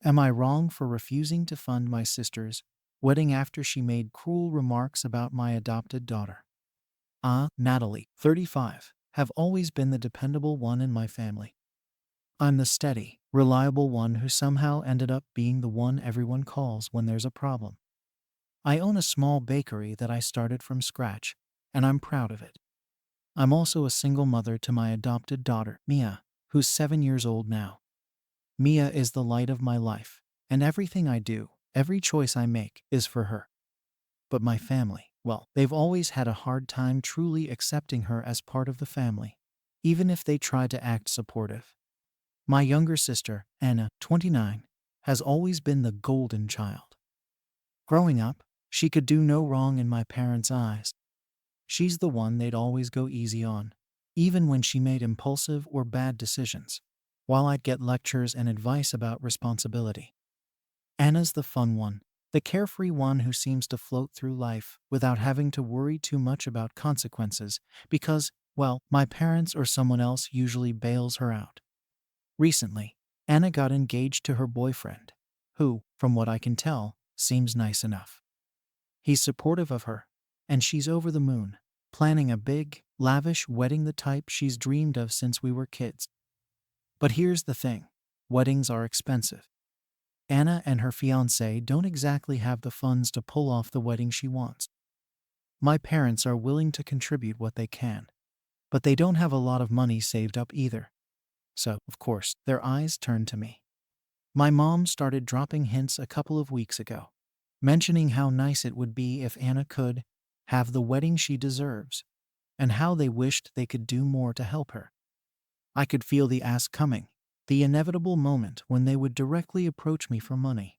Am I wrong for refusing to fund my sister's wedding after she made cruel remarks about my adopted daughter? Natalie, 35, have always been the dependable one in my family. I'm the steady, reliable one who somehow ended up being the one everyone calls when there's a problem. I own a small bakery that I started from scratch, and I'm proud of it. I'm also a single mother to my adopted daughter, Mia, who's 7 years old now. Mia is the light of my life, and everything I do, every choice I make, is for her. But my family, well, they've always had a hard time truly accepting her as part of the family, even if they try to act supportive. My younger sister, Anna, 29, has always been the golden child. Growing up, she could do no wrong in my parents' eyes. She's the one they'd always go easy on, even when she made impulsive or bad decisions, while I'd get lectures and advice about responsibility. Anna's the fun one, the carefree one who seems to float through life without having to worry too much about consequences because, well, my parents or someone else usually bails her out. Recently, Anna got engaged to her boyfriend, who, from what I can tell, seems nice enough. He's supportive of her, and she's over the moon, planning a big, lavish wedding the type she's dreamed of since we were kids. But here's the thing, weddings are expensive. Anna and her fiancé don't exactly have the funds to pull off the wedding she wants. My parents are willing to contribute what they can, but they don't have a lot of money saved up either. So, of course, their eyes turn to me. My mom started dropping hints a couple of weeks ago, mentioning how nice it would be if Anna could have the wedding she deserves, and how they wished they could do more to help her. I could feel the ask coming, the inevitable moment when they would directly approach me for money,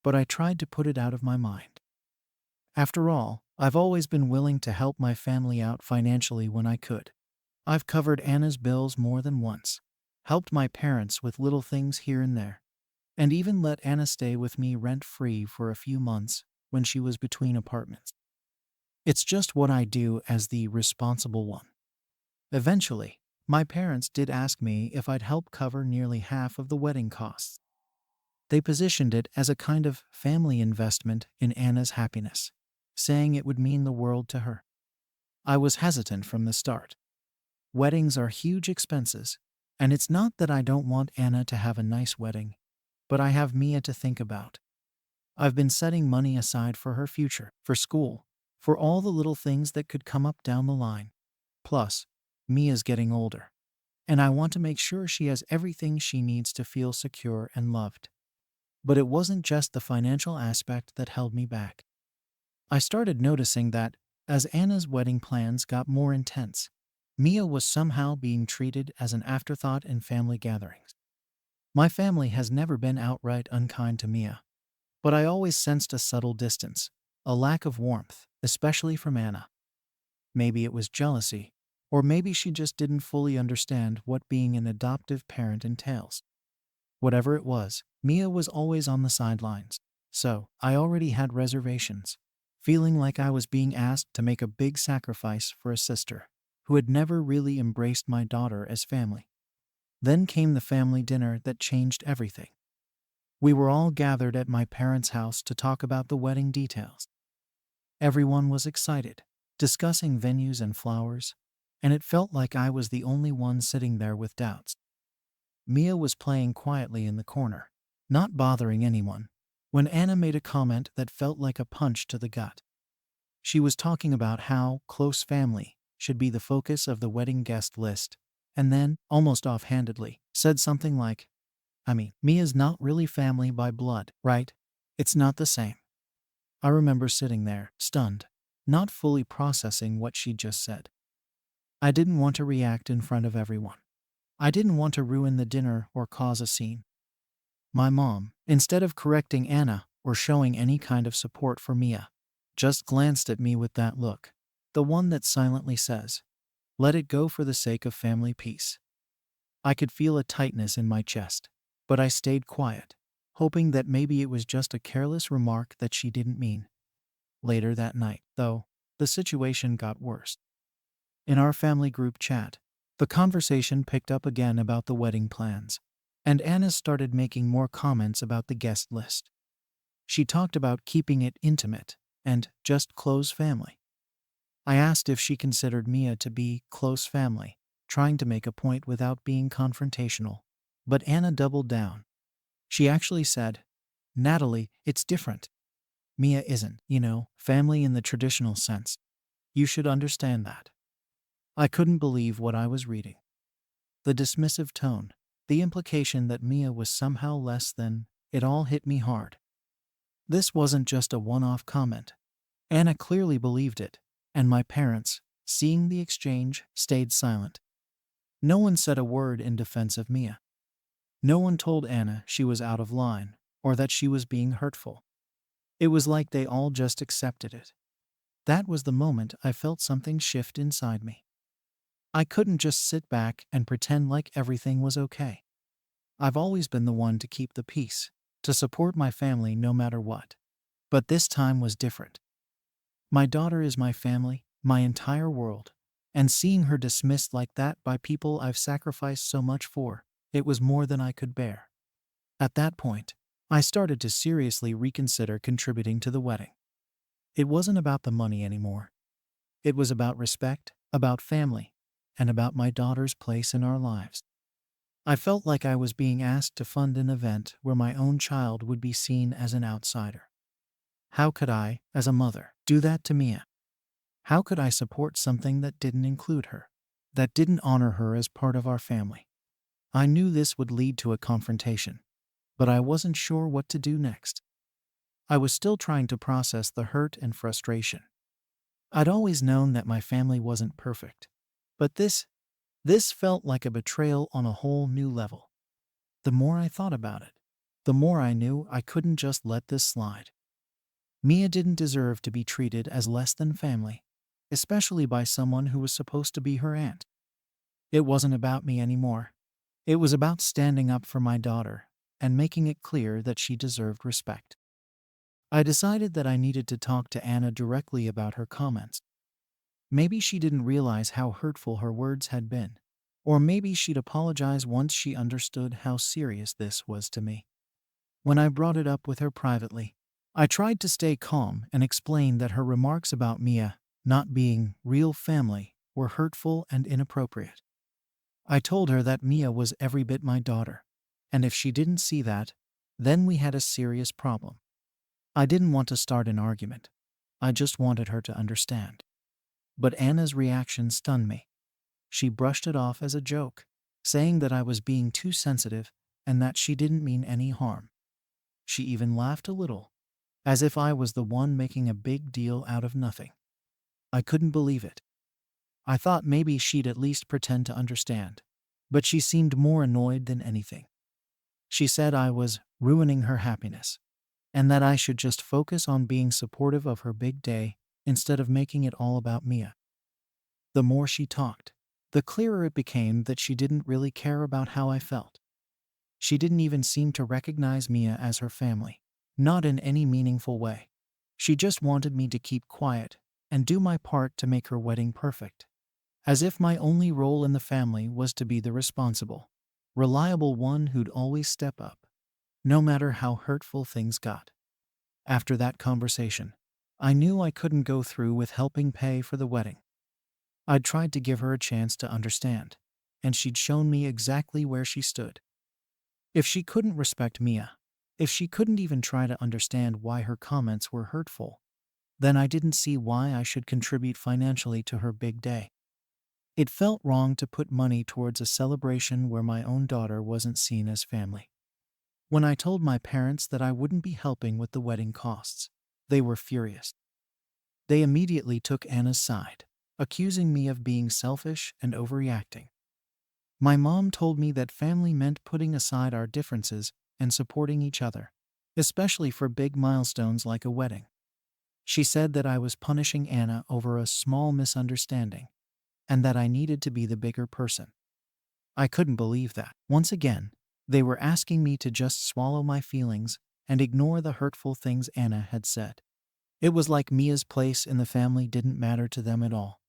but I tried to put it out of my mind. After all, I've always been willing to help my family out financially when I could. I've covered Anna's bills more than once, helped my parents with little things here and there, and even let Anna stay with me rent-free for a few months when she was between apartments. It's just what I do as the responsible one. Eventually, my parents did ask me if I'd help cover nearly half of the wedding costs. They positioned it as a kind of family investment in Anna's happiness, saying it would mean the world to her. I was hesitant from the start. Weddings are huge expenses, and it's not that I don't want Anna to have a nice wedding, but I have Mia to think about. I've been setting money aside for her future, for school, for all the little things that could come up down the line. Plus, Mia's getting older, and I want to make sure she has everything she needs to feel secure and loved. But it wasn't just the financial aspect that held me back. I started noticing that, as Anna's wedding plans got more intense, Mia was somehow being treated as an afterthought in family gatherings. My family has never been outright unkind to Mia, but I always sensed a subtle distance, a lack of warmth, especially from Anna. Maybe it was jealousy, or maybe she just didn't fully understand what being an adoptive parent entails. Whatever it was, Mia was always on the sidelines, so I already had reservations, feeling like I was being asked to make a big sacrifice for a sister who had never really embraced my daughter as family. Then came the family dinner that changed everything. We were all gathered at my parents' house to talk about the wedding details. Everyone was excited, discussing venues and flowers, and it felt like I was the only one sitting there with doubts. Mia was playing quietly in the corner, not bothering anyone, when Anna made a comment that felt like a punch to the gut. She was talking about how close family should be the focus of the wedding guest list, and then, almost offhandedly, said something like, Mia's not really family by blood, right? It's not the same. I remember sitting there, stunned, not fully processing what she just said. I didn't want to react in front of everyone. I didn't want to ruin the dinner or cause a scene. My mom, instead of correcting Anna or showing any kind of support for Mia, just glanced at me with that look, the one that silently says, "Let it go for the sake of family peace." I could feel a tightness in my chest, but I stayed quiet, hoping that maybe it was just a careless remark that she didn't mean. Later that night, though, the situation got worse. In our family group chat, the conversation picked up again about the wedding plans. And Anna started making more comments about the guest list. She talked about keeping it intimate and just close family. I asked if she considered Mia to be close family, trying to make a point without being confrontational. But Anna doubled down. She actually said, "Natalie, it's different. Mia isn't, family in the traditional sense. You should understand that." I couldn't believe what I was reading. The dismissive tone, the implication that Mia was somehow less than, it all hit me hard. This wasn't just a one-off comment. Anna clearly believed it, and my parents, seeing the exchange, stayed silent. No one said a word in defense of Mia. No one told Anna she was out of line, or that she was being hurtful. It was like they all just accepted it. That was the moment I felt something shift inside me. I couldn't just sit back and pretend like everything was okay. I've always been the one to keep the peace, to support my family no matter what. But this time was different. My daughter is my family, my entire world, and seeing her dismissed like that by people I've sacrificed so much for, it was more than I could bear. At that point, I started to seriously reconsider contributing to the wedding. It wasn't about the money anymore. It was about respect, about family, and about my daughter's place in our lives. I felt like I was being asked to fund an event where my own child would be seen as an outsider. How could I, as a mother, do that to Mia? How could I support something that didn't include her, that didn't honor her as part of our family? I knew this would lead to a confrontation, but I wasn't sure what to do next. I was still trying to process the hurt and frustration. I'd always known that my family wasn't perfect, but this felt like a betrayal on a whole new level. The more I thought about it, the more I knew I couldn't just let this slide. Mia didn't deserve to be treated as less than family, especially by someone who was supposed to be her aunt. It wasn't about me anymore. It was about standing up for my daughter and making it clear that she deserved respect. I decided that I needed to talk to Anna directly about her comments. Maybe she didn't realize how hurtful her words had been, or maybe she'd apologize once she understood how serious this was to me. When I brought it up with her privately, I tried to stay calm and explain that her remarks about Mia not being real family were hurtful and inappropriate. I told her that Mia was every bit my daughter, and if she didn't see that, then we had a serious problem. I didn't want to start an argument. I just wanted her to understand. But Anna's reaction stunned me. She brushed it off as a joke, saying that I was being too sensitive and that she didn't mean any harm. She even laughed a little, as if I was the one making a big deal out of nothing. I couldn't believe it. I thought maybe she'd at least pretend to understand, but she seemed more annoyed than anything. She said I was ruining her happiness, and that I should just focus on being supportive of her big day instead of making it all about Mia. The more she talked, the clearer it became that she didn't really care about how I felt. She didn't even seem to recognize Mia as her family, not in any meaningful way. She just wanted me to keep quiet and do my part to make her wedding perfect, as if my only role in the family was to be the responsible, reliable one who'd always step up, no matter how hurtful things got. After that conversation, I knew I couldn't go through with helping pay for the wedding. I'd tried to give her a chance to understand, and she'd shown me exactly where she stood. If she couldn't respect Mia, if she couldn't even try to understand why her comments were hurtful, then I didn't see why I should contribute financially to her big day. It felt wrong to put money towards a celebration where my own daughter wasn't seen as family. When I told my parents that I wouldn't be helping with the wedding costs, they were furious. They immediately took Anna's side, accusing me of being selfish and overreacting. My mom told me that family meant putting aside our differences and supporting each other, especially for big milestones like a wedding. She said that I was punishing Anna over a small misunderstanding, and that I needed to be the bigger person. I couldn't believe that. Once again, they were asking me to just swallow my feelings and ignore the hurtful things Anna had said. It was like Mia's place in the family didn't matter to them at all.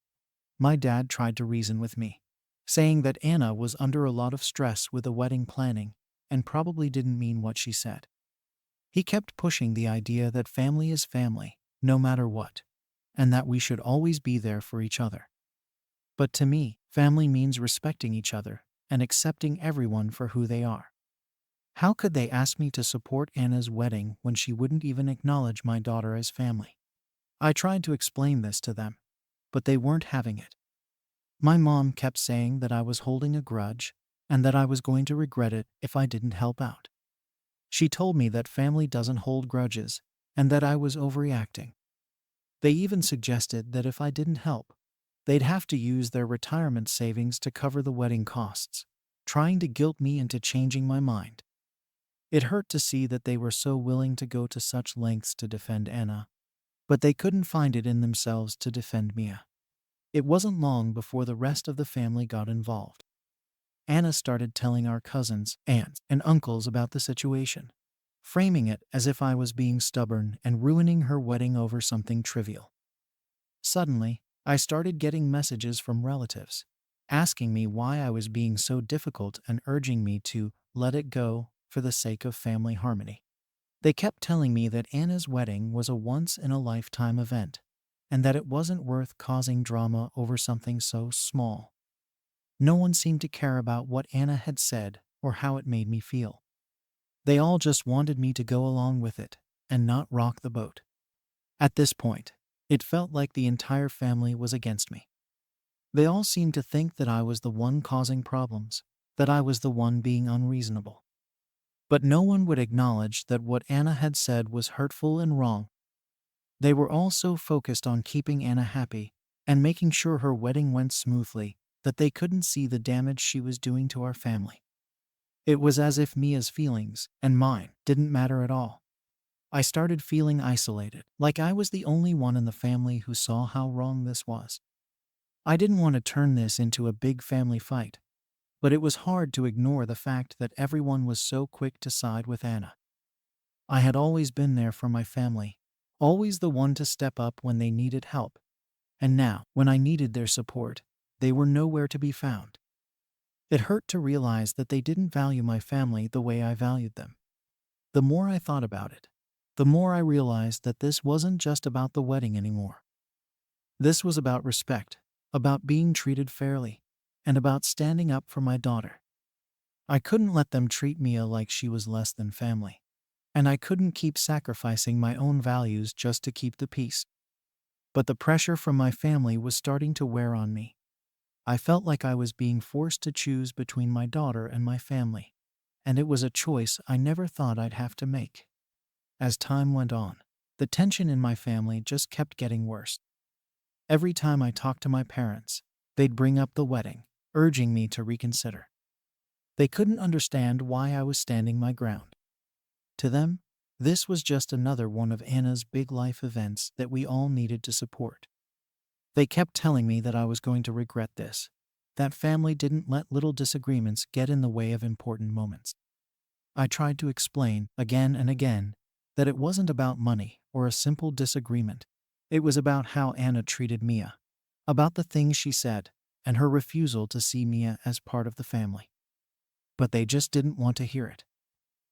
My dad tried to reason with me, saying that Anna was under a lot of stress with the wedding planning and probably didn't mean what she said. He kept pushing the idea that family is family, no matter what, and that we should always be there for each other. But to me, family means respecting each other and accepting everyone for who they are. How could they ask me to support Anna's wedding when she wouldn't even acknowledge my daughter as family? I tried to explain this to them, but they weren't having it. My mom kept saying that I was holding a grudge and that I was going to regret it if I didn't help out. She told me that family doesn't hold grudges and that I was overreacting. They even suggested that if I didn't help, they'd have to use their retirement savings to cover the wedding costs, trying to guilt me into changing my mind. It hurt to see that they were so willing to go to such lengths to defend Anna, but they couldn't find it in themselves to defend Mia. It wasn't long before the rest of the family got involved. Anna started telling our cousins, aunts, and uncles about the situation, framing it as if I was being stubborn and ruining her wedding over something trivial. Suddenly, I started getting messages from relatives, asking me why I was being so difficult and urging me to let it go for the sake of family harmony. They kept telling me that Anna's wedding was a once-in-a-lifetime event, and that it wasn't worth causing drama over something so small. No one seemed to care about what Anna had said or how it made me feel. They all just wanted me to go along with it and not rock the boat. At this point, it felt like the entire family was against me. They all seemed to think that I was the one causing problems, that I was the one being unreasonable. But no one would acknowledge that what Anna had said was hurtful and wrong. They were all so focused on keeping Anna happy and making sure her wedding went smoothly that they couldn't see the damage she was doing to our family. It was as if Mia's feelings and mine didn't matter at all. I started feeling isolated, like I was the only one in the family who saw how wrong this was. I didn't want to turn this into a big family fight, but it was hard to ignore the fact that everyone was so quick to side with Anna. I had always been there for my family, always the one to step up when they needed help, and now, when I needed their support, they were nowhere to be found. It hurt to realize that they didn't value my family the way I valued them. The more I thought about it, the more I realized that this wasn't just about the wedding anymore. This was about respect, about being treated fairly, and about standing up for my daughter. I couldn't let them treat Mia like she was less than family, and I couldn't keep sacrificing my own values just to keep the peace. But the pressure from my family was starting to wear on me. I felt like I was being forced to choose between my daughter and my family, and it was a choice I never thought I'd have to make. As time went on, the tension in my family just kept getting worse. Every time I talked to my parents, they'd bring up the wedding, urging me to reconsider. They couldn't understand why I was standing my ground. To them, this was just another one of Anna's big life events that we all needed to support. They kept telling me that I was going to regret this, that family didn't let little disagreements get in the way of important moments. I tried to explain, again and again, that it wasn't about money or a simple disagreement. It was about how Anna treated Mia, about the things she said, and her refusal to see Mia as part of the family. But they just didn't want to hear it.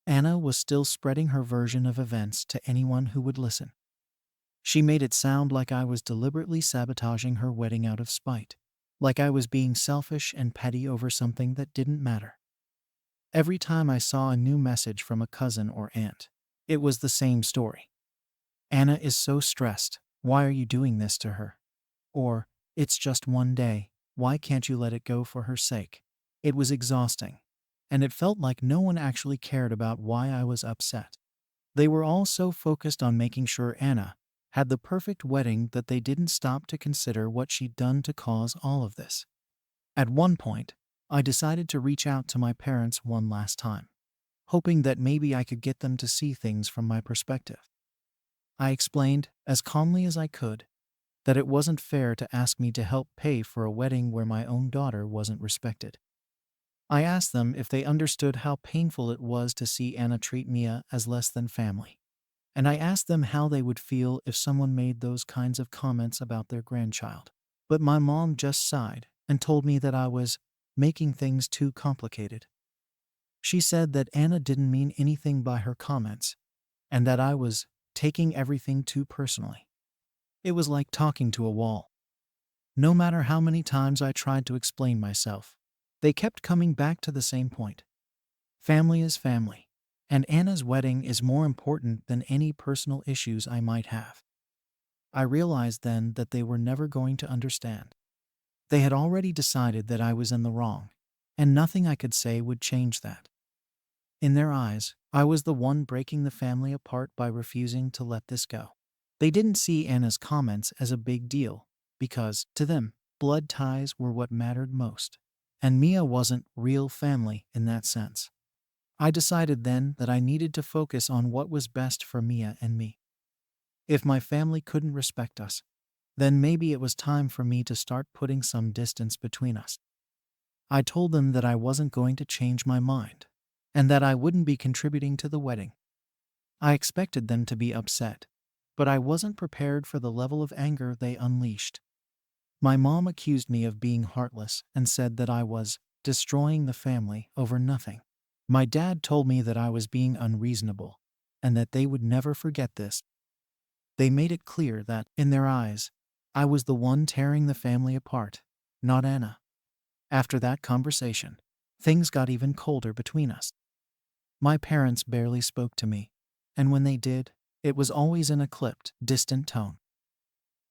Anna was still spreading her version of events to anyone who would listen. She made it sound like I was deliberately sabotaging her wedding out of spite, like I was being selfish and petty over something that didn't matter. Every time I saw a new message from a cousin or aunt, it was the same story. Anna is so stressed, why are you doing this to her? Or, it's just one day, why can't you let it go for her sake? It was exhausting, and it felt like no one actually cared about why I was upset. They were all so focused on making sure Anna had the perfect wedding that they didn't stop to consider what she'd done to cause all of this. At one point, I decided to reach out to my parents one last time, hoping that maybe I could get them to see things from my perspective. I explained, as calmly as I could, that it wasn't fair to ask me to help pay for a wedding where my own daughter wasn't respected. I asked them if they understood how painful it was to see Anna treat Mia as less than family. And I asked them how they would feel if someone made those kinds of comments about their grandchild. But my mom just sighed and told me that I was making things too complicated. She said that Anna didn't mean anything by her comments and that I was taking everything too personally. It was like talking to a wall. No matter how many times I tried to explain myself, they kept coming back to the same point. Family is family, and Anna's wedding is more important than any personal issues I might have. I realized then that they were never going to understand. They had already decided that I was in the wrong, and nothing I could say would change that. In their eyes, I was the one breaking the family apart by refusing to let this go. They didn't see Anna's comments as a big deal, because, to them, blood ties were what mattered most. And Mia wasn't real family in that sense. I decided then that I needed to focus on what was best for Mia and me. If my family couldn't respect us, then maybe it was time for me to start putting some distance between us. I told them that I wasn't going to change my mind, and that I wouldn't be contributing to the wedding. I expected them to be upset, but I wasn't prepared for the level of anger they unleashed. My mom accused me of being heartless and said that I was destroying the family over nothing. My dad told me that I was being unreasonable, and that they would never forget this. They made it clear that, in their eyes, I was the one tearing the family apart, not Anna. After that conversation, things got even colder between us. My parents barely spoke to me, and when they did, it was always in a clipped, distant tone.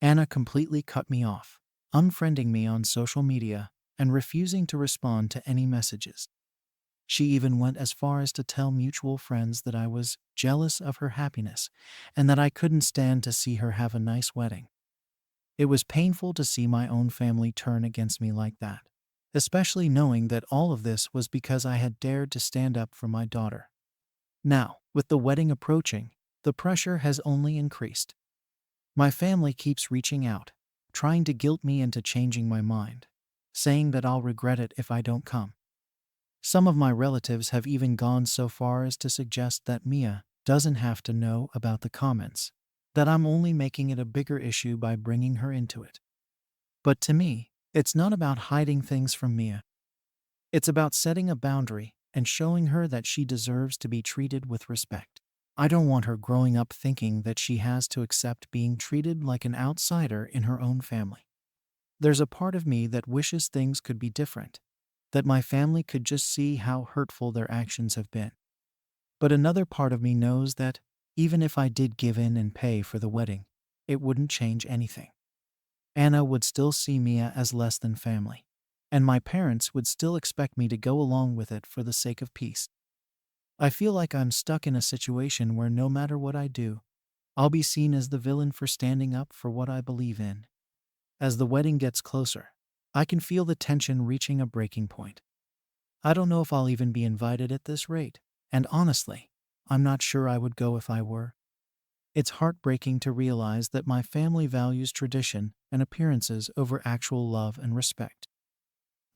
Anna completely cut me off, unfriending me on social media and refusing to respond to any messages. She even went as far as to tell mutual friends that I was jealous of her happiness and that I couldn't stand to see her have a nice wedding. It was painful to see my own family turn against me like that, especially knowing that all of this was because I had dared to stand up for my daughter. Now, with the wedding approaching, the pressure has only increased. My family keeps reaching out, trying to guilt me into changing my mind, saying that I'll regret it if I don't come. Some of my relatives have even gone so far as to suggest that Mia doesn't have to know about the comments, that I'm only making it a bigger issue by bringing her into it. But to me, it's not about hiding things from Mia. It's about setting a boundary and showing her that she deserves to be treated with respect. I don't want her growing up thinking that she has to accept being treated like an outsider in her own family. There's a part of me that wishes things could be different, that my family could just see how hurtful their actions have been. But another part of me knows that, even if I did give in and pay for the wedding, it wouldn't change anything. Anna would still see Mia as less than family, and my parents would still expect me to go along with it for the sake of peace. I feel like I'm stuck in a situation where no matter what I do, I'll be seen as the villain for standing up for what I believe in. As the wedding gets closer, I can feel the tension reaching a breaking point. I don't know if I'll even be invited at this rate, and honestly, I'm not sure I would go if I were. It's heartbreaking to realize that my family values tradition and appearances over actual love and respect.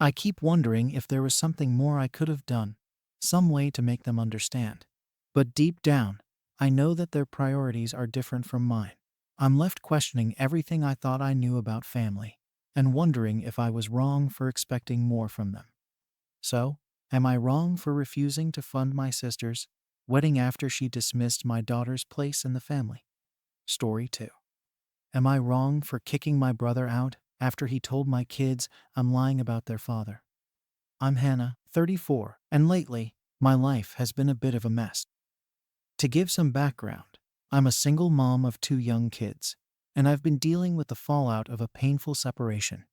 I keep wondering if there was something more I could have done, some way to make them understand. But deep down, I know that their priorities are different from mine. I'm left questioning everything I thought I knew about family, and wondering if I was wrong for expecting more from them. So, am I wrong for refusing to fund my sister's wedding after she dismissed my daughter's place in the family? Story 2. Am I wrong for kicking my brother out after he told my kids I'm lying about their father? I'm Hannah, 34, and lately, my life has been a bit of a mess. To give some background, I'm a single mom of 2 young kids, and I've been dealing with the fallout of a painful separation.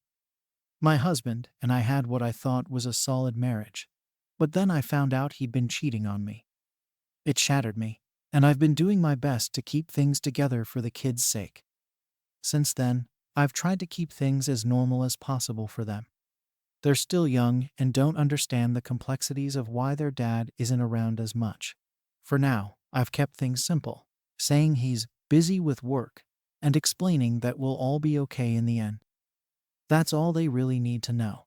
My husband and I had what I thought was a solid marriage, but then I found out he'd been cheating on me. It shattered me, and I've been doing my best to keep things together for the kids' sake. Since then, I've tried to keep things as normal as possible for them. They're still young and don't understand the complexities of why their dad isn't around as much. For now, I've kept things simple, saying he's busy with work and explaining that we'll all be okay in the end. That's all they really need to know.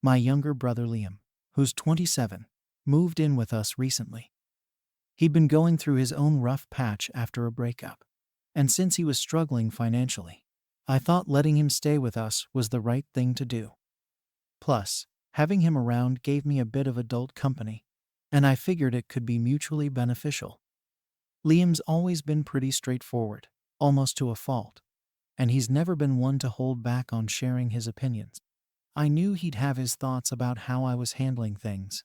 My younger brother Liam, who's 27, moved in with us recently. He'd been going through his own rough patch after a breakup, and since he was struggling financially, I thought letting him stay with us was the right thing to do. Plus, having him around gave me a bit of adult company, and I figured it could be mutually beneficial. Liam's always been pretty straightforward, almost to a fault, and he's never been one to hold back on sharing his opinions. I knew he'd have his thoughts about how I was handling things,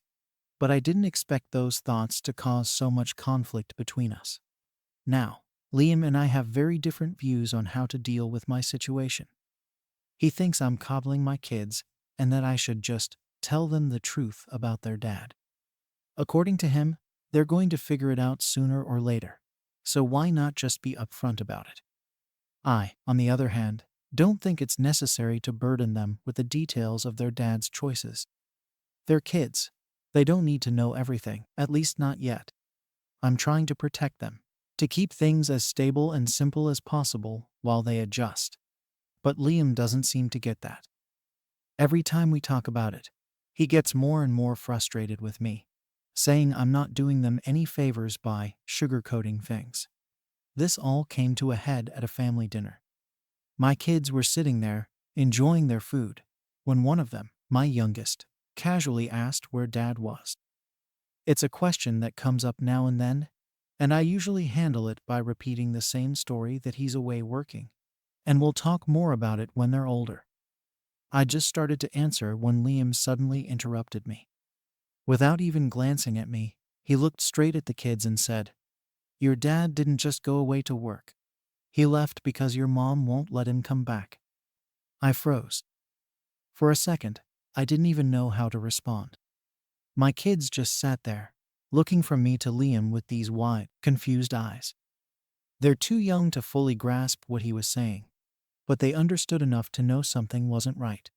but I didn't expect those thoughts to cause so much conflict between us. Now, Liam and I have very different views on how to deal with my situation. He thinks I'm coddling my kids and that I should just tell them the truth about their dad. According to him, they're going to figure it out sooner or later, so why not just be upfront about it? I, on the other hand, don't think it's necessary to burden them with the details of their dad's choices. They're kids. They don't need to know everything, at least not yet. I'm trying to protect them, to keep things as stable and simple as possible while they adjust. But Liam doesn't seem to get that. Every time we talk about it, he gets more and more frustrated with me, saying I'm not doing them any favors by sugarcoating things. This all came to a head at a family dinner. My kids were sitting there, enjoying their food, when one of them, my youngest, casually asked where Dad was. It's a question that comes up now and then, and I usually handle it by repeating the same story that he's away working, and we'll talk more about it when they're older. I just started to answer when Liam suddenly interrupted me. Without even glancing at me, he looked straight at the kids and said, "Your dad didn't just go away to work. He left because your mom won't let him come back." I froze. For a second, I didn't even know how to respond. My kids just sat there, looking from me to Liam with these wide, confused eyes. They're too young to fully grasp what he was saying, but they understood enough to know something wasn't right.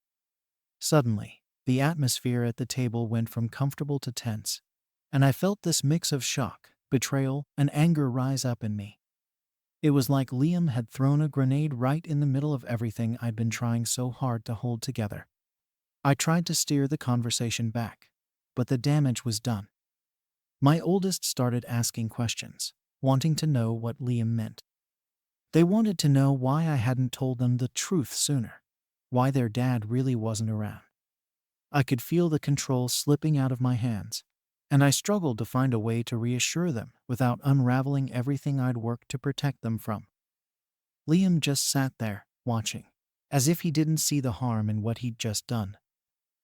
Suddenly, the atmosphere at the table went from comfortable to tense, and I felt this mix of shock, betrayal, and anger rise up in me. It was like Liam had thrown a grenade right in the middle of everything I'd been trying so hard to hold together. I tried to steer the conversation back, but the damage was done. My oldest started asking questions, wanting to know what Liam meant. They wanted to know why I hadn't told them the truth sooner, why their dad really wasn't around. I could feel the control slipping out of my hands, and I struggled to find a way to reassure them without unraveling everything I'd worked to protect them from. Liam just sat there, watching, as if he didn't see the harm in what he'd just done.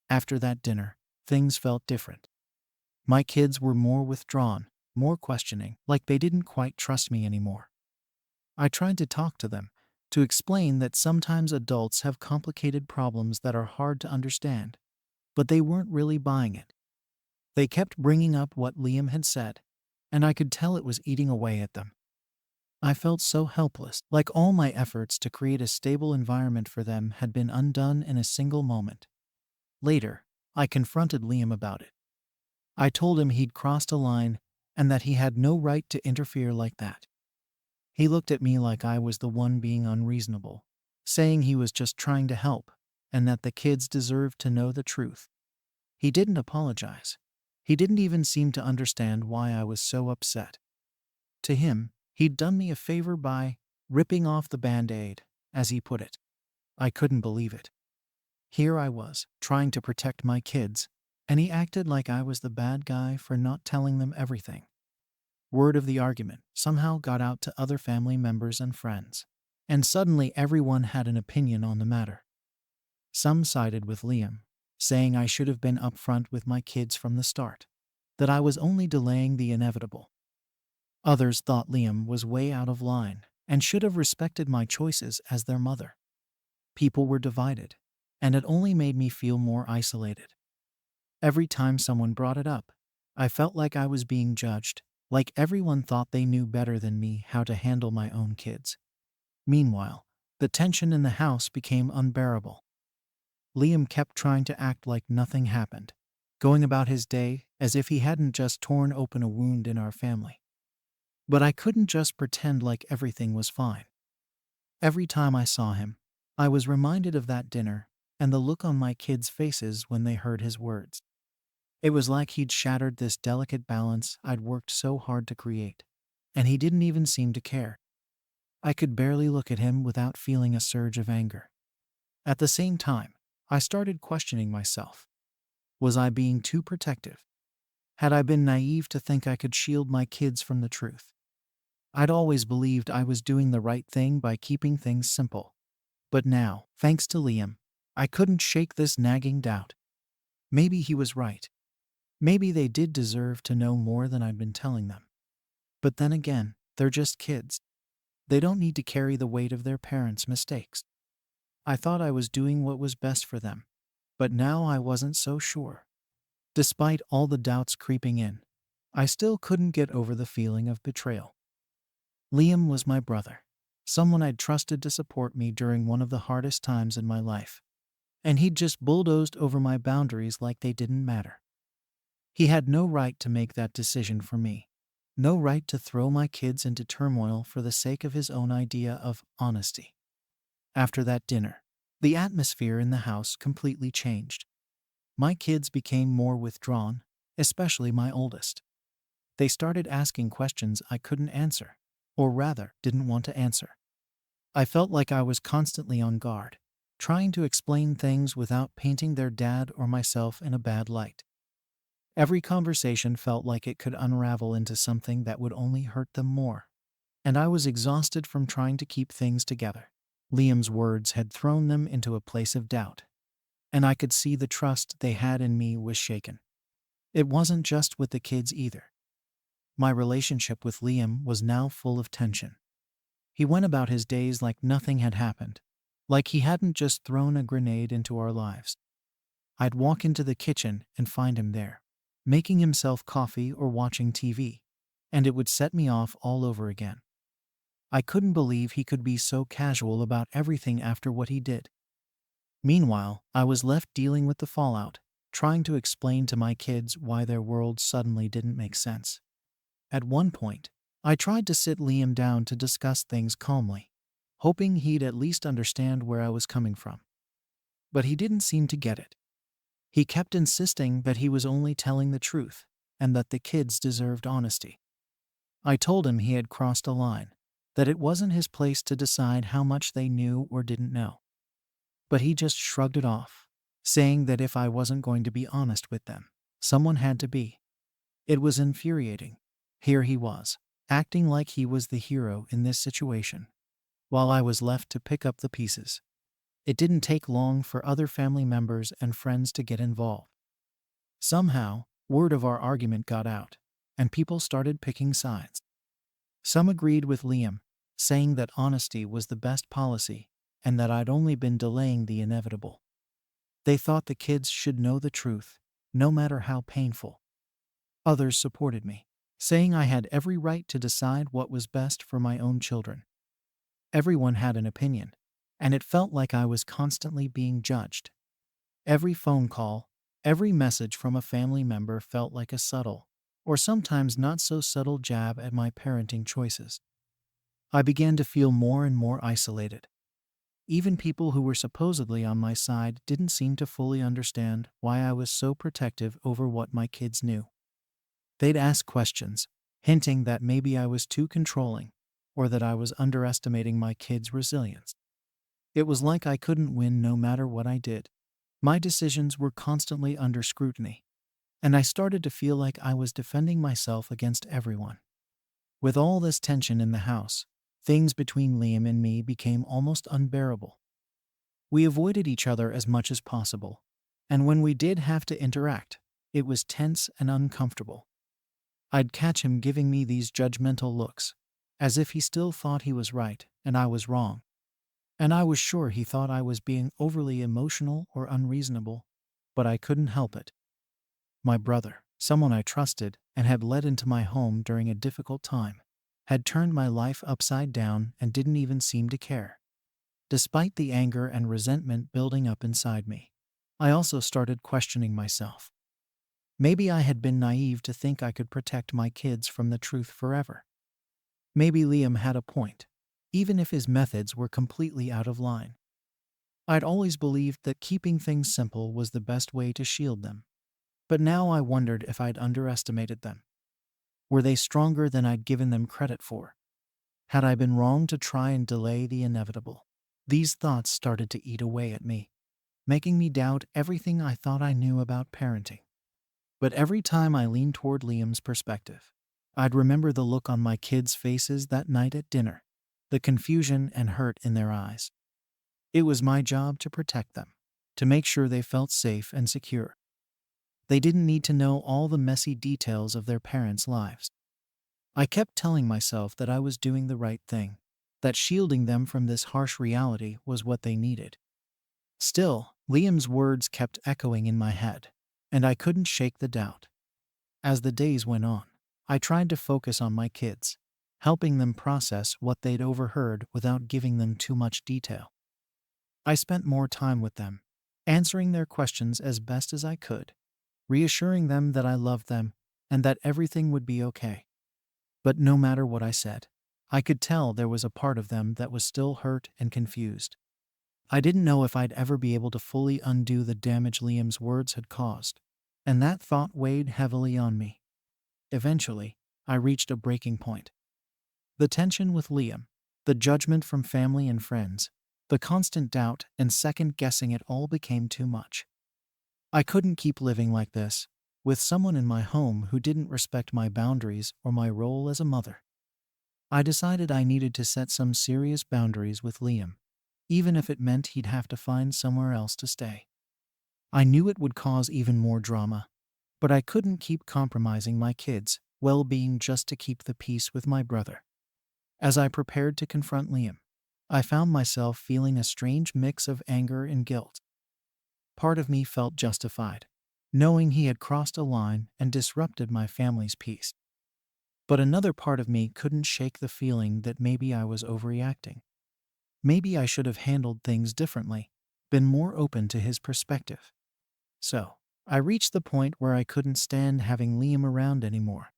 After that dinner, things felt different. My kids were more withdrawn, more questioning, like they didn't quite trust me anymore. I tried to talk to them, to explain that sometimes adults have complicated problems that are hard to understand, but they weren't really buying it. They kept bringing up what Liam had said, and I could tell it was eating away at them. I felt so helpless, like all my efforts to create a stable environment for them had been undone in a single moment. Later, I confronted Liam about it. I told him he'd crossed a line and that he had no right to interfere like that. He looked at me like I was the one being unreasonable, saying he was just trying to help and that the kids deserved to know the truth. He didn't apologize. He didn't even seem to understand why I was so upset. To him, he'd done me a favor by ripping off the Band-Aid, as he put it. I couldn't believe it. Here I was, trying to protect my kids, and he acted like I was the bad guy for not telling them everything. Word of the argument somehow got out to other family members and friends, and suddenly everyone had an opinion on the matter. Some sided with Liam, saying I should have been upfront with my kids from the start, that I was only delaying the inevitable. Others thought Liam was way out of line and should have respected my choices as their mother. People were divided, and it only made me feel more isolated. Every time someone brought it up, I felt like I was being judged, like everyone thought they knew better than me how to handle my own kids. Meanwhile, the tension in the house became unbearable. Liam kept trying to act like nothing happened, going about his day as if he hadn't just torn open a wound in our family. But I couldn't just pretend like everything was fine. Every time I saw him, I was reminded of that dinner and the look on my kids' faces when they heard his words. It was like he'd shattered this delicate balance I'd worked so hard to create, and he didn't even seem to care. I could barely look at him without feeling a surge of anger. At the same time, I started questioning myself. Was I being too protective? Had I been naive to think I could shield my kids from the truth? I'd always believed I was doing the right thing by keeping things simple. But now, thanks to Liam, I couldn't shake this nagging doubt. Maybe he was right. Maybe they did deserve to know more than I'd been telling them. But then again, they're just kids. They don't need to carry the weight of their parents' mistakes. I thought I was doing what was best for them, but now I wasn't so sure. Despite all the doubts creeping in, I still couldn't get over the feeling of betrayal. Liam was my brother, someone I'd trusted to support me during one of the hardest times in my life. And he'd just bulldozed over my boundaries like they didn't matter. He had no right to make that decision for me. No right to throw my kids into turmoil for the sake of his own idea of honesty. After that dinner, the atmosphere in the house completely changed. My kids became more withdrawn, especially my oldest. They started asking questions I couldn't answer, or rather, didn't want to answer. I felt like I was constantly on guard, trying to explain things without painting their dad or myself in a bad light. Every conversation felt like it could unravel into something that would only hurt them more, and I was exhausted from trying to keep things together. Liam's words had thrown them into a place of doubt, and I could see the trust they had in me was shaken. It wasn't just with the kids either. My relationship with Liam was now full of tension. He went about his days like nothing had happened, like he hadn't just thrown a grenade into our lives. I'd walk into the kitchen and find him there, making himself coffee or watching TV, and it would set me off all over again. I couldn't believe he could be so casual about everything after what he did. Meanwhile, I was left dealing with the fallout, trying to explain to my kids why their world suddenly didn't make sense. At one point, I tried to sit Liam down to discuss things calmly, hoping he'd at least understand where I was coming from. But he didn't seem to get it. He kept insisting that he was only telling the truth, and that the kids deserved honesty. I told him he had crossed a line, that it wasn't his place to decide how much they knew or didn't know. But he just shrugged it off, saying that if I wasn't going to be honest with them, someone had to be. It was infuriating. Here he was, acting like he was the hero in this situation, while I was left to pick up the pieces. It didn't take long for other family members and friends to get involved. Somehow, word of our argument got out, and people started picking sides. Some agreed with Liam, saying that honesty was the best policy and that I'd only been delaying the inevitable. They thought the kids should know the truth, no matter how painful. Others supported me, saying I had every right to decide what was best for my own children. Everyone had an opinion, and it felt like I was constantly being judged. Every phone call, every message from a family member felt like a subtle, or sometimes not so subtle jab at my parenting choices. I began to feel more and more isolated. Even people who were supposedly on my side didn't seem to fully understand why I was so protective over what my kids knew. They'd ask questions, hinting that maybe I was too controlling, or that I was underestimating my kids' resilience. It was like I couldn't win no matter what I did. My decisions were constantly under scrutiny, and I started to feel like I was defending myself against everyone. With all this tension in the house, things between Liam and me became almost unbearable. We avoided each other as much as possible, and when we did have to interact, it was tense and uncomfortable. I'd catch him giving me these judgmental looks, as if he still thought he was right and I was wrong. And I was sure he thought I was being overly emotional or unreasonable, but I couldn't help it. My brother, someone I trusted and had led into my home during a difficult time, had turned my life upside down and didn't even seem to care. Despite the anger and resentment building up inside me, I also started questioning myself. Maybe I had been naive to think I could protect my kids from the truth forever. Maybe Liam had a point, even if his methods were completely out of line. I'd always believed that keeping things simple was the best way to shield them. But now I wondered if I'd underestimated them. Were they stronger than I'd given them credit for? Had I been wrong to try and delay the inevitable? These thoughts started to eat away at me, making me doubt everything I thought I knew about parenting. But every time I leaned toward Liam's perspective, I'd remember the look on my kids' faces that night at dinner, the confusion and hurt in their eyes. It was my job to protect them, to make sure they felt safe and secure. They didn't need to know all the messy details of their parents' lives. I kept telling myself that I was doing the right thing, that shielding them from this harsh reality was what they needed. Still, Liam's words kept echoing in my head, and I couldn't shake the doubt. As the days went on, I tried to focus on my kids, helping them process what they'd overheard without giving them too much detail. I spent more time with them, answering their questions as best as I could, reassuring them that I loved them and that everything would be okay. But no matter what I said, I could tell there was a part of them that was still hurt and confused. I didn't know if I'd ever be able to fully undo the damage Liam's words had caused, and that thought weighed heavily on me. Eventually, I reached a breaking point. The tension with Liam, the judgment from family and friends, the constant doubt and second guessing, it all became too much. I couldn't keep living like this, with someone in my home who didn't respect my boundaries or my role as a mother. I decided I needed to set some serious boundaries with Liam, even if it meant he'd have to find somewhere else to stay. I knew it would cause even more drama, but I couldn't keep compromising my kids' well-being just to keep the peace with my brother. As I prepared to confront Liam, I found myself feeling a strange mix of anger and guilt. Part of me felt justified, knowing he had crossed a line and disrupted my family's peace. But another part of me couldn't shake the feeling that maybe I was overreacting. Maybe I should have handled things differently, been more open to his perspective. So, I reached the point where I couldn't stand having Liam around anymore.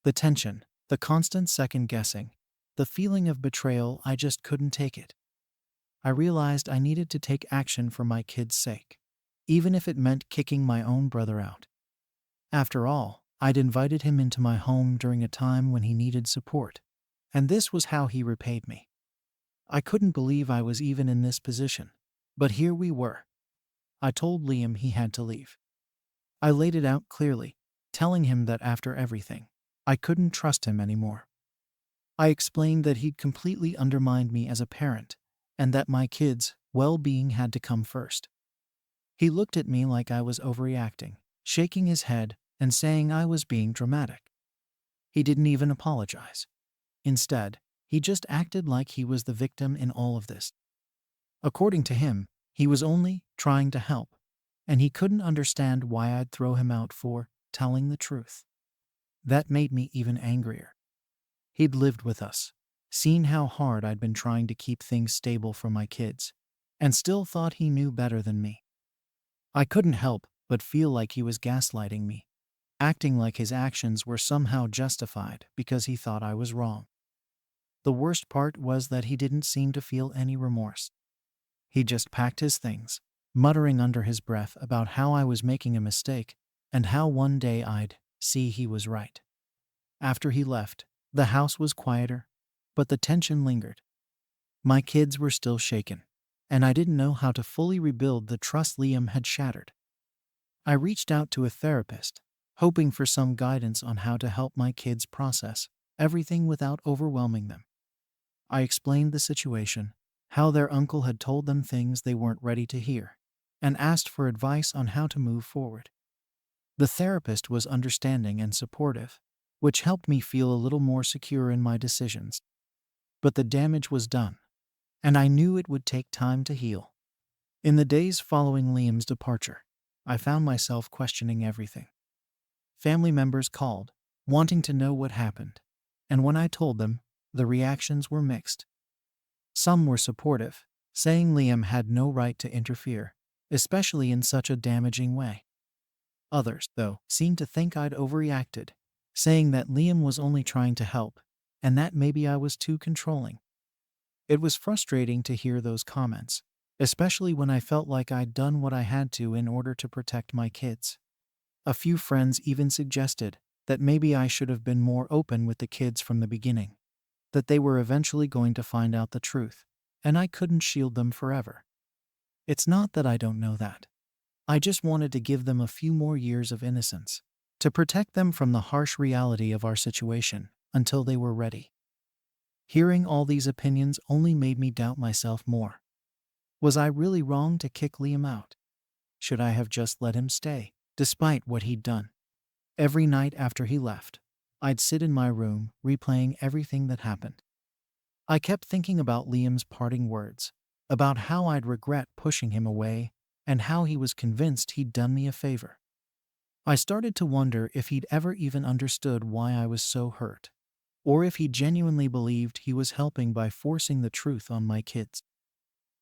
The tension, the constant second guessing, the feeling of betrayal, I just couldn't take it. I realized I needed to take action for my kids' sake, even if it meant kicking my own brother out. After all, I'd invited him into my home during a time when he needed support, and this was how he repaid me. I couldn't believe I was even in this position, but here we were. I told Liam he had to leave. I laid it out clearly, telling him that after everything, I couldn't trust him anymore. I explained that he'd completely undermined me as a parent, and that my kids' well-being had to come first. He looked at me like I was overreacting, shaking his head and saying I was being dramatic. He didn't even apologize. Instead, he just acted like he was the victim in all of this. According to him, he was only trying to help, and he couldn't understand why I'd throw him out for telling the truth. That made me even angrier. He'd lived with us, seen how hard I'd been trying to keep things stable for my kids, and still thought he knew better than me. I couldn't help but feel like he was gaslighting me, acting like his actions were somehow justified because he thought I was wrong. The worst part was that he didn't seem to feel any remorse. He just packed his things, muttering under his breath about how I was making a mistake and how one day I'd see he was right. After he left, the house was quieter, but the tension lingered. My kids were still shaken, and I didn't know how to fully rebuild the trust Liam had shattered. I reached out to a therapist, hoping for some guidance on how to help my kids process everything without overwhelming them. I explained the situation, how their uncle had told them things they weren't ready to hear, and asked for advice on how to move forward. The therapist was understanding and supportive, which helped me feel a little more secure in my decisions. But the damage was done, and I knew it would take time to heal. In the days following Liam's departure, I found myself questioning everything. Family members called, wanting to know what happened, and when I told them, the reactions were mixed. Some were supportive, saying Liam had no right to interfere, especially in such a damaging way. Others, though, seemed to think I'd overreacted, saying that Liam was only trying to help, and that maybe I was too controlling. It was frustrating to hear those comments, especially when I felt like I'd done what I had to in order to protect my kids. A few friends even suggested that maybe I should have been more open with the kids from the beginning, that they were eventually going to find out the truth, and I couldn't shield them forever. It's not that I don't know that. I just wanted to give them a few more years of innocence, to protect them from the harsh reality of our situation until they were ready. Hearing all these opinions only made me doubt myself more. Was I really wrong to kick Liam out? Should I have just let him stay, despite what he'd done? Every night after he left, I'd sit in my room, replaying everything that happened. I kept thinking about Liam's parting words, about how I'd regret pushing him away, and how he was convinced he'd done me a favor. I started to wonder if he'd ever even understood why I was so hurt, or if he genuinely believed he was helping by forcing the truth on my kids.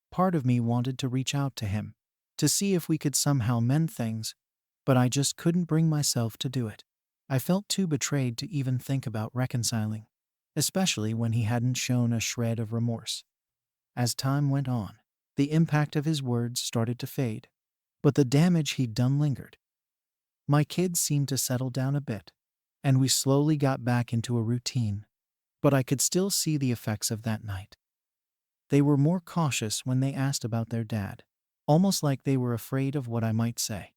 Part of me wanted to reach out to him, to see if we could somehow mend things, but I just couldn't bring myself to do it. I felt too betrayed to even think about reconciling, especially when he hadn't shown a shred of remorse. As time went on, the impact of his words started to fade, but the damage he'd done lingered. My kids seemed to settle down a bit, and we slowly got back into a routine, but I could still see the effects of that night. They were more cautious when they asked about their dad, almost like they were afraid of what I might say.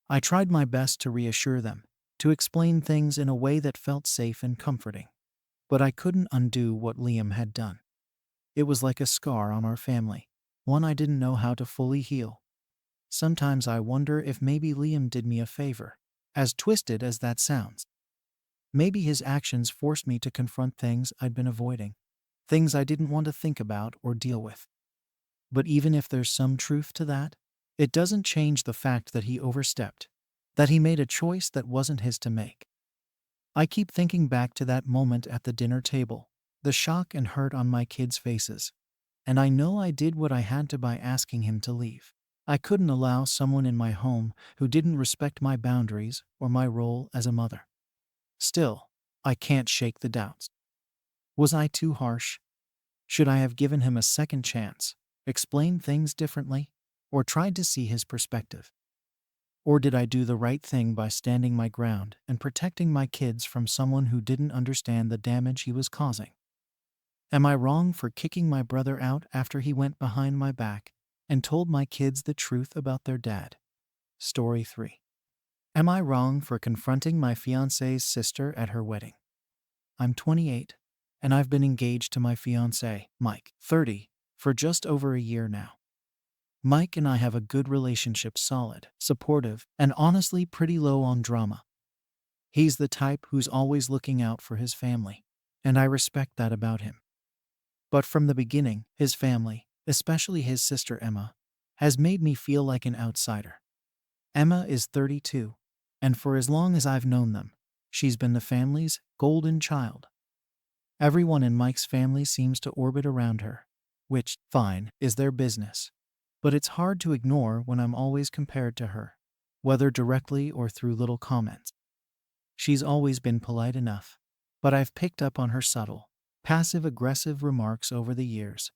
I tried my best to reassure them, to explain things in a way that felt safe and comforting, but I couldn't undo what Liam had done. It was like a scar on our family, one I didn't know how to fully heal. Sometimes I wonder if maybe Liam did me a favor, as twisted as that sounds. Maybe his actions forced me to confront things I'd been avoiding, things I didn't want to think about or deal with. But even if there's some truth to that, it doesn't change the fact that he overstepped, that he made a choice that wasn't his to make. I keep thinking back to that moment at the dinner table, the shock and hurt on my kids' faces, and I know I did what I had to by asking him to leave. I couldn't allow someone in my home who didn't respect my boundaries or my role as a mother. Still, I can't shake the doubts. Was I too harsh? Should I have given him a second chance, explained things differently, or tried to see his perspective? Or did I do the right thing by standing my ground and protecting my kids from someone who didn't understand the damage he was causing? Am I wrong for kicking my brother out after he went behind my back and told my kids the truth about their dad? Story 3. Am I wrong for confronting my fiancé's sister at her wedding? I'm 28, and I've been engaged to my fiancé, Mike, 30, for just over a year now. Mike and I have a good relationship, solid, supportive, and honestly pretty low on drama. He's the type who's always looking out for his family, and I respect that about him. But from the beginning, his family, especially his sister Emma, has made me feel like an outsider. Emma is 32, and for as long as I've known them, she's been the family's golden child. Everyone in Mike's family seems to orbit around her, which, fine, is their business. But it's hard to ignore when I'm always compared to her, whether directly or through little comments. She's always been polite enough, but I've picked up on her subtle, passive-aggressive remarks over the years.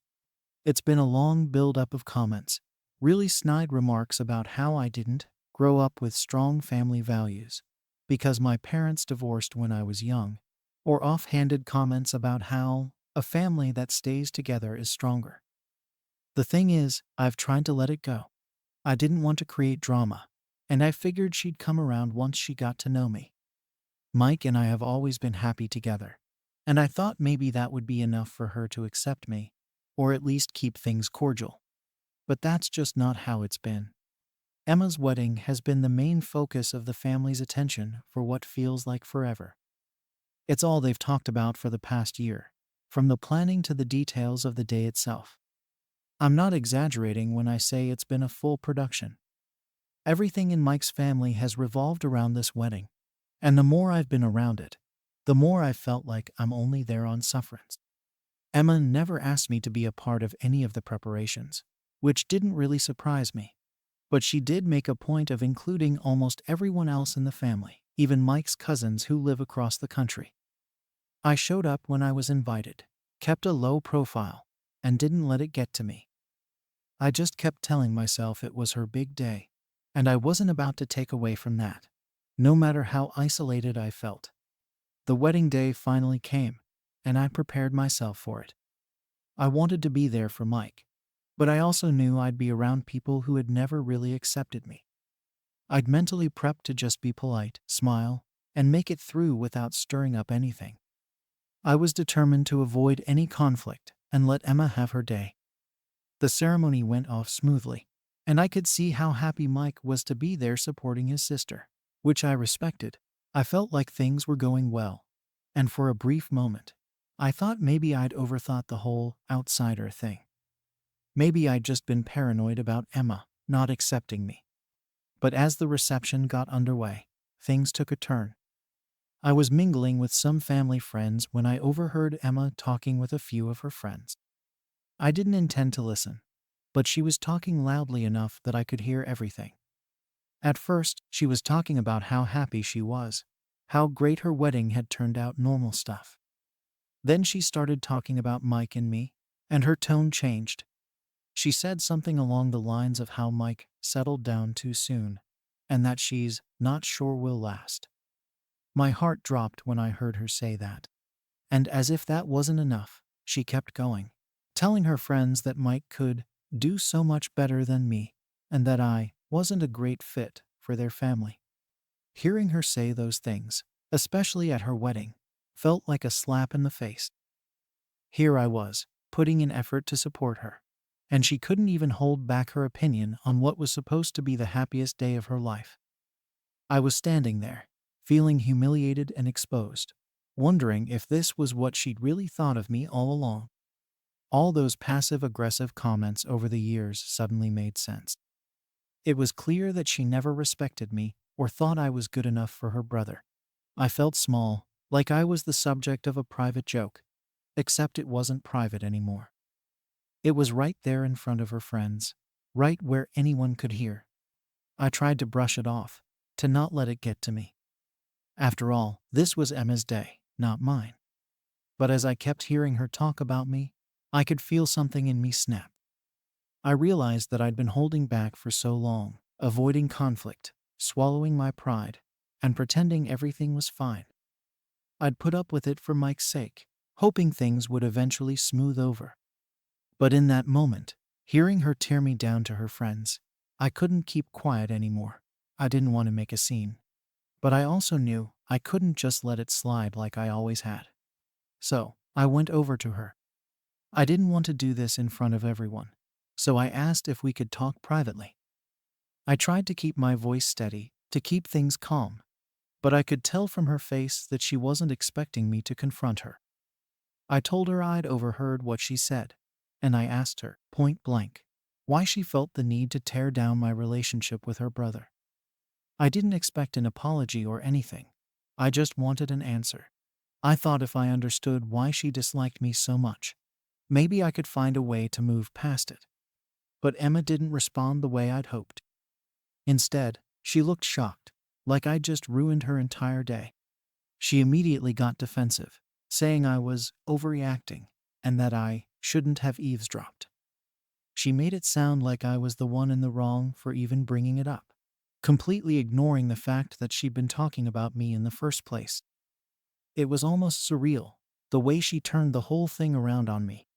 It's been a long build-up of comments, really snide remarks about how I didn't grow up with strong family values because my parents divorced when I was young, or offhanded comments about how a family that stays together is stronger. The thing is, I've tried to let it go. I didn't want to create drama, and I figured she'd come around once she got to know me. Mike and I have always been happy together, and I thought maybe that would be enough for her to accept me, or at least keep things cordial. But that's just not how it's been. Emma's wedding has been the main focus of the family's attention for what feels like forever. It's all they've talked about for the past year, from the planning to the details of the day itself. I'm not exaggerating when I say it's been a full production. Everything in Mike's family has revolved around this wedding, and the more I've been around it, the more I've felt like I'm only there on sufferance. Emma never asked me to be a part of any of the preparations, which didn't really surprise me. But she did make a point of including almost everyone else in the family, even Mike's cousins who live across the country. I showed up when I was invited, kept a low profile, and didn't let it get to me. I just kept telling myself it was her big day, and I wasn't about to take away from that, no matter how isolated I felt. The wedding day finally came, and I prepared myself for it. I wanted to be there for Mike, but I also knew I'd be around people who had never really accepted me. I'd mentally prepped to just be polite, smile, and make it through without stirring up anything. I was determined to avoid any conflict and let Emma have her day. The ceremony went off smoothly, and I could see how happy Mike was to be there supporting his sister, which I respected. I felt like things were going well, and for a brief moment, I thought maybe I'd overthought the whole outsider thing. Maybe I'd just been paranoid about Emma not accepting me. But as the reception got underway, things took a turn. I was mingling with some family friends when I overheard Emma talking with a few of her friends. I didn't intend to listen, but she was talking loudly enough that I could hear everything. At first, she was talking about how happy she was, how great her wedding had turned out, normal stuff. Then she started talking about Mike and me, and her tone changed. She said something along the lines of how Mike settled down too soon, and that she's not sure will last. My heart dropped when I heard her say that. And as if that wasn't enough, she kept going, telling her friends that Mike could do so much better than me, and that I wasn't a great fit for their family. Hearing her say those things, especially at her wedding, felt like a slap in the face. Here I was, putting in effort to support her, and she couldn't even hold back her opinion on what was supposed to be the happiest day of her life. I was standing there, feeling humiliated and exposed, wondering if this was what she'd really thought of me all along. All those passive-aggressive comments over the years suddenly made sense. It was clear that she never respected me or thought I was good enough for her brother. I felt small, like I was the subject of a private joke, except it wasn't private anymore. It was right there in front of her friends, right where anyone could hear. I tried to brush it off, to not let it get to me. After all, this was Emma's day, not mine. But as I kept hearing her talk about me, I could feel something in me snap. I realized that I'd been holding back for so long, avoiding conflict, swallowing my pride, and pretending everything was fine. I'd put up with it for Mike's sake, hoping things would eventually smooth over. But in that moment, hearing her tear me down to her friends, I couldn't keep quiet anymore. I didn't want to make a scene. But I also knew I couldn't just let it slide like I always had. So, I went over to her. I didn't want to do this in front of everyone, so I asked if we could talk privately. I tried to keep my voice steady, to keep things calm, but I could tell from her face that she wasn't expecting me to confront her. I told her I'd overheard what she said, and I asked her, point blank, why she felt the need to tear down my relationship with her brother. I didn't expect an apology or anything. I just wanted an answer. I thought if I understood why she disliked me so much, maybe I could find a way to move past it. But Emma didn't respond the way I'd hoped. Instead, she looked shocked, like I'd just ruined her entire day. She immediately got defensive, saying I was overreacting and that I shouldn't have eavesdropped. She made it sound like I was the one in the wrong for even bringing it up, completely ignoring the fact that she'd been talking about me in the first place. It was almost surreal, the way she turned the whole thing around on me.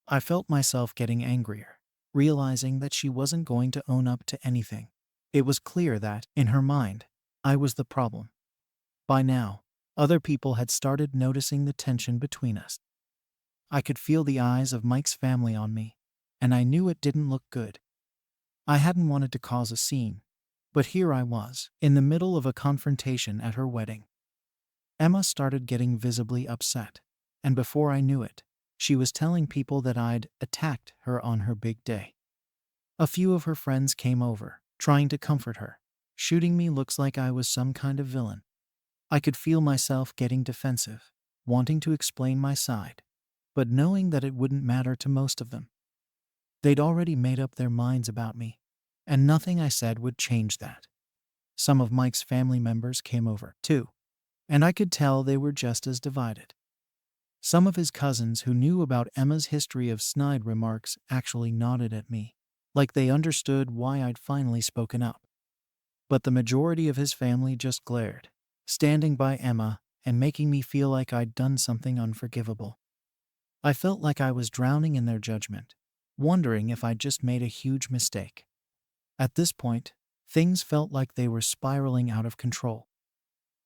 I felt myself getting angrier, realizing that she wasn't going to own up to anything. It was clear that, in her mind, I was the problem. By now, other people had started noticing the tension between us. I could feel the eyes of Mike's family on me, and I knew it didn't look good. I hadn't wanted to cause a scene, but here I was, in the middle of a confrontation at her wedding. Emma started getting visibly upset, and before I knew it, she was telling people that I'd attacked her on her big day. A few of her friends came over, trying to comfort her, shooting me looks like I was some kind of villain. I could feel myself getting defensive, wanting to explain my side, but knowing that it wouldn't matter to most of them. They'd already made up their minds about me, and nothing I said would change that. Some of Mike's family members came over, too, and I could tell they were just as divided. Some of his cousins who knew about Emma's history of snide remarks actually nodded at me, like they understood why I'd finally spoken up. But the majority of his family just glared, standing by Emma and making me feel like I'd done something unforgivable. I felt like I was drowning in their judgment, wondering if I'd just made a huge mistake. At this point, Things felt like they were spiraling out of control.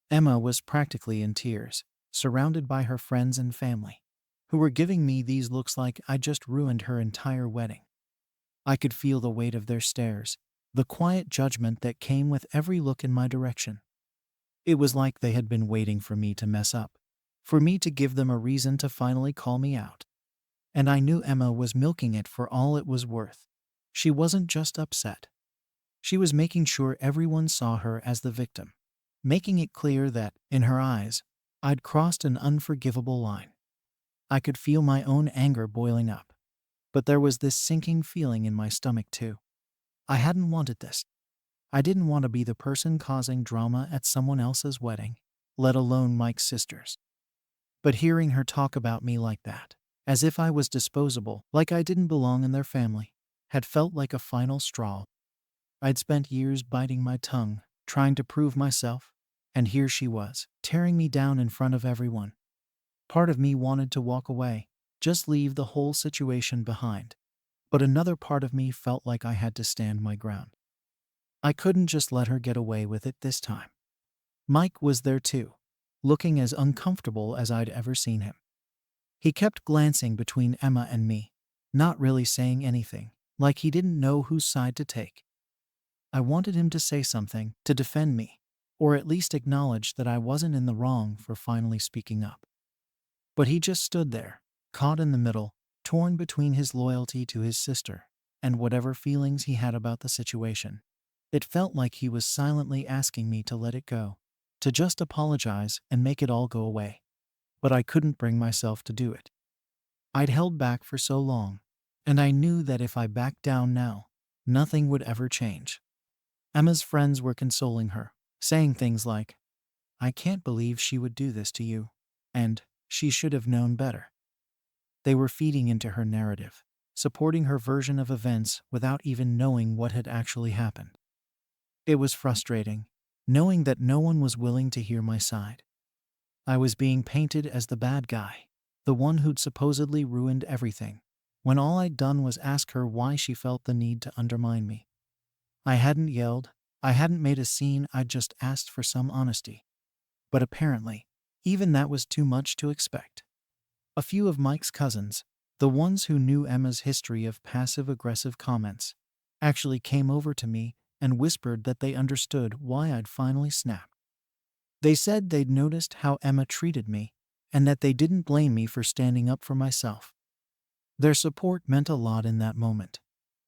Emma was practically in tears, surrounded by her friends and family, who were giving me these looks like I just ruined her entire wedding. I could feel the weight of their stares, the quiet judgment that came with every look in my direction. It was like they had been waiting for me to mess up, for me to give them a reason to finally call me out. And I knew Emma was milking it for all it was worth. She wasn't just upset. She was making sure everyone saw her as the victim, making it clear that, in her eyes, I'd crossed an unforgivable line. I could feel my own anger boiling up, but there was this sinking feeling in my stomach too. I hadn't wanted this. I didn't want to be the person causing drama at someone else's wedding, let alone Mike's sister's. But hearing her talk about me like that, as if I was disposable, like I didn't belong in their family, had felt like a final straw. I'd spent years biting my tongue, trying to prove myself, and here she was, tearing me down in front of everyone. Part of me wanted to walk away, just leave the whole situation behind. But another part of me felt like I had to stand my ground. I couldn't just let her get away with it this time. Mike was there too, looking as uncomfortable as I'd ever seen him. He kept glancing between Emma and me, not really saying anything, like he didn't know whose side to take. I wanted him to say something, to defend me, or at least acknowledge that I wasn't in the wrong for finally speaking up. But he just stood there, caught in the middle, torn between his loyalty to his sister and whatever feelings he had about the situation. It felt like he was silently asking me to let it go, to just apologize and make it all go away. But I couldn't bring myself to do it. I'd held back for so long, and I knew that if I backed down now, nothing would ever change. Emma's friends were consoling her, saying things like, "I can't believe she would do this to you," and "she should have known better." They were feeding into her narrative, supporting her version of events without even knowing what had actually happened. It was frustrating, knowing that no one was willing to hear my side. I was being painted as the bad guy, the one who'd supposedly ruined everything, when all I'd done was ask her why she felt the need to undermine me. I hadn't yelled, I hadn't made a scene, I'd just asked for some honesty. But apparently, even that was too much to expect. A few of Mike's cousins, the ones who knew Emma's history of passive-aggressive comments, actually came over to me and whispered that they understood why I'd finally snapped. They said they'd noticed how Emma treated me and that they didn't blame me for standing up for myself. Their support meant a lot in that moment,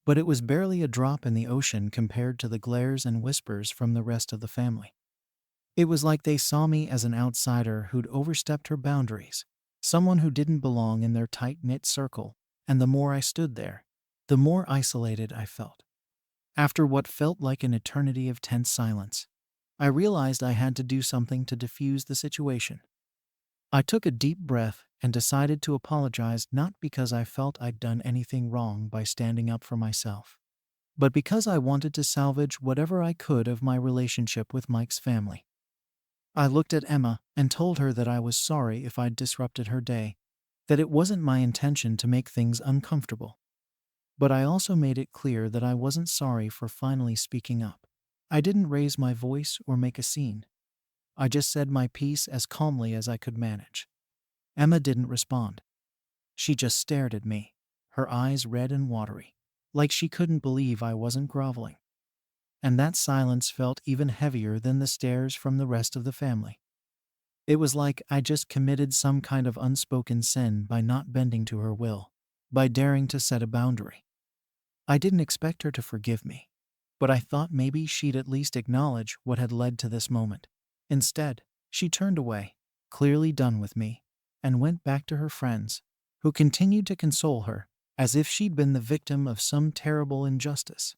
but it was barely a drop in the ocean compared to the glares and whispers from the rest of the family. It was like they saw me as an outsider who'd overstepped her boundaries, someone who didn't belong in their tight-knit circle, and the more I stood there, the more isolated I felt. After what felt like an eternity of tense silence, I realized I had to do something to defuse the situation. I took a deep breath and decided to apologize, not because I felt I'd done anything wrong by standing up for myself, but because I wanted to salvage whatever I could of my relationship with Mike's family. I looked at Emma and told her that I was sorry if I'd disrupted her day, that it wasn't my intention to make things uncomfortable. But I also made it clear that I wasn't sorry for finally speaking up. I didn't raise my voice or make a scene. I just said my piece as calmly as I could manage. Emma didn't respond. She just stared at me, her eyes red and watery, like she couldn't believe I wasn't groveling. And that silence felt even heavier than the stares from the rest of the family. It was like I just committed some kind of unspoken sin by not bending to her will, by daring to set a boundary. I didn't expect her to forgive me, but I thought maybe she'd at least acknowledge what had led to this moment. Instead, she turned away, clearly done with me, and went back to her friends, who continued to console her, as if she'd been the victim of some terrible injustice.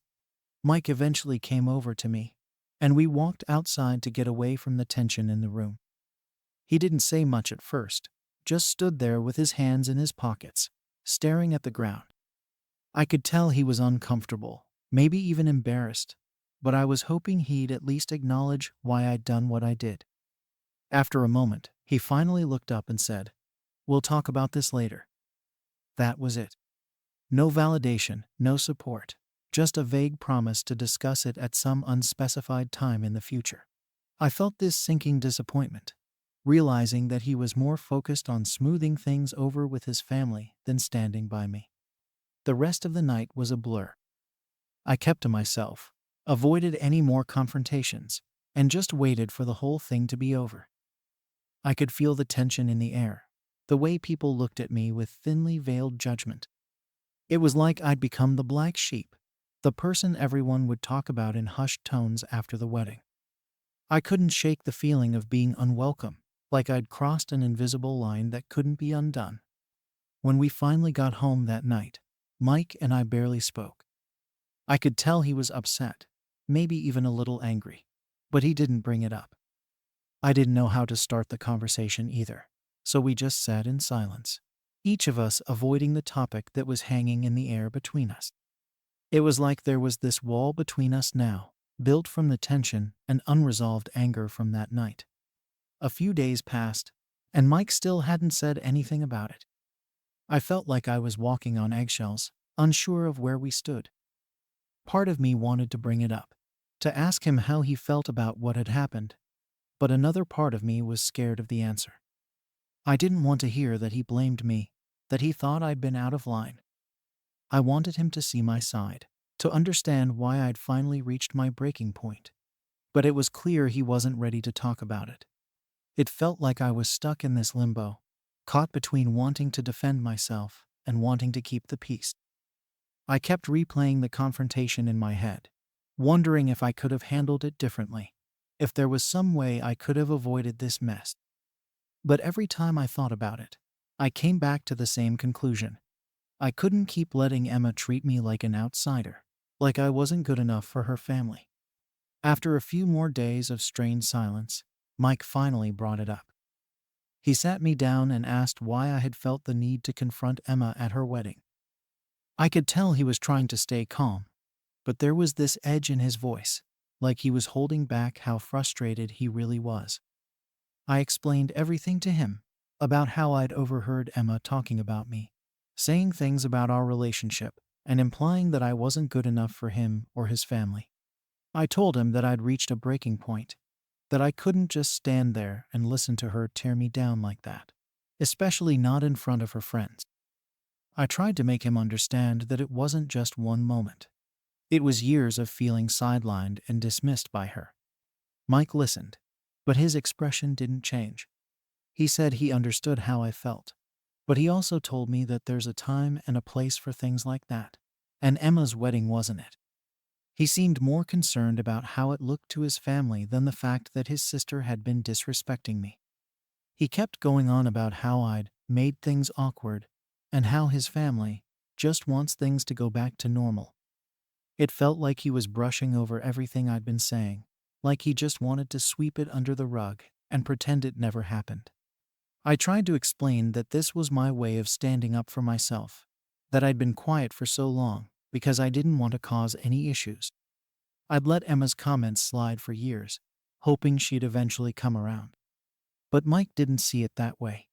Mike eventually came over to me, and we walked outside to get away from the tension in the room. He didn't say much at first, just stood there with his hands in his pockets, staring at the ground. I could tell he was uncomfortable, maybe even embarrassed, but I was hoping he'd at least acknowledge why I'd done what I did. After a moment, he finally looked up and said, "We'll talk about this later." That was it. No validation, no support, just a vague promise to discuss it at some unspecified time in the future. I felt this sinking disappointment, realizing that he was more focused on smoothing things over with his family than standing by me. The rest of the night was a blur. I kept to myself, avoided any more confrontations, and just waited for the whole thing to be over. I could feel the tension in the air, the way people looked at me with thinly veiled judgment. It was like I'd become the black sheep, the person everyone would talk about in hushed tones after the wedding. I couldn't shake the feeling of being unwelcome, like I'd crossed an invisible line that couldn't be undone. When we finally got home that night, Mike and I barely spoke. I could tell he was upset, maybe even a little angry, but he didn't bring it up. I didn't know how to start the conversation either, so we just sat in silence, each of us avoiding the topic that was hanging in the air between us. It was like there was this wall between us now, built from the tension and unresolved anger from that night. A few days passed, and Mike still hadn't said anything about it. I felt like I was walking on eggshells, unsure of where we stood. Part of me wanted to bring it up, to ask him how he felt about what had happened, but another part of me was scared of the answer. I didn't want to hear that he blamed me, that he thought I'd been out of line. I wanted him to see my side, to understand why I'd finally reached my breaking point. But it was clear he wasn't ready to talk about it. It felt like I was stuck in this limbo, caught between wanting to defend myself and wanting to keep the peace. I kept replaying the confrontation in my head, wondering if I could have handled it differently, if there was some way I could have avoided this mess. But every time I thought about it, I came back to the same conclusion. I couldn't keep letting Emma treat me like an outsider, like I wasn't good enough for her family. After a few more days of strained silence, Mike finally brought it up. He sat me down and asked why I had felt the need to confront Emma at her wedding. I could tell he was trying to stay calm, but there was this edge in his voice, like he was holding back how frustrated he really was. I explained everything to him, about how I'd overheard Emma talking about me, saying things about our relationship, and implying that I wasn't good enough for him or his family. I told him that I'd reached a breaking point, that I couldn't just stand there and listen to her tear me down like that, especially not in front of her friends. I tried to make him understand that it wasn't just one moment. It was years of feeling sidelined and dismissed by her. Mike listened, but his expression didn't change. He said he understood how I felt, but he also told me that there's a time and a place for things like that, and Emma's wedding wasn't it. He seemed more concerned about how it looked to his family than the fact that his sister had been disrespecting me. He kept going on about how I'd made things awkward, and how his family just wants things to go back to normal. It felt like he was brushing over everything I'd been saying, like he just wanted to sweep it under the rug and pretend it never happened. I tried to explain that this was my way of standing up for myself, that I'd been quiet for so long because I didn't want to cause any issues. I'd let Emma's comments slide for years, hoping she'd eventually come around. But Mike didn't see it that way.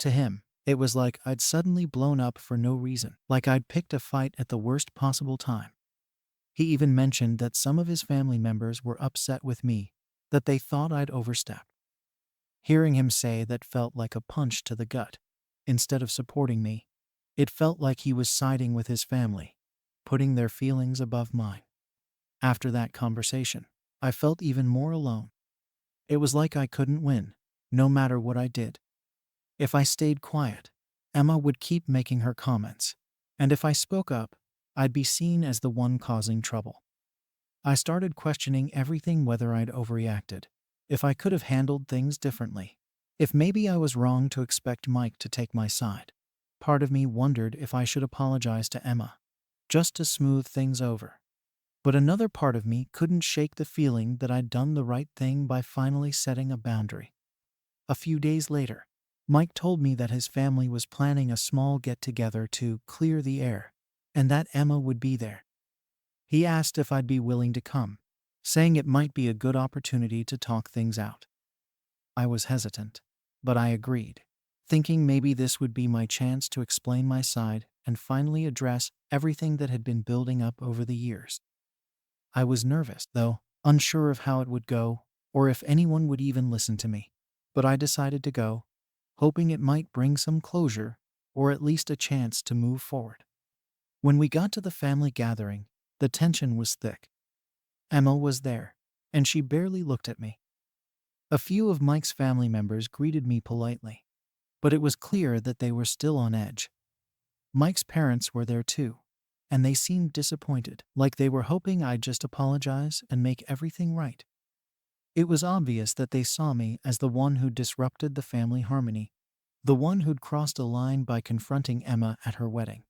To him, it was like I'd suddenly blown up for no reason, like I'd picked a fight at the worst possible time. He even mentioned that some of his family members were upset with me, that they thought I'd overstepped. Hearing him say that felt like a punch to the gut. Instead of supporting me, it felt like he was siding with his family, putting their feelings above mine. After that conversation, I felt even more alone. It was like I couldn't win, no matter what I did. If I stayed quiet, Emma would keep making her comments, and if I spoke up, I'd be seen as the one causing trouble. I started questioning everything, whether I'd overreacted, if I could have handled things differently, if maybe I was wrong to expect Mike to take my side. Part of me wondered if I should apologize to Emma, just to smooth things over. But another part of me couldn't shake the feeling that I'd done the right thing by finally setting a boundary. A few days later, Mike told me that his family was planning a small get-together to clear the air, and that Emma would be there. He asked if I'd be willing to come, saying it might be a good opportunity to talk things out. I was hesitant, but I agreed. thinking maybe this would be my chance to explain my side and finally address everything that had been building up over the years. I was nervous, though, unsure of how it would go or if anyone would even listen to me. But I decided to go, hoping it might bring some closure or at least a chance to move forward. When we got to the family gathering, the tension was thick. Emma was there, and she barely looked at me. A few of Mike's family members greeted me politely, but it was clear that they were still on edge. Mike's parents were there too, and they seemed disappointed, like they were hoping I'd just apologize and make everything right. It was obvious that they saw me as the one who disrupted the family harmony, the one who'd crossed a line by confronting Emma at her wedding.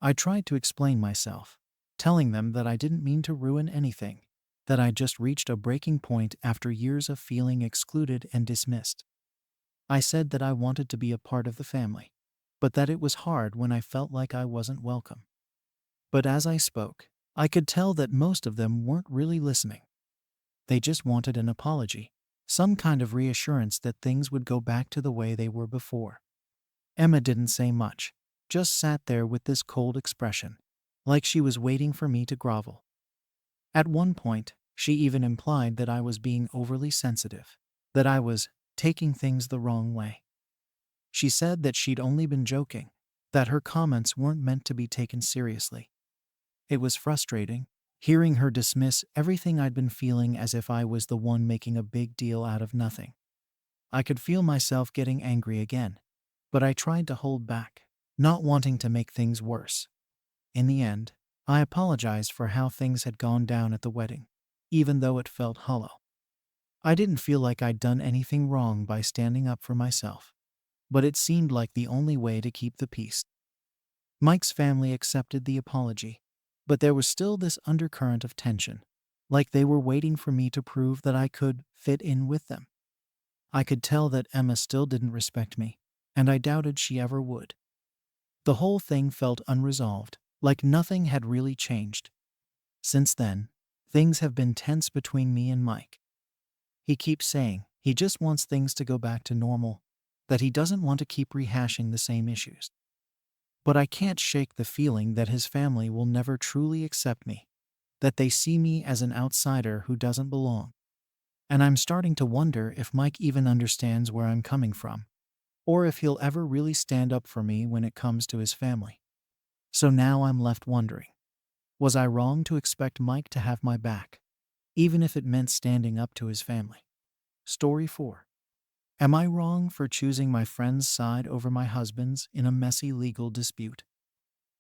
I tried to explain myself, telling them that I didn't mean to ruin anything, that I just reached a breaking point after years of feeling excluded and dismissed. I said that I wanted to be a part of the family, but that it was hard when I felt like I wasn't welcome. But as I spoke, I could tell that most of them weren't really listening. They just wanted an apology, some kind of reassurance that things would go back to the way they were before. Emma didn't say much, just sat there with this cold expression, like she was waiting for me to grovel. At one point, she even implied that I was being overly sensitive, that I was taking things the wrong way. She said that she'd only been joking, that her comments weren't meant to be taken seriously. It was frustrating, hearing her dismiss everything I'd been feeling as if I was the one making a big deal out of nothing. I could feel myself getting angry again, but I tried to hold back, not wanting to make things worse. In the end, I apologized for how things had gone down at the wedding, even though it felt hollow. I didn't feel like I'd done anything wrong by standing up for myself, but it seemed like the only way to keep the peace. Mike's family accepted the apology, but there was still this undercurrent of tension, like they were waiting for me to prove that I could fit in with them. I could tell that Emma still didn't respect me, and I doubted she ever would. The whole thing felt unresolved, like nothing had really changed. Since then, things have been tense between me and Mike. He keeps saying he just wants things to go back to normal, that he doesn't want to keep rehashing the same issues. But I can't shake the feeling that his family will never truly accept me, that they see me as an outsider who doesn't belong. And I'm starting to wonder if Mike even understands where I'm coming from, or if he'll ever really stand up for me when it comes to his family. So now I'm left wondering, was I wrong to expect Mike to have my back, even if it meant standing up to his family? Story 4. Am I wrong for choosing my friend's side over my husband's in a messy legal dispute?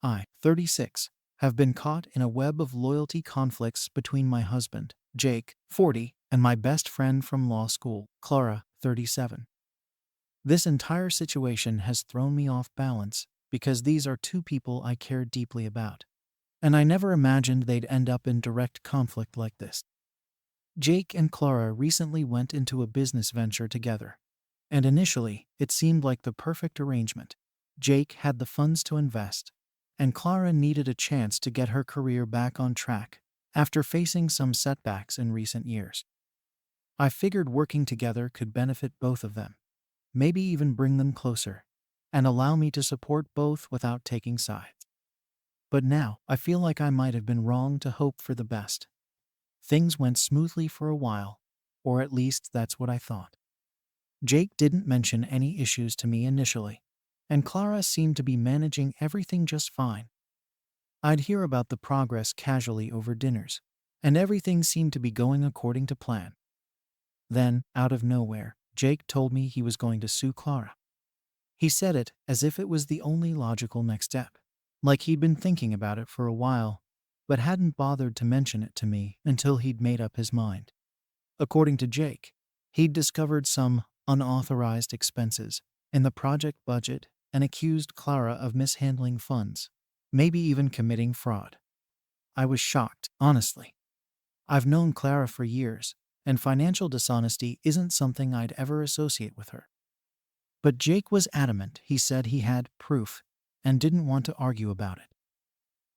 I, 36, have been caught in a web of loyalty conflicts between my husband, Jake, 40, and my best friend from law school, Clara, 37. This entire situation has thrown me off balance because these are two people I care deeply about, and I never imagined they'd end up in direct conflict like this. Jake and Clara recently went into a business venture together, and initially it seemed like the perfect arrangement. Jake had the funds to invest, and Clara needed a chance to get her career back on track after facing some setbacks in recent years. I figured working together could benefit both of them, maybe even bring them closer, and allow me to support both without taking sides. But now, I feel like I might have been wrong to hope for the best. Things went smoothly for a while, or at least that's what I thought. Jake didn't mention any issues to me initially, and Clara seemed to be managing everything just fine. I'd hear about the progress casually over dinners, and everything seemed to be going according to plan. Then, out of nowhere, Jake told me he was going to sue Clara. He said it as if it was the only logical next step, like he'd been thinking about it for a while, but hadn't bothered to mention it to me until he'd made up his mind. According to Jake, he'd discovered some unauthorized expenses in the project budget and accused Clara of mishandling funds, maybe even committing fraud. I was shocked, honestly. I've known Clara for years, and financial dishonesty isn't something I'd ever associate with her. But Jake was adamant. He said he had proof and didn't want to argue about it.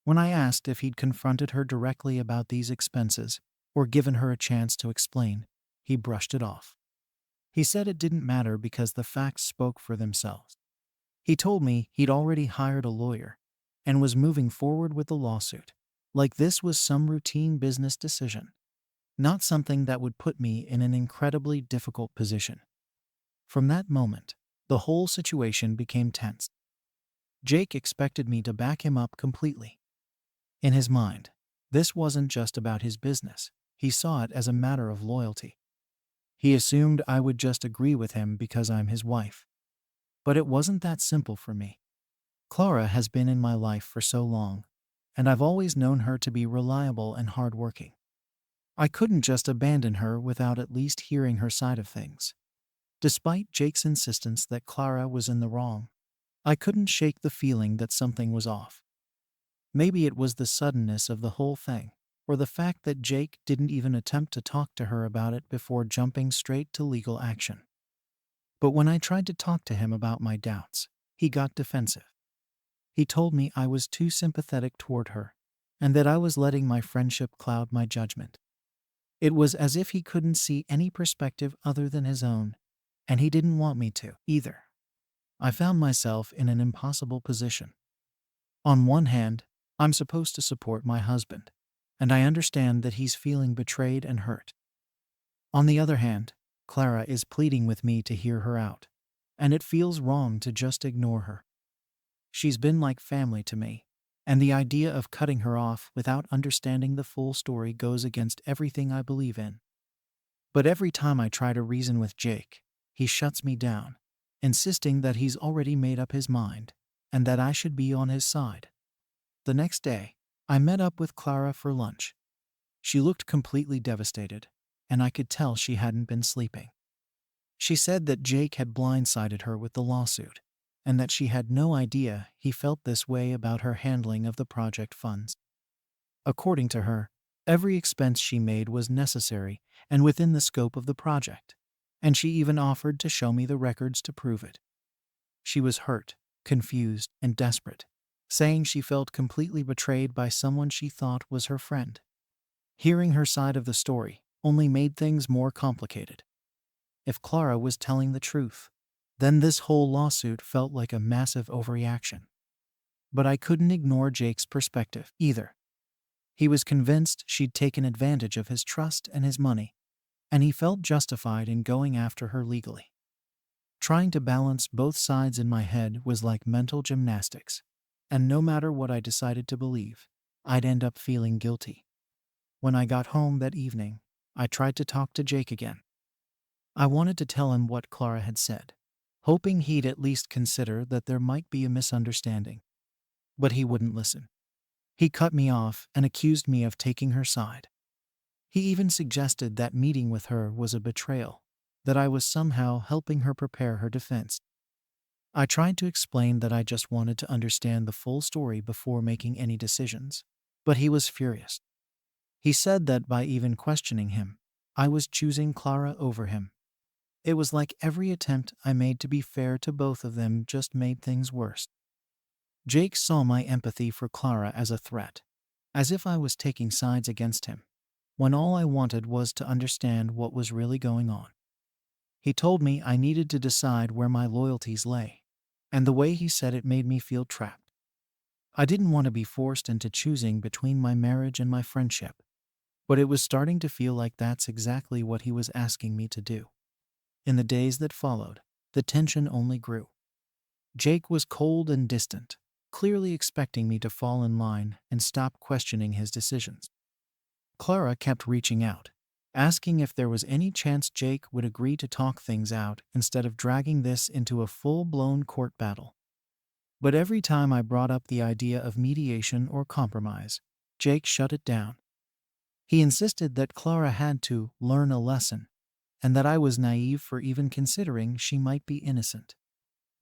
When I asked if he'd confronted her directly about these expenses or given her a chance to explain, he brushed it off. He said it didn't matter because the facts spoke for themselves. He told me he'd already hired a lawyer and was moving forward with the lawsuit, like this was some routine business decision, not something that would put me in an incredibly difficult position. From that moment, the whole situation became tense. Jake expected me to back him up completely. In his mind, this wasn't just about his business. He saw it as a matter of loyalty. He assumed I would just agree with him because I'm his wife. But it wasn't that simple for me. Clara has been in my life for so long, and I've always known her to be reliable and hardworking. I couldn't just abandon her without at least hearing her side of things. Despite Jake's insistence that Clara was in the wrong, I couldn't shake the feeling that something was off. Maybe it was the suddenness of the whole thing, or the fact that Jake didn't even attempt to talk to her about it before jumping straight to legal action. But when I tried to talk to him about my doubts, he got defensive. He told me I was too sympathetic toward her, and that I was letting my friendship cloud my judgment. It was as if he couldn't see any perspective other than his own, and he didn't want me to, either. I found myself in an impossible position. On one hand, I'm supposed to support my husband, and I understand that he's feeling betrayed and hurt. On the other hand, Clara is pleading with me to hear her out, and it feels wrong to just ignore her. She's been like family to me, and the idea of cutting her off without understanding the full story goes against everything I believe in. But every time I try to reason with Jake, he shuts me down, insisting that he's already made up his mind, and that I should be on his side. The next day, I met up with Clara for lunch. She looked completely devastated, and I could tell she hadn't been sleeping. She said that Jake had blindsided her with the lawsuit, and that she had no idea he felt this way about her handling of the project funds. According to her, every expense she made was necessary and within the scope of the project, and she even offered to show me the records to prove it. She was hurt, confused, and desperate, saying she felt completely betrayed by someone she thought was her friend. Hearing her side of the story only made things more complicated. If Clara was telling the truth, then this whole lawsuit felt like a massive overreaction. But I couldn't ignore Jake's perspective either. He was convinced she'd taken advantage of his trust and his money, and he felt justified in going after her legally. Trying to balance both sides in my head was like mental gymnastics, and no matter what I decided to believe, I'd end up feeling guilty. When I got home that evening, I tried to talk to Jake again. I wanted to tell him what Clara had said, hoping he'd at least consider that there might be a misunderstanding. But he wouldn't listen. He cut me off and accused me of taking her side. He even suggested that meeting with her was a betrayal, that I was somehow helping her prepare her defense. I tried to explain that I just wanted to understand the full story before making any decisions, but he was furious. He said that by even questioning him, I was choosing Clara over him. It was like every attempt I made to be fair to both of them just made things worse. Jake saw my empathy for Clara as a threat, as if I was taking sides against him, when all I wanted was to understand what was really going on. He told me I needed to decide where my loyalties lay, and the way he said it made me feel trapped. I didn't want to be forced into choosing between my marriage and my friendship, but it was starting to feel like that's exactly what he was asking me to do. In the days that followed, the tension only grew. Jake was cold and distant, clearly expecting me to fall in line and stop questioning his decisions. Clara kept reaching out, asking if there was any chance Jake would agree to talk things out instead of dragging this into a full-blown court battle. But every time I brought up the idea of mediation or compromise, Jake shut it down. He insisted that Clara had to learn a lesson, and that I was naive for even considering she might be innocent.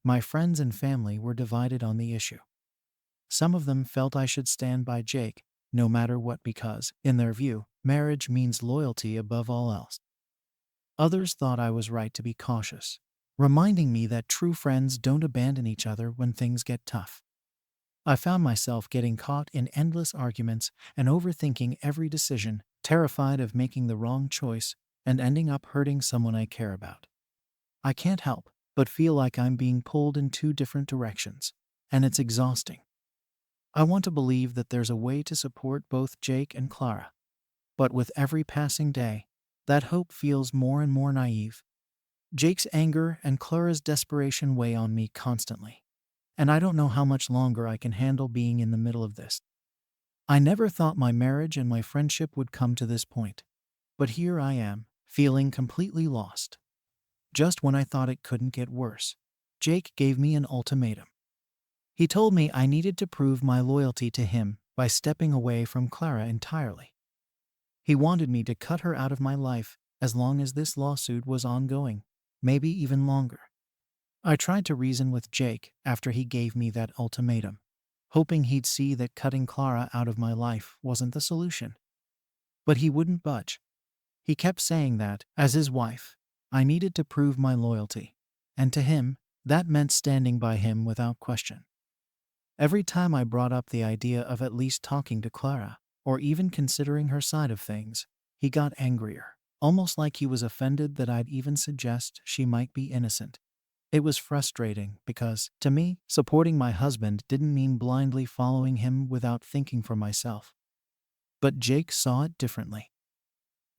My friends and family were divided on the issue. Some of them felt I should stand by Jake, no matter what, because, in their view, marriage means loyalty above all else. Others thought I was right to be cautious, reminding me that true friends don't abandon each other when things get tough. I found myself getting caught in endless arguments and overthinking every decision, terrified of making the wrong choice and ending up hurting someone I care about. I can't help but feel like I'm being pulled in two different directions, and it's exhausting. I want to believe that there's a way to support both Jake and Clara, but with every passing day, that hope feels more and more naive. Jake's anger and Clara's desperation weigh on me constantly, and I don't know how much longer I can handle being in the middle of this. I never thought my marriage and my friendship would come to this point, but here I am, feeling completely lost. Just when I thought it couldn't get worse, Jake gave me an ultimatum. He told me I needed to prove my loyalty to him by stepping away from Clara entirely. He wanted me to cut her out of my life as long as this lawsuit was ongoing, maybe even longer. I tried to reason with Jake after he gave me that ultimatum, hoping he'd see that cutting Clara out of my life wasn't the solution. But he wouldn't budge. He kept saying that, as his wife, I needed to prove my loyalty, and to him, that meant standing by him without question. Every time I brought up the idea of at least talking to Clara, or even considering her side of things, he got angrier, almost like he was offended that I'd even suggest she might be innocent. It was frustrating because, to me, supporting my husband didn't mean blindly following him without thinking for myself. But Jake saw it differently.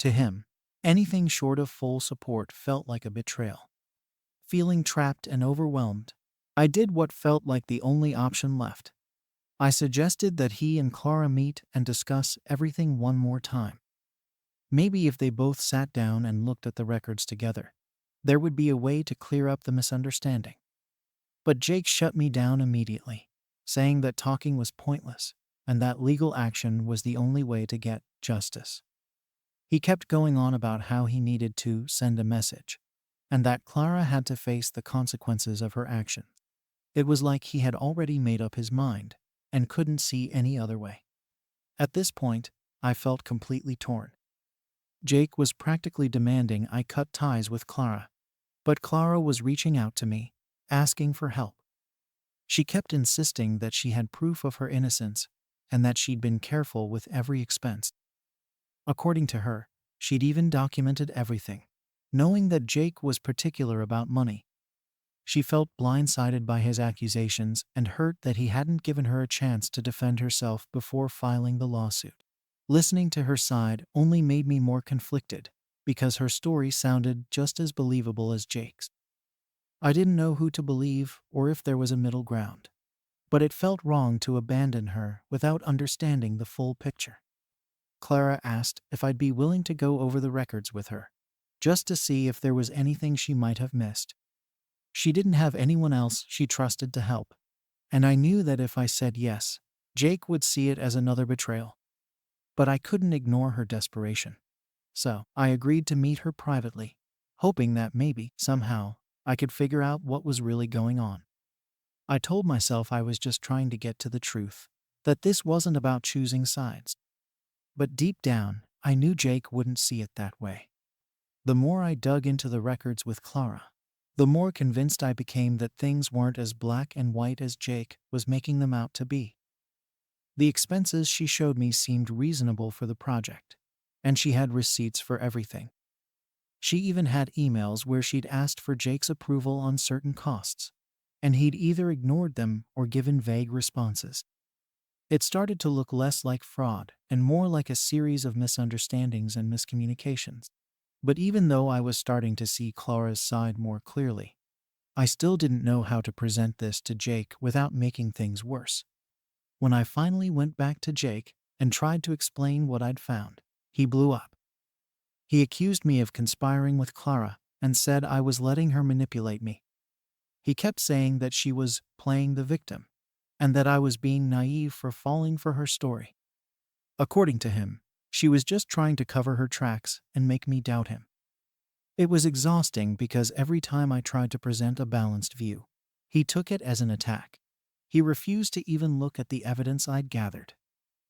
To him, anything short of full support felt like a betrayal. Feeling trapped and overwhelmed, I did what felt like the only option left. I suggested that he and Clara meet and discuss everything one more time. Maybe if they both sat down and looked at the records together, there would be a way to clear up the misunderstanding. But Jake shut me down immediately, saying that talking was pointless and that legal action was the only way to get justice. He kept going on about how he needed to send a message, and that Clara had to face the consequences of her actions. It was like he had already made up his mind and couldn't see any other way. At this point, I felt completely torn. Jake was practically demanding I cut ties with Clara, but Clara was reaching out to me, asking for help. She kept insisting that she had proof of her innocence and that she'd been careful with every expense. According to her, she'd even documented everything, knowing that Jake was particular about money. She felt blindsided by his accusations and hurt that he hadn't given her a chance to defend herself before filing the lawsuit. Listening to her side only made me more conflicted, because her story sounded just as believable as Jake's. I didn't know who to believe or if there was a middle ground, but it felt wrong to abandon her without understanding the full picture. Clara asked if I'd be willing to go over the records with her, just to see if there was anything she might have missed. She didn't have anyone else she trusted to help, and I knew that if I said yes, Jake would see it as another betrayal. But I couldn't ignore her desperation. So I agreed to meet her privately, hoping that maybe, somehow, I could figure out what was really going on. I told myself I was just trying to get to the truth, that this wasn't about choosing sides. But deep down, I knew Jake wouldn't see it that way. The more I dug into the records with Clara, the more convinced I became that things weren't as black and white as Jake was making them out to be. The expenses she showed me seemed reasonable for the project, and she had receipts for everything. She even had emails where she'd asked for Jake's approval on certain costs, and he'd either ignored them or given vague responses. It started to look less like fraud and more like a series of misunderstandings and miscommunications. But even though I was starting to see Clara's side more clearly, I still didn't know how to present this to Jake without making things worse. When I finally went back to Jake and tried to explain what I'd found, he blew up. He accused me of conspiring with Clara and said I was letting her manipulate me. He kept saying that she was playing the victim and that I was being naive for falling for her story. According to him, she was just trying to cover her tracks and make me doubt him. It was exhausting because every time I tried to present a balanced view, he took it as an attack. He refused to even look at the evidence I'd gathered,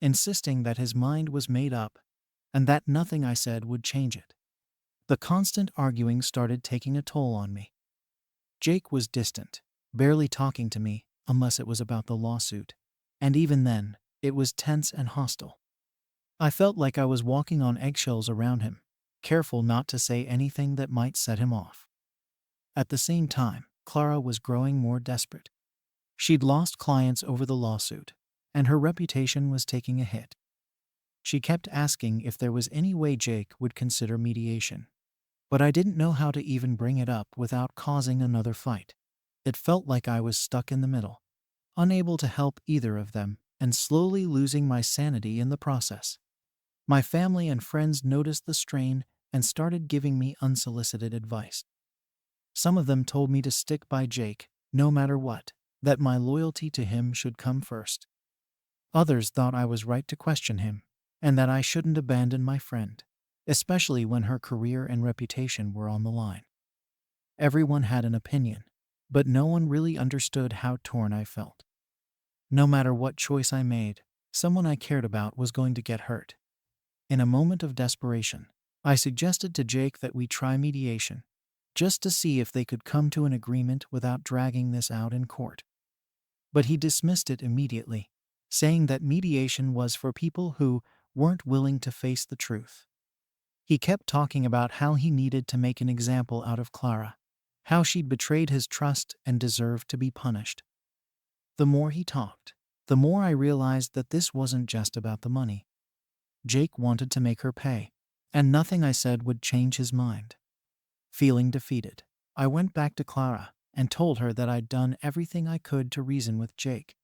insisting that his mind was made up and that nothing I said would change it. The constant arguing started taking a toll on me. Jake was distant, barely talking to me unless it was about the lawsuit, and even then, it was tense and hostile. I felt like I was walking on eggshells around him, careful not to say anything that might set him off. At the same time, Clara was growing more desperate. She'd lost clients over the lawsuit, and her reputation was taking a hit. She kept asking if there was any way Jake would consider mediation. But I didn't know how to even bring it up without causing another fight. It felt like I was stuck in the middle, unable to help either of them, and slowly losing my sanity in the process. My family and friends noticed the strain and started giving me unsolicited advice. Some of them told me to stick by Jake, no matter what, that my loyalty to him should come first. Others thought I was right to question him, and that I shouldn't abandon my friend, especially when her career and reputation were on the line. Everyone had an opinion, but no one really understood how torn I felt. No matter what choice I made, someone I cared about was going to get hurt. In a moment of desperation, I suggested to Jake that we try mediation, just to see if they could come to an agreement without dragging this out in court. But he dismissed it immediately, saying that mediation was for people who weren't willing to face the truth. He kept talking about how he needed to make an example out of Clara, how she'd betrayed his trust and deserved to be punished. The more he talked, the more I realized that this wasn't just about the money. Jake wanted to make her pay, and nothing I said would change his mind. Feeling defeated, I went back to Clara and told her that I'd done everything I could to reason with Jake.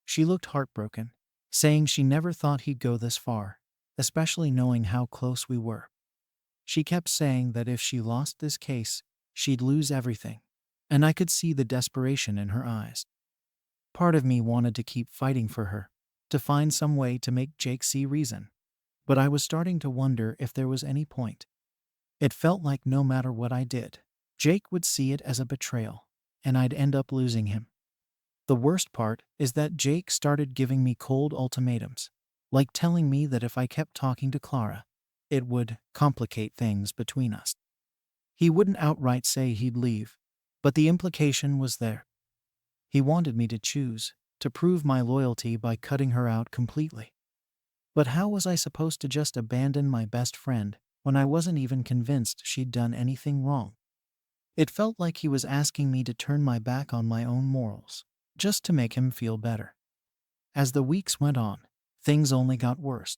She looked heartbroken, saying she never thought he'd go this far, especially knowing how close we were. She kept saying that if she lost this case, she'd lose everything, and I could see the desperation in her eyes. Part of me wanted to keep fighting for her, to find some way to make Jake see reason, but I was starting to wonder if there was any point. It felt like no matter what I did, Jake would see it as a betrayal, and I'd end up losing him. The worst part is that Jake started giving me cold ultimatums, like telling me that if I kept talking to Clara, it would complicate things between us. He wouldn't outright say he'd leave, but the implication was there. He wanted me to choose, to prove my loyalty by cutting her out completely. But how was I supposed to just abandon my best friend when I wasn't even convinced she'd done anything wrong? It felt like he was asking me to turn my back on my own morals, just to make him feel better. As the weeks went on, things only got worse.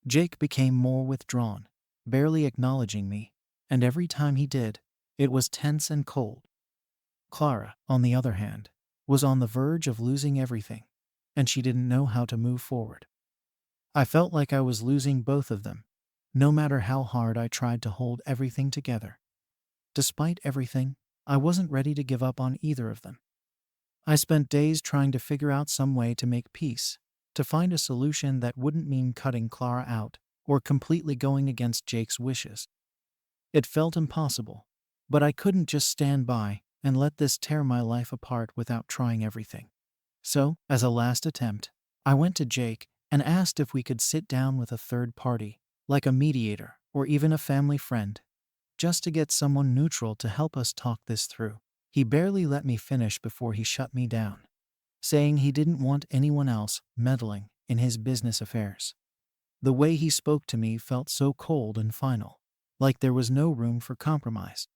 Jake became more withdrawn, barely acknowledging me, and every time he did, it was tense and cold. Clara, on the other hand, was on the verge of losing everything, and she didn't know how to move forward. I felt like I was losing both of them, no matter how hard I tried to hold everything together. Despite everything, I wasn't ready to give up on either of them. I spent days trying to figure out some way to make peace, to find a solution that wouldn't mean cutting Clara out or completely going against Jake's wishes. It felt impossible, but I couldn't just stand by and let this tear my life apart without trying everything. So, as a last attempt, I went to Jake and asked if we could sit down with a third party, like a mediator or even a family friend, just to get someone neutral to help us talk this through. He barely let me finish before he shut me down, saying he didn't want anyone else meddling in his business affairs. The way he spoke to me felt so cold and final, like there was no room for compromise.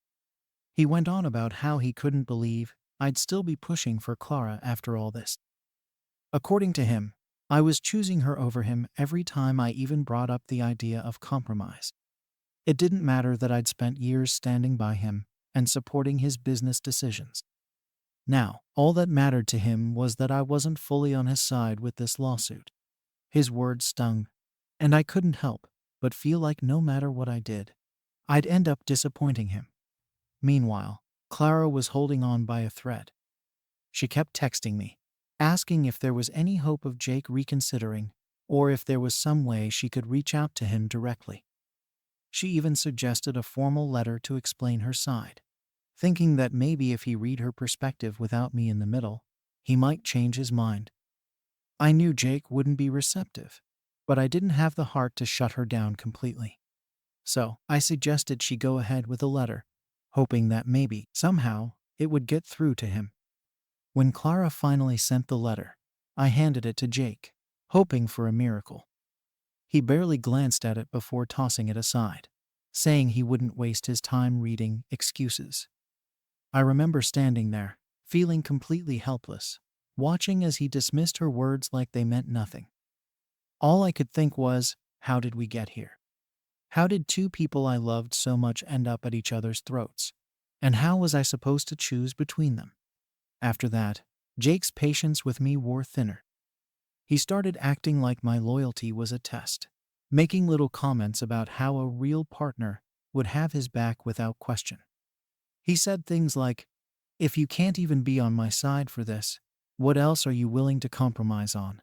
He went on about how he couldn't believe I'd still be pushing for Clara after all this. According to him, I was choosing her over him every time I even brought up the idea of compromise. It didn't matter that I'd spent years standing by him and supporting his business decisions. Now, all that mattered to him was that I wasn't fully on his side with this lawsuit. His words stung, and I couldn't help but feel like no matter what I did, I'd end up disappointing him. Meanwhile, Clara was holding on by a thread. She kept texting me, asking if there was any hope of Jake reconsidering or if there was some way she could reach out to him directly. She even suggested a formal letter to explain her side, thinking that maybe if he read her perspective without me in the middle, he might change his mind. I knew Jake wouldn't be receptive, but I didn't have the heart to shut her down completely. So I suggested she go ahead with a letter, hoping that maybe, somehow, it would get through to him. When Clara finally sent the letter, I handed it to Jake, hoping for a miracle. He barely glanced at it before tossing it aside, saying he wouldn't waste his time reading excuses. I remember standing there, feeling completely helpless, watching as he dismissed her words like they meant nothing. All I could think was, how did we get here? How did two people I loved so much end up at each other's throats? And how was I supposed to choose between them? After that, Jake's patience with me wore thinner. He started acting like my loyalty was a test, making little comments about how a real partner would have his back without question. He said things like, "If you can't even be on my side for this, what else are you willing to compromise on?"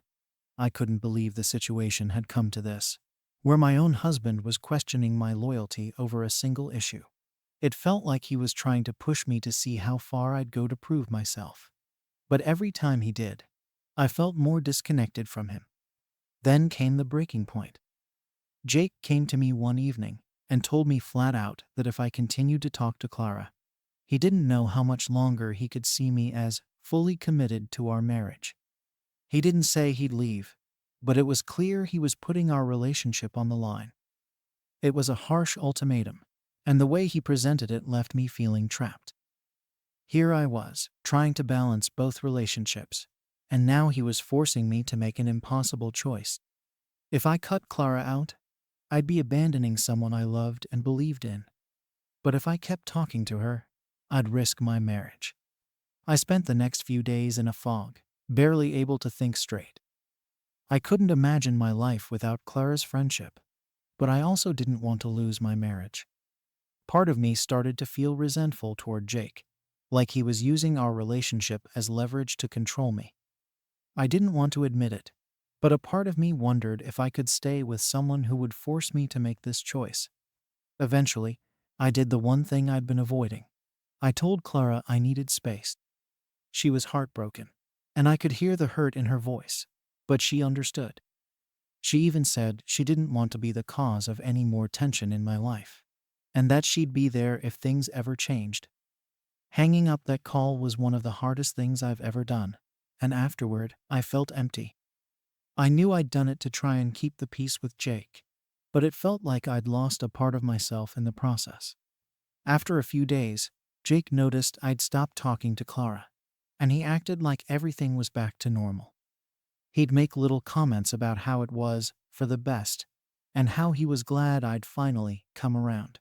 I couldn't believe the situation had come to this, where my own husband was questioning my loyalty over a single issue. It felt like he was trying to push me to see how far I'd go to prove myself. But every time he did, I felt more disconnected from him. Then came the breaking point. Jake came to me one evening and told me flat out that if I continued to talk to Clara, he didn't know how much longer he could see me as fully committed to our marriage. He didn't say he'd leave, but it was clear he was putting our relationship on the line. It was a harsh ultimatum, and the way he presented it left me feeling trapped. Here I was, trying to balance both relationships, and now he was forcing me to make an impossible choice. If I cut Clara out, I'd be abandoning someone I loved and believed in. But if I kept talking to her, I'd risk my marriage. I spent the next few days in a fog, barely able to think straight. I couldn't imagine my life without Clara's friendship, but I also didn't want to lose my marriage. Part of me started to feel resentful toward Jake, like he was using our relationship as leverage to control me. I didn't want to admit it, but a part of me wondered if I could stay with someone who would force me to make this choice. Eventually, I did the one thing I'd been avoiding. I told Clara I needed space. She was heartbroken, and I could hear the hurt in her voice, but she understood. She even said she didn't want to be the cause of any more tension in my life, and that she'd be there if things ever changed. Hanging up that call was one of the hardest things I've ever done, and afterward, I felt empty. I knew I'd done it to try and keep the peace with Jake, but it felt like I'd lost a part of myself in the process. After a few days, Jake noticed I'd stopped talking to Clara, and he acted like everything was back to normal. He'd make little comments about how it was for the best, and how he was glad I'd finally come around.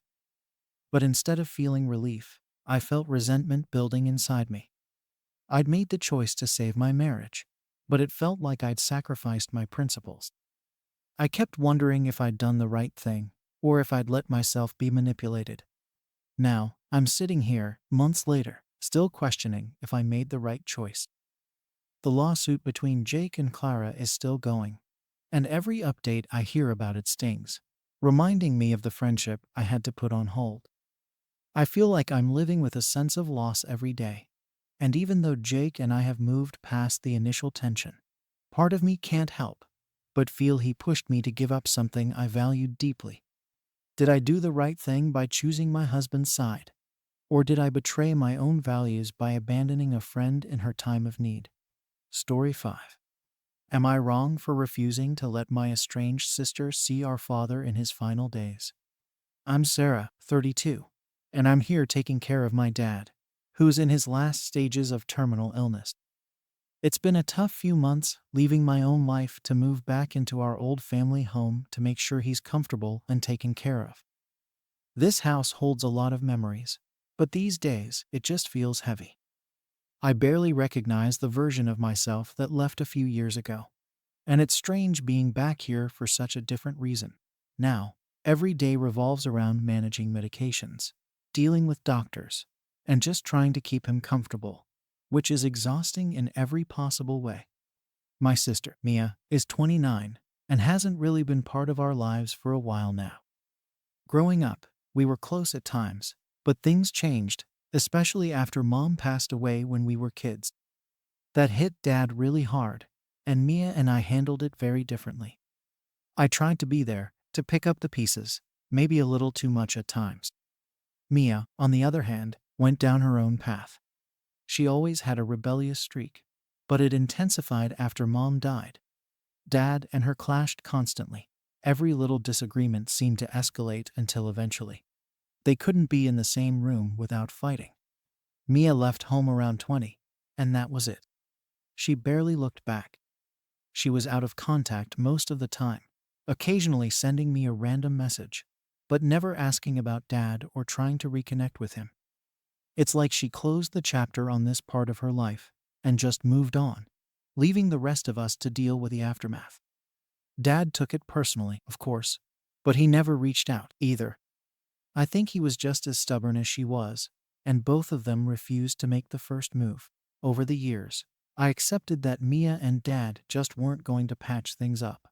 But instead of feeling relief, I felt resentment building inside me. I'd made the choice to save my marriage, but it felt like I'd sacrificed my principles. I kept wondering if I'd done the right thing, or if I'd let myself be manipulated. Now, I'm sitting here, months later, still questioning if I made the right choice. The lawsuit between Jake and Clara is still going, and every update I hear about it stings, reminding me of the friendship I had to put on hold. I feel like I'm living with a sense of loss every day, and even though Jake and I have moved past the initial tension, part of me can't help but feel he pushed me to give up something I valued deeply. Did I do the right thing by choosing my husband's side? Or did I betray my own values by abandoning a friend in her time of need? Story 5. Am I wrong for refusing to let my estranged sister see our father in his final days? I'm Sarah, 32, and I'm here taking care of my dad, who's in his last stages of terminal illness. It's been a tough few months leaving my own life to move back into our old family home to make sure he's comfortable and taken care of. This house holds a lot of memories, but these days it just feels heavy. I barely recognize the version of myself that left a few years ago, and it's strange being back here for such a different reason. Now, every day revolves around managing medications, dealing with doctors, and just trying to keep him comfortable, which is exhausting in every possible way. My sister, Mia, is 29 and hasn't really been part of our lives for a while now. Growing up, we were close at times, but things changed, especially after Mom passed away when we were kids. That hit Dad really hard, and Mia and I handled it very differently. I tried to be there, to pick up the pieces, maybe a little too much at times. Mia, on the other hand, went down her own path. She always had a rebellious streak, but it intensified after Mom died. Dad and her clashed constantly. Every little disagreement seemed to escalate until eventually they couldn't be in the same room without fighting. Mia left home around 20, and that was it. She barely looked back. She was out of contact most of the time, occasionally sending me a random message, but never asking about Dad or trying to reconnect with him. It's like she closed the chapter on this part of her life and just moved on, leaving the rest of us to deal with the aftermath. Dad took it personally, of course, but he never reached out either. I think he was just as stubborn as she was, and both of them refused to make the first move. Over the years, I accepted that Mia and Dad just weren't going to patch things up,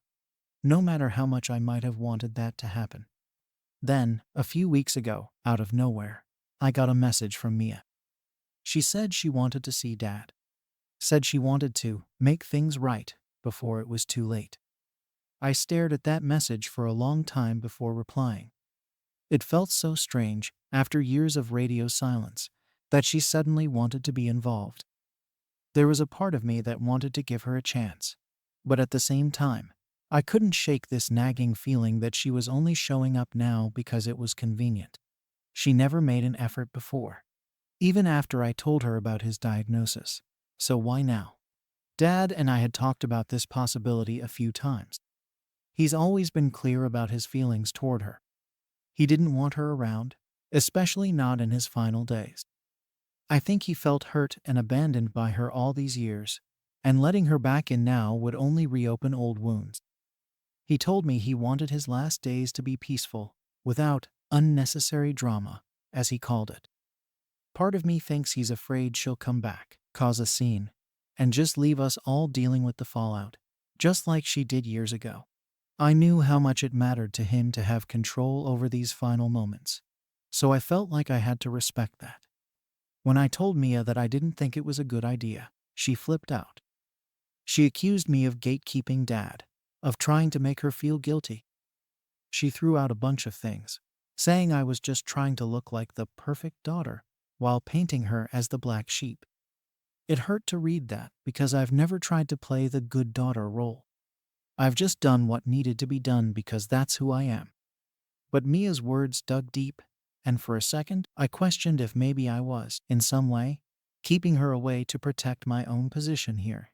no matter how much I might have wanted that to happen. Then, a few weeks ago, out of nowhere, I got a message from Mia. She said she wanted to see Dad. Said she wanted to make things right before it was too late. I stared at that message for a long time before replying. It felt so strange, after years of radio silence, that she suddenly wanted to be involved. There was a part of me that wanted to give her a chance, but at the same time, I couldn't shake this nagging feeling that she was only showing up now because it was convenient. She never made an effort before, even after I told her about his diagnosis. So why now? Dad and I had talked about this possibility a few times. He's always been clear about his feelings toward her. He didn't want her around, especially not in his final days. I think he felt hurt and abandoned by her all these years, and letting her back in now would only reopen old wounds. He told me he wanted his last days to be peaceful, without unnecessary drama, as he called it. Part of me thinks he's afraid she'll come back, cause a scene, and just leave us all dealing with the fallout, just like she did years ago. I knew how much it mattered to him to have control over these final moments, so I felt like I had to respect that. When I told Mia that I didn't think it was a good idea, she flipped out. She accused me of gatekeeping Dad, of trying to make her feel guilty. She threw out a bunch of things, saying I was just trying to look like the perfect daughter, while painting her as the black sheep. It hurt to read that because I've never tried to play the good daughter role. I've just done what needed to be done because that's who I am. But Mia's words dug deep, and for a second, I questioned if maybe I was, in some way, keeping her away to protect my own position here.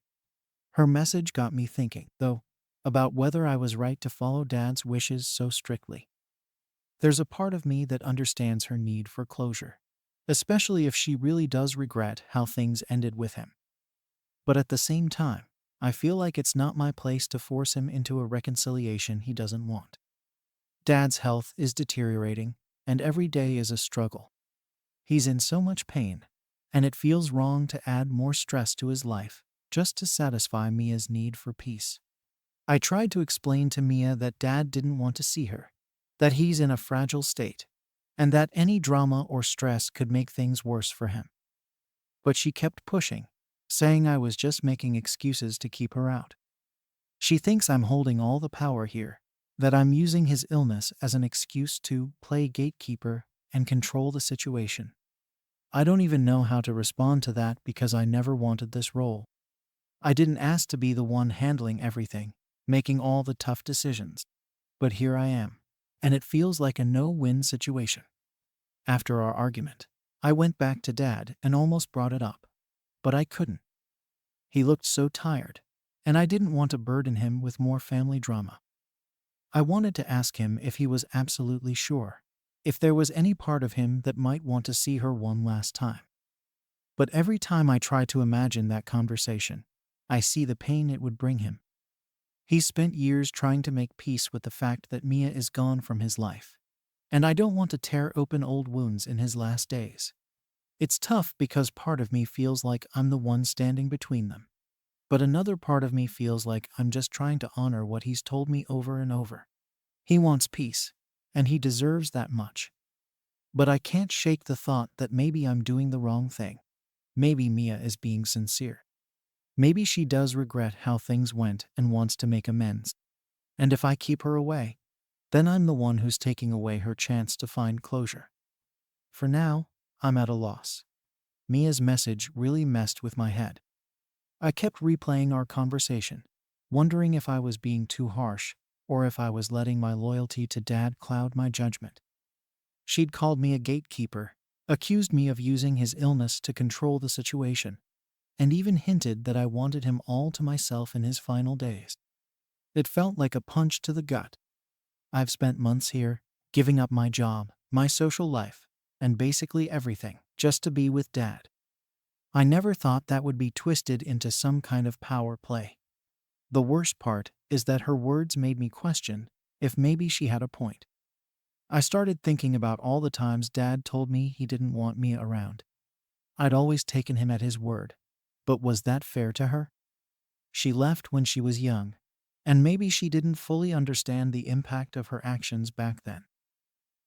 Her message got me thinking, though, about whether I was right to follow Dad's wishes so strictly. There's a part of me that understands her need for closure, especially if she really does regret how things ended with him. But at the same time, I feel like it's not my place to force him into a reconciliation he doesn't want. Dad's health is deteriorating, and every day is a struggle. He's in so much pain, and it feels wrong to add more stress to his life just to satisfy Mia's need for peace. I tried to explain to Mia that Dad didn't want to see her, that he's in a fragile state, and that any drama or stress could make things worse for him. But she kept pushing, saying I was just making excuses to keep her out. She thinks I'm holding all the power here, that I'm using his illness as an excuse to play gatekeeper and control the situation. I don't even know how to respond to that because I never wanted this role. I didn't ask to be the one handling everything, making all the tough decisions. But here I am, and it feels like a no-win situation. After our argument, I went back to Dad and almost brought it up, but I couldn't. He looked so tired, and I didn't want to burden him with more family drama. I wanted to ask him if he was absolutely sure, if there was any part of him that might want to see her one last time. But every time I try to imagine that conversation, I see the pain it would bring him. He spent years trying to make peace with the fact that Mia is gone from his life, and I don't want to tear open old wounds in his last days. It's tough because part of me feels like I'm the one standing between them. But another part of me feels like I'm just trying to honor what he's told me over and over. He wants peace, and he deserves that much. But I can't shake the thought that maybe I'm doing the wrong thing. Maybe Mia is being sincere. Maybe she does regret how things went and wants to make amends. And if I keep her away, then I'm the one who's taking away her chance to find closure. For now, I'm at a loss. Mia's message really messed with my head. I kept replaying our conversation, wondering if I was being too harsh or if I was letting my loyalty to Dad cloud my judgment. She'd called me a gatekeeper, accused me of using his illness to control the situation, and even hinted that I wanted him all to myself in his final days. It felt like a punch to the gut. I've spent months here, giving up my job, my social life, and basically everything, just to be with Dad. I never thought that would be twisted into some kind of power play. The worst part is that her words made me question if maybe she had a point. I started thinking about all the times Dad told me he didn't want me around. I'd always taken him at his word. But was that fair to her? She left when she was young, and maybe she didn't fully understand the impact of her actions back then.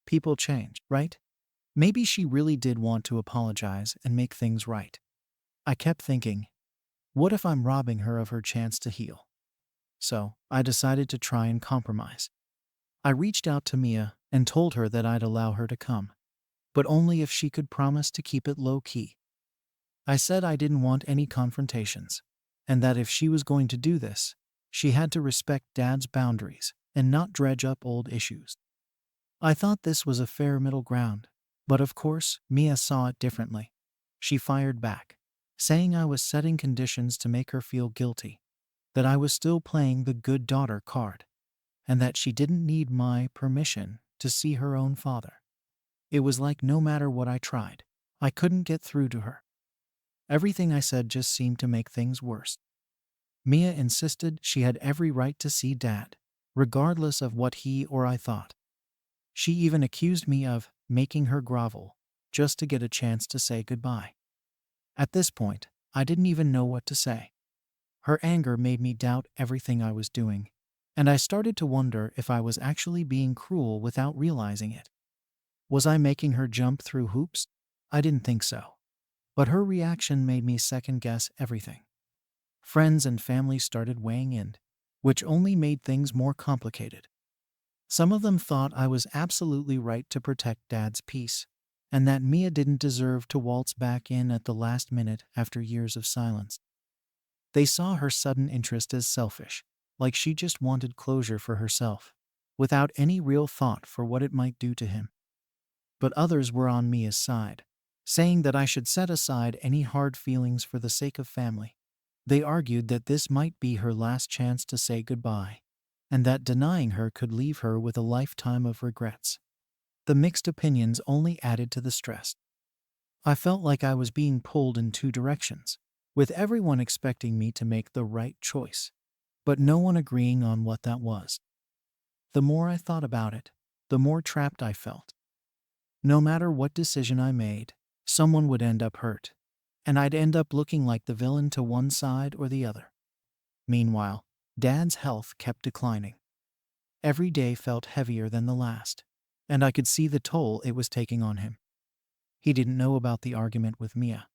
People change, right? Maybe she really did want to apologize and make things right. I kept thinking, what if I'm robbing her of her chance to heal? So, I decided to try and compromise. I reached out to Mia and told her that I'd allow her to come, but only if she could promise to keep it low key. I said I didn't want any confrontations, and that if she was going to do this, she had to respect Dad's boundaries and not dredge up old issues. I thought this was a fair middle ground, but of course, Mia saw it differently. She fired back, saying I was setting conditions to make her feel guilty, that I was still playing the good daughter card, and that she didn't need my permission to see her own father. It was like no matter what I tried, I couldn't get through to her. Everything I said just seemed to make things worse. Mia insisted she had every right to see Dad, regardless of what he or I thought. She even accused me of making her grovel just to get a chance to say goodbye. At this point, I didn't even know what to say. Her anger made me doubt everything I was doing, and I started to wonder if I was actually being cruel without realizing it. Was I making her jump through hoops? I didn't think so. But her reaction made me second-guess everything. Friends and family started weighing in, which only made things more complicated. Some of them thought I was absolutely right to protect Dad's peace, and that Mia didn't deserve to waltz back in at the last minute after years of silence. They saw her sudden interest as selfish, like she just wanted closure for herself, without any real thought for what it might do to him. But others were on Mia's side, saying that I should set aside any hard feelings for the sake of family. They argued that this might be her last chance to say goodbye, and that denying her could leave her with a lifetime of regrets. The mixed opinions only added to the stress. I felt like I was being pulled in two directions, with everyone expecting me to make the right choice, but no one agreeing on what that was. The more I thought about it, the more trapped I felt. No matter what decision I made, someone would end up hurt, and I'd end up looking like the villain to one side or the other. Meanwhile, Dad's health kept declining. Every day felt heavier than the last, and I could see the toll it was taking on him. He didn't know about the argument with Mia,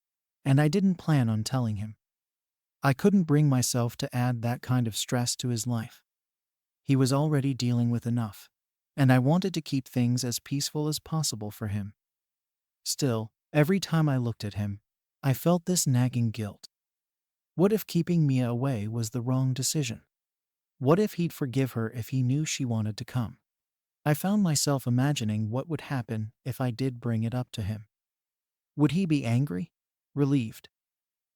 and I didn't plan on telling him. I couldn't bring myself to add that kind of stress to his life. He was already dealing with enough, and I wanted to keep things as peaceful as possible for him. Still, every time I looked at him, I felt this nagging guilt. What if keeping Mia away was the wrong decision? What if he'd forgive her if he knew she wanted to come? I found myself imagining what would happen if I did bring it up to him. Would he be angry? Relieved?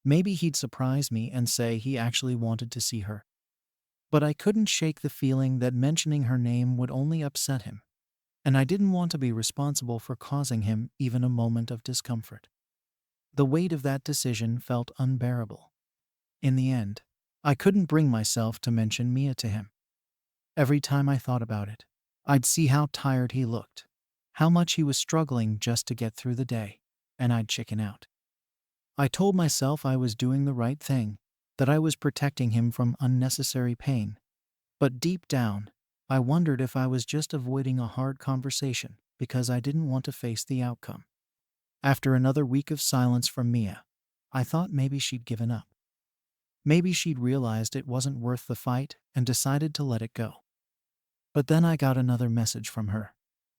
Maybe he'd surprise me and say he actually wanted to see her. But I couldn't shake the feeling that mentioning her name would only upset him, and I didn't want to be responsible for causing him even a moment of discomfort. The weight of that decision felt unbearable. In the end, I couldn't bring myself to mention Mia to him. Every time I thought about it, I'd see how tired he looked, how much he was struggling just to get through the day, and I'd chicken out. I told myself I was doing the right thing, that I was protecting him from unnecessary pain. But deep down, I wondered if I was just avoiding a hard conversation because I didn't want to face the outcome. After another week of silence from Mia, I thought maybe she'd given up. Maybe she'd realized it wasn't worth the fight and decided to let it go. But then I got another message from her,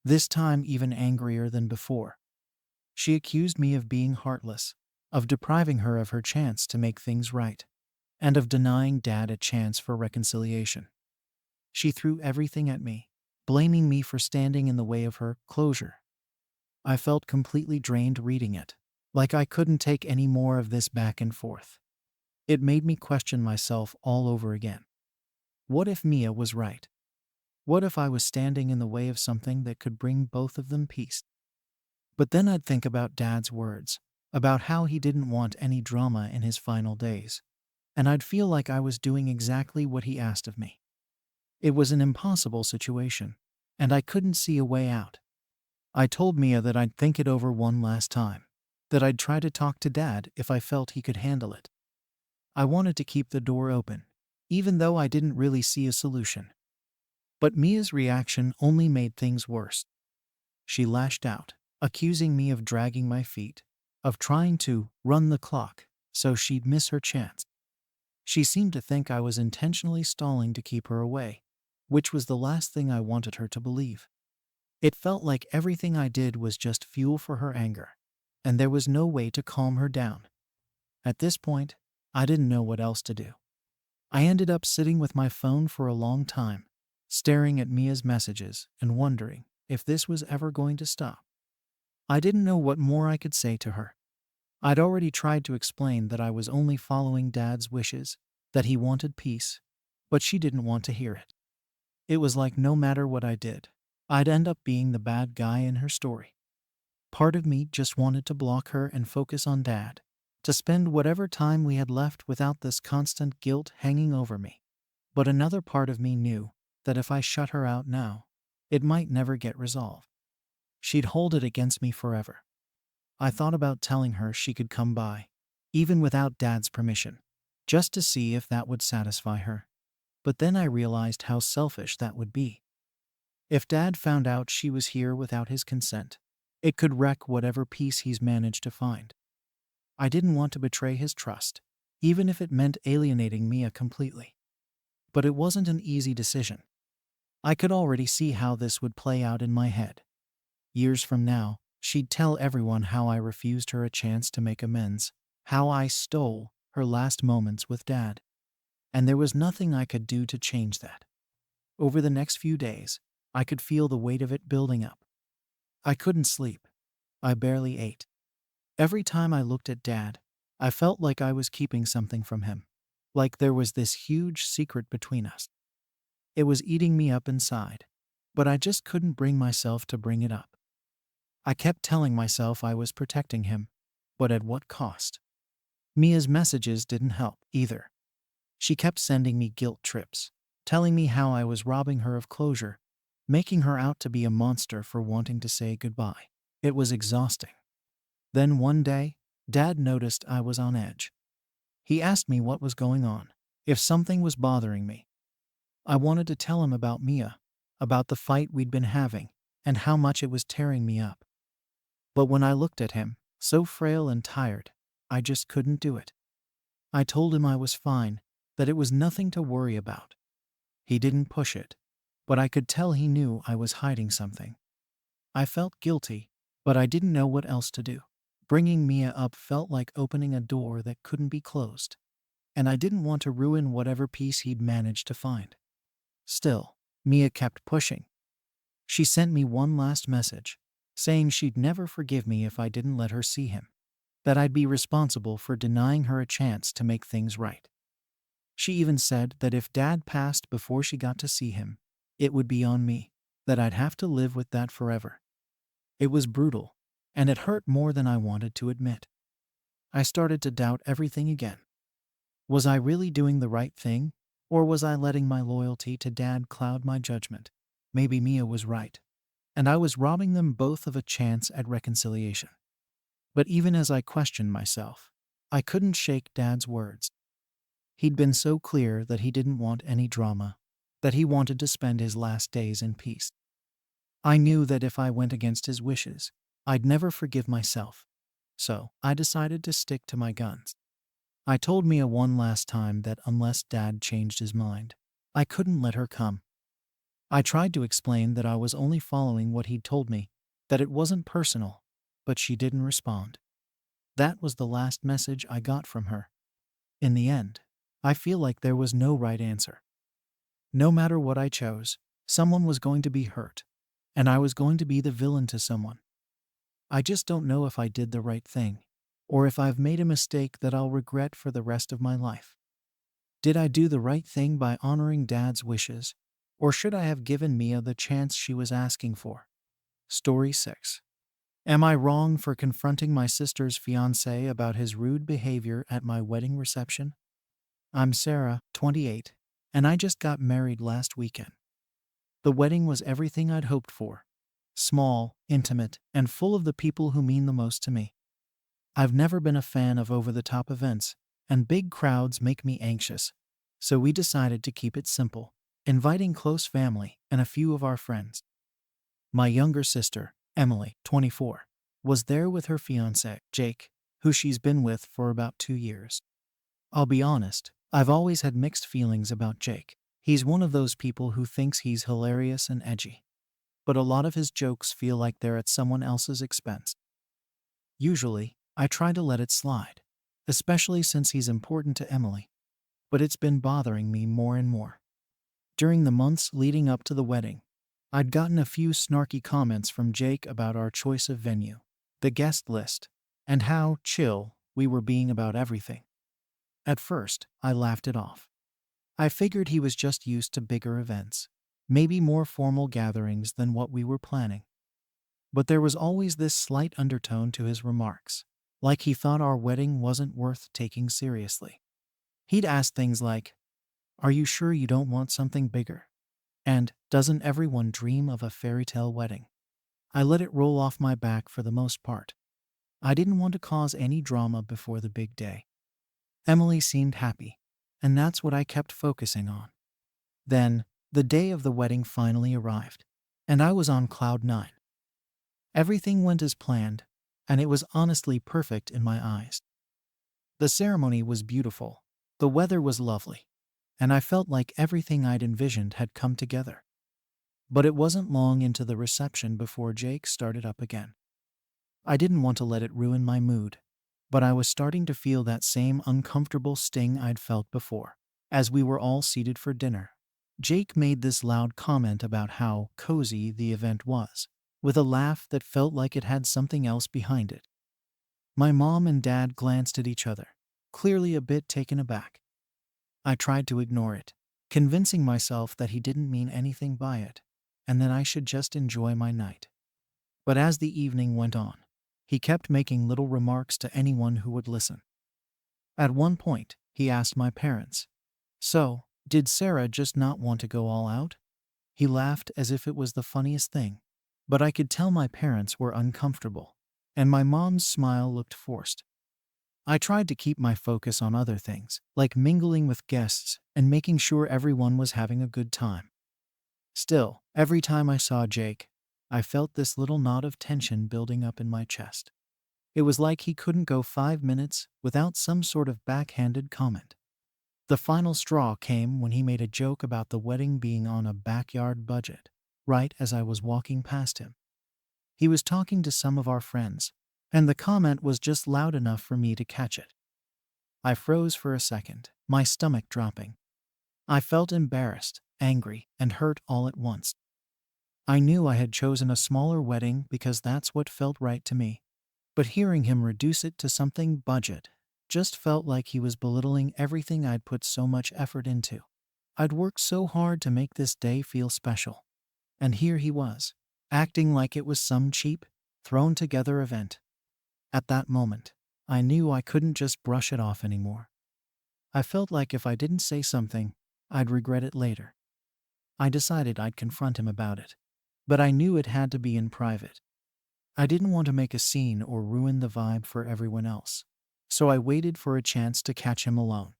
this time even angrier than before. She accused me of being heartless, of depriving her of her chance to make things right, and of denying Dad a chance for reconciliation. She threw everything at me, blaming me for standing in the way of her closure. I felt completely drained reading it, like I couldn't take any more of this back and forth. It made me question myself all over again. What if Mia was right? What if I was standing in the way of something that could bring both of them peace? But then I'd think about Dad's words, about how he didn't want any drama in his final days, and I'd feel like I was doing exactly what he asked of me. It was an impossible situation, and I couldn't see a way out. I told Mia that I'd think it over one last time, that I'd try to talk to Dad if I felt he could handle it. I wanted to keep the door open, even though I didn't really see a solution. But Mia's reaction only made things worse. She lashed out, accusing me of dragging my feet, of trying to run the clock so she'd miss her chance. She seemed to think I was intentionally stalling to keep her away, which was the last thing I wanted her to believe. It felt like everything I did was just fuel for her anger, and there was no way to calm her down. At this point, I didn't know what else to do. I ended up sitting with my phone for a long time, staring at Mia's messages and wondering if this was ever going to stop. I didn't know what more I could say to her. I'd already tried to explain that I was only following Dad's wishes, that he wanted peace, but she didn't want to hear it. It was like no matter what I did, I'd end up being the bad guy in her story. Part of me just wanted to block her and focus on Dad, to spend whatever time we had left without this constant guilt hanging over me. But another part of me knew that if I shut her out now, it might never get resolved. She'd hold it against me forever. I thought about telling her she could come by, even without Dad's permission, just to see if that would satisfy her. But then I realized how selfish that would be. If Dad found out she was here without his consent, it could wreck whatever peace he's managed to find. I didn't want to betray his trust, even if it meant alienating Mia completely. But it wasn't an easy decision. I could already see how this would play out in my head. Years from now, she'd tell everyone how I refused her a chance to make amends, how I stole her last moments with Dad. And there was nothing I could do to change that. Over the next few days, I could feel the weight of it building up. I couldn't sleep. I barely ate. Every time I looked at Dad, I felt like I was keeping something from him, like there was this huge secret between us. It was eating me up inside, but I just couldn't bring myself to bring it up. I kept telling myself I was protecting him, but at what cost? Mia's messages didn't help either. She kept sending me guilt trips, telling me how I was robbing her of closure, making her out to be a monster for wanting to say goodbye. It was exhausting. Then one day, Dad noticed I was on edge. He asked me what was going on, if something was bothering me. I wanted to tell him about Mia, about the fight we'd been having, and how much it was tearing me up. But when I looked at him, so frail and tired, I just couldn't do it. I told him I was fine, that it was nothing to worry about. He didn't push it, but I could tell he knew I was hiding something. I felt guilty, but I didn't know what else to do. Bringing Mia up felt like opening a door that couldn't be closed, and I didn't want to ruin whatever peace he'd managed to find. Still, Mia kept pushing. She sent me one last message, saying she'd never forgive me if I didn't let her see him, that I'd be responsible for denying her a chance to make things right. She even said that if Dad passed before she got to see him, it would be on me, that I'd have to live with that forever. It was brutal, and it hurt more than I wanted to admit. I started to doubt everything again. Was I really doing the right thing, or was I letting my loyalty to Dad cloud my judgment? Maybe Mia was right, and I was robbing them both of a chance at reconciliation. But even as I questioned myself, I couldn't shake Dad's words. He'd been so clear that he didn't want any drama, that he wanted to spend his last days in peace. I knew that if I went against his wishes, I'd never forgive myself. So I decided to stick to my guns. I told Mia one last time that unless Dad changed his mind, I couldn't let her come. I tried to explain that I was only following what he'd told me, that it wasn't personal, but she didn't respond. That was the last message I got from her. In the end, I feel like there was no right answer. No matter what I chose, someone was going to be hurt, and I was going to be the villain to someone. I just don't know if I did the right thing, or if I've made a mistake that I'll regret for the rest of my life. Did I do the right thing by honoring Dad's wishes, or should I have given Mia the chance she was asking for? Story 6. Am I wrong for confronting my sister's fiancé about his rude behavior at my wedding reception? I'm Sarah, 28, and I just got married last weekend. The wedding was everything I'd hoped for: small, intimate, and full of the people who mean the most to me. I've never been a fan of over the top events, and big crowds make me anxious, so we decided to keep it simple, inviting close family and a few of our friends. My younger sister, Emily, 24, was there with her fiancé, Jake, who she's been with for about 2 years. I'll be honest, I've always had mixed feelings about Jake. He's one of those people who thinks he's hilarious and edgy, but a lot of his jokes feel like they're at someone else's expense. Usually, I try to let it slide, especially since he's important to Emily, but it's been bothering me more and more. During the months leading up to the wedding, I'd gotten a few snarky comments from Jake about our choice of venue, the guest list, and how chill we were being about everything. At first, I laughed it off. I figured he was just used to bigger events, maybe more formal gatherings than what we were planning. But there was always this slight undertone to his remarks, like he thought our wedding wasn't worth taking seriously. He'd ask things like, "Are you sure you don't want something bigger?" And "Doesn't everyone dream of a fairy tale wedding?" I let it roll off my back for the most part. I didn't want to cause any drama before the big day. Emily seemed happy, and that's what I kept focusing on. Then, the day of the wedding finally arrived, and I was on cloud nine. Everything went as planned, and it was honestly perfect in my eyes. The ceremony was beautiful, the weather was lovely, and I felt like everything I'd envisioned had come together. But it wasn't long into the reception before Jake started up again. I didn't want to let it ruin my mood, but I was starting to feel that same uncomfortable sting I'd felt before. As we were all seated for dinner, Jake made this loud comment about how cozy the event was, with a laugh that felt like it had something else behind it. My mom and dad glanced at each other, clearly a bit taken aback. I tried to ignore it, convincing myself that he didn't mean anything by it, and that I should just enjoy my night. But as the evening went on, he kept making little remarks to anyone who would listen. At one point, he asked my parents, "So, did Sarah just not want to go all out?" He laughed as if it was the funniest thing, but I could tell my parents were uncomfortable, and my mom's smile looked forced. I tried to keep my focus on other things, like mingling with guests and making sure everyone was having a good time. Still, every time I saw Jake, I felt this little knot of tension building up in my chest. It was like he couldn't go 5 minutes without some sort of backhanded comment. The final straw came when he made a joke about the wedding being on a backyard budget, right as I was walking past him. He was talking to some of our friends, and the comment was just loud enough for me to catch it. I froze for a second, my stomach dropping. I felt embarrassed, angry, and hurt all at once. I knew I had chosen a smaller wedding because that's what felt right to me, but hearing him reduce it to something budget just felt like he was belittling everything I'd put so much effort into. I'd worked so hard to make this day feel special, and here he was, acting like it was some cheap, thrown together event. At that moment, I knew I couldn't just brush it off anymore. I felt like if I didn't say something, I'd regret it later. I decided I'd confront him about it, but I knew it had to be in private. I didn't want to make a scene or ruin the vibe for everyone else, so I waited for a chance to catch him alone.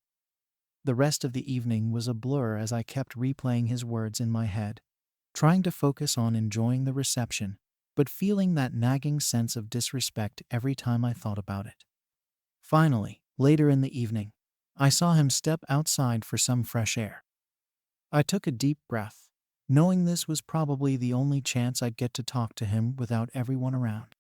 The rest of the evening was a blur as I kept replaying his words in my head, trying to focus on enjoying the reception, but feeling that nagging sense of disrespect every time I thought about it. Finally, later in the evening, I saw him step outside for some fresh air. I took a deep breath, knowing this was probably the only chance I'd get to talk to him without everyone around.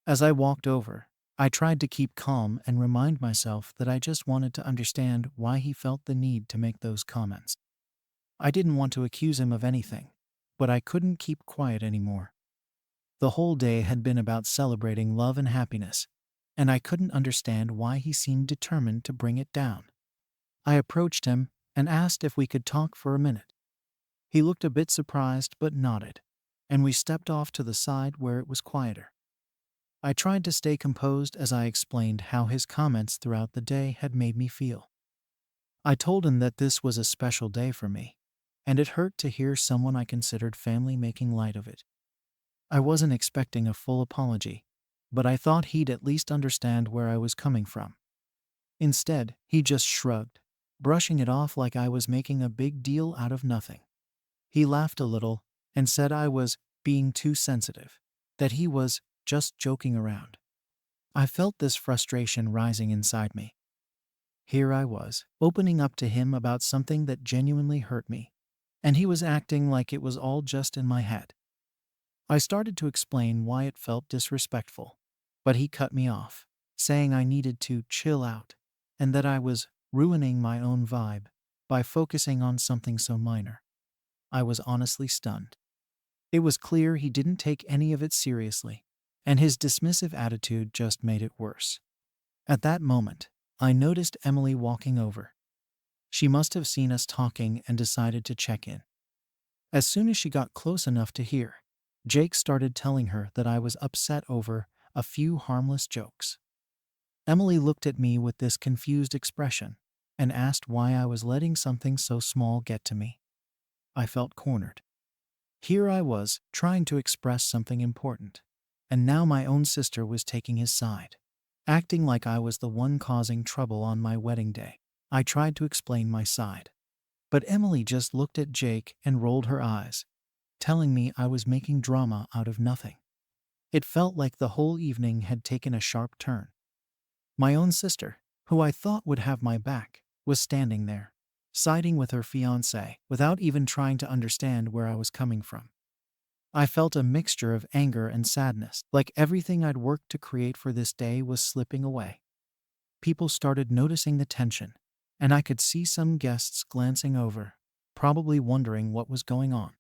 As I walked over, I tried to keep calm and remind myself that I just wanted to understand why he felt the need to make those comments. I didn't want to accuse him of anything, but I couldn't keep quiet anymore. The whole day had been about celebrating love and happiness, and I couldn't understand why he seemed determined to bring it down. I approached him and asked if we could talk for a minute. He looked a bit surprised but nodded, and we stepped off to the side where it was quieter. I tried to stay composed as I explained how his comments throughout the day had made me feel. I told him that this was a special day for me, and it hurt to hear someone I considered family making light of it. I wasn't expecting a full apology, but I thought he'd at least understand where I was coming from. Instead, he just shrugged, brushing it off like I was making a big deal out of nothing. He laughed a little and said I was being too sensitive, that he was just joking around. I felt this frustration rising inside me. Here I was, opening up to him about something that genuinely hurt me, and he was acting like it was all just in my head. I started to explain why it felt disrespectful, but he cut me off, saying I needed to chill out and that I was ruining my own vibe by focusing on something so minor. I was honestly stunned. It was clear he didn't take any of it seriously, and his dismissive attitude just made it worse. At that moment, I noticed Emily walking over. She must have seen us talking and decided to check in. As soon as she got close enough to hear, Jake started telling her that I was upset over a few harmless jokes. Emily looked at me with this confused expression and asked why I was letting something so small get to me. I felt cornered. Here I was, trying to express something important, and now my own sister was taking his side, acting like I was the one causing trouble on my wedding day. I tried to explain my side, but Emily just looked at Jake and rolled her eyes, telling me I was making drama out of nothing. It felt like the whole evening had taken a sharp turn. My own sister, who I thought would have my back, was standing there, siding with her fiancé without even trying to understand where I was coming from. I felt a mixture of anger and sadness, like everything I'd worked to create for this day was slipping away. People started noticing the tension, and I could see some guests glancing over, probably wondering what was going on.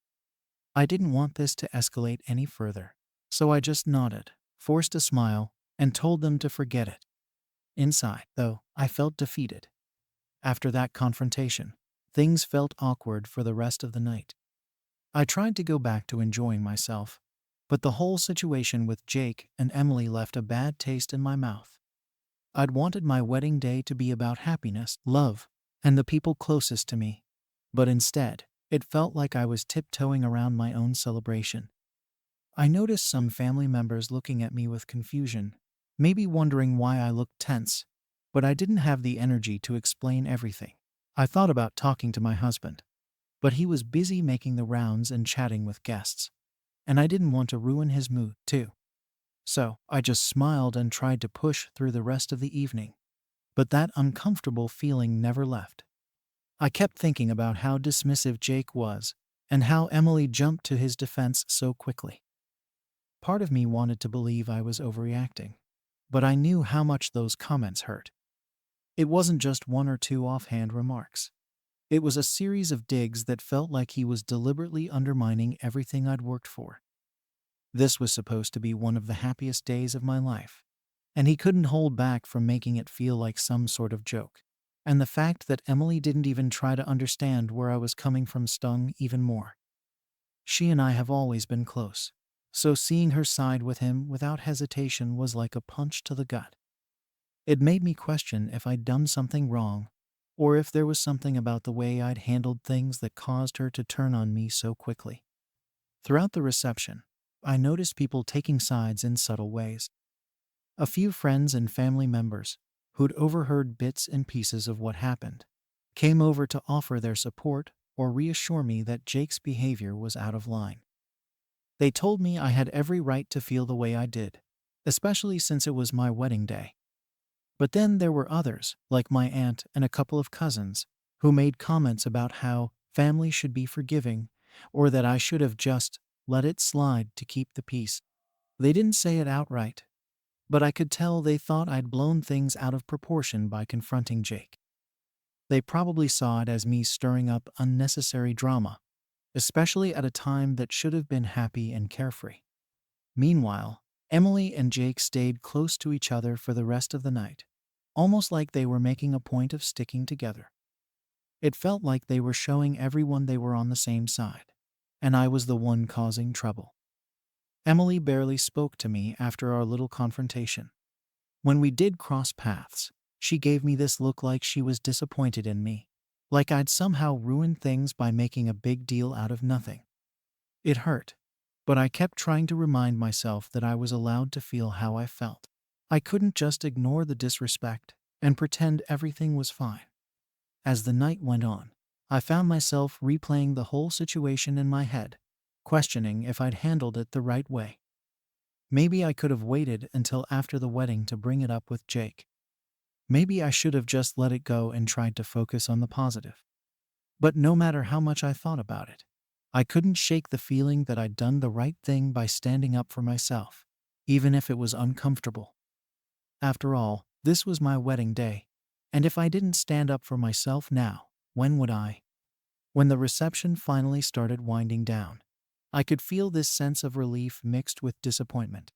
I didn't want this to escalate any further, so I just nodded, forced a smile, and told them to forget it. Inside, though, I felt defeated. After that confrontation, things felt awkward for the rest of the night. I tried to go back to enjoying myself, but the whole situation with Jake and Emily left a bad taste in my mouth. I'd wanted my wedding day to be about happiness, love, and the people closest to me, but instead, it felt like I was tiptoeing around my own celebration. I noticed some family members looking at me with confusion, maybe wondering why I looked tense, but I didn't have the energy to explain everything. I thought about talking to my husband, but he was busy making the rounds and chatting with guests, and I didn't want to ruin his mood, too. So, I just smiled and tried to push through the rest of the evening, but that uncomfortable feeling never left. I kept thinking about how dismissive Jake was, and how Emily jumped to his defense so quickly. Part of me wanted to believe I was overreacting, but I knew how much those comments hurt. It wasn't just one or two offhand remarks. It was a series of digs that felt like he was deliberately undermining everything I'd worked for. This was supposed to be one of the happiest days of my life, and he couldn't hold back from making it feel like some sort of joke. And the fact that Emily didn't even try to understand where I was coming from stung even more. She and I have always been close, so seeing her side with him without hesitation was like a punch to the gut. It made me question if I'd done something wrong, or if there was something about the way I'd handled things that caused her to turn on me so quickly. Throughout the reception, I noticed people taking sides in subtle ways. A few friends and family members, who'd overheard bits and pieces of what happened, came over to offer their support or reassure me that Jake's behavior was out of line. They told me I had every right to feel the way I did, especially since it was my wedding day. But then there were others, like my aunt and a couple of cousins, who made comments about how family should be forgiving, or that I should have just let it slide to keep the peace. They didn't say it outright, but I could tell they thought I'd blown things out of proportion by confronting Jake. They probably saw it as me stirring up unnecessary drama, especially at a time that should have been happy and carefree. Meanwhile, Emily and Jake stayed close to each other for the rest of the night, almost like they were making a point of sticking together. It felt like they were showing everyone they were on the same side, and I was the one causing trouble. Emily barely spoke to me after our little confrontation. When we did cross paths, she gave me this look like she was disappointed in me, like I'd somehow ruined things by making a big deal out of nothing. It hurt, but I kept trying to remind myself that I was allowed to feel how I felt. I couldn't just ignore the disrespect and pretend everything was fine. As the night went on, I found myself replaying the whole situation in my head, questioning if I'd handled it the right way. Maybe I could have waited until after the wedding to bring it up with Jake. Maybe I should have just let it go and tried to focus on the positive. But no matter how much I thought about it, I couldn't shake the feeling that I'd done the right thing by standing up for myself, even if it was uncomfortable. After all, this was my wedding day, and if I didn't stand up for myself now, when would I? When the reception finally started winding down, I could feel this sense of relief mixed with disappointment.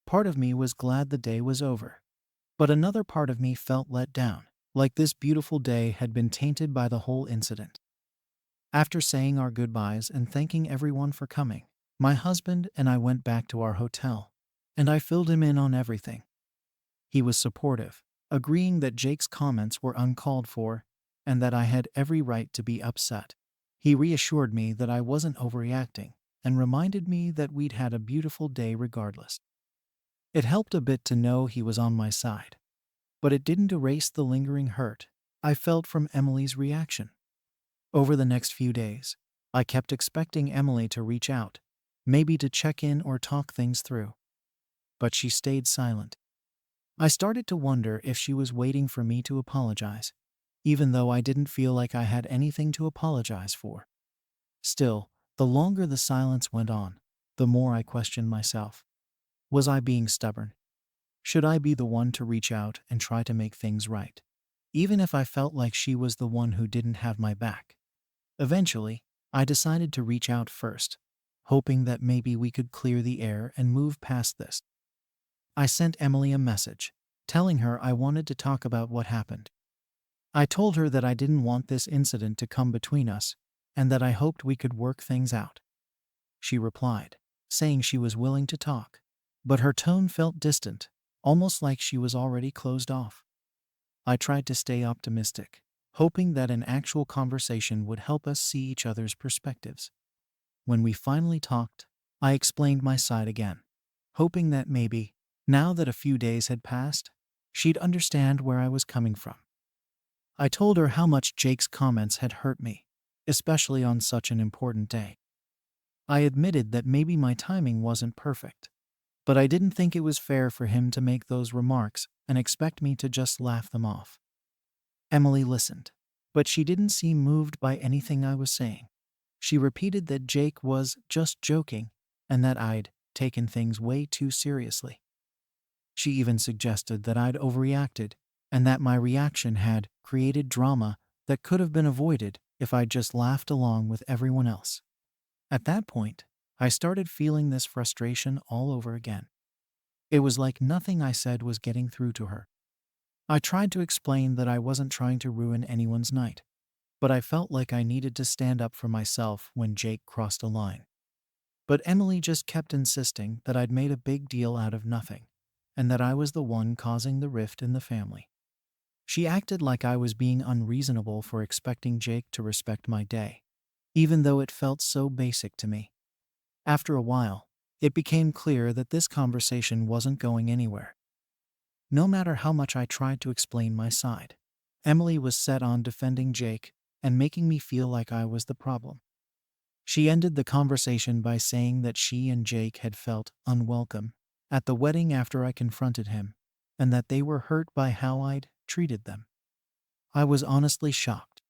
Part of me was glad the day was over, but another part of me felt let down, like this beautiful day had been tainted by the whole incident. After saying our goodbyes and thanking everyone for coming, my husband and I went back to our hotel, and I filled him in on everything. He was supportive, agreeing that Jake's comments were uncalled for and that I had every right to be upset. He reassured me that I wasn't overreacting and reminded me that we'd had a beautiful day regardless. It helped a bit to know he was on my side, but it didn't erase the lingering hurt I felt from Emily's reaction. Over the next few days, I kept expecting Emily to reach out, maybe to check in or talk things through. But she stayed silent. I started to wonder if she was waiting for me to apologize, even though I didn't feel like I had anything to apologize for. Still, the longer the silence went on, the more I questioned myself. Was I being stubborn? Should I be the one to reach out and try to make things right, even if I felt like she was the one who didn't have my back? Eventually, I decided to reach out first, hoping that maybe we could clear the air and move past this. I sent Emily a message, telling her I wanted to talk about what happened. I told her that I didn't want this incident to come between us, and that I hoped we could work things out. She replied, saying she was willing to talk, but her tone felt distant, almost like she was already closed off. I tried to stay optimistic, hoping that an actual conversation would help us see each other's perspectives. When we finally talked, I explained my side again, hoping that maybe, now that a few days had passed, she'd understand where I was coming from. I told her how much Jake's comments had hurt me, especially on such an important day. I admitted that maybe my timing wasn't perfect, but I didn't think it was fair for him to make those remarks and expect me to just laugh them off. Emily listened, but she didn't seem moved by anything I was saying. She repeated that Jake was just joking and that I'd taken things way too seriously. She even suggested that I'd overreacted and that my reaction had created drama that could have been avoided if I'd just laughed along with everyone else. At that point, I started feeling this frustration all over again. It was like nothing I said was getting through to her. I tried to explain that I wasn't trying to ruin anyone's night, but I felt like I needed to stand up for myself when Jake crossed a line. But Emily just kept insisting that I'd made a big deal out of nothing, and that I was the one causing the rift in the family. She acted like I was being unreasonable for expecting Jake to respect my day, even though it felt so basic to me. After a while, it became clear that this conversation wasn't going anywhere. No matter how much I tried to explain my side, Emily was set on defending Jake and making me feel like I was the problem. She ended the conversation by saying that she and Jake had felt unwelcome at the wedding after I confronted him, and that they were hurt by how I'd treated them. I was honestly shocked.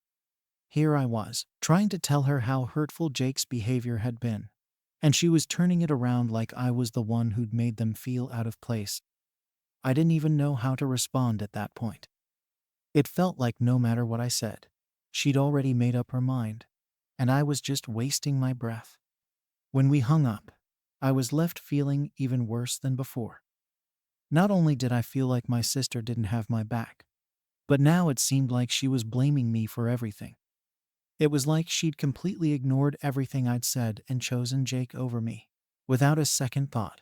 Here I was, trying to tell her how hurtful Jake's behavior had been, and she was turning it around like I was the one who'd made them feel out of place. I didn't even know how to respond at that point. It felt like no matter what I said, she'd already made up her mind, and I was just wasting my breath. When we hung up, I was left feeling even worse than before. Not only did I feel like my sister didn't have my back, but now it seemed like she was blaming me for everything. It was like she'd completely ignored everything I'd said and chosen Jake over me, without a second thought.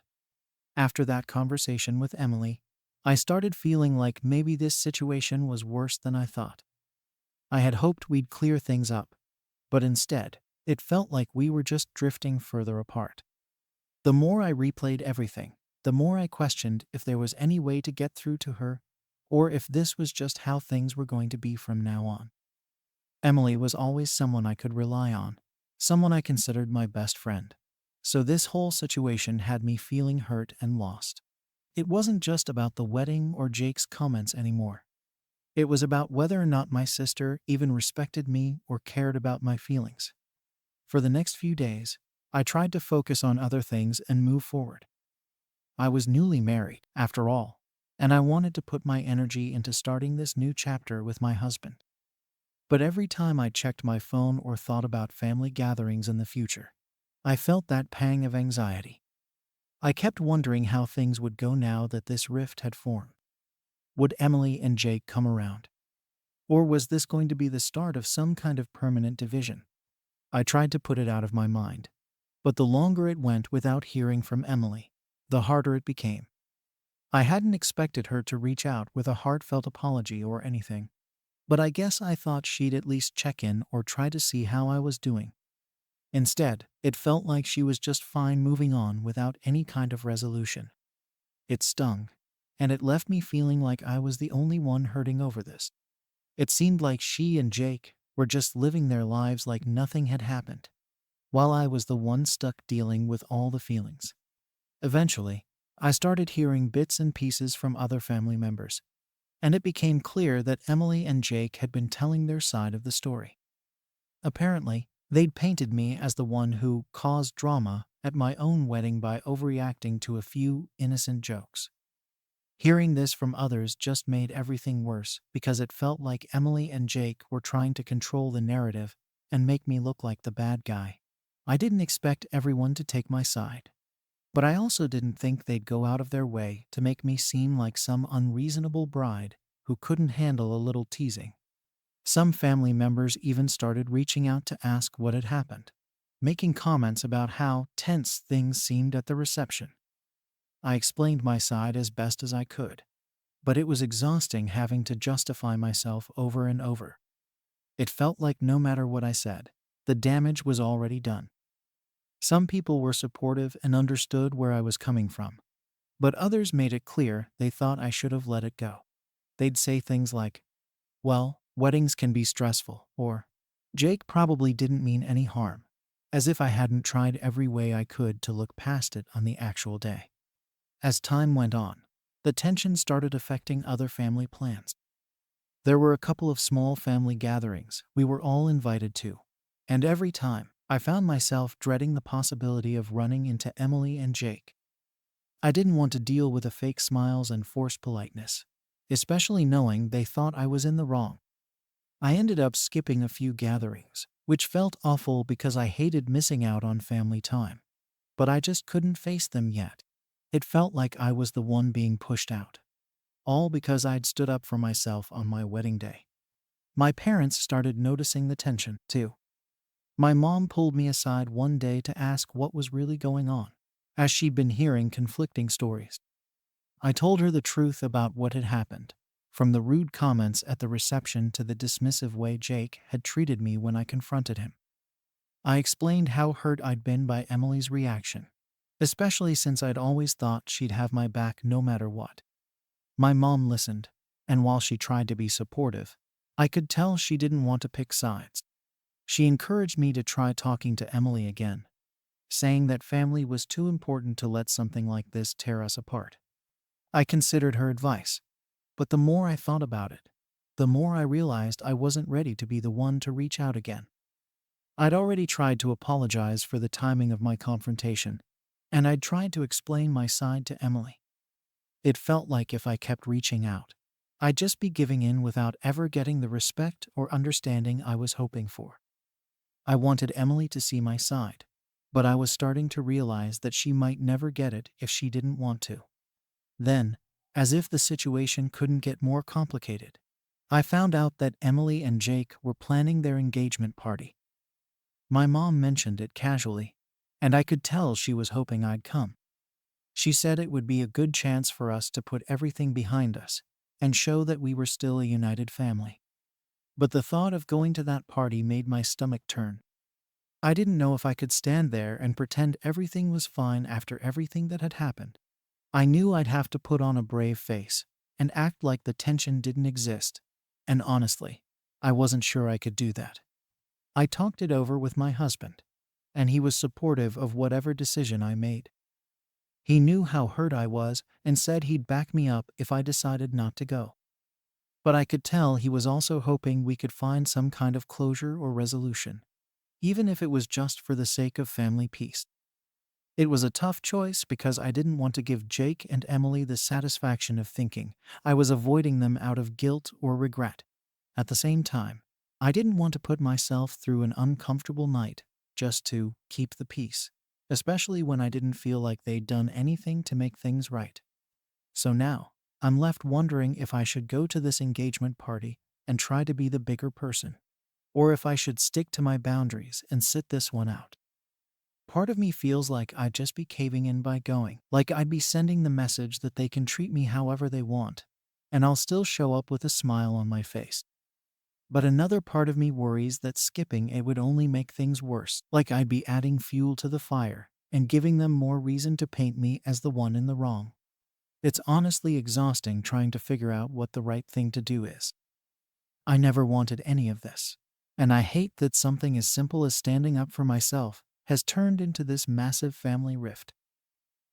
After that conversation with Emily, I started feeling like maybe this situation was worse than I thought. I had hoped we'd clear things up, but instead, it felt like we were just drifting further apart. The more I replayed everything, the more I questioned if there was any way to get through to her, or if this was just how things were going to be from now on. Emily was always someone I could rely on, someone I considered my best friend. So this whole situation had me feeling hurt and lost. It wasn't just about the wedding or Jake's comments anymore. It was about whether or not my sister even respected me or cared about my feelings. For the next few days, I tried to focus on other things and move forward. I was newly married, after all, and I wanted to put my energy into starting this new chapter with my husband. But every time I checked my phone or thought about family gatherings in the future, I felt that pang of anxiety. I kept wondering how things would go now that this rift had formed. Would Emily and Jake come around? Or was this going to be the start of some kind of permanent division? I tried to put it out of my mind, but the longer it went without hearing from Emily, the harder it became. I hadn't expected her to reach out with a heartfelt apology or anything, but I guess I thought she'd at least check in or try to see how I was doing. Instead, it felt like she was just fine moving on without any kind of resolution. It stung, and it left me feeling like I was the only one hurting over this. It seemed like she and Jake were just living their lives like nothing had happened, while I was the one stuck dealing with all the feelings. Eventually, I started hearing bits and pieces from other family members, and it became clear that Emily and Jake had been telling their side of the story. Apparently, they'd painted me as the one who caused drama at my own wedding by overreacting to a few innocent jokes. Hearing this from others just made everything worse because it felt like Emily and Jake were trying to control the narrative and make me look like the bad guy. I didn't expect everyone to take my side, but I also didn't think they'd go out of their way to make me seem like some unreasonable bride who couldn't handle a little teasing. Some family members even started reaching out to ask what had happened, making comments about how tense things seemed at the reception. I explained my side as best as I could, but it was exhausting having to justify myself over and over. It felt like no matter what I said, the damage was already done. Some people were supportive and understood where I was coming from, but others made it clear they thought I should have let it go. They'd say things like, "Well, weddings can be stressful," or "Jake probably didn't mean any harm," as if I hadn't tried every way I could to look past it on the actual day. As time went on, the tension started affecting other family plans. There were a couple of small family gatherings we were all invited to, and every time I found myself dreading the possibility of running into Emily and Jake. I didn't want to deal with the fake smiles and forced politeness, especially knowing they thought I was in the wrong. I ended up skipping a few gatherings, which felt awful because I hated missing out on family time. But I just couldn't face them yet. It felt like I was the one being pushed out. All because I'd stood up for myself on my wedding day. My parents started noticing the tension, too. My mom pulled me aside one day to ask what was really going on, as she'd been hearing conflicting stories. I told her the truth about what had happened, from the rude comments at the reception to the dismissive way Jake had treated me when I confronted him. I explained how hurt I'd been by Emily's reaction, especially since I'd always thought she'd have my back no matter what. My mom listened, and while she tried to be supportive, I could tell she didn't want to pick sides. She encouraged me to try talking to Emily again, saying that family was too important to let something like this tear us apart. I considered her advice, but the more I thought about it, the more I realized I wasn't ready to be the one to reach out again. I'd already tried to apologize for the timing of my confrontation, and I'd tried to explain my side to Emily. It felt like if I kept reaching out, I'd just be giving in without ever getting the respect or understanding I was hoping for. I wanted Emily to see my side, but I was starting to realize that she might never get it if she didn't want to. Then, as if the situation couldn't get more complicated, I found out that Emily and Jake were planning their engagement party. My mom mentioned it casually, and I could tell she was hoping I'd come. She said it would be a good chance for us to put everything behind us and show that we were still a united family. But the thought of going to that party made my stomach turn. I didn't know if I could stand there and pretend everything was fine after everything that had happened. I knew I'd have to put on a brave face and act like the tension didn't exist. And honestly, I wasn't sure I could do that. I talked it over with my husband, and he was supportive of whatever decision I made. He knew how hurt I was and said he'd back me up if I decided not to go. But I could tell he was also hoping we could find some kind of closure or resolution, even if it was just for the sake of family peace. It was a tough choice because I didn't want to give Jake and Emily the satisfaction of thinking I was avoiding them out of guilt or regret. At the same time, I didn't want to put myself through an uncomfortable night just to keep the peace, especially when I didn't feel like they'd done anything to make things right. So now, I'm left wondering if I should go to this engagement party and try to be the bigger person, or if I should stick to my boundaries and sit this one out. Part of me feels like I'd just be caving in by going, like I'd be sending the message that they can treat me however they want, and I'll still show up with a smile on my face. But another part of me worries that skipping it would only make things worse, like I'd be adding fuel to the fire and giving them more reason to paint me as the one in the wrong. It's honestly exhausting trying to figure out what the right thing to do is. I never wanted any of this, and I hate that something as simple as standing up for myself has turned into this massive family rift.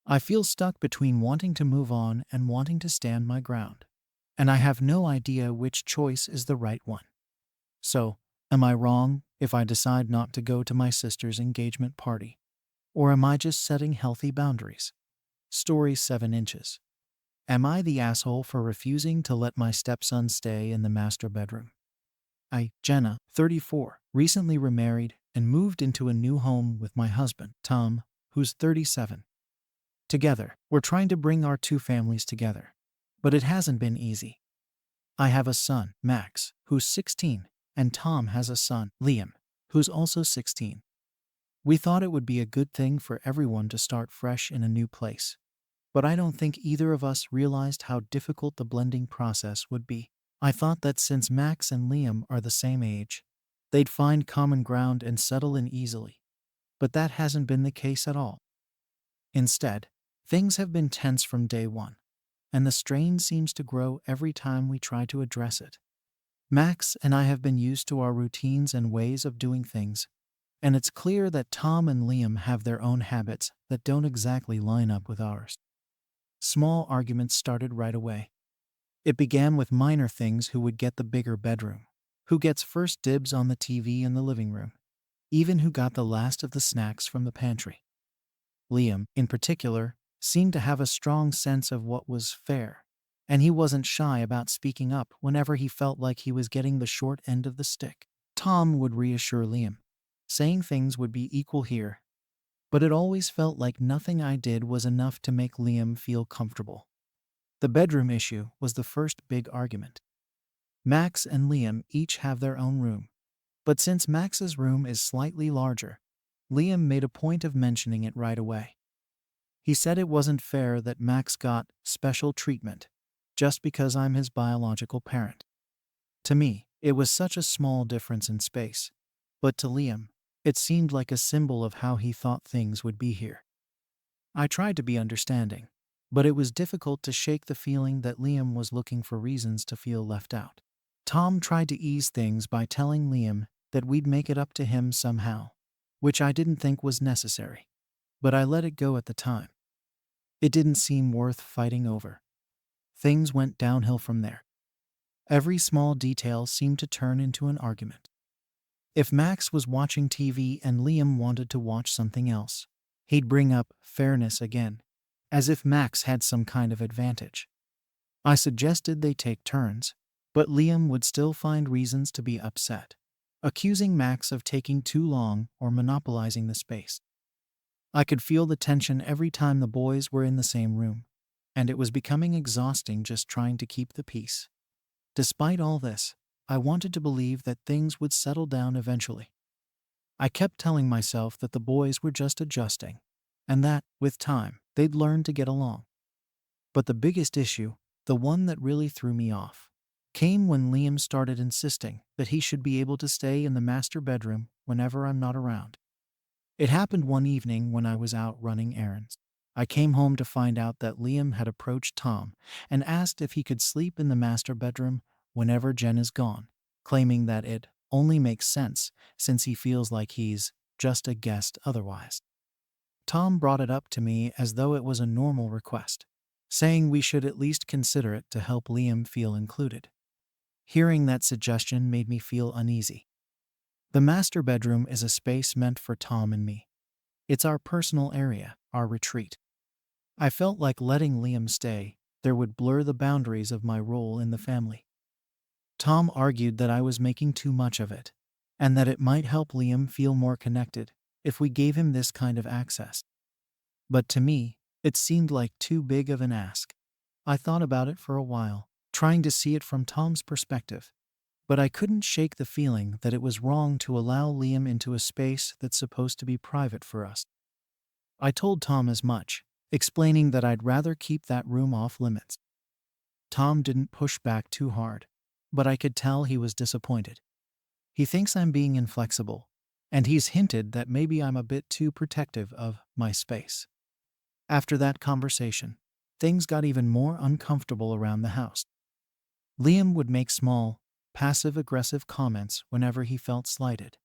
I feel stuck between wanting to move on and wanting to stand my ground, and I have no idea which choice is the right one. So, am I wrong if I decide not to go to my sister's engagement party? Or am I just setting healthy boundaries? Story 7 inches. Am I the asshole for refusing to let my stepson stay in the master bedroom? Jenna, 34, recently remarried and moved into a new home with my husband, Tom, who's 37. Together, we're trying to bring our two families together, but it hasn't been easy. I have a son, Max, who's 16, and Tom has a son, Liam, who's also 16. We thought it would be a good thing for everyone to start fresh in a new place, but I don't think either of us realized how difficult the blending process would be. I thought that since Max and Liam are the same age, they'd find common ground and settle in easily, but that hasn't been the case at all. Instead, things have been tense from day one, and the strain seems to grow every time we try to address it. Max and I have been used to our routines and ways of doing things, and it's clear that Tom and Liam have their own habits that don't exactly line up with ours. Small arguments started right away. It began with minor things: who would get the bigger bedroom, who gets first dibs on the TV in the living room, even who got the last of the snacks from the pantry. Liam, in particular, seemed to have a strong sense of what was fair, and he wasn't shy about speaking up whenever he felt like he was getting the short end of the stick. Tom would reassure Liam, saying things would be equal here, but it always felt like nothing I did was enough to make Liam feel comfortable. The bedroom issue was the first big argument. Max and Liam each have their own room, but since Max's room is slightly larger, Liam made a point of mentioning it right away. He said it wasn't fair that Max got special treatment just because I'm his biological parent. To me, it was such a small difference in space, but to Liam, it seemed like a symbol of how he thought things would be here. I tried to be understanding, but it was difficult to shake the feeling that Liam was looking for reasons to feel left out. Tom tried to ease things by telling Liam that we'd make it up to him somehow, which I didn't think was necessary, but I let it go at the time. It didn't seem worth fighting over. Things went downhill from there. Every small detail seemed to turn into an argument. If Max was watching TV and Liam wanted to watch something else, he'd bring up fairness again, as if Max had some kind of advantage. I suggested they take turns, but Liam would still find reasons to be upset, accusing Max of taking too long or monopolizing the space. I could feel the tension every time the boys were in the same room, and it was becoming exhausting just trying to keep the peace. Despite all this, I wanted to believe that things would settle down eventually. I kept telling myself that the boys were just adjusting, and that, with time, they'd learn to get along. But the biggest issue, the one that really threw me off, came when Liam started insisting that he should be able to stay in the master bedroom whenever I'm not around. It happened one evening when I was out running errands. I came home to find out that Liam had approached Tom and asked if he could sleep in the master bedroom whenever Jen is gone, claiming that it only makes sense since he feels like he's just a guest otherwise. Tom brought it up to me as though it was a normal request, saying we should at least consider it to help Liam feel included. Hearing that suggestion made me feel uneasy. The master bedroom is a space meant for Tom and me. It's our personal area, our retreat. I felt like letting Liam stay there would blur the boundaries of my role in the family. Tom argued that I was making too much of it, and that it might help Liam feel more connected if we gave him this kind of access. But to me, it seemed like too big of an ask. I thought about it for a while, trying to see it from Tom's perspective, but I couldn't shake the feeling that it was wrong to allow Liam into a space that's supposed to be private for us. I told Tom as much, explaining that I'd rather keep that room off limits. Tom didn't push back too hard, but I could tell he was disappointed. He thinks I'm being inflexible, and he's hinted that maybe I'm a bit too protective of my space. After that conversation, things got even more uncomfortable around the house. Liam would make small, passive-aggressive comments whenever he felt slighted,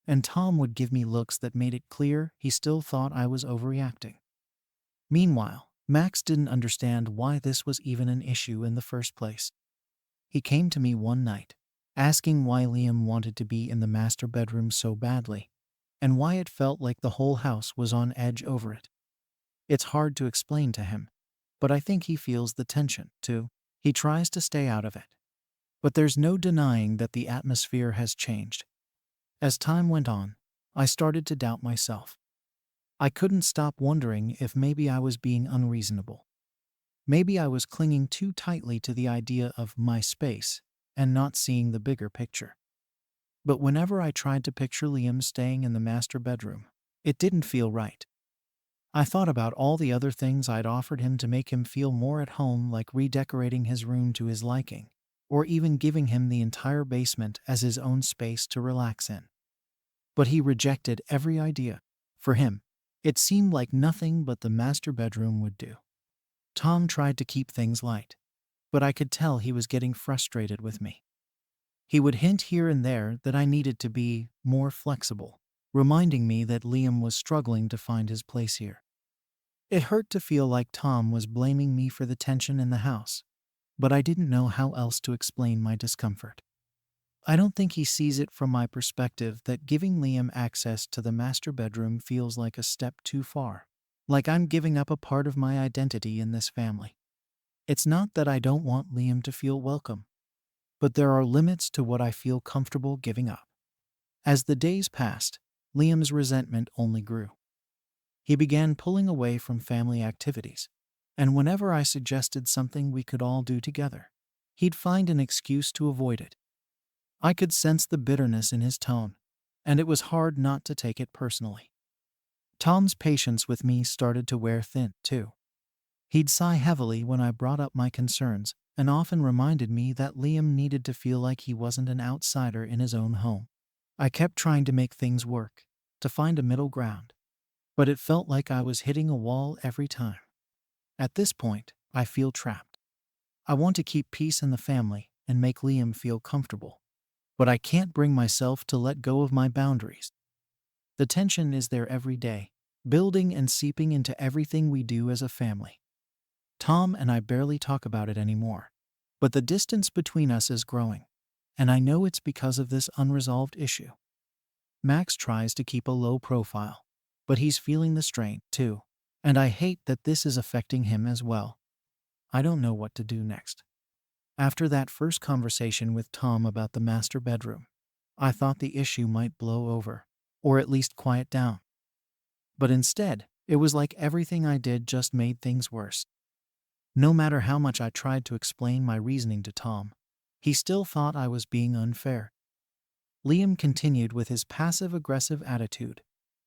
and Tom would give me looks that made it clear he still thought I was overreacting. Meanwhile, Max didn't understand why this was even an issue in the first place. He came to me one night, asking why Liam wanted to be in the master bedroom so badly, and why it felt like the whole house was on edge over it. It's hard to explain to him, but I think he feels the tension, too. He tries to stay out of it. But there's no denying that the atmosphere has changed. As time went on, I started to doubt myself. I couldn't stop wondering if maybe I was being unreasonable. Maybe I was clinging too tightly to the idea of my space and not seeing the bigger picture. But whenever I tried to picture Liam staying in the master bedroom, it didn't feel right. I thought about all the other things I'd offered him to make him feel more at home, like redecorating his room to his liking, or even giving him the entire basement as his own space to relax in. But he rejected every idea. For him, it seemed like nothing but the master bedroom would do. Tom tried to keep things light, but I could tell he was getting frustrated with me. He would hint here and there that I needed to be more flexible, reminding me that Liam was struggling to find his place here. It hurt to feel like Tom was blaming me for the tension in the house, but I didn't know how else to explain my discomfort. I don't think he sees it from my perspective that giving Liam access to the master bedroom feels like a step too far, like I'm giving up a part of my identity in this family. It's not that I don't want Liam to feel welcome, but there are limits to what I feel comfortable giving up. As the days passed, Liam's resentment only grew. He began pulling away from family activities, and whenever I suggested something we could all do together, he'd find an excuse to avoid it. I could sense the bitterness in his tone, and it was hard not to take it personally. Tom's patience with me started to wear thin, too. He'd sigh heavily when I brought up my concerns, and often reminded me that Liam needed to feel like he wasn't an outsider in his own home. I kept trying to make things work, to find a middle ground, but it felt like I was hitting a wall every time. At this point, I feel trapped. I want to keep peace in the family and make Liam feel comfortable, but I can't bring myself to let go of my boundaries. The tension is there every day, building and seeping into everything we do as a family. Tom and I barely talk about it anymore, but the distance between us is growing, and I know it's because of this unresolved issue. Max tries to keep a low profile, but he's feeling the strain, too, and I hate that this is affecting him as well. I don't know what to do next. After that first conversation with Tom about the master bedroom, I thought the issue might blow over, or at least quiet down. But instead, It was like everything I did just made things worse. No matter how much I tried to explain my reasoning to Tom, he still thought I was being unfair. Liam continued with his passive-aggressive attitude,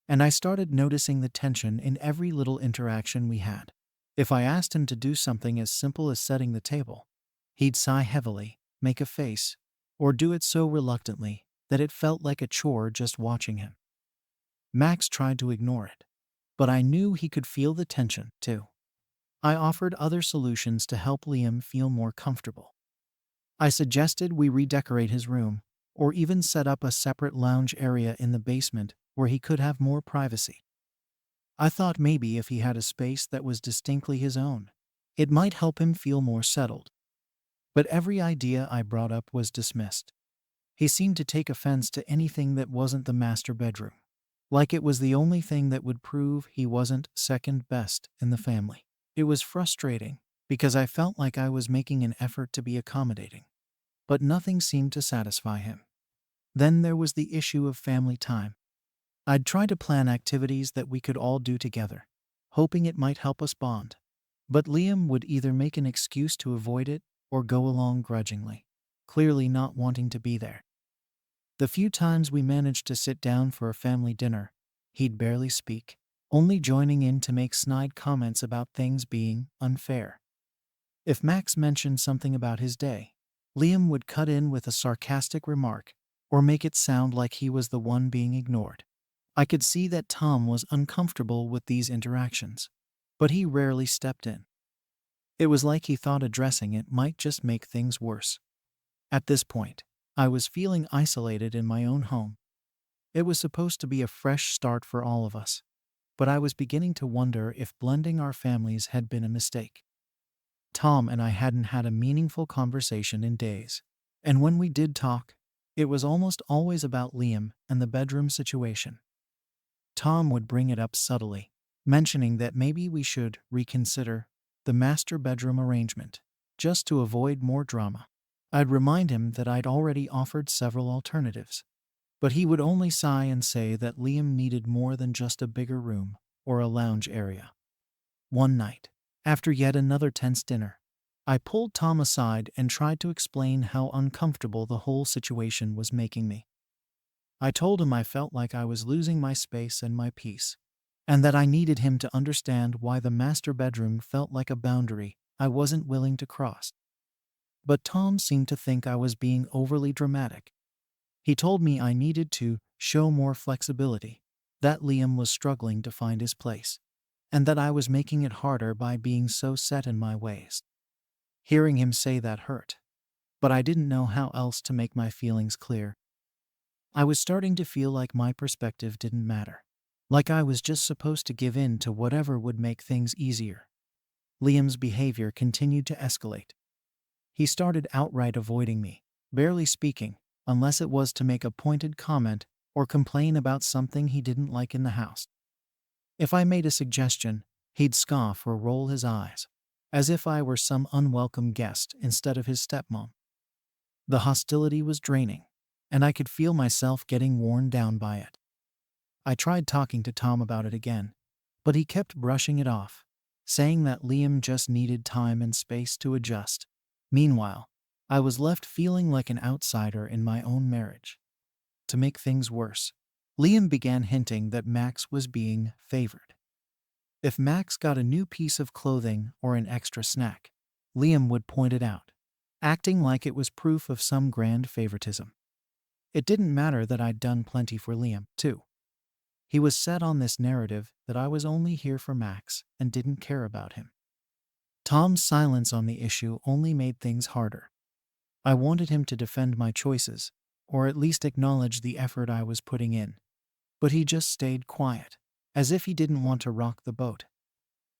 and I started noticing the tension in every little interaction we had. If I asked him to do something as simple as setting the table, he'd sigh heavily, make a face, or do it so reluctantly that it felt like a chore just watching him. Max tried to ignore it, but I knew he could feel the tension, too. I offered other solutions to help Liam feel more comfortable. I suggested we redecorate his room, or even set up a separate lounge area in the basement where he could have more privacy. I thought maybe if he had a space that was distinctly his own, it might help him feel more settled. But every idea I brought up was dismissed. He seemed to take offense to anything that wasn't the master bedroom, like it was the only thing that would prove he wasn't second best in the family. It was frustrating, because I felt like I was making an effort to be accommodating, but nothing seemed to satisfy him. Then there was the issue of family time. I'd try to plan activities that we could all do together, hoping it might help us bond. But Liam would either make an excuse to avoid it or go along grudgingly, clearly not wanting to be there. The few times we managed to sit down for a family dinner, he'd barely speak, only joining in to make snide comments about things being unfair. If Max mentioned something about his day, Liam would cut in with a sarcastic remark or make it sound like he was the one being ignored. I could see that Tom was uncomfortable with these interactions, but he rarely stepped in. It was like he thought addressing it might just make things worse. At this point, I was feeling isolated in my own home. It was supposed to be a fresh start for all of us, but I was beginning to wonder if blending our families had been a mistake. Tom and I hadn't had a meaningful conversation in days, and when we did talk, it was almost always about Liam and the bedroom situation. Tom would bring it up subtly, mentioning that maybe we should reconsider the master bedroom arrangement, just to avoid more drama. I'd remind him that I'd already offered several alternatives, but he would only sigh and say that Liam needed more than just a bigger room or a lounge area. One night, after yet another tense dinner, I pulled Tom aside and tried to explain how uncomfortable the whole situation was making me. I told him I felt like I was losing my space and my peace, and that I needed him to understand why the master bedroom felt like a boundary I wasn't willing to cross. But Tom seemed to think I was being overly dramatic. He told me I needed to show more flexibility, that Liam was struggling to find his place, and that I was making it harder by being so set in my ways. Hearing him say that hurt, but I didn't know how else to make my feelings clear. I was starting to feel like my perspective didn't matter, like I was just supposed to give in to whatever would make things easier. Liam's behavior continued to escalate. He started outright avoiding me, barely speaking, unless it was to make a pointed comment or complain about something he didn't like in the house. If I made a suggestion, he'd scoff or roll his eyes, as if I were some unwelcome guest instead of his stepmom. The hostility was draining, and I could feel myself getting worn down by it. I tried talking to Tom about it again, but he kept brushing it off, saying that Liam just needed time and space to adjust. Meanwhile, I was left feeling like an outsider in my own marriage. To make things worse, Liam began hinting that Max was being favored. If Max got a new piece of clothing or an extra snack, Liam would point it out, acting like it was proof of some grand favoritism. It didn't matter that I'd done plenty for Liam, too. He was set on this narrative that I was only here for Max and didn't care about him. Tom's silence on the issue only made things harder. I wanted him to defend my choices, or at least acknowledge the effort I was putting in, but he just stayed quiet, as if he didn't want to rock the boat.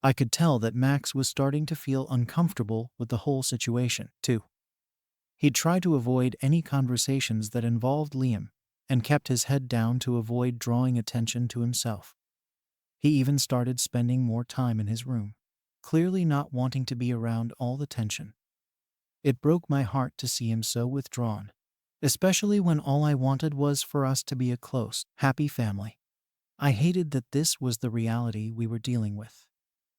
I could tell that Max was starting to feel uncomfortable with the whole situation, too. He'd try to avoid any conversations that involved Liam, and kept his head down to avoid drawing attention to himself. He even started spending more time in his room, clearly not wanting to be around all the tension. It broke my heart to see him so withdrawn, especially when all I wanted was for us to be a close, happy family. I hated that this was the reality we were dealing with,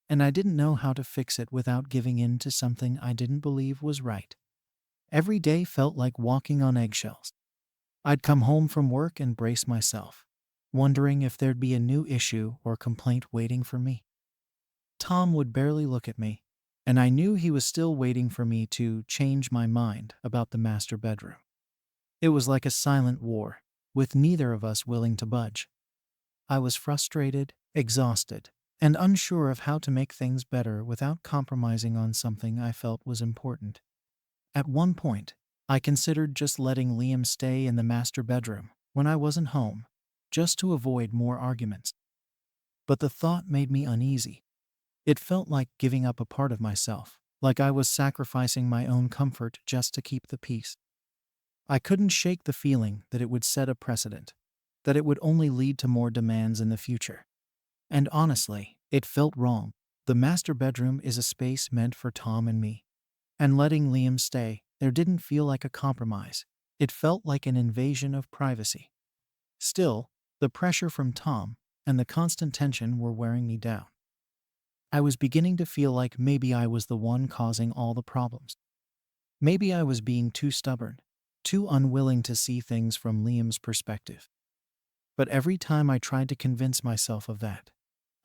and I didn't know how to fix it without giving in to something I didn't believe was right. Every day felt like walking on eggshells. I'd come home from work and brace myself, wondering if there'd be a new issue or complaint waiting for me. Tom would barely look at me, and I knew he was still waiting for me to change my mind about the master bedroom. It was like a silent war, with neither of us willing to budge. I was frustrated, exhausted, and unsure of how to make things better without compromising on something I felt was important. At one point, I considered just letting Liam stay in the master bedroom when I wasn't home, just to avoid more arguments. But the thought made me uneasy. It felt like giving up a part of myself, like I was sacrificing my own comfort just to keep the peace. I couldn't shake the feeling that it would set a precedent, that it would only lead to more demands in the future. And honestly, it felt wrong. The master bedroom is a space meant for Tom and me. And letting Liam stay there didn't feel like a compromise. It felt like an invasion of privacy. Still, the pressure from Tom and the constant tension were wearing me down. I was beginning to feel like maybe I was the one causing all the problems. Maybe I was being too stubborn, too unwilling to see things from Liam's perspective. But every time I tried to convince myself of that,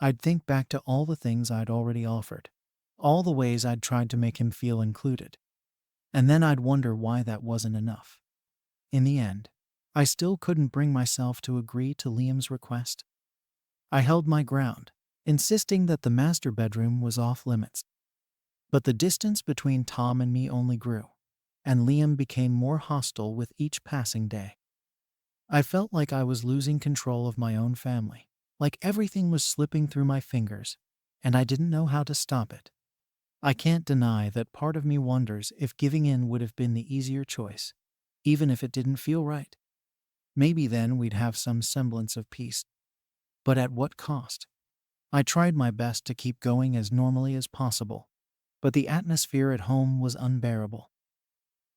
I'd think back to all the things I'd already offered, all the ways I'd tried to make him feel included. And then I'd wonder why that wasn't enough. In the end, I still couldn't bring myself to agree to Liam's request. I held my ground, insisting that the master bedroom was off limits. But the distance between Tom and me only grew, and Liam became more hostile with each passing day. I felt like I was losing control of my own family, like everything was slipping through my fingers, and I didn't know how to stop it. I can't deny that part of me wonders if giving in would have been the easier choice, even if it didn't feel right. Maybe then we'd have some semblance of peace. But at what cost? I tried my best to keep going as normally as possible, but the atmosphere at home was unbearable.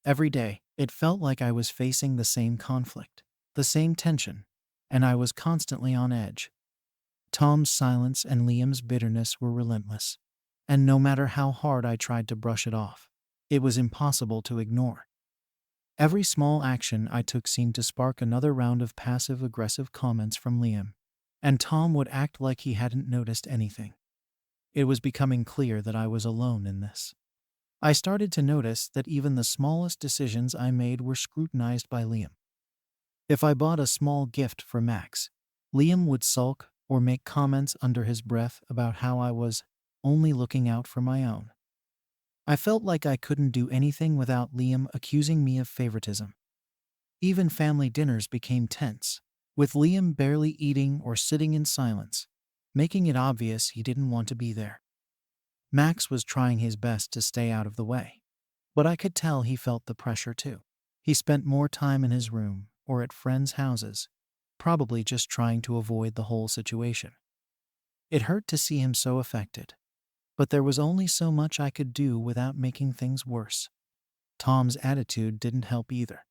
Every day, it felt like I was facing the same conflict, the same tension, and I was constantly on edge. Tom's silence and Liam's bitterness were relentless, and no matter how hard I tried to brush it off, it was impossible to ignore. Every small action I took seemed to spark another round of passive-aggressive comments from Liam, and Tom would act like he hadn't noticed anything. It was becoming clear that I was alone in this. I started to notice that even the smallest decisions I made were scrutinized by Liam. If I bought a small gift for Max, Liam would sulk or make comments under his breath about how I was only looking out for my own. I felt like I couldn't do anything without Liam accusing me of favoritism. Even family dinners became tense, with Liam barely eating or sitting in silence, making it obvious he didn't want to be there. Max was trying his best to stay out of the way, but I could tell he felt the pressure too. He spent more time in his room or at friends' houses, probably just trying to avoid the whole situation. It hurt to see him so affected, but there was only so much I could do without making things worse. Tom's attitude didn't help either.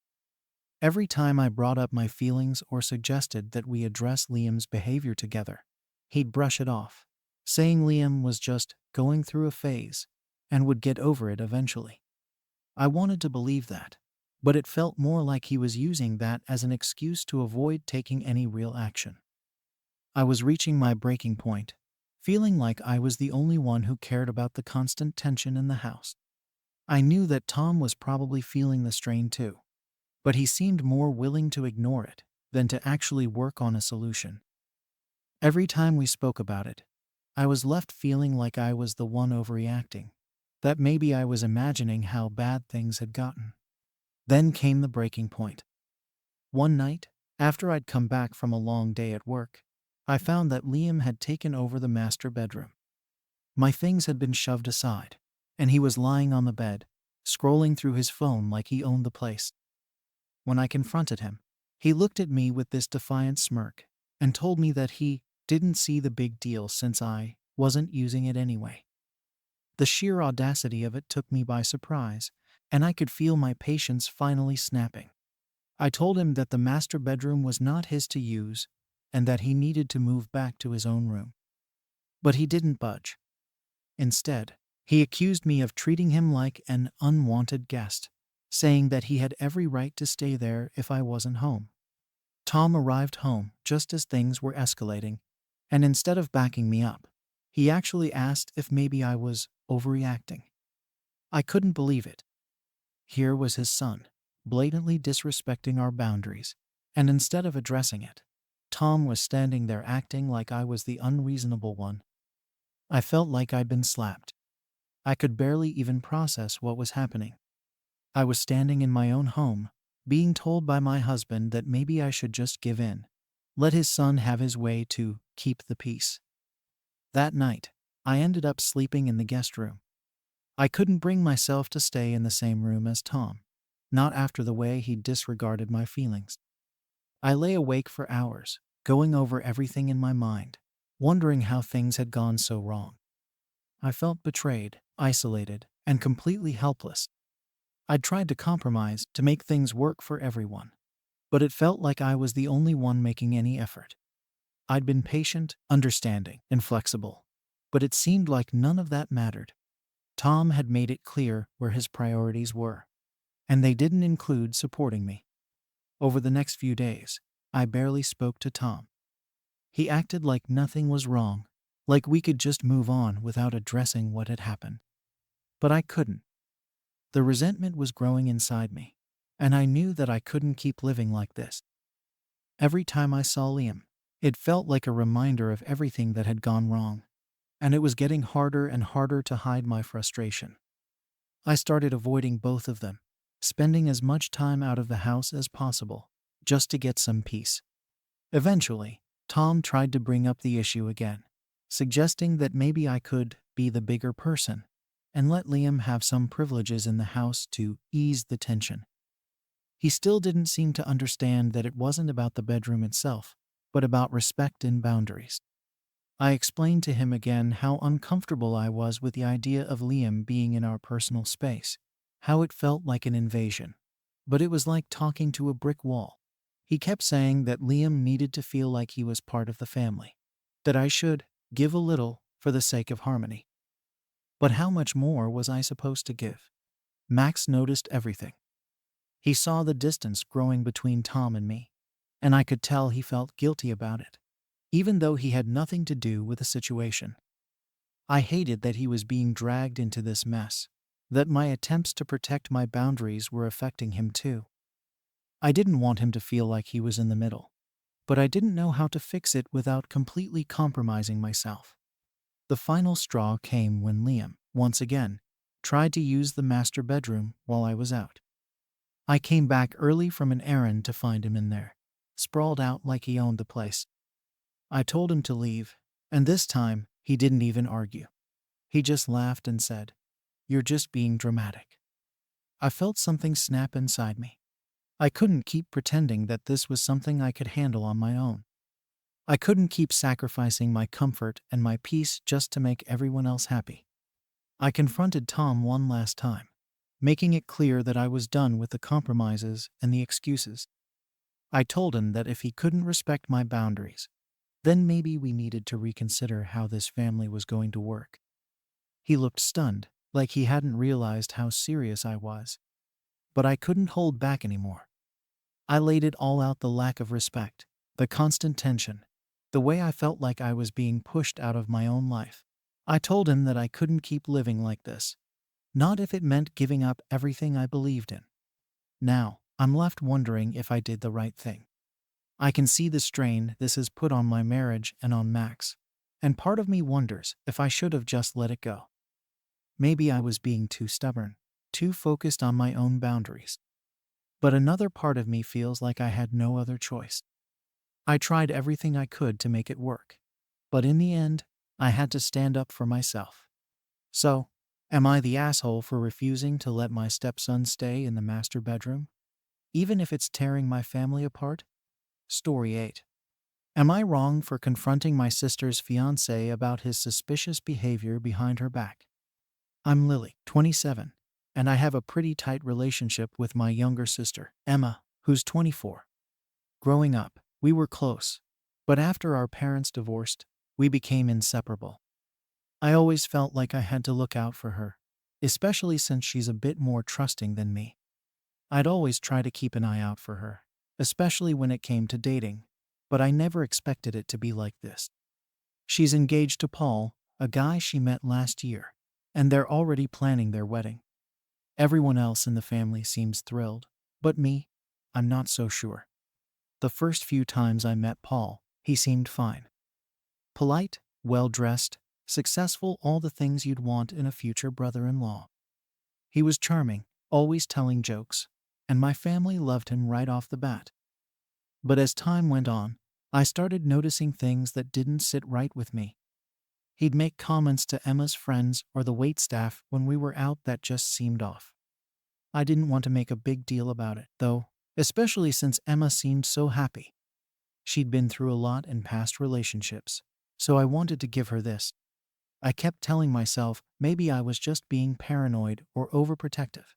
Every time I brought up my feelings or suggested that we address Liam's behavior together, he'd brush it off, saying Liam was just going through a phase and would get over it eventually. I wanted to believe that, but it felt more like he was using that as an excuse to avoid taking any real action. I was reaching my breaking point, feeling like I was the only one who cared about the constant tension in the house. I knew that Tom was probably feeling the strain too, but he seemed more willing to ignore it than to actually work on a solution. Every time we spoke about it, I was left feeling like I was the one overreacting, that maybe I was imagining how bad things had gotten. Then came the breaking point. One night, after I'd come back from a long day at work, I found that Liam had taken over the master bedroom. My things had been shoved aside, and he was lying on the bed, scrolling through his phone like he owned the place. When I confronted him, he looked at me with this defiant smirk and told me that he didn't see the big deal since I wasn't using it anyway. The sheer audacity of it took me by surprise, and I could feel my patience finally snapping. I told him that the master bedroom was not his to use, and that he needed to move back to his own room. But he didn't budge. Instead, he accused me of treating him like an unwanted guest, saying that he had every right to stay there if I wasn't home. Tom arrived home just as things were escalating, and instead of backing me up, he actually asked if maybe I was overreacting. I couldn't believe it. Here was his son, blatantly disrespecting our boundaries, and instead of addressing it, Tom was standing there acting like I was the unreasonable one. I felt like I'd been slapped. I could barely even process what was happening. I was standing in my own home, being told by my husband that maybe I should just give in, let his son have his way to keep the peace. That night, I ended up sleeping in the guest room. I couldn't bring myself to stay in the same room as Tom, not after the way he disregarded my feelings. I lay awake for hours, going over everything in my mind, wondering how things had gone so wrong. I felt betrayed, isolated, and completely helpless. I'd tried to compromise to make things work for everyone, but it felt like I was the only one making any effort. I'd been patient, understanding, and flexible, but it seemed like none of that mattered. Tom had made it clear where his priorities were, and they didn't include supporting me. Over the next few days, I barely spoke to Tom. He acted like nothing was wrong, like we could just move on without addressing what had happened. But I couldn't. The resentment was growing inside me, and I knew that I couldn't keep living like this. Every time I saw Liam, it felt like a reminder of everything that had gone wrong, and it was getting harder and harder to hide my frustration. I started avoiding both of them, spending as much time out of the house as possible, just to get some peace. Eventually, Tom tried to bring up the issue again, suggesting that maybe I could be the bigger person and let Liam have some privileges in the house to ease the tension. He still didn't seem to understand that it wasn't about the bedroom itself, but about respect and boundaries. I explained to him again how uncomfortable I was with the idea of Liam being in our personal space, how it felt like an invasion. But it was like talking to a brick wall. He kept saying that Liam needed to feel like he was part of the family, that I should give a little for the sake of harmony. But how much more was I supposed to give? Max noticed everything. He saw the distance growing between Tom and me, and I could tell he felt guilty about it, even though he had nothing to do with the situation. I hated that he was being dragged into this mess, that my attempts to protect my boundaries were affecting him too. I didn't want him to feel like he was in the middle, but I didn't know how to fix it without completely compromising myself. The final straw came when Liam, once again, tried to use the master bedroom while I was out. I came back early from an errand to find him in there, sprawled out like he owned the place. I told him to leave, and this time he didn't even argue. He just laughed and said, "You're just being dramatic." I felt something snap inside me. I couldn't keep pretending that this was something I could handle on my own. I couldn't keep sacrificing my comfort and my peace just to make everyone else happy. I confronted Tom one last time, making it clear that I was done with the compromises and the excuses. I told him that if he couldn't respect my boundaries, then maybe we needed to reconsider how this family was going to work. He looked stunned, like he hadn't realized how serious I was. But I couldn't hold back anymore. I laid it all out: the lack of respect, the constant tension, the way I felt like I was being pushed out of my own life. I told him that I couldn't keep living like this, not if it meant giving up everything I believed in. Now, I'm left wondering if I did the right thing. I can see the strain this has put on my marriage and on Max, and part of me wonders if I should have just let it go. Maybe I was being too stubborn, too focused on my own boundaries. But another part of me feels like I had no other choice. I tried everything I could to make it work, but in the end, I had to stand up for myself. So, am I the asshole for refusing to let my stepson stay in the master bedroom, even if it's tearing my family apart? Story 8. Am I wrong for confronting my sister's fiancé about his suspicious behavior behind her back? I'm Lily, 27, and I have a pretty tight relationship with my younger sister, Emma, who's 24. Growing up, we were close, But after our parents divorced, we became inseparable. I always felt like I had to look out for her, especially since she's a bit more trusting than me. I'd always try to keep an eye out for her, especially when it came to dating, but I never expected it to be like this. She's engaged to Paul, a guy she met last year, and they're already planning their wedding. Everyone else in the family seems thrilled, but me, I'm not so sure. The first few times I met Paul, he seemed fine. Polite, well-dressed, successful, all the things you'd want in a future brother-in-law. He was charming, always telling jokes, and my family loved him right off the bat. But as time went on, I started noticing things that didn't sit right with me. He'd make comments to Emma's friends or the waitstaff when we were out that just seemed off. I didn't want to make a big deal about it, though, especially since Emma seemed so happy. She'd been through a lot in past relationships, so I wanted to give her this. I kept telling myself maybe I was just being paranoid or overprotective.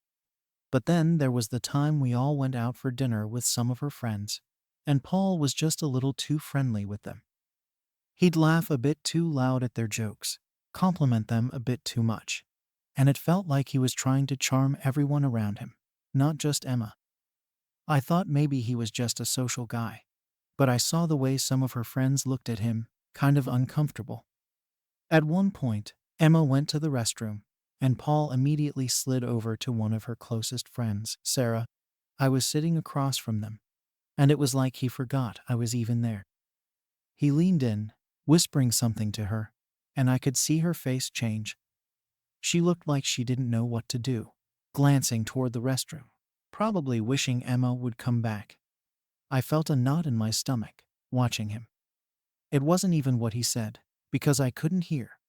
But then there was the time we all went out for dinner with some of her friends, and Paul was just a little too friendly with them. He'd laugh a bit too loud at their jokes, compliment them a bit too much, and it felt like he was trying to charm everyone around him, not just Emma. I thought maybe he was just a social guy, but I saw the way some of her friends looked at him, kind of uncomfortable. At one point, Emma went to the restroom, and Paul immediately slid over to one of her closest friends, Sarah. I was sitting across from them, and it was like he forgot I was even there. He leaned in, whispering something to her, and I could see her face change. She looked like she didn't know what to do, glancing toward the restroom, probably wishing Emma would come back. I felt a knot in my stomach, watching him. It wasn't even what he said, because I couldn't hear,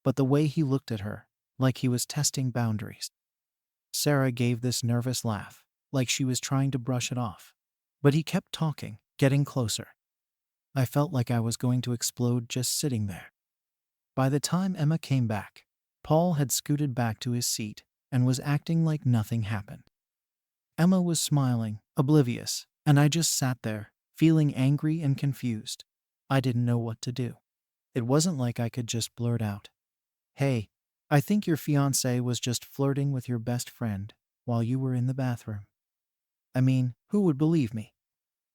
but the way he looked at her, like he was testing boundaries. Sarah gave this nervous laugh, like she was trying to brush it off. But he kept talking, getting closer. I felt like I was going to explode just sitting there. By the time Emma came back, Paul had scooted back to his seat and was acting like nothing happened. Emma was smiling, oblivious, and I just sat there, feeling angry and confused. I didn't know what to do. It wasn't like I could just blurt out, "Hey, I think your fiancé was just flirting with your best friend while you were in the bathroom." I mean, who would believe me?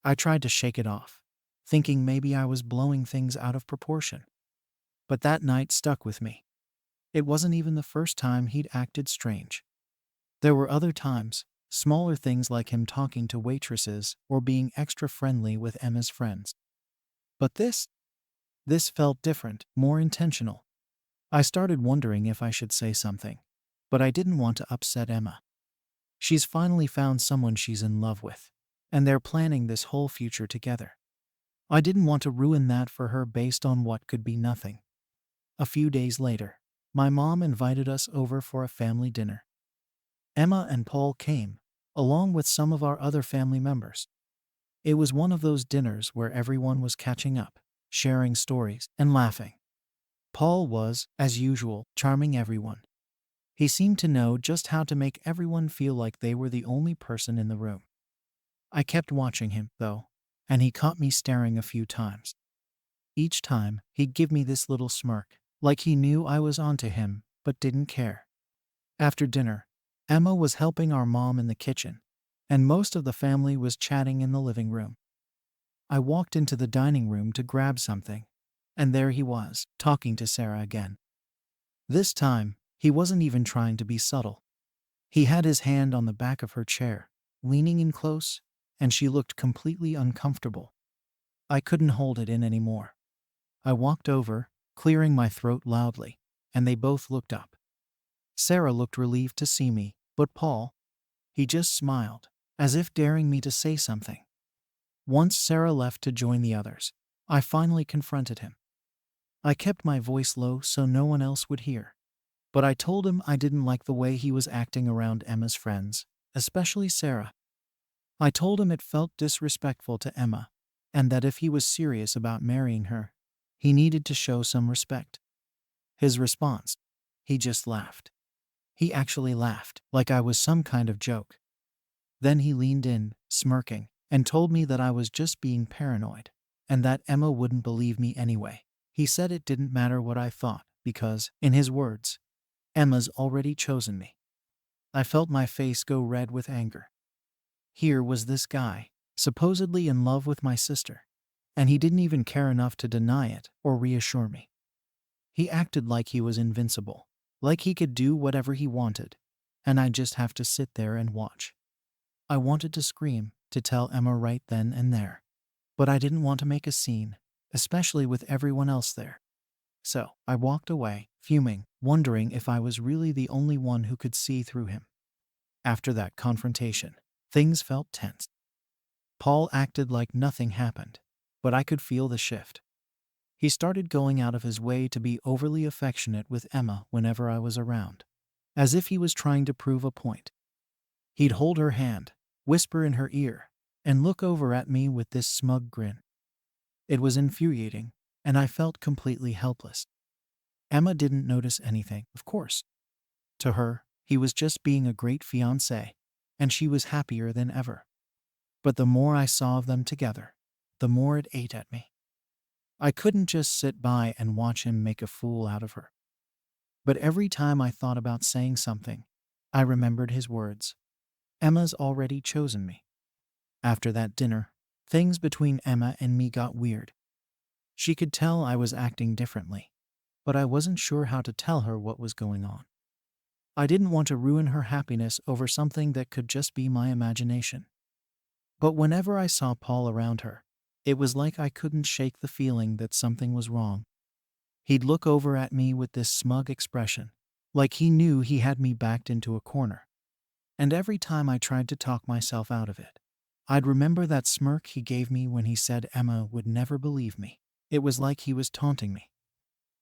I tried to shake it off, thinking maybe I was blowing things out of proportion. But that night stuck with me. It wasn't even the first time he'd acted strange. There were other times, smaller things like him talking to waitresses or being extra friendly with Emma's friends. But this felt different, more intentional. I started wondering if I should say something, but I didn't want to upset Emma. She's finally found someone she's in love with, and they're planning this whole future together. I didn't want to ruin that for her based on what could be nothing. A few days later, my mom invited us over for a family dinner. Emma and Paul came, along with some of our other family members. It was one of those dinners where everyone was catching up, sharing stories, and laughing. Paul was, as usual, charming everyone. He seemed to know just how to make everyone feel like they were the only person in the room. I kept watching him, though, and he caught me staring a few times. Each time, he'd give me this little smirk, like he knew I was onto him, but didn't care. After dinner, Emma was helping our mom in the kitchen, and most of the family was chatting in the living room. I walked into the dining room to grab something, and there he was, talking to Sarah again. This time, he wasn't even trying to be subtle. He had his hand on the back of her chair, leaning in close, and she looked completely uncomfortable. I couldn't hold it in anymore. I walked over, clearing my throat loudly, and they both looked up. Sarah looked relieved to see me, but Paul, he just smiled, as if daring me to say something. Once Sarah left to join the others, I finally confronted him. I kept my voice low so no one else would hear, but I told him I didn't like the way he was acting around Emma's friends, especially Sarah. I told him it felt disrespectful to Emma, and that if he was serious about marrying her, he needed to show some respect. His response? He just laughed. He actually laughed, like I was some kind of joke. Then he leaned in, smirking, and told me that I was just being paranoid. and that Emma wouldn't believe me anyway. He said it didn't matter what I thought because, in his words, Emma's already chosen me. I felt my face go red with anger. Here was this guy, supposedly in love with my sister, and he didn't even care enough to deny it or reassure me. He acted like he was invincible, like he could do whatever he wanted, and I'd just have to sit there and watch. I wanted to scream, to tell Emma right then and there, but I didn't want to make a scene, especially with everyone else there. So I walked away, fuming, wondering if I was really the only one who could see through him. After that confrontation, things felt tense. Paul acted like nothing happened, but I could feel the shift. He started going out of his way to be overly affectionate with Emma whenever I was around, as if he was trying to prove a point. He'd hold her hand, whisper in her ear, and look over at me with this smug grin. It was infuriating, and I felt completely helpless. Emma didn't notice anything, of course. To her, he was just being a great fiancé, and she was happier than ever. But the more I saw of them together, the more it ate at me. I couldn't just sit by and watch him make a fool out of her. But every time I thought about saying something, I remembered his words. Emma's already chosen me. After that dinner, things between Emma and me got weird. She could tell I was acting differently, but I wasn't sure how to tell her what was going on. I didn't want to ruin her happiness over something that could just be my imagination. But whenever I saw Paul around her, it was like I couldn't shake the feeling that something was wrong. He'd look over at me with this smug expression, like he knew he had me backed into a corner. And every time I tried to talk myself out of it, I'd remember that smirk he gave me when he said Emma would never believe me. It was like he was taunting me.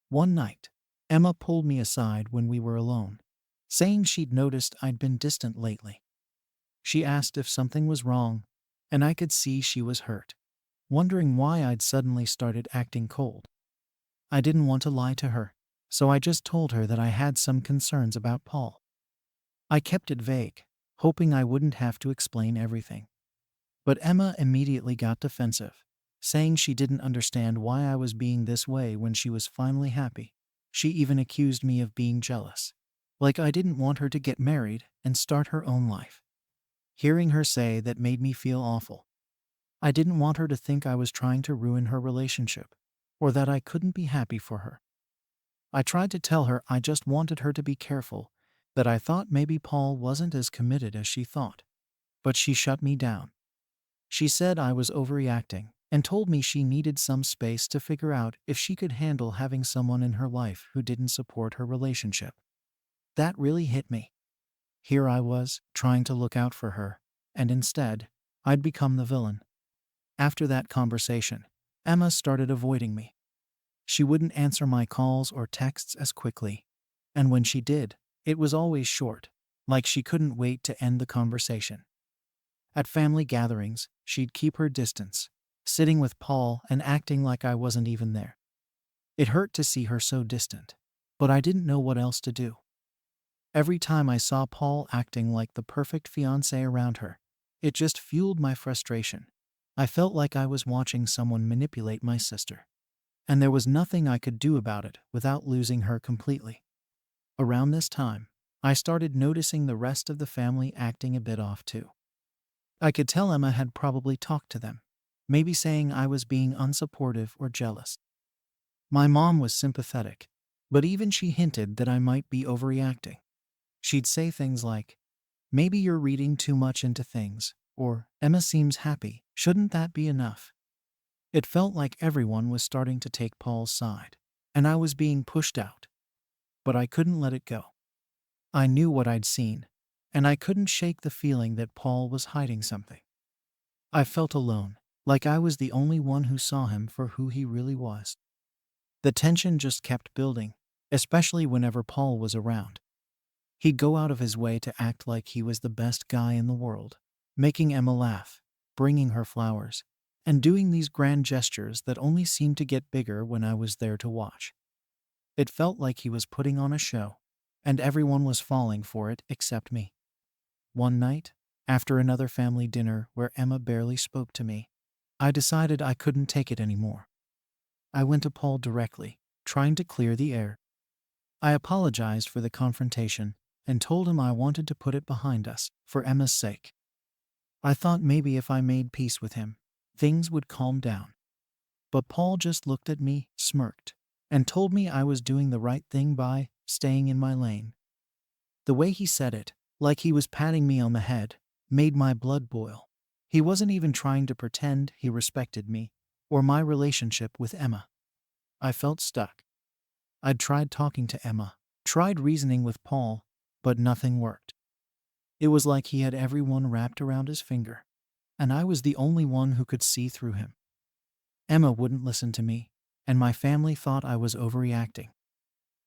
One night, Emma pulled me aside when we were alone, saying she'd noticed I'd been distant lately. She asked if something was wrong, and I could see she was hurt, wondering why I'd suddenly started acting cold. I didn't want to lie to her, so I just told her that I had some concerns about Paul. I kept it vague, hoping I wouldn't have to explain everything. But Emma immediately got defensive, saying she didn't understand why I was being this way when she was finally happy. She even accused me of being jealous, like I didn't want her to get married and start her own life. Hearing her say that made me feel awful. I didn't want her to think I was trying to ruin her relationship, or that I couldn't be happy for her. I tried to tell her I just wanted her to be careful, that I thought maybe Paul wasn't as committed as she thought. But she shut me down. She said I was overreacting and told me she needed some space to figure out if she could handle having someone in her life who didn't support her relationship. That really hit me. Here I was, trying to look out for her, and instead, I'd become the villain. After that conversation, Emma started avoiding me. She wouldn't answer my calls or texts as quickly, and when she did, it was always short, like she couldn't wait to end the conversation. At family gatherings, she'd keep her distance, sitting with Paul and acting like I wasn't even there. It hurt to see her so distant, but I didn't know what else to do. Every time I saw Paul acting like the perfect fiancé around her, it just fueled my frustration. I felt like I was watching someone manipulate my sister, and there was nothing I could do about it without losing her completely. Around this time, I started noticing the rest of the family acting a bit off too. I could tell Emma had probably talked to them, maybe saying I was being unsupportive or jealous. My mom was sympathetic, but even she hinted that I might be overreacting. She'd say things like, "Maybe you're reading too much into things," or "Emma seems happy, shouldn't that be enough?" It felt like everyone was starting to take Paul's side, and I was being pushed out. But I couldn't let it go. I knew what I'd seen, and I couldn't shake the feeling that Paul was hiding something. I felt alone, like I was the only one who saw him for who he really was. The tension just kept building, especially whenever Paul was around. He'd go out of his way to act like he was the best guy in the world, making Emma laugh, bringing her flowers, and doing these grand gestures that only seemed to get bigger when I was there to watch. It felt like he was putting on a show, and everyone was falling for it except me. One night, after another family dinner where Emma barely spoke to me, I decided I couldn't take it anymore. I went to Paul directly, trying to clear the air. I apologized for the confrontation and told him I wanted to put it behind us, for Emma's sake. I thought maybe if I made peace with him, things would calm down. But Paul just looked at me, smirked, and told me I was doing the right thing by staying in my lane. The way he said it, like he was patting me on the head, made my blood boil. He wasn't even trying to pretend he respected me or my relationship with Emma. I felt stuck. I'd tried talking to Emma, tried reasoning with Paul, but nothing worked. It was like he had everyone wrapped around his finger, and I was the only one who could see through him. Emma wouldn't listen to me, and my family thought I was overreacting.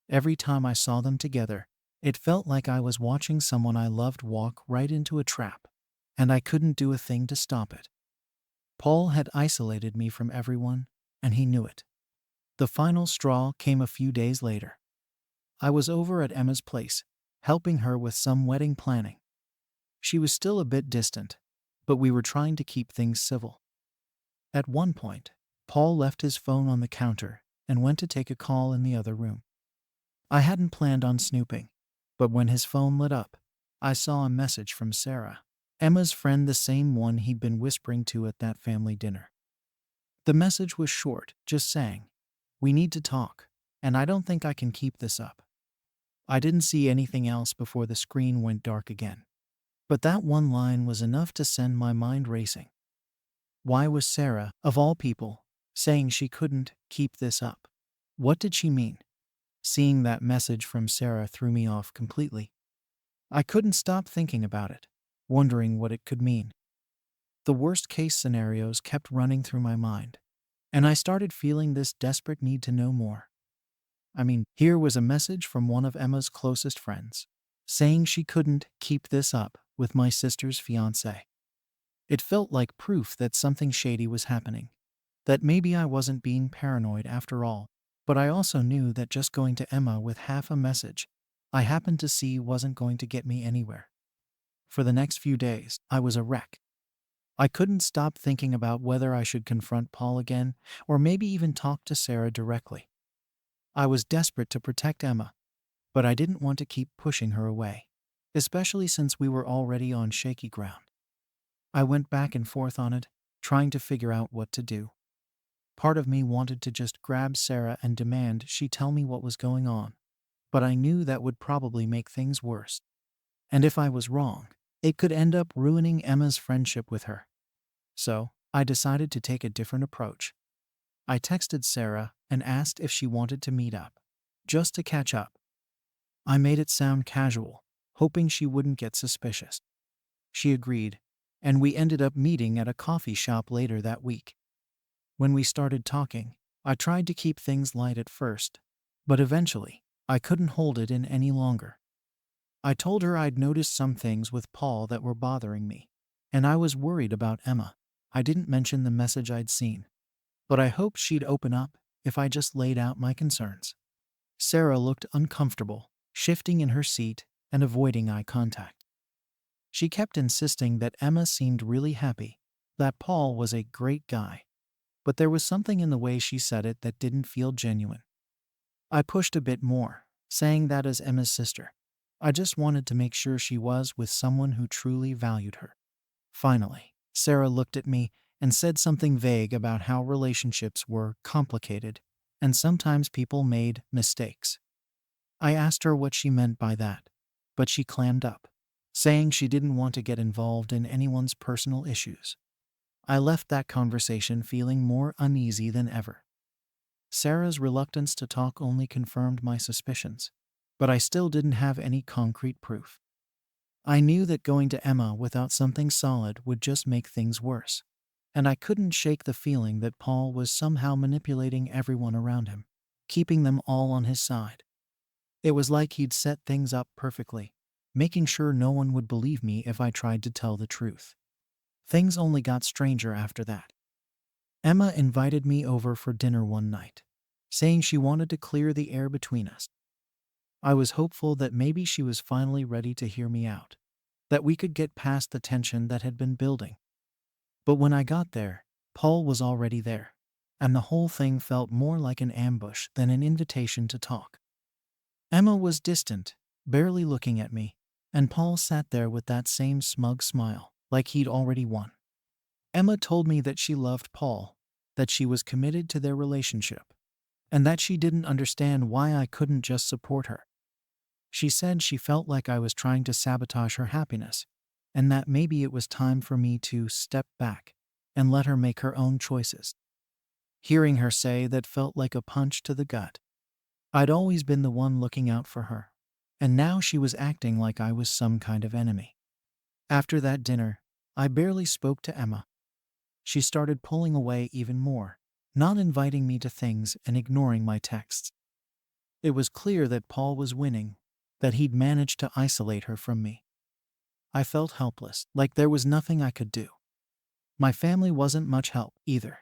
Every time I saw them together, it felt like I was watching someone I loved walk right into a trap, and I couldn't do a thing to stop it. Paul had isolated me from everyone, and he knew it. The final straw came a few days later. I was over at Emma's place, helping her with some wedding planning. She was still a bit distant, but we were trying to keep things civil. At one point, Paul left his phone on the counter and went to take a call in the other room. I hadn't planned on snooping, but when his phone lit up, I saw a message from Sarah, Emma's friend, the same one he'd been whispering to at that family dinner. The message was short, just saying, "We need to talk, and I don't think I can keep this up." I didn't see anything else before the screen went dark again. But that one line was enough to send my mind racing. Why was Sarah, of all people, saying she couldn't keep this up? What did she mean? Seeing that message from Sarah threw me off completely. I couldn't stop thinking about it, wondering what it could mean. The worst-case scenarios kept running through my mind, and I started feeling this desperate need to know more. Here was a message from one of Emma's closest friends, saying she couldn't keep this up with my sister's fiancé. It felt like proof that something shady was happening, that maybe I wasn't being paranoid after all, but I also knew that just going to Emma with half a message I happened to see wasn't going to get me anywhere. For the next few days, I was a wreck. I couldn't stop thinking about whether I should confront Paul again, or maybe even talk to Sarah directly. I was desperate to protect Emma, but I didn't want to keep pushing her away, especially since we were already on shaky ground. I went back and forth on it, trying to figure out what to do. Part of me wanted to just grab Sarah and demand she tell me what was going on, but I knew that would probably make things worse. And if I was wrong, it could end up ruining Emma's friendship with her. So, I decided to take a different approach. I texted Sarah and asked if she wanted to meet up, just to catch up. I made it sound casual, hoping she wouldn't get suspicious. She agreed, and we ended up meeting at a coffee shop later that week. When we started talking, I tried to keep things light at first, but eventually, I couldn't hold it in any longer. I told her I'd noticed some things with Paul that were bothering me, and I was worried about Emma. I didn't mention the message I'd seen, but I hoped she'd open up if I just laid out my concerns. Sarah looked uncomfortable, shifting in her seat and avoiding eye contact. She kept insisting that Emma seemed really happy, that Paul was a great guy, but there was something in the way she said it that didn't feel genuine. I pushed a bit more, saying that as Emma's sister, I just wanted to make sure she was with someone who truly valued her. Finally, Sarah looked at me and said something vague about how relationships were complicated and sometimes people made mistakes. I asked her what she meant by that, but she clammed up, saying she didn't want to get involved in anyone's personal issues. I left that conversation feeling more uneasy than ever. Sarah's reluctance to talk only confirmed my suspicions, but I still didn't have any concrete proof. I knew that going to Emma without something solid would just make things worse, and I couldn't shake the feeling that Paul was somehow manipulating everyone around him, keeping them all on his side. It was like he'd set things up perfectly, making sure no one would believe me if I tried to tell the truth. Things only got stranger after that. Emma invited me over for dinner one night, saying she wanted to clear the air between us. I was hopeful that maybe she was finally ready to hear me out, that we could get past the tension that had been building. But when I got there, Paul was already there, and the whole thing felt more like an ambush than an invitation to talk. Emma was distant, barely looking at me, and Paul sat there with that same smug smile, like he'd already won. Emma told me that she loved Paul, that she was committed to their relationship, and that she didn't understand why I couldn't just support her. She said she felt like I was trying to sabotage her happiness, and that maybe it was time for me to step back and let her make her own choices. Hearing her say that felt like a punch to the gut. I'd always been the one looking out for her, and now she was acting like I was some kind of enemy. After that dinner, I barely spoke to Emma. She started pulling away even more, not inviting me to things and ignoring my texts. It was clear that Paul was winning, that he'd managed to isolate her from me. I felt helpless, like there was nothing I could do. My family wasn't much help either.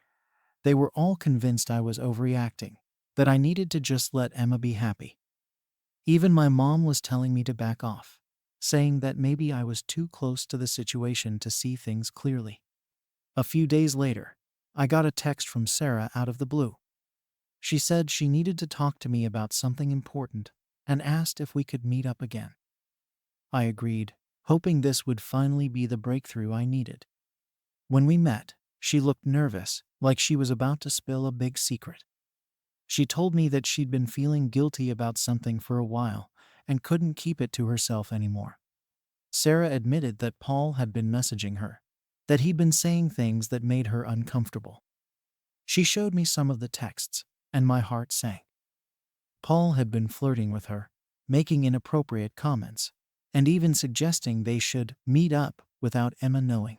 They were all convinced I was overreacting, that I needed to just let Emma be happy. Even my mom was telling me to back off, saying that maybe I was too close to the situation to see things clearly. A few days later, I got a text from Sarah out of the blue. She said she needed to talk to me about something important and asked if we could meet up again. I agreed, hoping this would finally be the breakthrough I needed. When we met, she looked nervous, like she was about to spill a big secret. She told me that she'd been feeling guilty about something for a while and couldn't keep it to herself anymore. Sarah admitted that Paul had been messaging her, that he'd been saying things that made her uncomfortable. She showed me some of the texts, and my heart sank. Paul had been flirting with her, making inappropriate comments, and even suggesting they should meet up without Emma knowing.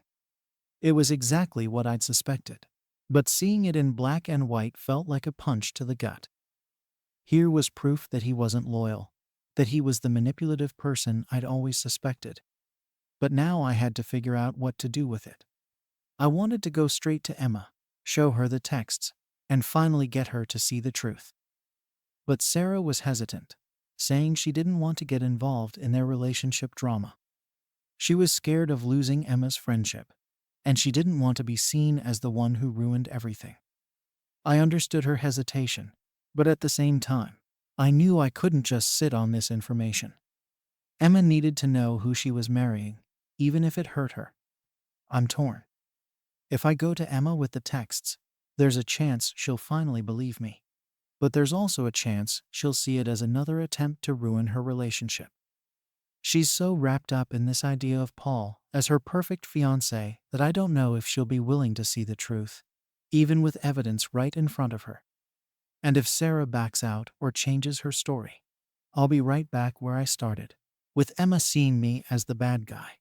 It was exactly what I'd suspected, but seeing it in black and white felt like a punch to the gut. Here was proof that he wasn't loyal, that he was the manipulative person I'd always suspected. But now I had to figure out what to do with it. I wanted to go straight to Emma, show her the texts, and finally get her to see the truth. But Sarah was hesitant, saying she didn't want to get involved in their relationship drama. She was scared of losing Emma's friendship, and she didn't want to be seen as the one who ruined everything. I understood her hesitation, but at the same time, I knew I couldn't just sit on this information. Emma needed to know who she was marrying, even if it hurt her. I'm torn. If I go to Emma with the texts, there's a chance she'll finally believe me. But there's also a chance she'll see it as another attempt to ruin her relationship. She's so wrapped up in this idea of Paul as her perfect fiancé that I don't know if she'll be willing to see the truth, even with evidence right in front of her. And if Sarah backs out or changes her story, I'll be right back where I started, with Emma seeing me as the bad guy.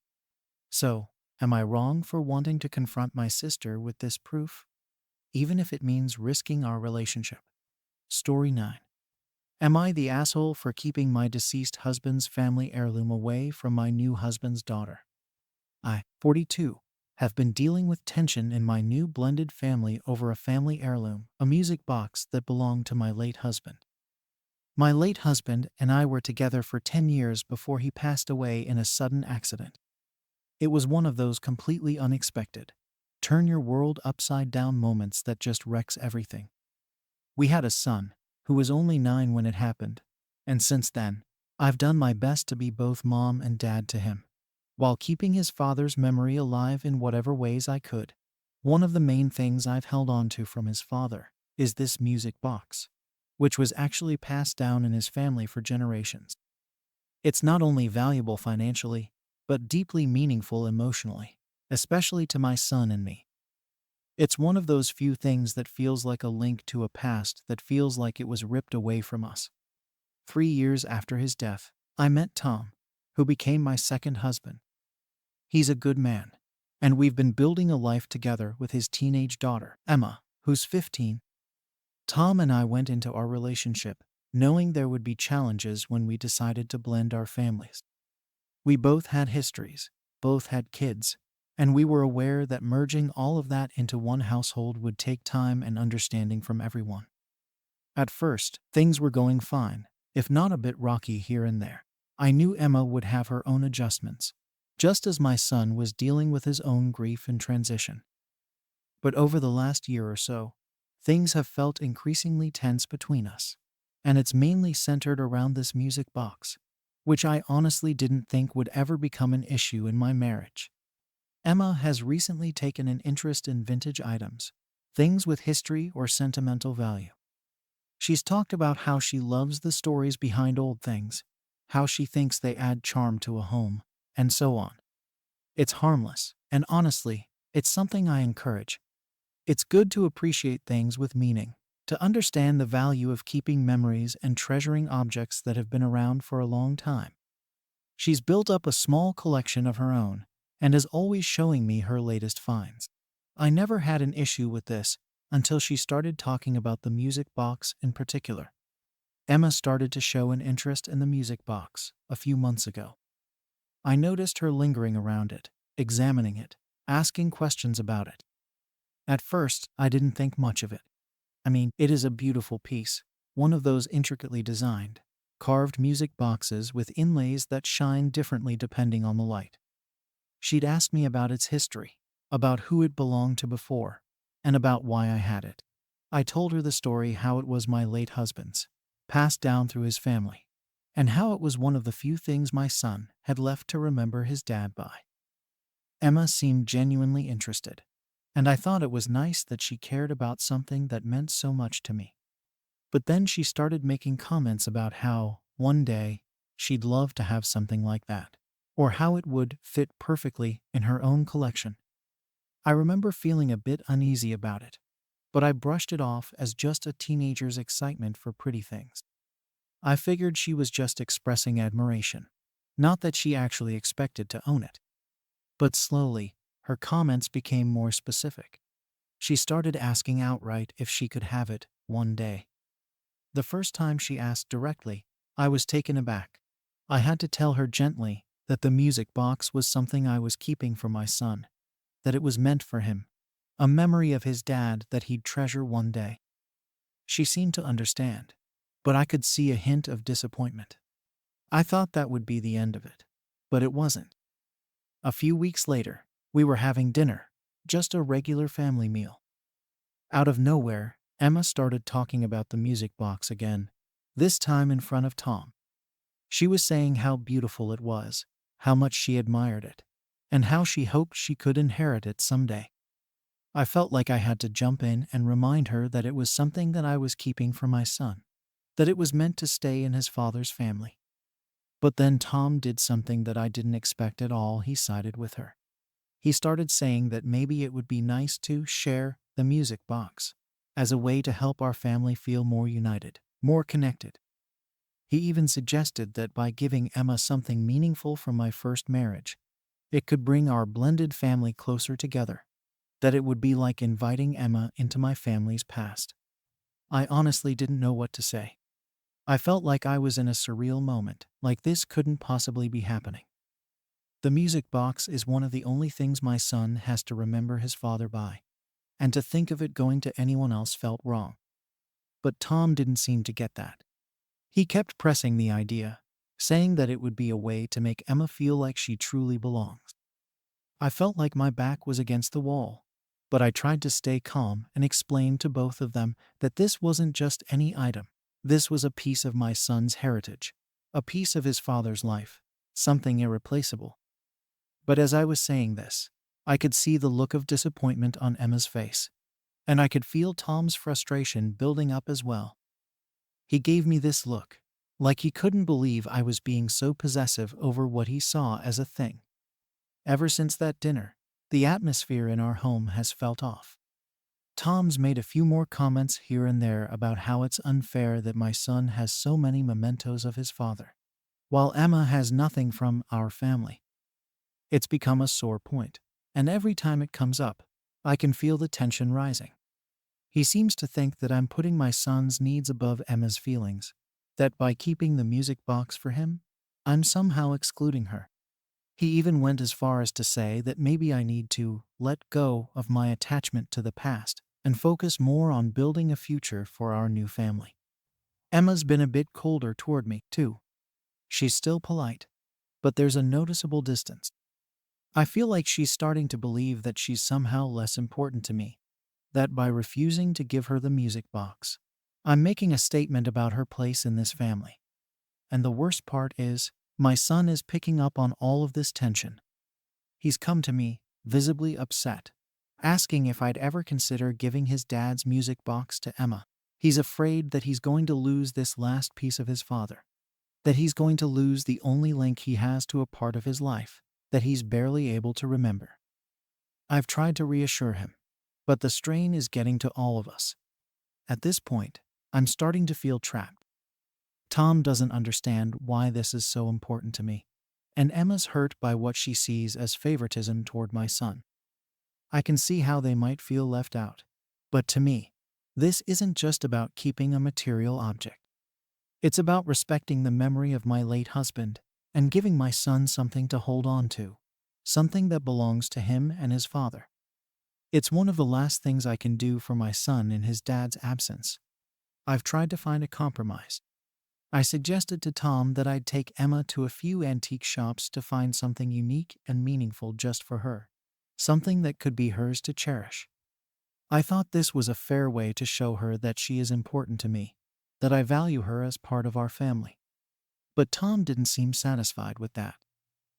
So, am I wrong for wanting to confront my sister with this proof, even if it means risking our relationship? Story 9. Am I the asshole for keeping my deceased husband's family heirloom away from my new husband's daughter? I, 42, have been dealing with tension in my new blended family over a family heirloom, a music box that belonged to my late husband. My late husband and I were together for 10 years before he passed away in a sudden accident. It was one of those completely unexpected, turn your world upside down moments that just wrecks everything. We had a son, who was only 9 when it happened, and since then, I've done my best to be both mom and dad to him, while keeping his father's memory alive in whatever ways I could. One of the main things I've held on to from his father is this music box, which was actually passed down in his family for generations. It's not only valuable financially, but deeply meaningful emotionally, especially to my son and me. It's one of those few things that feels like a link to a past that feels like it was ripped away from us. 3 years after his death, I met Tom, who became my second husband. He's a good man, and we've been building a life together with his teenage daughter, Emma, who's 15. Tom and I went into our relationship knowing there would be challenges when we decided to blend our families. We both had histories, both had kids, and we were aware that merging all of that into one household would take time and understanding from everyone. At first, things were going fine, if not a bit rocky here and there. I knew Emma would have her own adjustments, just as my son was dealing with his own grief and transition. But over the last year or so, things have felt increasingly tense between us. And it's mainly centered around this music box, which I honestly didn't think would ever become an issue in my marriage. Emma has recently taken an interest in vintage items, things with history or sentimental value. She's talked about how she loves the stories behind old things, how she thinks they add charm to a home, and so on. It's harmless, and honestly, it's something I encourage. It's good to appreciate things with meaning, to understand the value of keeping memories and treasuring objects that have been around for a long time. She's built up a small collection of her own and is always showing me her latest finds. I never had an issue with this until she started talking about the music box in particular. Emma started to show an interest in the music box a few months ago. I noticed her lingering around it, examining it, asking questions about it. At first, I didn't think much of it. I mean, it is a beautiful piece, one of those intricately designed, carved music boxes with inlays that shine differently depending on the light. She'd asked me about its history, about who it belonged to before, and about why I had it. I told her the story how it was my late husband's, passed down through his family, and how it was one of the few things my son had left to remember his dad by. Emma seemed genuinely interested, and I thought it was nice that she cared about something that meant so much to me. But then she started making comments about how, one day, she'd love to have something like that, or how it would fit perfectly in her own collection. I remember feeling a bit uneasy about it, but I brushed it off as just a teenager's excitement for pretty things. I figured she was just expressing admiration, not that she actually expected to own it. But slowly, her comments became more specific. She started asking outright if she could have it one day. The first time she asked directly, I was taken aback. I had to tell her gently that the music box was something I was keeping for my son, that it was meant for him, a memory of his dad that he'd treasure one day. She seemed to understand, but I could see a hint of disappointment. I thought that would be the end of it, but it wasn't. A few weeks later, we were having dinner, just a regular family meal. Out of nowhere, Emma started talking about the music box again, this time in front of Tom. She was saying how beautiful it was, how much she admired it, and how she hoped she could inherit it someday. I felt like I had to jump in and remind her that it was something that I was keeping for my son, that it was meant to stay in his father's family. But then Tom did something that I didn't expect at all. He sided with her. He started saying that maybe it would be nice to share the music box as a way to help our family feel more united, more connected. He even suggested that by giving Emma something meaningful from my first marriage, it could bring our blended family closer together, that it would be like inviting Emma into my family's past. I honestly didn't know what to say. I felt like I was in a surreal moment, like this couldn't possibly be happening. The music box is one of the only things my son has to remember his father by, and to think of it going to anyone else felt wrong. But Tom didn't seem to get that. He kept pressing the idea, saying that it would be a way to make Emma feel like she truly belongs. I felt like my back was against the wall, but I tried to stay calm and explain to both of them that this wasn't just any item. This was a piece of my son's heritage, a piece of his father's life, something irreplaceable. But as I was saying this, I could see the look of disappointment on Emma's face, and I could feel Tom's frustration building up as well. He gave me this look, like he couldn't believe I was being so possessive over what he saw as a thing. Ever since that dinner, the atmosphere in our home has felt off. Tom's made a few more comments here and there about how it's unfair that my son has so many mementos of his father, while Emma has nothing from our family. It's become a sore point, and every time it comes up, I can feel the tension rising. He seems to think that I'm putting my son's needs above Emma's feelings, that by keeping the music box for him, I'm somehow excluding her. He even went as far as to say that maybe I need to let go of my attachment to the past and focus more on building a future for our new family. Emma's been a bit colder toward me, too. She's still polite, but there's a noticeable distance. I feel like she's starting to believe that she's somehow less important to me, that by refusing to give her the music box, I'm making a statement about her place in this family. And the worst part is, my son is picking up on all of this tension. He's come to me, visibly upset, asking if I'd ever consider giving his dad's music box to Emma. He's afraid that he's going to lose this last piece of his father, that he's going to lose the only link he has to a part of his life that he's barely able to remember. I've tried to reassure him, but the strain is getting to all of us. At this point, I'm starting to feel trapped. Tom doesn't understand why this is so important to me, and Emma's hurt by what she sees as favoritism toward my son. I can see how they might feel left out, but to me, this isn't just about keeping a material object. It's about respecting the memory of my late husband and giving my son something to hold on to, something that belongs to him and his father. It's one of the last things I can do for my son in his dad's absence. I've tried to find a compromise. I suggested to Tom that I'd take Emma to a few antique shops to find something unique and meaningful just for her, something that could be hers to cherish. I thought this was a fair way to show her that she is important to me, that I value her as part of our family. But Tom didn't seem satisfied with that.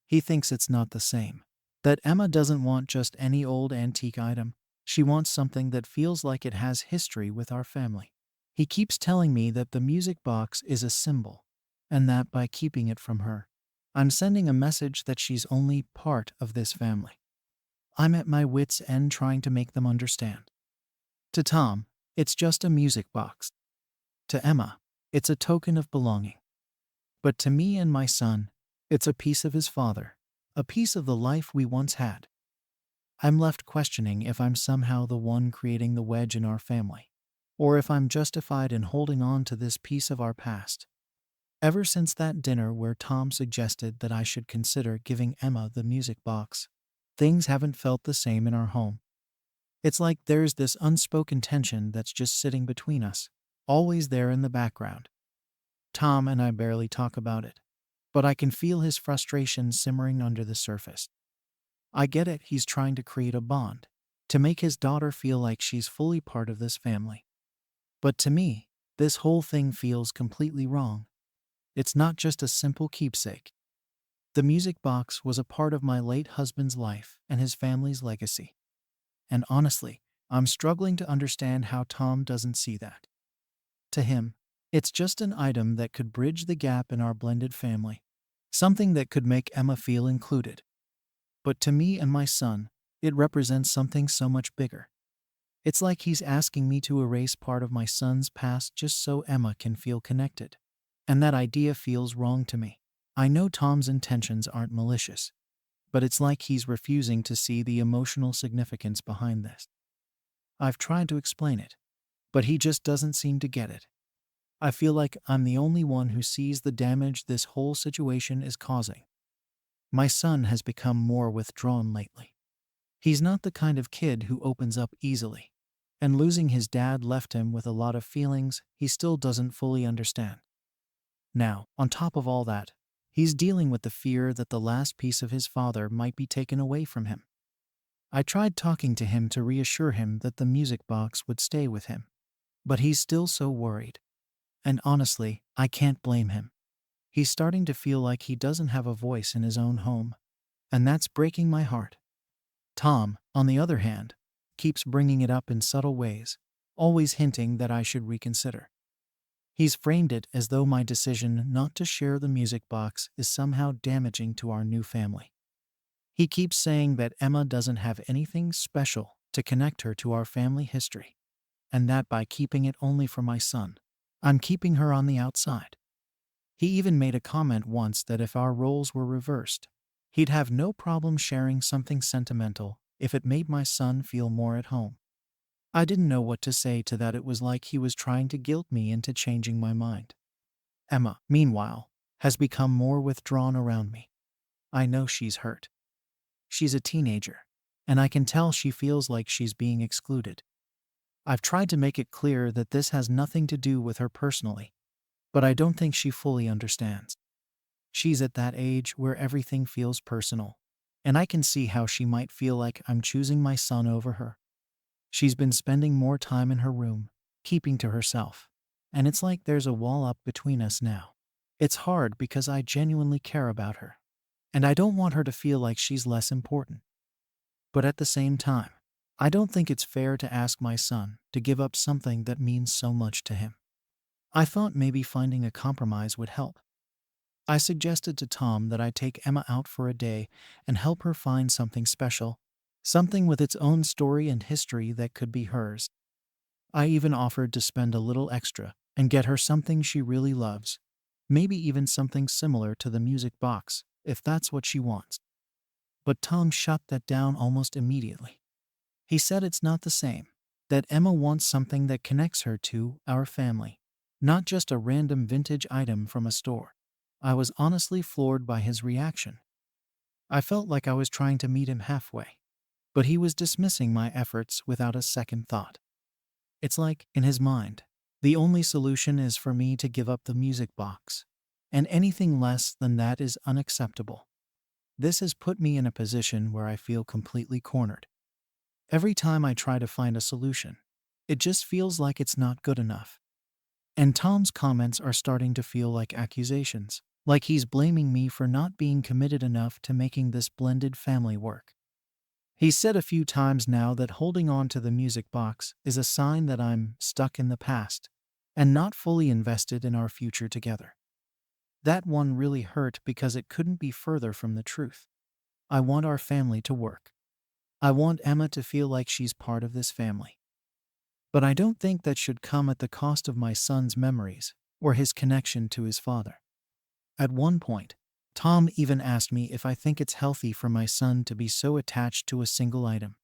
He thinks it's not the same, that Emma doesn't want just any old antique item. She wants something that feels like it has history with our family. He keeps telling me that the music box is a symbol, and that by keeping it from her, I'm sending a message that she's only part of this family. I'm at my wits' end trying to make them understand. To Tom, it's just a music box. To Emma, it's a token of belonging. But to me and my son, it's a piece of his father, a piece of the life we once had. I'm left questioning if I'm somehow the one creating the wedge in our family, or if I'm justified in holding on to this piece of our past. Ever since that dinner where Tom suggested that I should consider giving Emma the music box, things haven't felt the same in our home. It's like there's this unspoken tension that's just sitting between us, always there in the background. Tom and I barely talk about it, but I can feel his frustration simmering under the surface. I get it, he's trying to create a bond, to make his daughter feel like she's fully part of this family. But to me, this whole thing feels completely wrong. It's not just a simple keepsake. The music box was a part of my late husband's life and his family's legacy. And honestly, I'm struggling to understand how Tom doesn't see that. To him, it's just an item that could bridge the gap in our blended family, something that could make Emma feel included. But to me and my son, it represents something so much bigger. It's like he's asking me to erase part of my son's past just so Emma can feel connected. And that idea feels wrong to me. I know Tom's intentions aren't malicious, but it's like he's refusing to see the emotional significance behind this. I've tried to explain it, but he just doesn't seem to get it. I feel like I'm the only one who sees the damage this whole situation is causing. My son has become more withdrawn lately. He's not the kind of kid who opens up easily, and losing his dad left him with a lot of feelings he still doesn't fully understand. Now, on top of all that, he's dealing with the fear that the last piece of his father might be taken away from him. I tried talking to him to reassure him that the music box would stay with him, but he's still so worried. And honestly, I can't blame him. He's starting to feel like he doesn't have a voice in his own home, and that's breaking my heart. Tom, on the other hand, keeps bringing it up in subtle ways, always hinting that I should reconsider. He's framed it as though my decision not to share the music box is somehow damaging to our new family. He keeps saying that Emma doesn't have anything special to connect her to our family history, and that by keeping it only for my son, I'm keeping her on the outside. He even made a comment once that if our roles were reversed, he'd have no problem sharing something sentimental if it made my son feel more at home. I didn't know what to say to that. It was like he was trying to guilt me into changing my mind. Emma, meanwhile, has become more withdrawn around me. I know she's hurt. She's a teenager, and I can tell she feels like she's being excluded. I've tried to make it clear that this has nothing to do with her personally, but I don't think she fully understands. She's at that age where everything feels personal, and I can see how she might feel like I'm choosing my son over her. She's been spending more time in her room, keeping to herself. And it's like there's a wall up between us now. It's hard because I genuinely care about her. And I don't want her to feel like she's less important. But at the same time, I don't think it's fair to ask my son to give up something that means so much to him. I thought maybe finding a compromise would help. I suggested to Tom that I take Emma out for a day and help her find something special, something with its own story and history that could be hers. I even offered to spend a little extra and get her something she really loves, maybe even something similar to the music box, if that's what she wants. But Tom shut that down almost immediately. He said it's not the same, that Emma wants something that connects her to our family, not just a random vintage item from a store. I was honestly floored by his reaction. I felt like I was trying to meet him halfway, but he was dismissing my efforts without a second thought. It's like, in his mind, the only solution is for me to give up the music box, and anything less than that is unacceptable. This has put me in a position where I feel completely cornered. Every time I try to find a solution, it just feels like it's not good enough. And Tom's comments are starting to feel like accusations, like he's blaming me for not being committed enough to making this blended family work. He's said a few times now that holding on to the music box is a sign that I'm stuck in the past and not fully invested in our future together. That one really hurt because it couldn't be further from the truth. I want our family to work. I want Emma to feel like she's part of this family. But I don't think that should come at the cost of my son's memories or his connection to his father. At one point, Tom even asked me if I think it's healthy for my son to be so attached to a single item.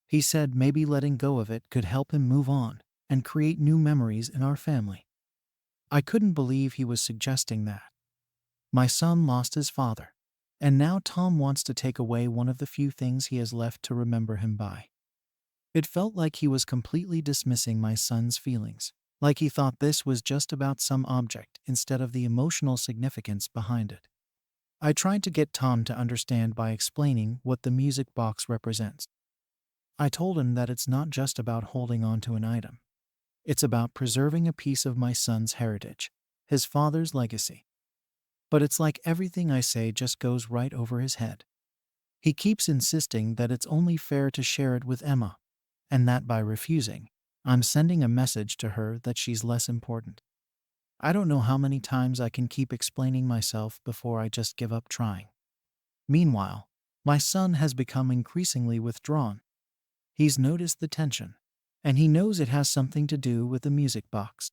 He said maybe letting go of it could help him move on and create new memories in our family. I couldn't believe he was suggesting that. My son lost his father, and now Tom wants to take away one of the few things he has left to remember him by. It felt like he was completely dismissing my son's feelings, like he thought this was just about some object instead of the emotional significance behind it. I tried to get Tom to understand by explaining what the music box represents. I told him that it's not just about holding on to an item. It's about preserving a piece of my son's heritage, his father's legacy. But it's like everything I say just goes right over his head. He keeps insisting that it's only fair to share it with Emma, and that by refusing, I'm sending a message to her that she's less important. I don't know how many times I can keep explaining myself before I just give up trying. Meanwhile, my son has become increasingly withdrawn. He's noticed the tension, and he knows it has something to do with the music box.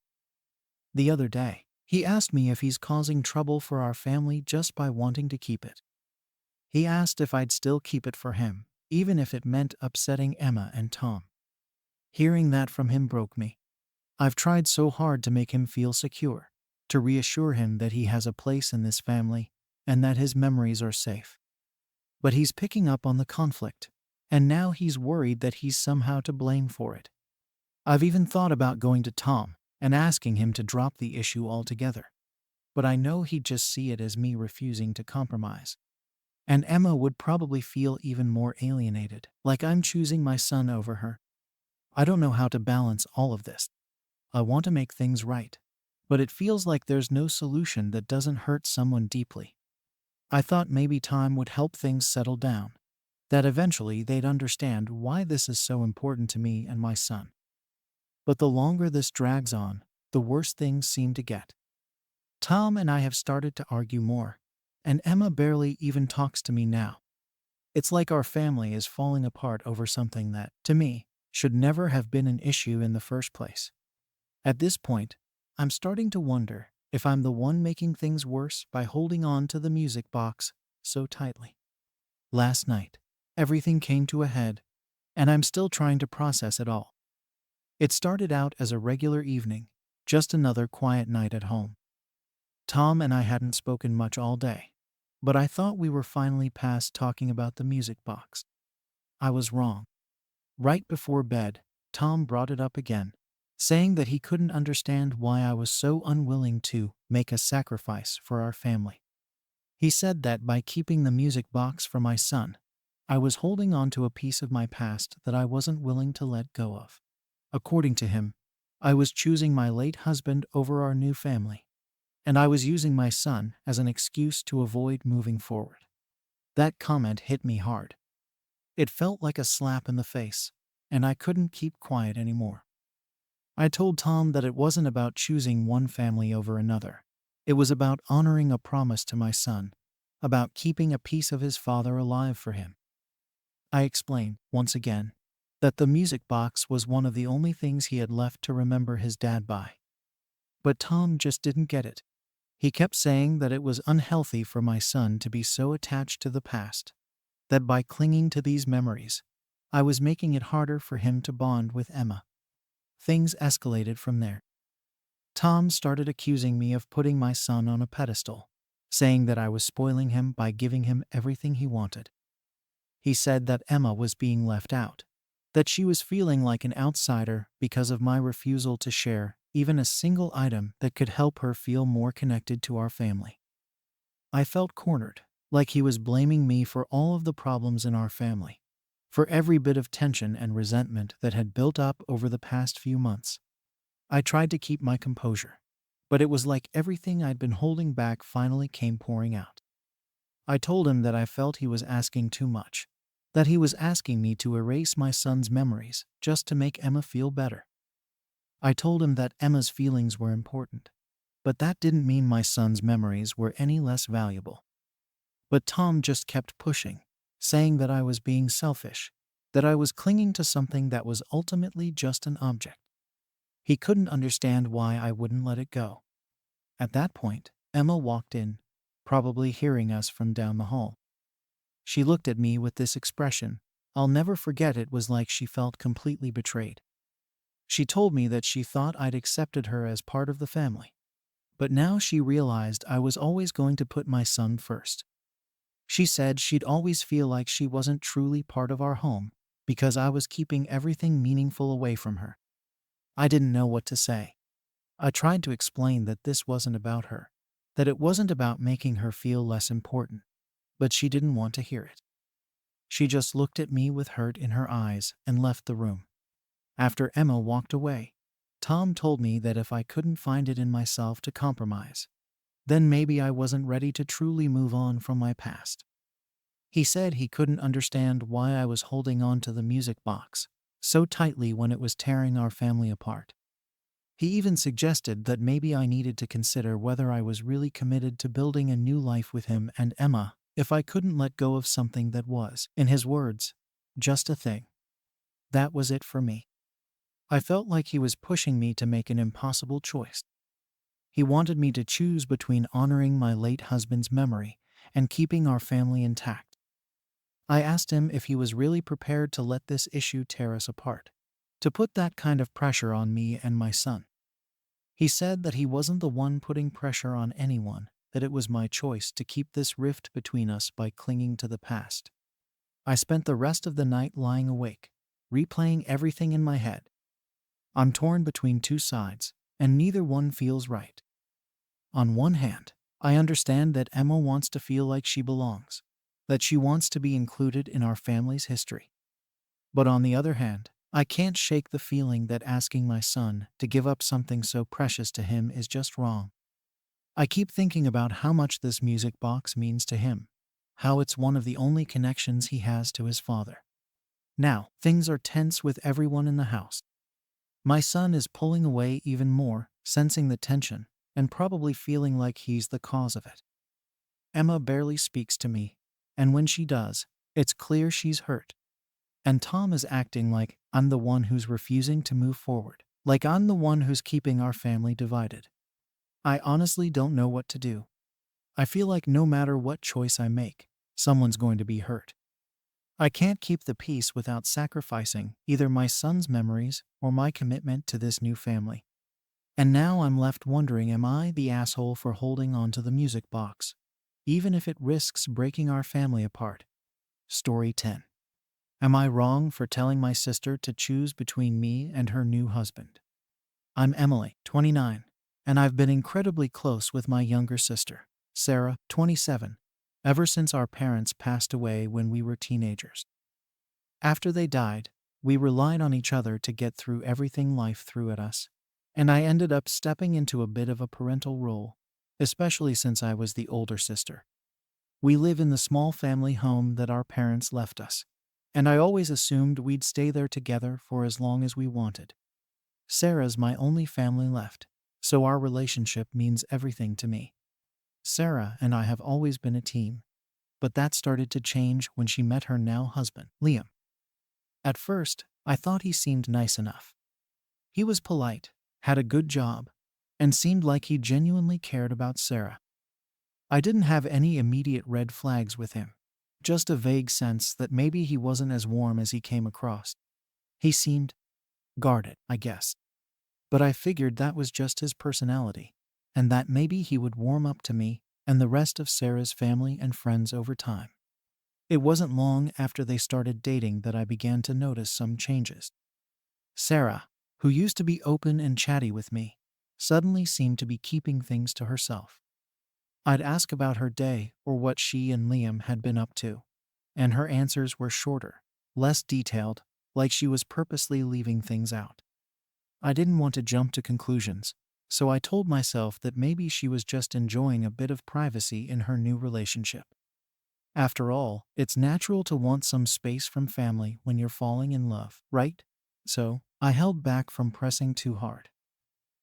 The other day, he asked me if he's causing trouble for our family just by wanting to keep it. He asked if I'd still keep it for him, even if it meant upsetting Emma and Tom. Hearing that from him broke me. I've tried so hard to make him feel secure, to reassure him that he has a place in this family and that his memories are safe. But he's picking up on the conflict, and now he's worried that he's somehow to blame for it. I've even thought about going to Tom and asking him to drop the issue altogether, but I know he'd just see it as me refusing to compromise. And Emma would probably feel even more alienated, like I'm choosing my son over her. I don't know how to balance all of this. I want to make things right, but it feels like there's no solution that doesn't hurt someone deeply. I thought maybe time would help things settle down, that eventually they'd understand why this is so important to me and my son. But the longer this drags on, the worse things seem to get. Tom and I have started to argue more, and Emma barely even talks to me now. It's like our family is falling apart over something that, to me, should never have been an issue in the first place. At this point, I'm starting to wonder if I'm the one making things worse by holding on to the music box so tightly. Last night, everything came to a head, and I'm still trying to process it all. It started out as a regular evening, just another quiet night at home. Tom and I hadn't spoken much all day, but I thought we were finally past talking about the music box. I was wrong. Right before bed, Tom brought it up again, saying that he couldn't understand why I was so unwilling to make a sacrifice for our family. He said that by keeping the music box for my son, I was holding on to a piece of my past that I wasn't willing to let go of. According to him, I was choosing my late husband over our new family, and I was using my son as an excuse to avoid moving forward. That comment hit me hard. It felt like a slap in the face, and I couldn't keep quiet anymore. I told Tom that it wasn't about choosing one family over another. It was about honoring a promise to my son, about keeping a piece of his father alive for him. I explained, once again, that the music box was one of the only things he had left to remember his dad by. But Tom just didn't get it. He kept saying that it was unhealthy for my son to be so attached to the past, that by clinging to these memories, I was making it harder for him to bond with Emma. Things escalated from there. Tom started accusing me of putting my son on a pedestal, saying that I was spoiling him by giving him everything he wanted. He said that Emma was being left out, that she was feeling like an outsider because of my refusal to share even a single item that could help her feel more connected to our family. I felt cornered, like he was blaming me for all of the problems in our family, for every bit of tension and resentment that had built up over the past few months. I tried to keep my composure, but it was like everything I'd been holding back finally came pouring out. I told him that I felt he was asking too much, that he was asking me to erase my son's memories just to make Emma feel better. I told him that Emma's feelings were important, but that didn't mean my son's memories were any less valuable. But Tom just kept pushing, saying that I was being selfish, that I was clinging to something that was ultimately just an object. He couldn't understand why I wouldn't let it go. At that point, Emma walked in, probably hearing us from down the hall. She looked at me with this expression. I'll never forget. It was like she felt completely betrayed. She told me that she thought I'd accepted her as part of the family, but now she realized I was always going to put my son first. She said she'd always feel like she wasn't truly part of our home because I was keeping everything meaningful away from her. I didn't know what to say. I tried to explain that this wasn't about her, that it wasn't about making her feel less important, but she didn't want to hear it. She just looked at me with hurt in her eyes and left the room. After Emma walked away, Tom told me that if I couldn't find it in myself to compromise, then maybe I wasn't ready to truly move on from my past. He said he couldn't understand why I was holding on to the music box so tightly when it was tearing our family apart. He even suggested that maybe I needed to consider whether I was really committed to building a new life with him and Emma if I couldn't let go of something that was, in his words, just a thing. That was it for me. I felt like he was pushing me to make an impossible choice. He wanted me to choose between honoring my late husband's memory and keeping our family intact. I asked him if he was really prepared to let this issue tear us apart, to put that kind of pressure on me and my son. He said that he wasn't the one putting pressure on anyone, that it was my choice to keep this rift between us by clinging to the past. I spent the rest of the night lying awake, replaying everything in my head. I'm torn between two sides, and neither one feels right. On one hand, I understand that Emma wants to feel like she belongs, that she wants to be included in our family's history. But on the other hand, I can't shake the feeling that asking my son to give up something so precious to him is just wrong. I keep thinking about how much this music box means to him, how it's one of the only connections he has to his father. Now, things are tense with everyone in the house. My son is pulling away even more, sensing the tension, and probably feeling like he's the cause of it. Emma barely speaks to me, and when she does, it's clear she's hurt. And Tom is acting like I'm the one who's refusing to move forward, like I'm the one who's keeping our family divided. I honestly don't know what to do. I feel like no matter what choice I make, someone's going to be hurt. I can't keep the peace without sacrificing either my son's memories or my commitment to this new family. And now I'm left wondering, am I the asshole for holding on to the music box, even if it risks breaking our family apart? Story 10. Am I wrong for telling my sister to choose between me and her new husband? I'm Emily, 29, and I've been incredibly close with my younger sister, Sarah, 27, ever since our parents passed away when we were teenagers. After they died, we relied on each other to get through everything life threw at us, and I ended up stepping into a bit of a parental role, especially since I was the older sister. We live in the small family home that our parents left us, and I always assumed we'd stay there together for as long as we wanted. Sarah's my only family left, so our relationship means everything to me. Sarah and I have always been a team, but that started to change when she met her now husband, Liam. At first, I thought he seemed nice enough. He was polite, had a good job, and seemed like he genuinely cared about Sarah. I didn't have any immediate red flags with him, just a vague sense that maybe he wasn't as warm as he came across. He seemed guarded, I guess. But I figured that was just his personality, and that maybe he would warm up to me and the rest of Sarah's family and friends over time. It wasn't long after they started dating that I began to notice some changes. Sarah, who used to be open and chatty with me, suddenly seemed to be keeping things to herself. I'd ask about her day or what she and Liam had been up to, and her answers were shorter, less detailed, like she was purposely leaving things out. I didn't want to jump to conclusions, so I told myself that maybe she was just enjoying a bit of privacy in her new relationship. After all, it's natural to want some space from family when you're falling in love, right? So, I held back from pressing too hard.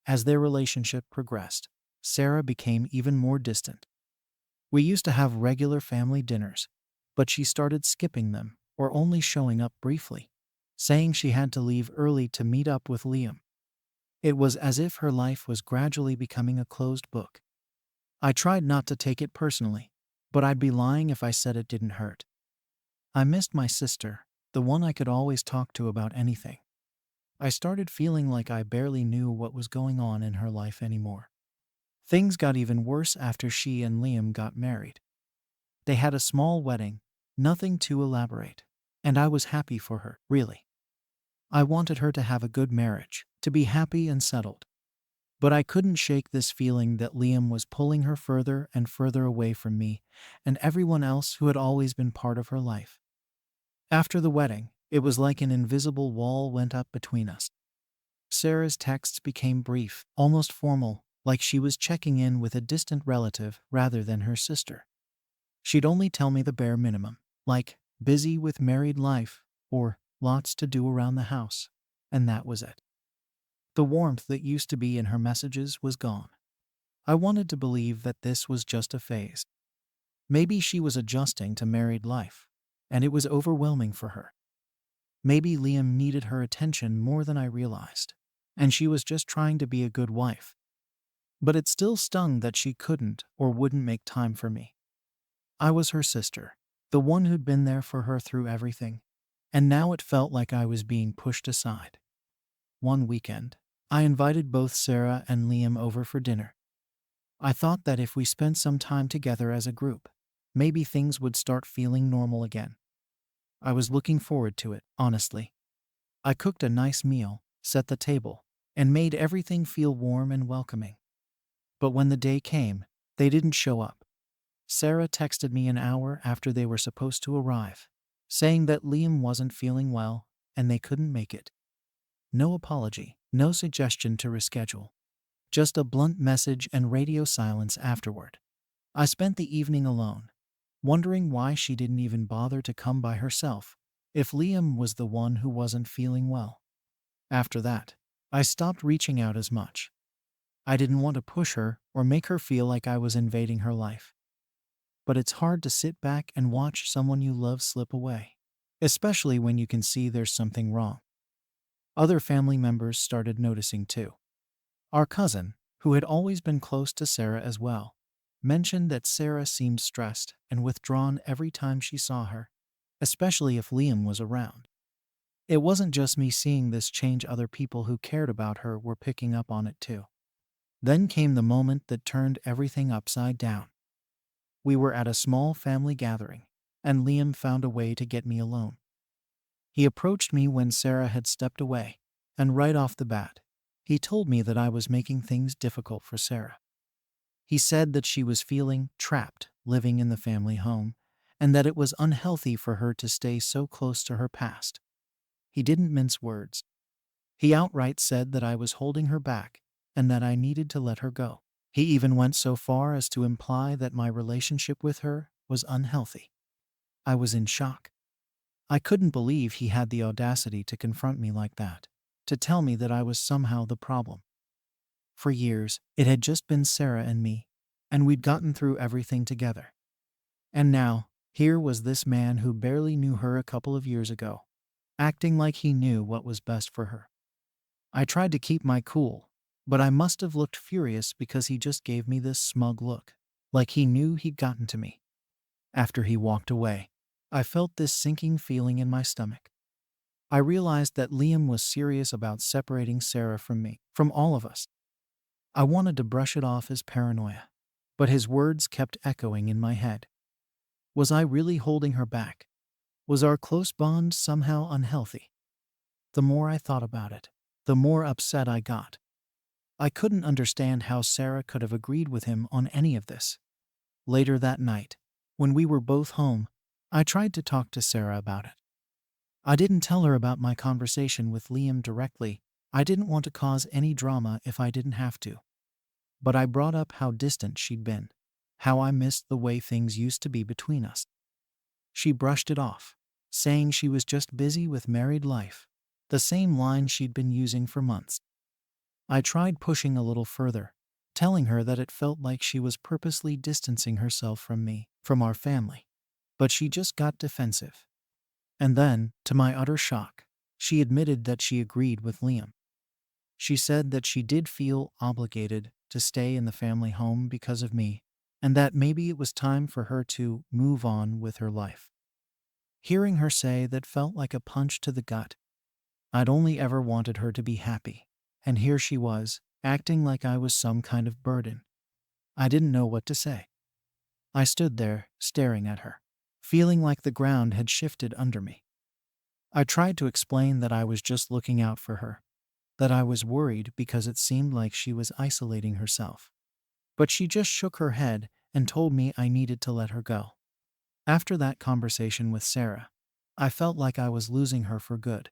As their relationship progressed, Sarah became even more distant. We used to have regular family dinners, but she started skipping them or only showing up briefly, saying she had to leave early to meet up with Liam. It was as if her life was gradually becoming a closed book. I tried not to take it personally, but I'd be lying if I said it didn't hurt. I missed my sister, the one I could always talk to about anything. I started feeling like I barely knew what was going on in her life anymore. Things got even worse after she and Liam got married. They had a small wedding, nothing too elaborate, and I was happy for her, really. I wanted her to have a good marriage, to be happy and settled. But I couldn't shake this feeling that Liam was pulling her further and further away from me and everyone else who had always been part of her life. After the wedding, it was like an invisible wall went up between us. Sarah's texts became brief, almost formal, like she was checking in with a distant relative rather than her sister. She'd only tell me the bare minimum, like, busy with married life, or lots to do around the house, and that was it. The warmth that used to be in her messages was gone. I wanted to believe that this was just a phase. Maybe she was adjusting to married life, and it was overwhelming for her. Maybe Liam needed her attention more than I realized, and she was just trying to be a good wife. But it still stung that she couldn't or wouldn't make time for me. I was her sister, the one who'd been there for her through everything, and now it felt like I was being pushed aside. One weekend, I invited both Sarah and Liam over for dinner. I thought that if we spent some time together as a group, maybe things would start feeling normal again. I was looking forward to it, honestly. I cooked a nice meal, set the table, and made everything feel warm and welcoming. But when the day came, they didn't show up. Sarah texted me an hour after they were supposed to arrive, saying that Liam wasn't feeling well and they couldn't make it. No apology, no suggestion to reschedule. Just a blunt message and radio silence afterward. I spent the evening alone, wondering why she didn't even bother to come by herself, if Liam was the one who wasn't feeling well. After that, I stopped reaching out as much. I didn't want to push her or make her feel like I was invading her life. But it's hard to sit back and watch someone you love slip away, especially when you can see there's something wrong. Other family members started noticing too. Our cousin, who had always been close to Sarah as well, mentioned that Sarah seemed stressed and withdrawn every time she saw her, especially if Liam was around. It wasn't just me seeing this change, other people who cared about her were picking up on it too. Then came the moment that turned everything upside down. We were at a small family gathering, and Liam found a way to get me alone. He approached me when Sarah had stepped away, and right off the bat, he told me that I was making things difficult for Sarah. He said that she was feeling trapped living in the family home, and that it was unhealthy for her to stay so close to her past. He didn't mince words. He outright said that I was holding her back and that I needed to let her go. He even went so far as to imply that my relationship with her was unhealthy. I was in shock. I couldn't believe he had the audacity to confront me like that, to tell me that I was somehow the problem. For years, it had just been Sarah and me, and we'd gotten through everything together. And now, here was this man who barely knew her a couple of years ago, acting like he knew what was best for her. I tried to keep my cool, but I must have looked furious because he just gave me this smug look, like he knew he'd gotten to me. After he walked away, I felt this sinking feeling in my stomach. I realized that Liam was serious about separating Sarah from me, from all of us. I wanted to brush it off as paranoia, but his words kept echoing in my head. Was I really holding her back? Was our close bond somehow unhealthy? The more I thought about it, the more upset I got. I couldn't understand how Sarah could have agreed with him on any of this. Later that night, when we were both home, I tried to talk to Sarah about it. I didn't tell her about my conversation with Liam directly. I didn't want to cause any drama if I didn't have to. But I brought up how distant she'd been, how I missed the way things used to be between us. She brushed it off, saying she was just busy with married life, the same line she'd been using for months. I tried pushing a little further, telling her that it felt like she was purposely distancing herself from me, from our family. But she just got defensive. And then, to my utter shock, she admitted that she agreed with Liam. She said that she did feel obligated to stay in the family home because of me, and that maybe it was time for her to move on with her life. Hearing her say that felt like a punch to the gut. I'd only ever wanted her to be happy, and here she was, acting like I was some kind of burden. I didn't know what to say. I stood there, staring at her, feeling like the ground had shifted under me. I tried to explain that I was just looking out for her, that I was worried because it seemed like she was isolating herself. But she just shook her head and told me I needed to let her go. After that conversation with Sarah, I felt like I was losing her for good.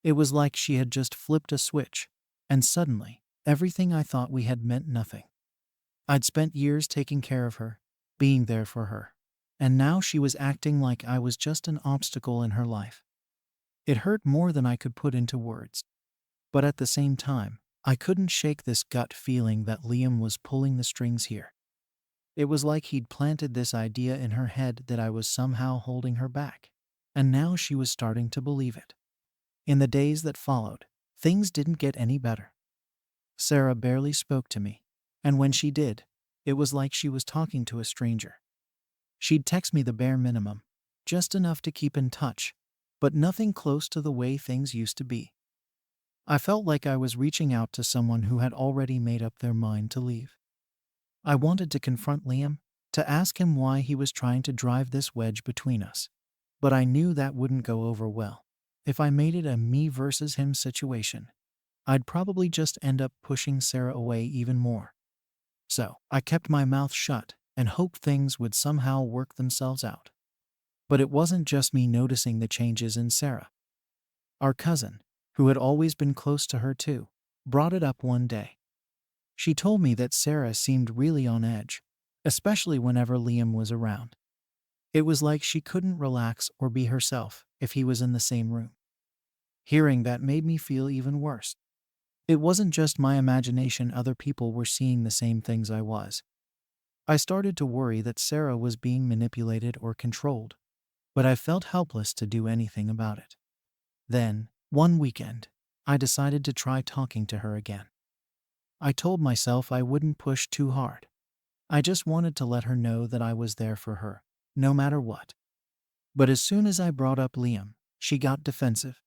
It was like she had just flipped a switch, and suddenly, everything I thought we had meant nothing. I'd spent years taking care of her, being there for her, and now she was acting like I was just an obstacle in her life. It hurt more than I could put into words. But at the same time, I couldn't shake this gut feeling that Liam was pulling the strings here. It was like he'd planted this idea in her head that I was somehow holding her back, and now she was starting to believe it. In the days that followed, things didn't get any better. Sarah barely spoke to me, and when she did, it was like she was talking to a stranger. She'd text me the bare minimum, just enough to keep in touch, but nothing close to the way things used to be. I felt like I was reaching out to someone who had already made up their mind to leave. I wanted to confront Liam, to ask him why he was trying to drive this wedge between us, but I knew that wouldn't go over well. If I made it a me versus him situation, I'd probably just end up pushing Sarah away even more. So, I kept my mouth shut and hoped things would somehow work themselves out. But it wasn't just me noticing the changes in Sarah. Our cousin, who had always been close to her too, brought it up one day. She told me that Sarah seemed really on edge, especially whenever Liam was around. It was like she couldn't relax or be herself if he was in the same room. Hearing that made me feel even worse. It wasn't just my imagination, other people were seeing the same things I was. I started to worry that Sarah was being manipulated or controlled, but I felt helpless to do anything about it. Then, one weekend, I decided to try talking to her again. I told myself I wouldn't push too hard. I just wanted to let her know that I was there for her, no matter what. But as soon as I brought up Liam, she got defensive.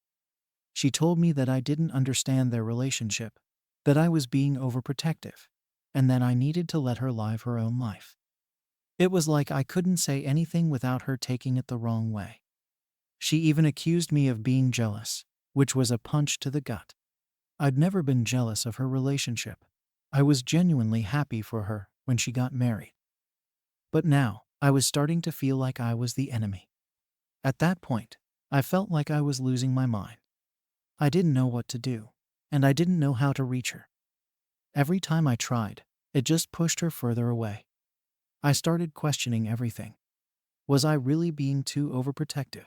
She told me that I didn't understand their relationship, that I was being overprotective, and that I needed to let her live her own life. It was like I couldn't say anything without her taking it the wrong way. She even accused me of being jealous, which was a punch to the gut. I'd never been jealous of her relationship. I was genuinely happy for her when she got married. But now, I was starting to feel like I was the enemy. At that point, I felt like I was losing my mind. I didn't know what to do, and I didn't know how to reach her. Every time I tried, it just pushed her further away. I started questioning everything. Was I really being too overprotective?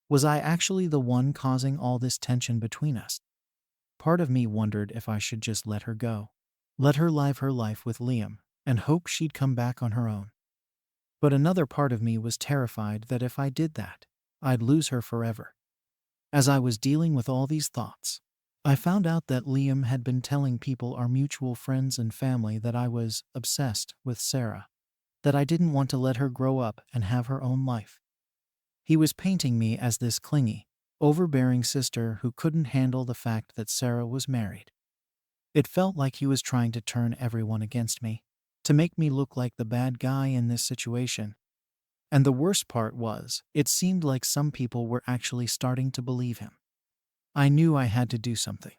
Was I actually the one causing all this tension between us? Part of me wondered if I should just let her go. Let her live her life with Liam, and hope she'd come back on her own. But another part of me was terrified that if I did that, I'd lose her forever. As I was dealing with all these thoughts, I found out that Liam had been telling people, our mutual friends and family, that I was obsessed with Sarah, that I didn't want to let her grow up and have her own life. He was painting me as this clingy, overbearing sister who couldn't handle the fact that Sarah was married. It felt like he was trying to turn everyone against me, to make me look like the bad guy in this situation. And the worst part was, it seemed like some people were actually starting to believe him. I knew I had to do something.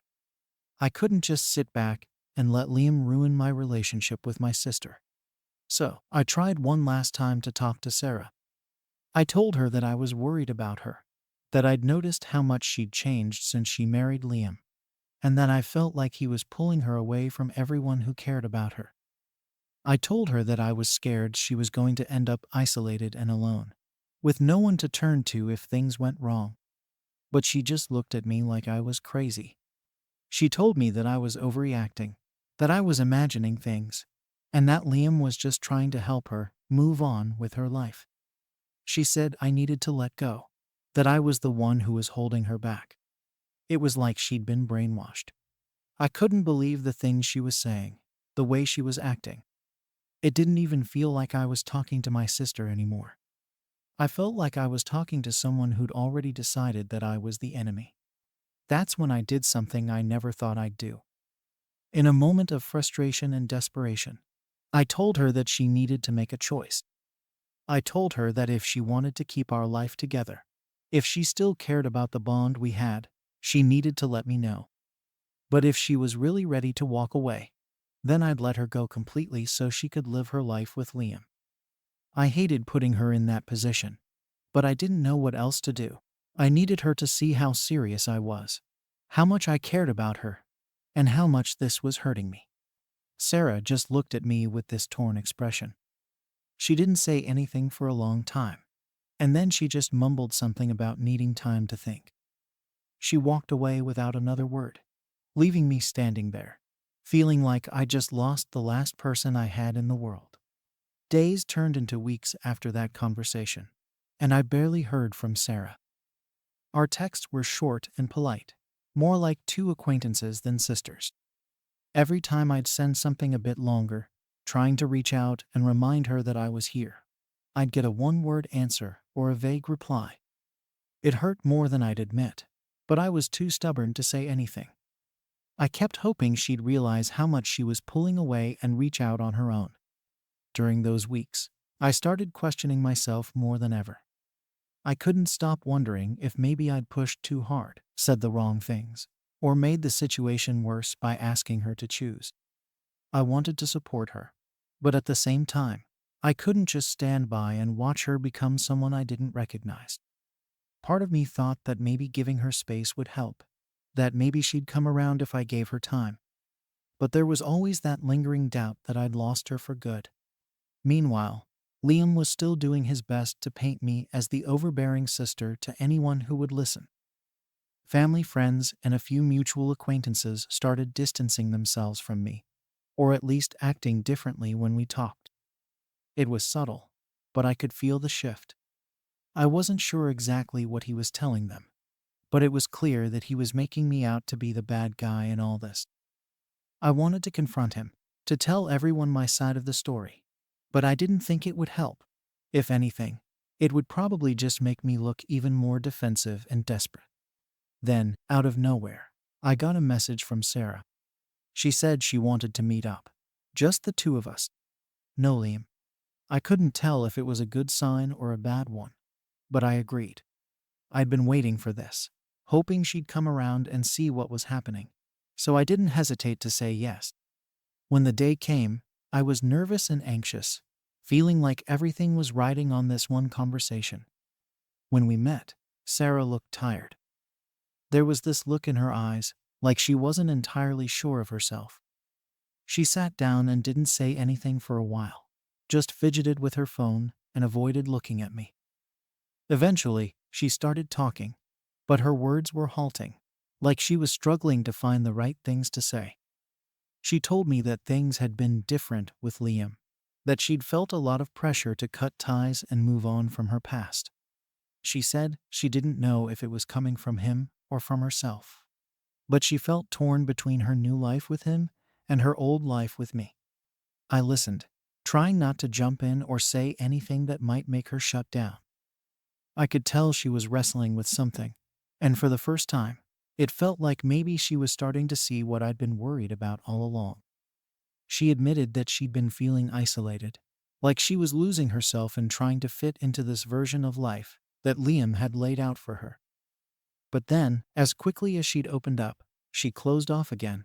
I couldn't just sit back and let Liam ruin my relationship with my sister. So, I tried one last time to talk to Sarah. I told her that I was worried about her, that I'd noticed how much she'd changed since she married Liam, and that I felt like he was pulling her away from everyone who cared about her. I told her that I was scared she was going to end up isolated and alone, with no one to turn to if things went wrong. But she just looked at me like I was crazy. She told me that I was overreacting, that I was imagining things, and that Liam was just trying to help her move on with her life. She said I needed to let go, that I was the one who was holding her back. It was like she'd been brainwashed. I couldn't believe the things she was saying, the way she was acting. It didn't even feel like I was talking to my sister anymore. I felt like I was talking to someone who'd already decided that I was the enemy. That's when I did something I never thought I'd do. In a moment of frustration and desperation, I told her that she needed to make a choice. I told her that if she wanted to keep our life together, if she still cared about the bond we had, she needed to let me know. But if she was really ready to walk away, then I'd let her go completely so she could live her life with Liam. I hated putting her in that position, but I didn't know what else to do. I needed her to see how serious I was, how much I cared about her, and how much this was hurting me. Sarah just looked at me with this torn expression. She didn't say anything for a long time, and then she just mumbled something about needing time to think. She walked away without another word, leaving me standing there, feeling like I just lost the last person I had in the world. Days turned into weeks after that conversation, and I barely heard from Sarah. Our texts were short and polite, more like two acquaintances than sisters. Every time I'd send something a bit longer, trying to reach out and remind her that I was here, I'd get a one-word answer or a vague reply. It hurt more than I'd admit, but I was too stubborn to say anything. I kept hoping she'd realize how much she was pulling away and reach out on her own. During those weeks, I started questioning myself more than ever. I couldn't stop wondering if maybe I'd pushed too hard, said the wrong things, or made the situation worse by asking her to choose. I wanted to support her, but at the same time, I couldn't just stand by and watch her become someone I didn't recognize. Part of me thought that maybe giving her space would help, that maybe she'd come around if I gave her time. But there was always that lingering doubt that I'd lost her for good. Meanwhile, Liam was still doing his best to paint me as the overbearing sister to anyone who would listen. Family, friends, and a few mutual acquaintances started distancing themselves from me, or at least acting differently when we talked. It was subtle, but I could feel the shift. I wasn't sure exactly what he was telling them, but it was clear that he was making me out to be the bad guy in all this. I wanted to confront him, to tell everyone my side of the story, but I didn't think it would help. If anything, it would probably just make me look even more defensive and desperate. Then, out of nowhere, I got a message from Sarah. She said she wanted to meet up. Just the two of us. No, Liam. I couldn't tell if it was a good sign or a bad one, but I agreed. I'd been waiting for this, hoping she'd come around and see what was happening, so I didn't hesitate to say yes. When the day came, I was nervous and anxious, feeling like everything was riding on this one conversation. When we met, Sarah looked tired. There was this look in her eyes, like she wasn't entirely sure of herself. She sat down and didn't say anything for a while, just fidgeted with her phone and avoided looking at me. Eventually, she started talking, but her words were halting, like she was struggling to find the right things to say. She told me that things had been different with Liam, that she'd felt a lot of pressure to cut ties and move on from her past. She said she didn't know if it was coming from him or from herself, but she felt torn between her new life with him and her old life with me. I listened, trying not to jump in or say anything that might make her shut down. I could tell she was wrestling with something, and for the first time, it felt like maybe she was starting to see what I'd been worried about all along. She admitted that she'd been feeling isolated, like she was losing herself and trying to fit into this version of life that Liam had laid out for her. But then, as quickly as she'd opened up, she closed off again.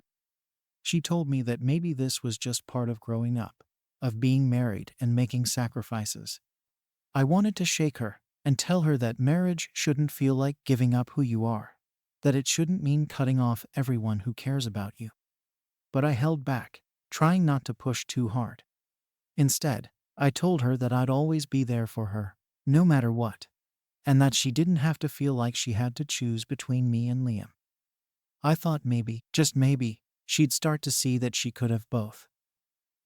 She told me that maybe this was just part of growing up, of being married and making sacrifices. I wanted to shake her and tell her that marriage shouldn't feel like giving up who you are, that it shouldn't mean cutting off everyone who cares about you. But I held back, trying not to push too hard. Instead, I told her that I'd always be there for her, no matter what, and that she didn't have to feel like she had to choose between me and Liam. I thought maybe, just maybe, she'd start to see that she could have both.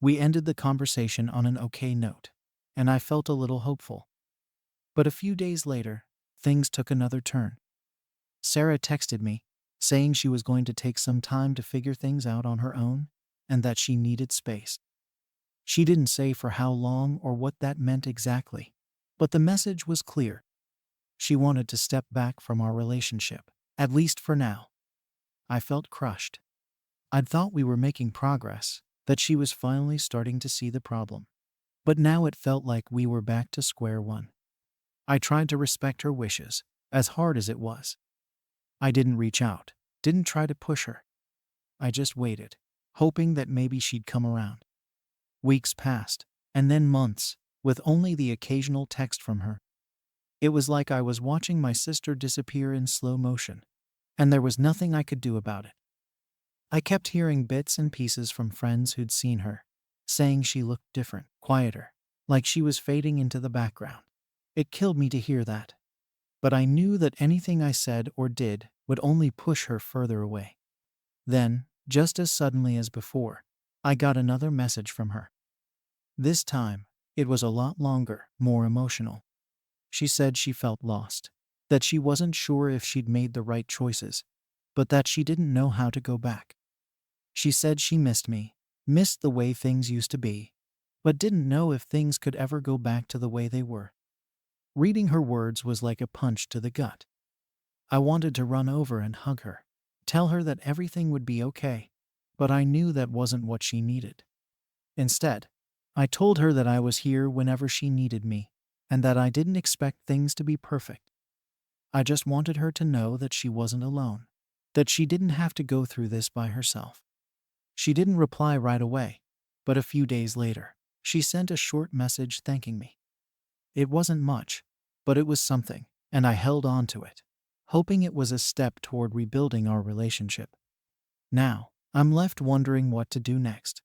We ended the conversation on an okay note, and I felt a little hopeful. But a few days later, things took another turn. Sarah texted me, saying she was going to take some time to figure things out on her own, and that she needed space. She didn't say for how long or what that meant exactly, but the message was clear. She wanted to step back from our relationship, at least for now. I felt crushed. I'd thought we were making progress, that she was finally starting to see the problem. But now it felt like we were back to square one. I tried to respect her wishes, as hard as it was. I didn't reach out, didn't try to push her. I just waited, hoping that maybe she'd come around. Weeks passed, and then months, with only the occasional text from her. It was like I was watching my sister disappear in slow motion, and there was nothing I could do about it. I kept hearing bits and pieces from friends who'd seen her, saying she looked different, quieter, like she was fading into the background. It killed me to hear that. But I knew that anything I said or did would only push her further away. Then, just as suddenly as before, I got another message from her. This time, it was a lot longer, more emotional. She said she felt lost, that she wasn't sure if she'd made the right choices, but that she didn't know how to go back. She said she missed me, missed the way things used to be, but didn't know if things could ever go back to the way they were. Reading her words was like a punch to the gut. I wanted to run over and hug her, tell her that everything would be okay, but I knew that wasn't what she needed. Instead, I told her that I was here whenever she needed me, and that I didn't expect things to be perfect. I just wanted her to know that she wasn't alone, that she didn't have to go through this by herself. She didn't reply right away, but a few days later, she sent a short message thanking me. It wasn't much, but it was something, and I held on to it, hoping it was a step toward rebuilding our relationship. Now, I'm left wondering what to do next.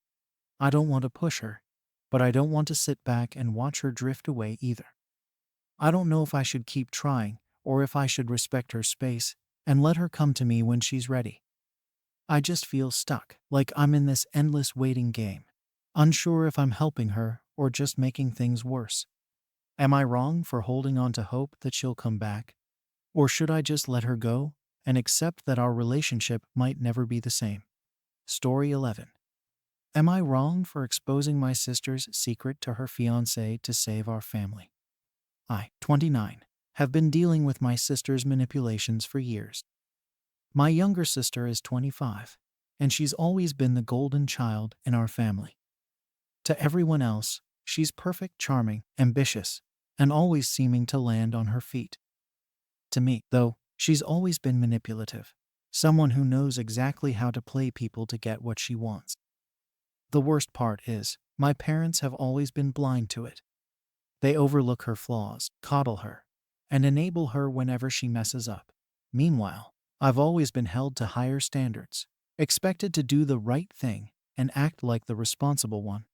I don't want to push her, but I don't want to sit back and watch her drift away either. I don't know if I should keep trying, or if I should respect her space and let her come to me when she's ready. I just feel stuck, like I'm in this endless waiting game, unsure if I'm helping her or just making things worse. Am I wrong for holding on to hope that she'll come back? Or should I just let her go and accept that our relationship might never be the same? Story 11. Am I wrong for exposing my sister's secret to her fiancé to save our family? I, 29, have been dealing with my sister's manipulations for years. My younger sister is 25, and she's always been the golden child in our family. To everyone else, she's perfect, charming, ambitious, and always seeming to land on her feet. To me, though, she's always been manipulative, someone who knows exactly how to play people to get what she wants. The worst part is, My parents have always been blind to it. They overlook her flaws, coddle her, and enable her whenever she messes up. Meanwhile, I've always been held to higher standards, expected to do the right thing and act like the responsible one.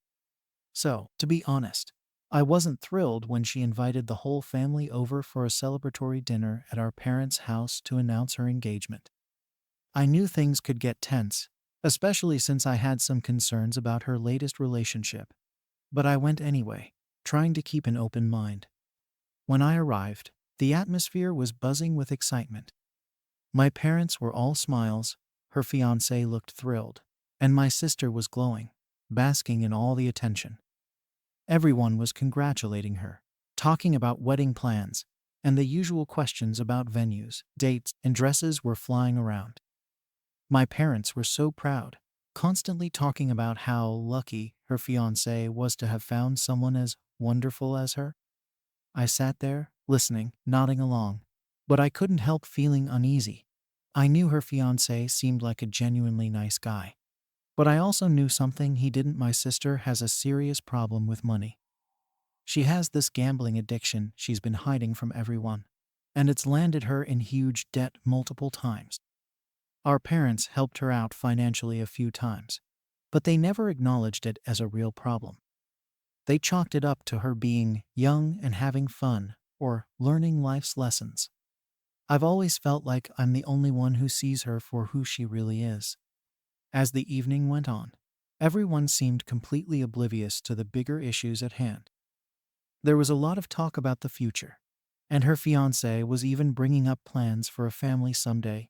So, to be honest, I wasn't thrilled when she invited the whole family over for a celebratory dinner at our parents' house to announce her engagement. I knew things could get tense, especially since I had some concerns about her latest relationship, but I went anyway, trying to keep an open mind. When I arrived, the atmosphere was buzzing with excitement. My parents were all smiles, her fiancé looked thrilled, and my sister was glowing, basking in all the attention. Everyone was congratulating her, talking about wedding plans, and the usual questions about venues, dates, and dresses were flying around. My parents were so proud, constantly talking about how lucky her fiancé was to have found someone as wonderful as her. I sat there, listening, nodding along, but I couldn't help feeling uneasy. I knew her fiancé seemed like a genuinely nice guy, but I also knew something he didn't. My sister has a serious problem with money. She has this gambling addiction she's been hiding from everyone, and it's landed her in huge debt multiple times. Our parents helped her out financially a few times, but they never acknowledged it as a real problem. They chalked it up to her being young and having fun, or learning life's lessons. I've always felt like I'm the only one who sees her for who she really is. As the evening went on, everyone seemed completely oblivious to the bigger issues at hand. There was a lot of talk about the future, and her fiancé was even bringing up plans for a family someday,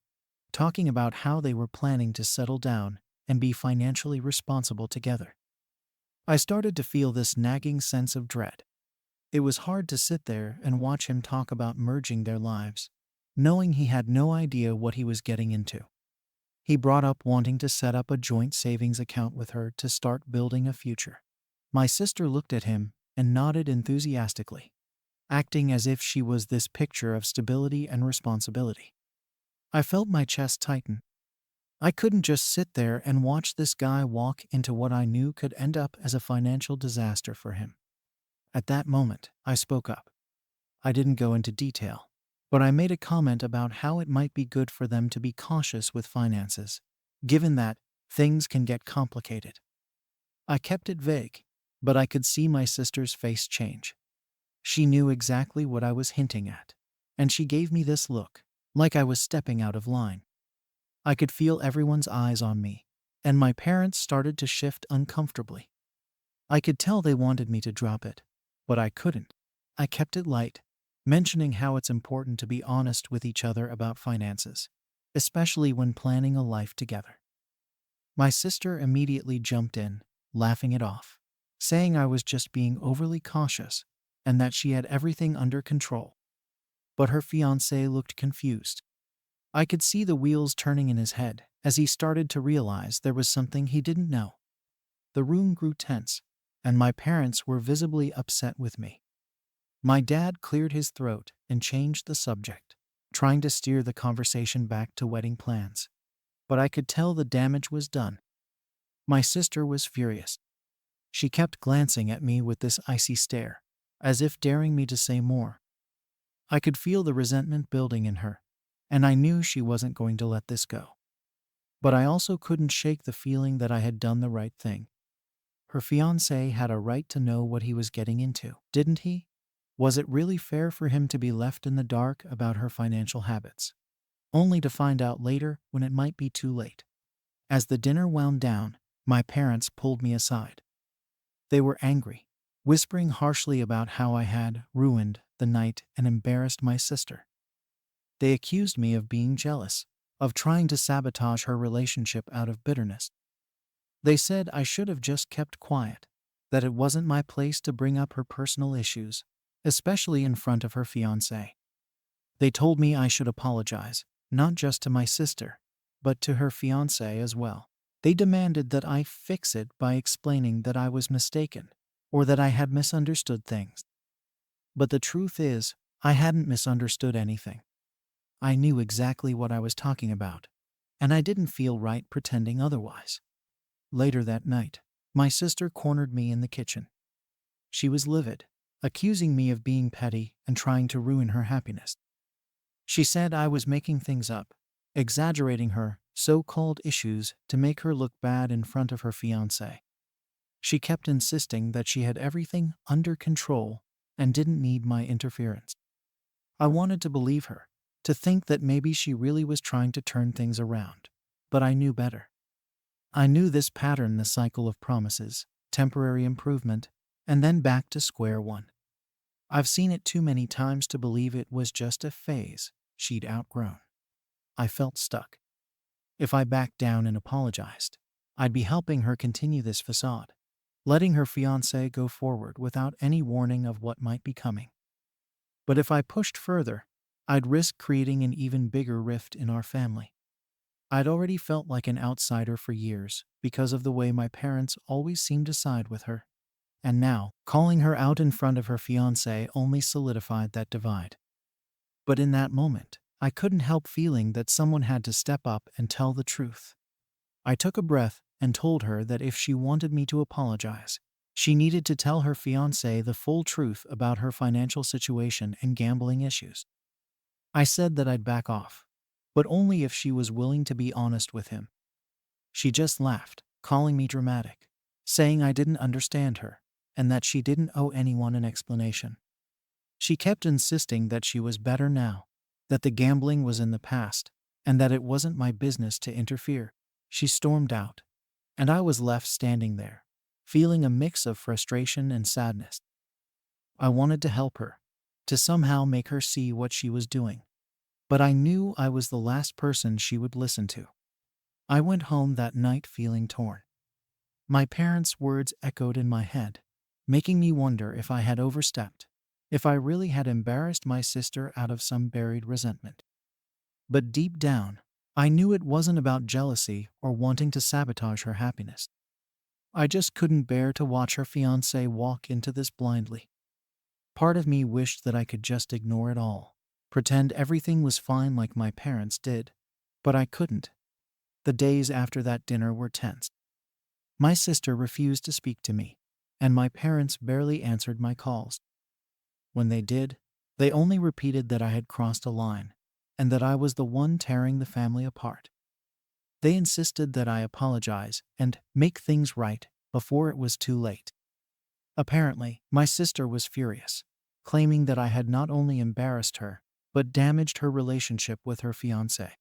talking about how they were planning to settle down and be financially responsible together. I started to feel this nagging sense of dread. It was hard to sit there and watch him talk about merging their lives, knowing he had no idea what he was getting into. He brought up wanting to set up a joint savings account with her to start building a future. My sister looked at him and nodded enthusiastically, acting as if she was this picture of stability and responsibility. I felt my chest tighten. I couldn't just sit there and watch this guy walk into what I knew could end up as a financial disaster for him. At that moment, I spoke up. I didn't go into detail, but I made a comment about how it might be good for them to be cautious with finances, given that things can get complicated. I kept it vague, but I could see my sister's face change. She knew exactly what I was hinting at, and she gave me this look, like I was stepping out of line. I could feel everyone's eyes on me, and my parents started to shift uncomfortably. I could tell they wanted me to drop it, but I couldn't. I kept it light, mentioning how it's important to be honest with each other about finances, especially when planning a life together. My sister immediately jumped in, laughing it off, saying I was just being overly cautious and that she had everything under control. But her fiancé looked confused. I could see the wheels turning in his head as he started to realize there was something he didn't know. The room grew tense, and my parents were visibly upset with me. My dad cleared his throat and changed the subject, trying to steer the conversation back to wedding plans. But I could tell the damage was done. My sister was furious. She kept glancing at me with this icy stare, as if daring me to say more. I could feel the resentment building in her, and I knew she wasn't going to let this go. But I also couldn't shake the feeling that I had done the right thing. Her fiancé had a right to know what he was getting into, didn't he? Was it really fair for him to be left in the dark about her financial habits, only to find out later when it might be too late? As the dinner wound down, my parents pulled me aside. They were angry, whispering harshly about how I had ruined the night and embarrassed my sister. They accused me of being jealous, of trying to sabotage her relationship out of bitterness. They said I should have just kept quiet, that it wasn't my place to bring up her personal issues, especially in front of her fiancé. They told me I should apologize, not just to my sister, but to her fiancé as well. They demanded that I fix it by explaining that I was mistaken, or that I had misunderstood things. But the truth is, I hadn't misunderstood anything. I knew exactly what I was talking about, and I didn't feel right pretending otherwise. Later that night, My sister cornered me in the kitchen. She was livid, accusing me of being petty and trying to ruin her happiness. She said I was making things up, exaggerating her so-called issues to make her look bad in front of her fiancé. She kept insisting that she had everything under control and didn't need my interference. I wanted to believe her, to think that maybe she really was trying to turn things around. But I knew better. I knew this pattern, the cycle of promises, temporary improvement, and then back to square one. I've seen it too many times to believe it was just a phase she'd outgrown. I felt stuck. If I backed down and apologized, I'd be helping her continue this facade, letting her fiancé go forward without any warning of what might be coming. But if I pushed further, I'd risk creating an even bigger rift in our family. I'd already felt like an outsider for years because of the way my parents always seemed to side with her. And now, calling her out in front of her fiancé only solidified that divide. But in that moment, I couldn't help feeling that someone had to step up and tell the truth. I took a breath and told her that if she wanted me to apologize, she needed to tell her fiancé the full truth about her financial situation and gambling issues. I said that I'd back off, but only if she was willing to be honest with him. She just laughed, calling me dramatic, saying I didn't understand her, and that she didn't owe anyone an explanation. She kept insisting that she was better now, that the gambling was in the past, and that it wasn't my business to interfere. She stormed out, and I was left standing there, feeling a mix of frustration and sadness. I wanted to help her, to somehow make her see what she was doing, but I knew I was the last person she would listen to. I went home that night feeling torn. My parents' words echoed in my head, making me wonder if I had overstepped, if I really had embarrassed my sister out of some buried resentment. But deep down, I knew it wasn't about jealousy or wanting to sabotage her happiness. I just couldn't bear to watch her fiancé walk into this blindly. Part of me wished that I could just ignore it all, pretend everything was fine like my parents did, but I couldn't. The days after that dinner were tense. My sister refused to speak to me, and my parents barely answered my calls. When they did, they only repeated that I had crossed a line, and that I was the one tearing the family apart. They insisted that I apologize and make things right before it was too late. Apparently, my sister was furious, claiming that I had not only embarrassed her, but damaged her relationship with her fiancé.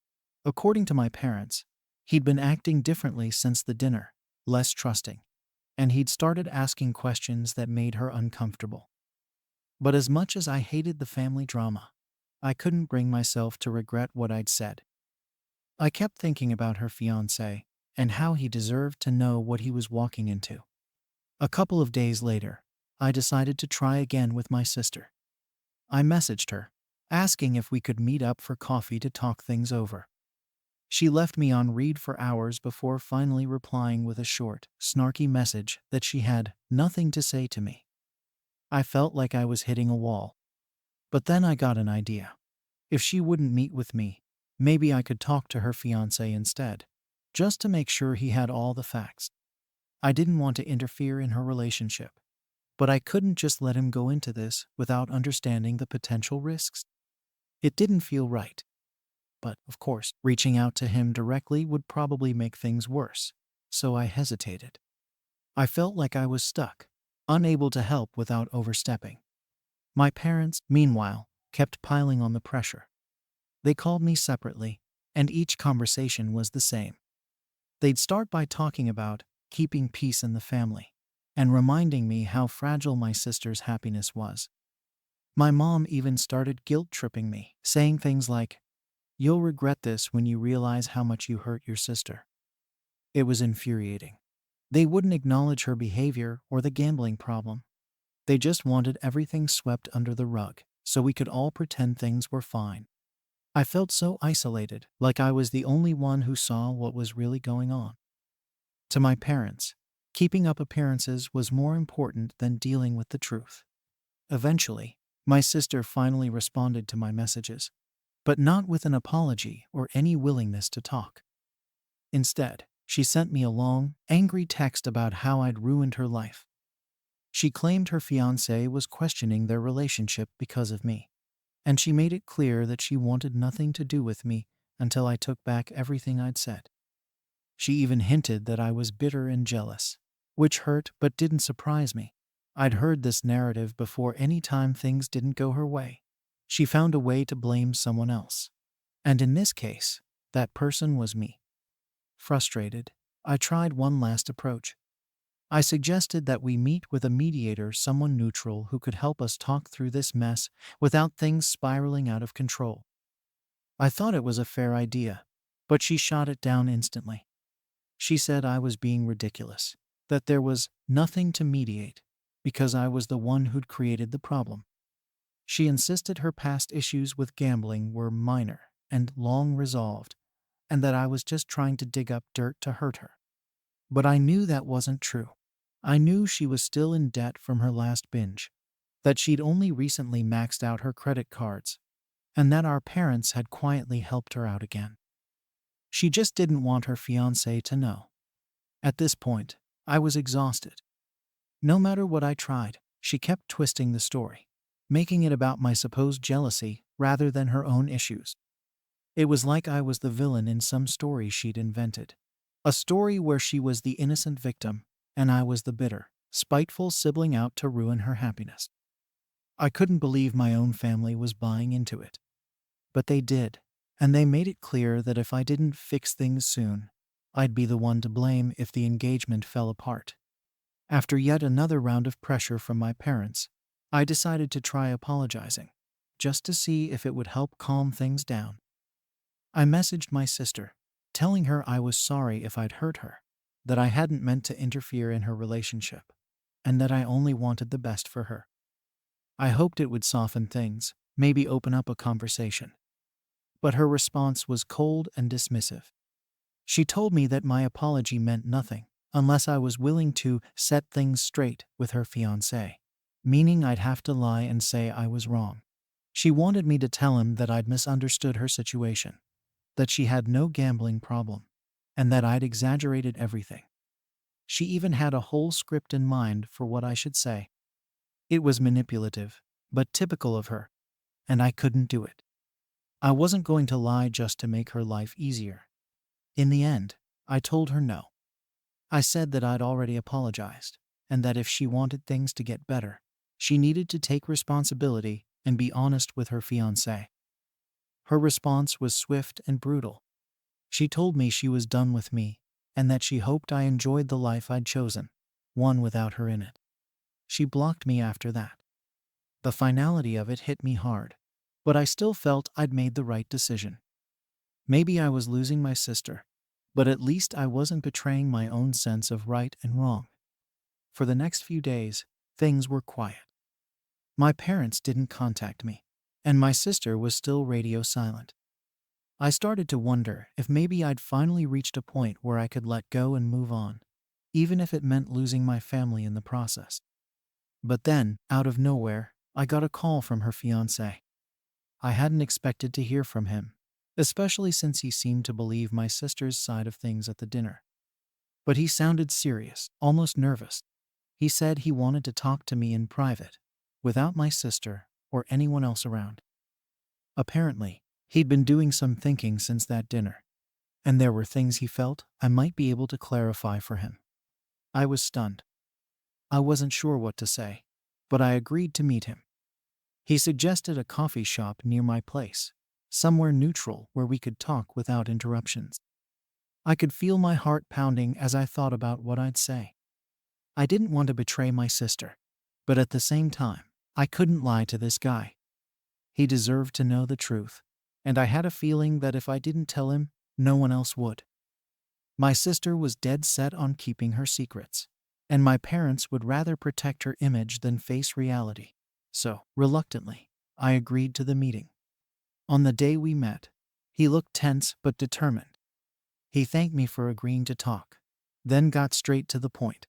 According to my parents, he'd been acting differently since the dinner, less trusting, and he'd started asking questions that made her uncomfortable. But as much as I hated the family drama, I couldn't bring myself to regret what I'd said. I kept thinking about her fiancé and how he deserved to know what he was walking into. A couple of days later, I decided to try again with my sister. I messaged her, asking if we could meet up for coffee to talk things over. She left me on read for hours before finally replying with a short, snarky message that she had nothing to say to me. I felt like I was hitting a wall. But then I got an idea. If she wouldn't meet with me, maybe I could talk to her fiancé instead, just to make sure he had all the facts. I didn't want to interfere in her relationship, but I couldn't just let him go into this without understanding the potential risks. It didn't feel right. But, of course, reaching out to him directly would probably make things worse, so I hesitated. I felt like I was stuck, unable to help without overstepping. My parents, meanwhile, kept piling on the pressure. They called me separately, and each conversation was the same. They'd start by talking about keeping peace in the family, and reminding me how fragile my sister's happiness was. My mom even started guilt-tripping me, saying things like, "You'll regret this when you realize how much you hurt your sister." It was infuriating. They wouldn't acknowledge her behavior or the gambling problem. They just wanted everything swept under the rug, so we could all pretend things were fine. I felt so isolated, like I was the only one who saw what was really going on. To my parents, keeping up appearances was more important than dealing with the truth. Eventually, my sister finally responded to my messages, but not with an apology or any willingness to talk. Instead, She sent me a long, angry text about how I'd ruined her life. She claimed her fiancé was questioning their relationship because of me, and she made it clear that she wanted nothing to do with me until I took back everything I'd said. She even hinted that I was bitter and jealous, which hurt but didn't surprise me. I'd heard this narrative before. Any time things didn't go her way, she found a way to blame someone else. And in this case, that person was me. Frustrated, I tried one last approach. I suggested that we meet with a mediator, someone neutral who could help us talk through this mess without things spiraling out of control. I thought it was a fair idea, but she shot it down instantly. She said I was being ridiculous, that there was nothing to mediate because I was the one who'd created the problem. She insisted her past issues with gambling were minor and long resolved, and that I was just trying to dig up dirt to hurt her. But I knew that wasn't true. I knew she was still in debt from her last binge, that she'd only recently maxed out her credit cards, and that our parents had quietly helped her out again. She just didn't want her fiancé to know. At this point, I was exhausted. No matter what I tried, she kept twisting the story, making it about my supposed jealousy rather than her own issues. It was like I was the villain in some story she'd invented. A story where she was the innocent victim, and I was the bitter, spiteful sibling out to ruin her happiness. I couldn't believe my own family was buying into it. But they did, and they made it clear that if I didn't fix things soon, I'd be the one to blame if the engagement fell apart. After yet another round of pressure from my parents, I decided to try apologizing, just to see if it would help calm things down. I messaged my sister, telling her I was sorry if I'd hurt her, that I hadn't meant to interfere in her relationship, and that I only wanted the best for her. I hoped it would soften things, maybe open up a conversation. But her response was cold and dismissive. She told me that my apology meant nothing unless I was willing to set things straight with her fiancé, meaning I'd have to lie and say I was wrong. She wanted me to tell him that I'd misunderstood her situation, that she had no gambling problem, and that I'd exaggerated everything. She even had a whole script in mind for what I should say. It was manipulative, but typical of her, and I couldn't do it. I wasn't going to lie just to make her life easier. In the end, I told her no. I said that I'd already apologized, and that if she wanted things to get better, she needed to take responsibility and be honest with her fiancé. Her response was swift and brutal. She told me she was done with me, and that she hoped I enjoyed the life I'd chosen, one without her in it. She blocked me after that. The finality of it hit me hard, but I still felt I'd made the right decision. Maybe I was losing my sister, but at least I wasn't betraying my own sense of right and wrong. For the next few days, things were quiet. My parents didn't contact me, and my sister was still radio silent. I started to wonder if maybe I'd finally reached a point where I could let go and move on, even if it meant losing my family in the process. But then, out of nowhere, I got a call from her fiancé. I hadn't expected to hear from him, especially since he seemed to believe my sister's side of things at the dinner. But he sounded serious, almost nervous. He said he wanted to talk to me in private, without my sister or anyone else around. Apparently, he'd been doing some thinking since that dinner, and there were things he felt I might be able to clarify for him. I was stunned. I wasn't sure what to say, but I agreed to meet him. He suggested a coffee shop near my place, somewhere neutral where we could talk without interruptions. I could feel my heart pounding as I thought about what I'd say. I didn't want to betray my sister, but at the same time, I couldn't lie to this guy. He deserved to know the truth, and I had a feeling that if I didn't tell him, no one else would. My sister was dead set on keeping her secrets, and my parents would rather protect her image than face reality. So, reluctantly, I agreed to the meeting. On the day we met, he looked tense but determined. He thanked me for agreeing to talk, then got straight to the point.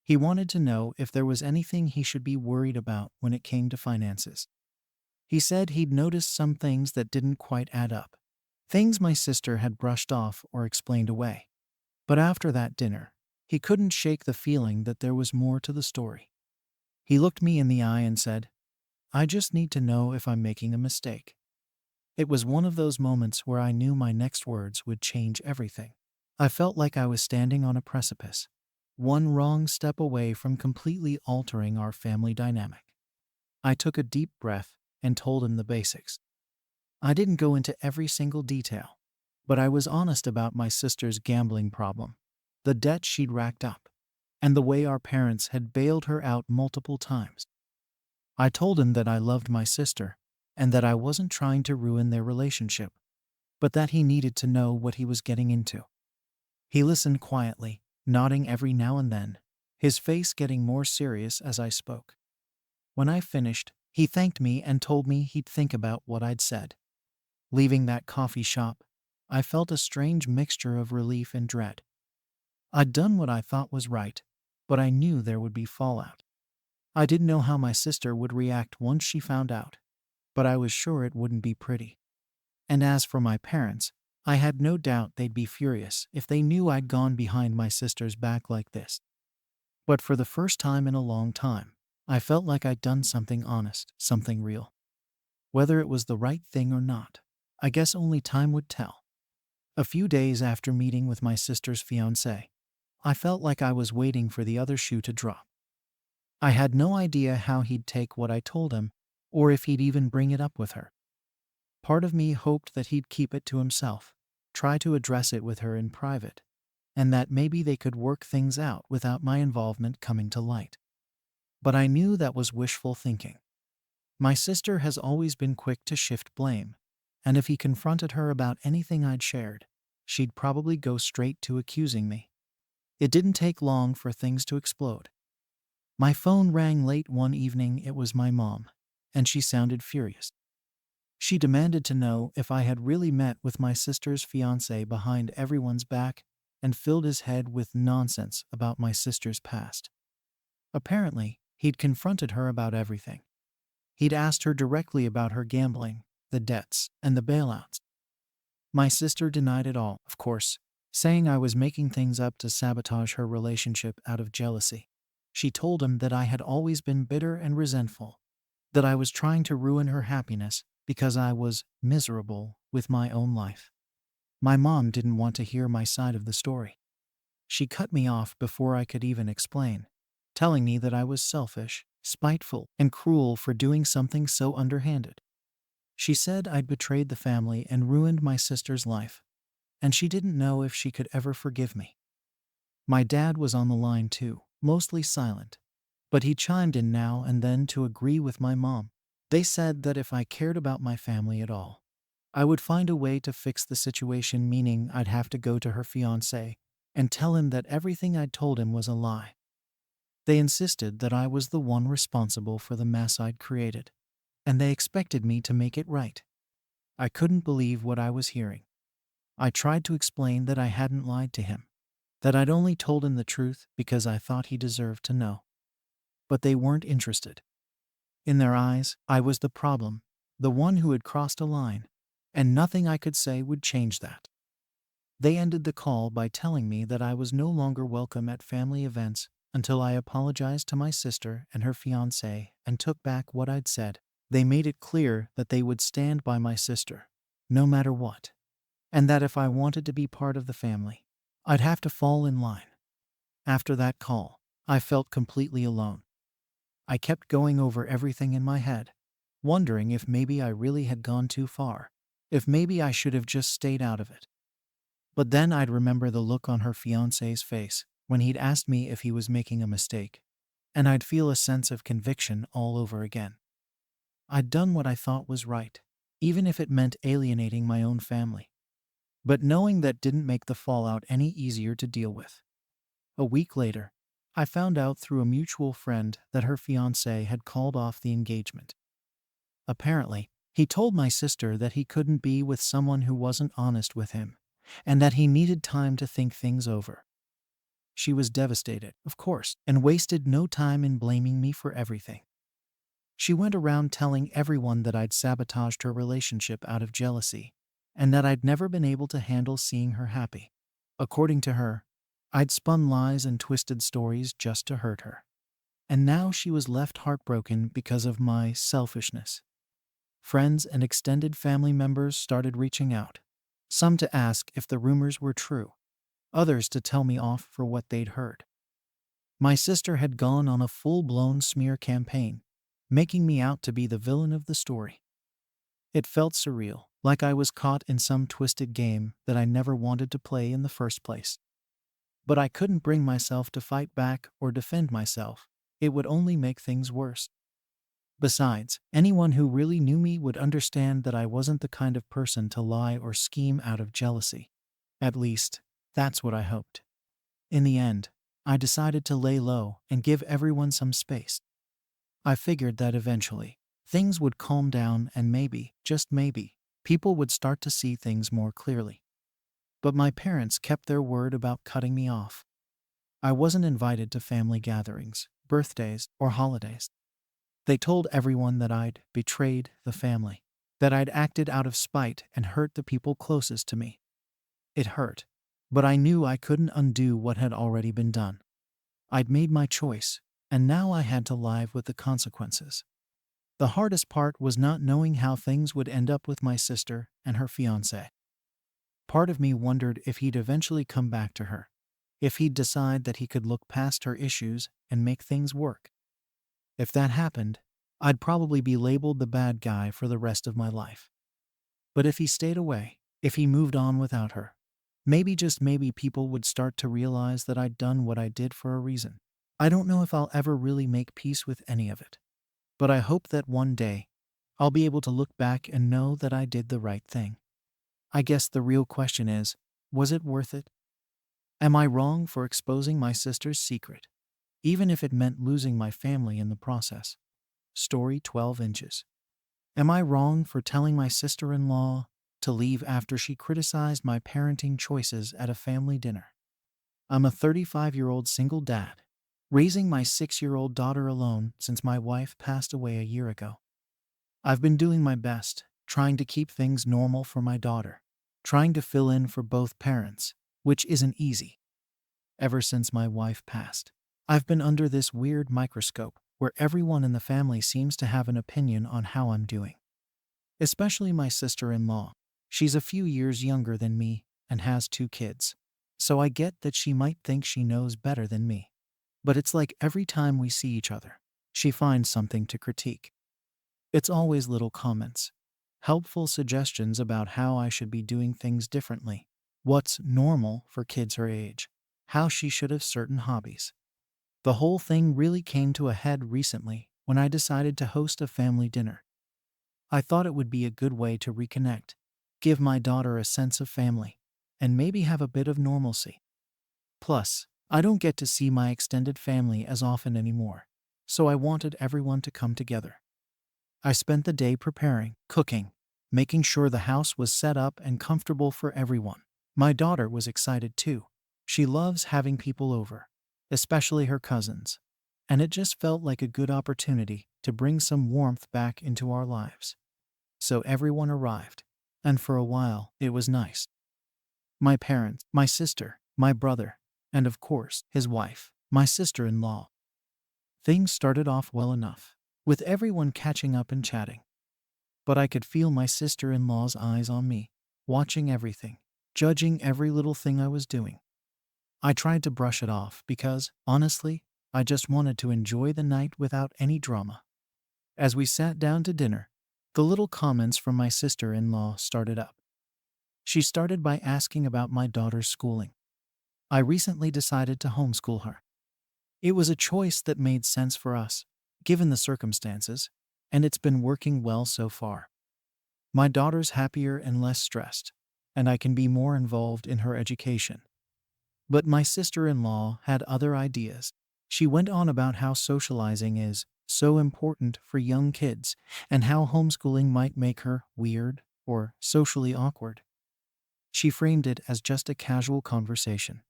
He wanted to know if there was anything he should be worried about when it came to finances. He said he'd noticed some things that didn't quite add up, things my sister had brushed off or explained away. But after that dinner, he couldn't shake the feeling that there was more to the story. He looked me in the eye and said, "I just need to know if I'm making a mistake." It was one of those moments where I knew my next words would change everything. I felt like I was standing on a precipice, one wrong step away from completely altering our family dynamic. I took a deep breath and told him the basics. I didn't go into every single detail, but I was honest about my sister's gambling problem, the debt she'd racked up, and the way our parents had bailed her out multiple times. I told him that I loved my sister and that I wasn't trying to ruin their relationship, but that he needed to know what he was getting into. He listened quietly, nodding every now and then, his face getting more serious as I spoke. When I finished, he thanked me and told me he'd think about what I'd said. Leaving that coffee shop, I felt a strange mixture of relief and dread. I'd done what I thought was right, but I knew there would be fallout. I didn't know how my sister would react once she found out, but I was sure it wouldn't be pretty. And as for my parents, I had no doubt they'd be furious if they knew I'd gone behind my sister's back like this. But for the first time in a long time, I felt like I'd done something honest, something real. Whether it was the right thing or not, I guess only time would tell. A few days after meeting with my sister's fiancé, I felt like I was waiting for the other shoe to drop. I had no idea how he'd take what I told him, or if he'd even bring it up with her. Part of me hoped that he'd keep it to himself, try to address it with her in private, and that maybe they could work things out without my involvement coming to light. But I knew that was wishful thinking. My sister has always been quick to shift blame, and if he confronted her about anything I'd shared, she'd probably go straight to accusing me. It didn't take long for things to explode. My phone rang late one evening. It was my mom, and she sounded furious. She demanded to know if I had really met with my sister's fiancé behind everyone's back and filled his head with nonsense about my sister's past. Apparently, he'd confronted her about everything. He'd asked her directly about her gambling, the debts, and the bailouts. My sister denied it all, of course, saying I was making things up to sabotage her relationship out of jealousy. She told him that I had always been bitter and resentful, that I was trying to ruin her happiness because I was miserable with my own life. My mom didn't want to hear my side of the story. She cut me off before I could even explain, telling me that I was selfish, spiteful, and cruel for doing something so underhanded. She said I'd betrayed the family and ruined my sister's life, and she didn't know if she could ever forgive me. My dad was on the line too, mostly silent, but he chimed in now and then to agree with my mom. They said that if I cared about my family at all, I would find a way to fix the situation, meaning I'd have to go to her fiancé and tell him that everything I'd told him was a lie. They insisted that I was the one responsible for the mess I'd created, and they expected me to make it right. I couldn't believe what I was hearing. I tried to explain that I hadn't lied to him, that I'd only told him the truth because I thought he deserved to know. But they weren't interested. In their eyes, I was the problem, the one who had crossed a line, and nothing I could say would change that. They ended the call by telling me that I was no longer welcome at family events until I apologized to my sister and her fiancé and took back what I'd said. They made it clear that they would stand by my sister, no matter what, and that if I wanted to be part of the family, I'd have to fall in line. After that call, I felt completely alone. I kept going over everything in my head, wondering if maybe I really had gone too far, if maybe I should have just stayed out of it. But then I'd remember the look on her fiancé's face when he'd asked me if he was making a mistake, and I'd feel a sense of conviction all over again. I'd done what I thought was right, even if it meant alienating my own family. But knowing that didn't make the fallout any easier to deal with. A week later, I found out through a mutual friend that her fiancé had called off the engagement. Apparently, he told my sister that he couldn't be with someone who wasn't honest with him, and that he needed time to think things over. She was devastated, of course, and wasted no time in blaming me for everything. She went around telling everyone that I'd sabotaged her relationship out of jealousy, and that I'd never been able to handle seeing her happy. According to her, I'd spun lies and twisted stories just to hurt her. And now she was left heartbroken because of my selfishness. Friends and extended family members started reaching out. Some to ask if the rumors were true, others to tell me off for what they'd heard. My sister had gone on a full-blown smear campaign, making me out to be the villain of the story. It felt surreal, like I was caught in some twisted game that I never wanted to play in the first place. But I couldn't bring myself to fight back or defend myself. It would only make things worse. Besides, anyone who really knew me would understand that I wasn't the kind of person to lie or scheme out of jealousy. At least, that's what I hoped. In the end, I decided to lay low and give everyone some space. I figured that eventually, things would calm down and maybe, just maybe, people would start to see things more clearly. But my parents kept their word about cutting me off. I wasn't invited to family gatherings, birthdays, or holidays. They told everyone that I'd betrayed the family, that I'd acted out of spite and hurt the people closest to me. It hurt, but I knew I couldn't undo what had already been done. I'd made my choice, and now I had to live with the consequences. The hardest part was not knowing how things would end up with my sister and her fiancé. Part of me wondered if he'd eventually come back to her, if he'd decide that he could look past her issues and make things work. If that happened, I'd probably be labeled the bad guy for the rest of my life. But if he stayed away, if he moved on without her, maybe just maybe people would start to realize that I'd done what I did for a reason. I don't know if I'll ever really make peace with any of it, but I hope that one day, I'll be able to look back and know that I did the right thing. I guess the real question is, was it worth it? Am I wrong for exposing my sister's secret, even if it meant losing my family in the process? Story 12 inches. Am I wrong for telling my sister-in-law to leave after she criticized my parenting choices at a family dinner? I'm a 35-year-old single dad, raising my 6-year-old daughter alone since my wife passed away a year ago. I've been doing my best, trying to keep things normal for my daughter, trying to fill in for both parents, which isn't easy. Ever since my wife passed, I've been under this weird microscope where everyone in the family seems to have an opinion on how I'm doing. Especially my sister-in-law. She's a few years younger than me and has 2 kids. So I get that she might think she knows better than me. But it's like every time we see each other, she finds something to critique. It's always little comments, helpful suggestions about how I should be doing things differently, what's normal for kids her age, how she should have certain hobbies. The whole thing really came to a head recently when I decided to host a family dinner. I thought it would be a good way to reconnect, give my daughter a sense of family, and maybe have a bit of normalcy. Plus, I don't get to see my extended family as often anymore, so I wanted everyone to come together. I spent the day preparing, cooking, making sure the house was set up and comfortable for everyone. My daughter was excited too. She loves having people over, especially her cousins, and it just felt like a good opportunity to bring some warmth back into our lives. So everyone arrived, and for a while it was nice. My parents, my sister, my brother, and of course, his wife, my sister-in-law. Things started off well enough, with everyone catching up and chatting. But I could feel my sister-in-law's eyes on me, watching everything, judging every little thing I was doing. I tried to brush it off because, honestly, I just wanted to enjoy the night without any drama. As we sat down to dinner, the little comments from my sister-in-law started up. She started by asking about my daughter's schooling. I recently decided to homeschool her. It was a choice that made sense for us, given the circumstances, and it's been working well so far. My daughter's happier and less stressed, and I can be more involved in her education. But my sister-in-law had other ideas. She went on about how socializing is so important for young kids and how homeschooling might make her weird or socially awkward. She framed it as just a casual conversation,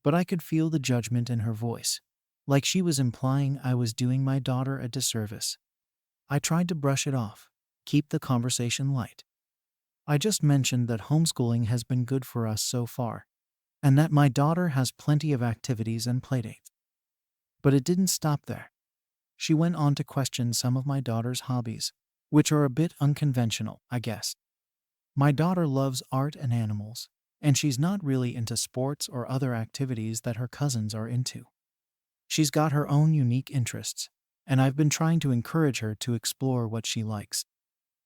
but I could feel the judgment in her voice, like she was implying I was doing my daughter a disservice. I tried to brush it off, keep the conversation light. I just mentioned that homeschooling has been good for us so far, and that my daughter has plenty of activities and playdates. But it didn't stop there. She went on to question some of my daughter's hobbies, which are a bit unconventional, I guess. My daughter loves art and animals, and she's not really into sports or other activities that her cousins are into. She's got her own unique interests, and I've been trying to encourage her to explore what she likes.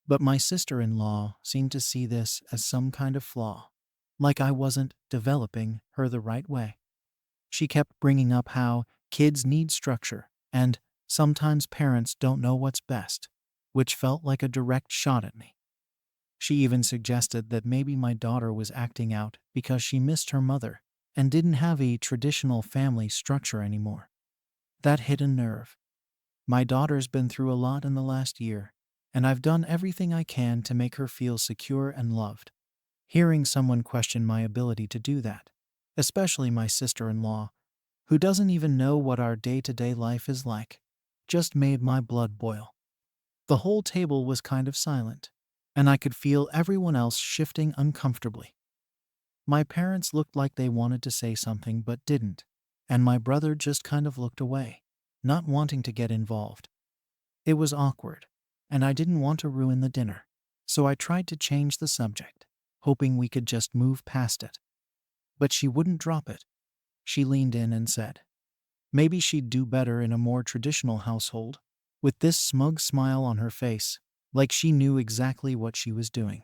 But my sister-in-law seemed to see this as some kind of flaw, like I wasn't developing her the right way. She kept bringing up how kids need structure and sometimes parents don't know what's best, which felt like a direct shot at me. She even suggested that maybe my daughter was acting out because she missed her mother and didn't have a traditional family structure anymore. That hit a nerve. My daughter's been through a lot in the last year, and I've done everything I can to make her feel secure and loved. Hearing someone question my ability to do that, especially my sister-in-law, who doesn't even know what our day-to-day life is like, just made my blood boil. The whole table was kind of silent, and I could feel everyone else shifting uncomfortably. My parents looked like they wanted to say something but didn't, and my brother just kind of looked away, not wanting to get involved. It was awkward, and I didn't want to ruin the dinner, so I tried to change the subject, hoping we could just move past it. But she wouldn't drop it. She leaned in and said, maybe she'd do better in a more traditional household, with this smug smile on her face, like she knew exactly what she was doing.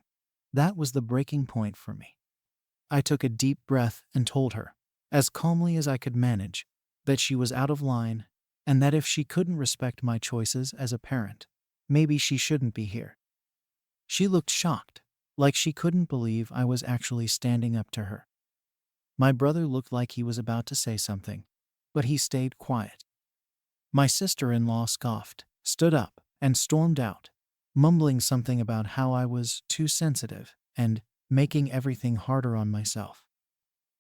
That was the breaking point for me. I took a deep breath and told her, as calmly as I could manage, that she was out of line and that if she couldn't respect my choices as a parent, maybe she shouldn't be here. She looked shocked, like she couldn't believe I was actually standing up to her. My brother looked like he was about to say something, but he stayed quiet. My sister-in-law scoffed, stood up, and stormed out, mumbling something about how I was too sensitive and making everything harder on myself.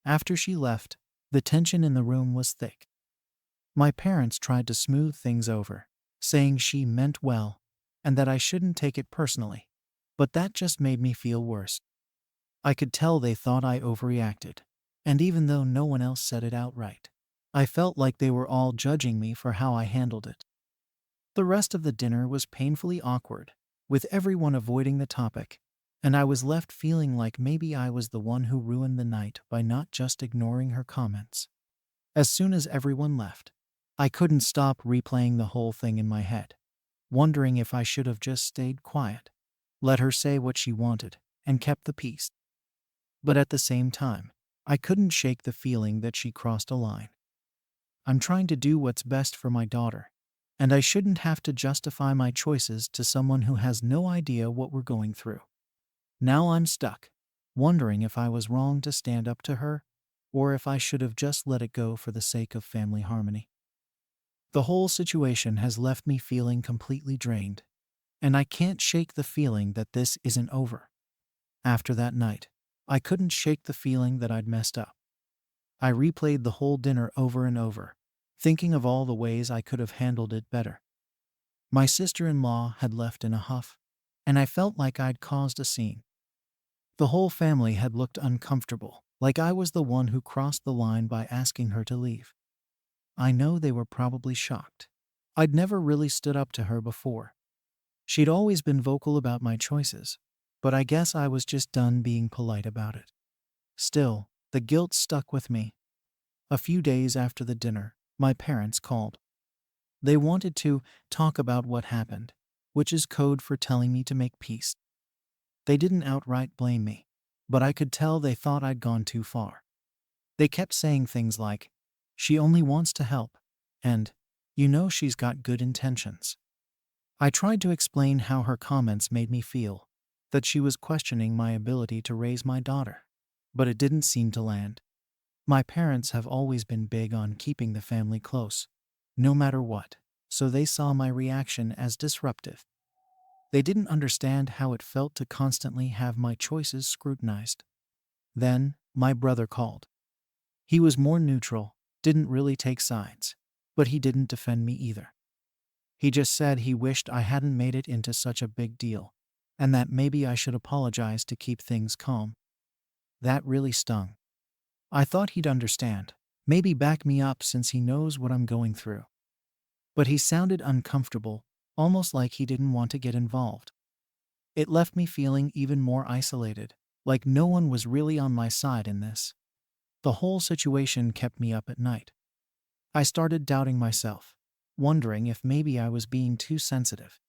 After she left, the tension in the room was thick. My parents tried to smooth things over, saying she meant well and that I shouldn't take it personally, but that just made me feel worse. I could tell they thought I overreacted, and even though no one else said it outright, I felt like they were all judging me for how I handled it. The rest of the dinner was painfully awkward, with everyone avoiding the topic, and I was left feeling like maybe I was the one who ruined the night by not just ignoring her comments. As soon as everyone left, I couldn't stop replaying the whole thing in my head, wondering if I should have just stayed quiet, let her say what she wanted, and kept the peace. But at the same time, I couldn't shake the feeling that she crossed a line. I'm trying to do what's best for my daughter, and I shouldn't have to justify my choices to someone who has no idea what we're going through. Now I'm stuck, wondering if I was wrong to stand up to her, or if I should have just let it go for the sake of family harmony. The whole situation has left me feeling completely drained, and I can't shake the feeling that this isn't over. After that night, I couldn't shake the feeling that I'd messed up. I replayed the whole dinner over and over, thinking of all the ways I could have handled it better. My sister-in-law had left in a huff, and I felt like I'd caused a scene. The whole family had looked uncomfortable, like I was the one who crossed the line by asking her to leave. I know they were probably shocked. I'd never really stood up to her before. She'd always been vocal about my choices, but I guess I was just done being polite about it. Still, the guilt stuck with me. A few days after the dinner, my parents called. They wanted to talk about what happened, which is code for telling me to make peace. They didn't outright blame me, but I could tell they thought I'd gone too far. They kept saying things like, "She only wants to help," and, "You know she's got good intentions." I tried to explain how her comments made me feel, that she was questioning my ability to raise my daughter, but it didn't seem to land. My parents have always been big on keeping the family close, no matter what, so they saw my reaction as disruptive. They didn't understand how it felt to constantly have my choices scrutinized. Then, my brother called. He was more neutral, didn't really take sides, but he didn't defend me either. He just said he wished I hadn't made it into such a big deal, and that maybe I should apologize to keep things calm. That really stung. I thought he'd understand, maybe back me up since he knows what I'm going through. But he sounded uncomfortable, almost like he didn't want to get involved. It left me feeling even more isolated, like no one was really on my side in this. The whole situation kept me up at night. I started doubting myself, wondering if maybe I was being too sensitive.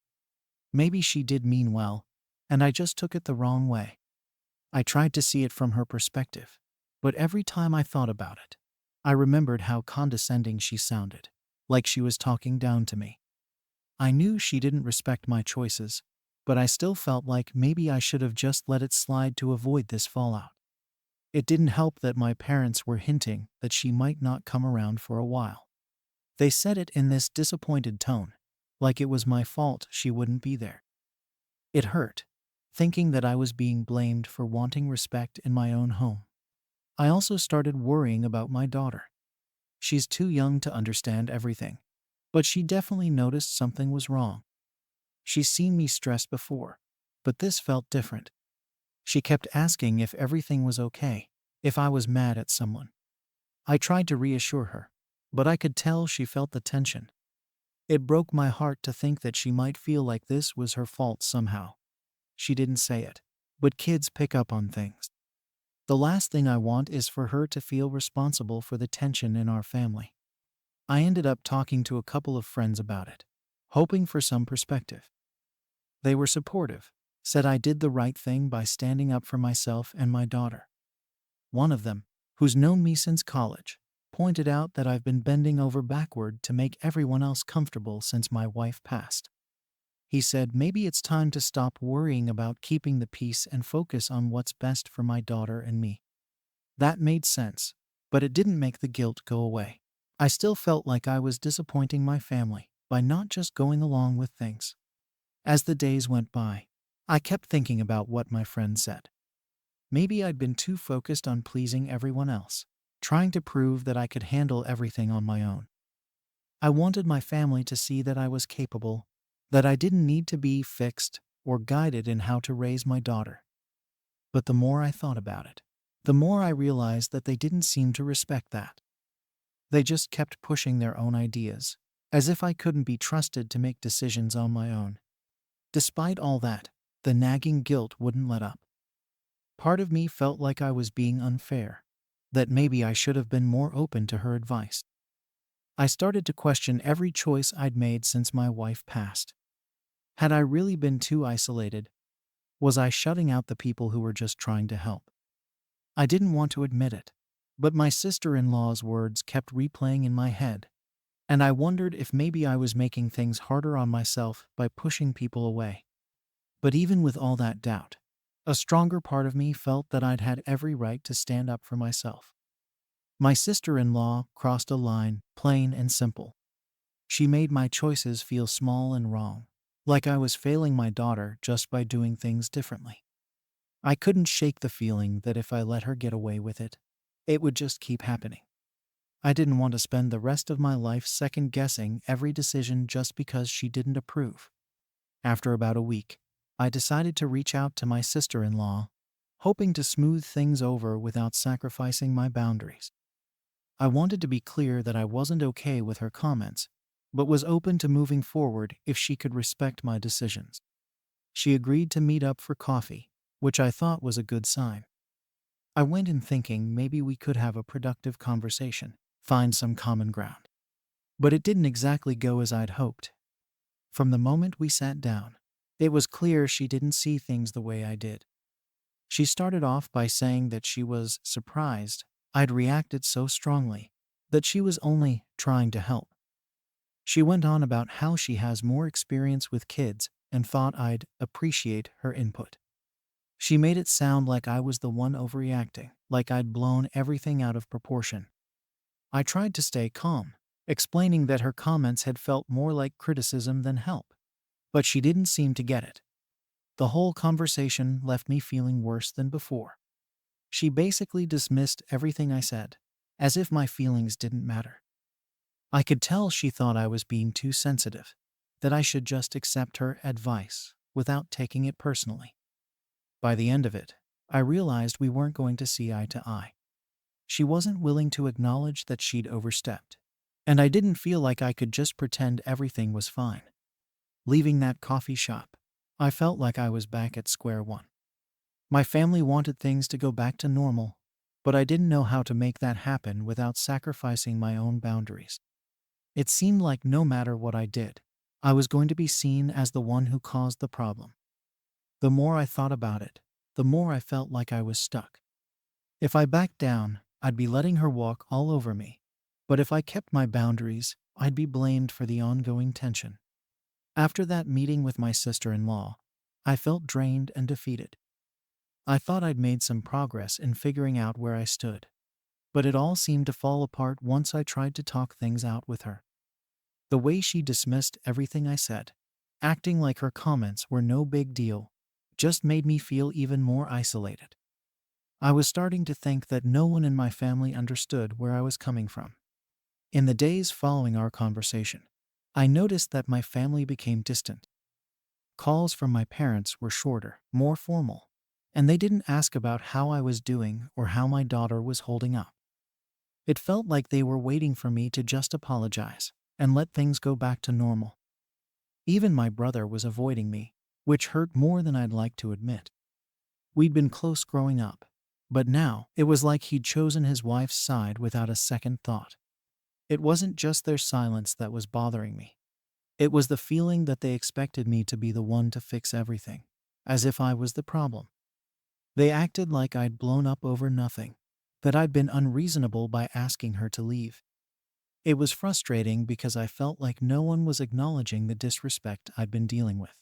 Maybe she did mean well, and I just took it the wrong way. I tried to see it from her perspective, but every time I thought about it, I remembered how condescending she sounded, like she was talking down to me. I knew she didn't respect my choices, but I still felt like maybe I should have just let it slide to avoid this fallout. It didn't help that my parents were hinting that she might not come around for a while. They said it in this disappointed tone, like it was my fault she wouldn't be there. It hurt, thinking that I was being blamed for wanting respect in my own home. I also started worrying about my daughter. She's too young to understand everything, but she definitely noticed something was wrong. She's seen me stressed before, but this felt different. She kept asking if everything was okay, if I was mad at someone. I tried to reassure her, but I could tell she felt the tension. It broke my heart to think that she might feel like this was her fault somehow. She didn't say it, but kids pick up on things. The last thing I want is for her to feel responsible for the tension in our family. I ended up talking to a couple of friends about it, hoping for some perspective. They were supportive, said I did the right thing by standing up for myself and my daughter. One of them, who's known me since college, pointed out that I've been bending over backward to make everyone else comfortable since my wife passed. He said maybe it's time to stop worrying about keeping the peace and focus on what's best for my daughter and me. That made sense, but it didn't make the guilt go away. I still felt like I was disappointing my family by not just going along with things. As the days went by, I kept thinking about what my friend said. Maybe I'd been too focused on pleasing everyone else, trying to prove that I could handle everything on my own. I wanted my family to see that I was capable, that I didn't need to be fixed or guided in how to raise my daughter. But the more I thought about it, the more I realized that they didn't seem to respect that. They just kept pushing their own ideas, as if I couldn't be trusted to make decisions on my own. Despite all that, the nagging guilt wouldn't let up. Part of me felt like I was being unfair, that maybe I should have been more open to her advice. I started to question every choice I'd made since my wife passed. Had I really been too isolated? Was I shutting out the people who were just trying to help? I didn't want to admit it, but my sister-in-law's words kept replaying in my head, and I wondered if maybe I was making things harder on myself by pushing people away. But even with all that doubt, a stronger part of me felt that I'd had every right to stand up for myself. My sister-in-law crossed a line, plain and simple. She made my choices feel small and wrong, like I was failing my daughter just by doing things differently. I couldn't shake the feeling that if I let her get away with it, it would just keep happening. I didn't want to spend the rest of my life second-guessing every decision just because she didn't approve. After about a week, I decided to reach out to my sister-in-law, hoping to smooth things over without sacrificing my boundaries. I wanted to be clear that I wasn't okay with her comments, but was open to moving forward if she could respect my decisions. She agreed to meet up for coffee, which I thought was a good sign. I went in thinking maybe we could have a productive conversation, find some common ground. But it didn't exactly go as I'd hoped. From the moment we sat down, it was clear she didn't see things the way I did. She started off by saying that she was surprised I'd reacted so strongly, that she was only trying to help. She went on about how she has more experience with kids and thought I'd appreciate her input. She made it sound like I was the one overreacting, like I'd blown everything out of proportion. I tried to stay calm, explaining that her comments had felt more like criticism than help, but she didn't seem to get it. The whole conversation left me feeling worse than before. She basically dismissed everything I said, as if my feelings didn't matter. I could tell she thought I was being too sensitive, that I should just accept her advice without taking it personally. By the end of it, I realized we weren't going to see eye to eye. She wasn't willing to acknowledge that she'd overstepped. And I didn't feel like I could just pretend everything was fine. Leaving that coffee shop, I felt like I was back at square one. My family wanted things to go back to normal, but I didn't know how to make that happen without sacrificing my own boundaries. It seemed like no matter what I did, I was going to be seen as the one who caused the problem. The more I thought about it, the more I felt like I was stuck. If I backed down, I'd be letting her walk all over me. But if I kept my boundaries, I'd be blamed for the ongoing tension. After that meeting with my sister-in-law, I felt drained and defeated. I thought I'd made some progress in figuring out where I stood, but it all seemed to fall apart once I tried to talk things out with her. The way she dismissed everything I said, acting like her comments were no big deal, just made me feel even more isolated. I was starting to think that no one in my family understood where I was coming from. In the days following our conversation, I noticed that my family became distant. Calls from my parents were shorter, more formal, and they didn't ask about how I was doing or how my daughter was holding up. It felt like they were waiting for me to just apologize and let things go back to normal. Even my brother was avoiding me, which hurt more than I'd like to admit. We'd been close growing up, but now it was like he'd chosen his wife's side without a second thought. It wasn't just their silence that was bothering me. It was the feeling that they expected me to be the one to fix everything, as if I was the problem. They acted like I'd blown up over nothing, that I'd been unreasonable by asking her to leave. It was frustrating because I felt like no one was acknowledging the disrespect I'd been dealing with.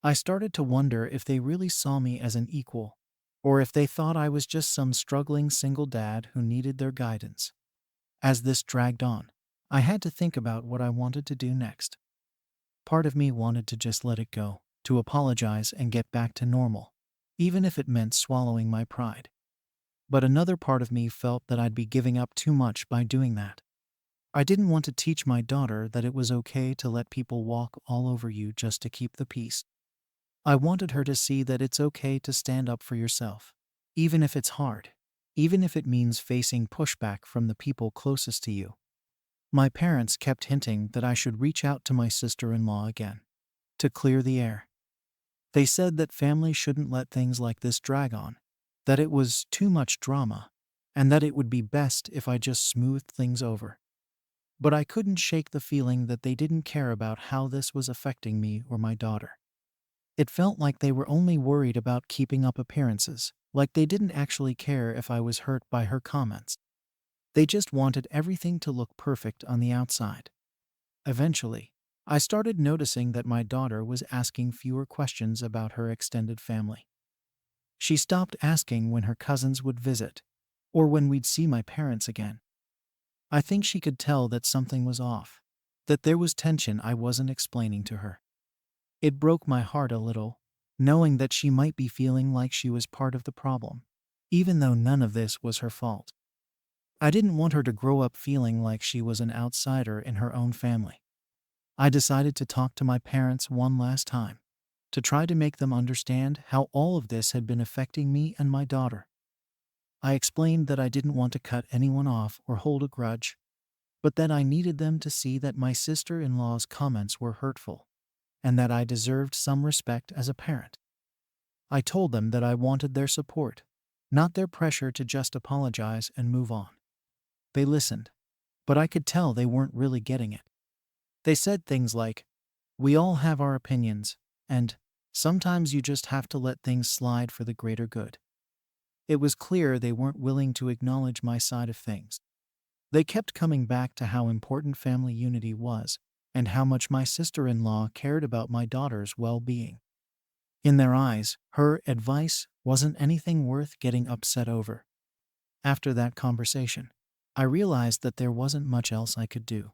I started to wonder if they really saw me as an equal, or if they thought I was just some struggling single dad who needed their guidance. As this dragged on, I had to think about what I wanted to do next. Part of me wanted to just let it go, to apologize and get back to normal, even if it meant swallowing my pride. But another part of me felt that I'd be giving up too much by doing that. I didn't want to teach my daughter that it was okay to let people walk all over you just to keep the peace. I wanted her to see that it's okay to stand up for yourself, even if it's hard, even if it means facing pushback from the people closest to you. My parents kept hinting that I should reach out to my sister-in-law again, to clear the air. They said that family shouldn't let things like this drag on, that it was too much drama, and that it would be best if I just smoothed things over. But I couldn't shake the feeling that they didn't care about how this was affecting me or my daughter. It felt like they were only worried about keeping up appearances, like they didn't actually care if I was hurt by her comments. They just wanted everything to look perfect on the outside. Eventually, I started noticing that my daughter was asking fewer questions about her extended family. She stopped asking when her cousins would visit, or when we'd see my parents again. I think she could tell that something was off, that there was tension I wasn't explaining to her. It broke my heart a little, knowing that she might be feeling like she was part of the problem, even though none of this was her fault. I didn't want her to grow up feeling like she was an outsider in her own family. I decided to talk to my parents one last time, to try to make them understand how all of this had been affecting me and my daughter. I explained that I didn't want to cut anyone off or hold a grudge, but that I needed them to see that my sister-in-law's comments were hurtful, and that I deserved some respect as a parent. I told them that I wanted their support, not their pressure to just apologize and move on. They listened, but I could tell they weren't really getting it. They said things like, "We all have our opinions," and "sometimes you just have to let things slide for the greater good." It was clear they weren't willing to acknowledge my side of things. They kept coming back to how important family unity was, and how much my sister-in-law cared about my daughter's well-being. In their eyes, her advice wasn't anything worth getting upset over. After that conversation, I realized that there wasn't much else I could do.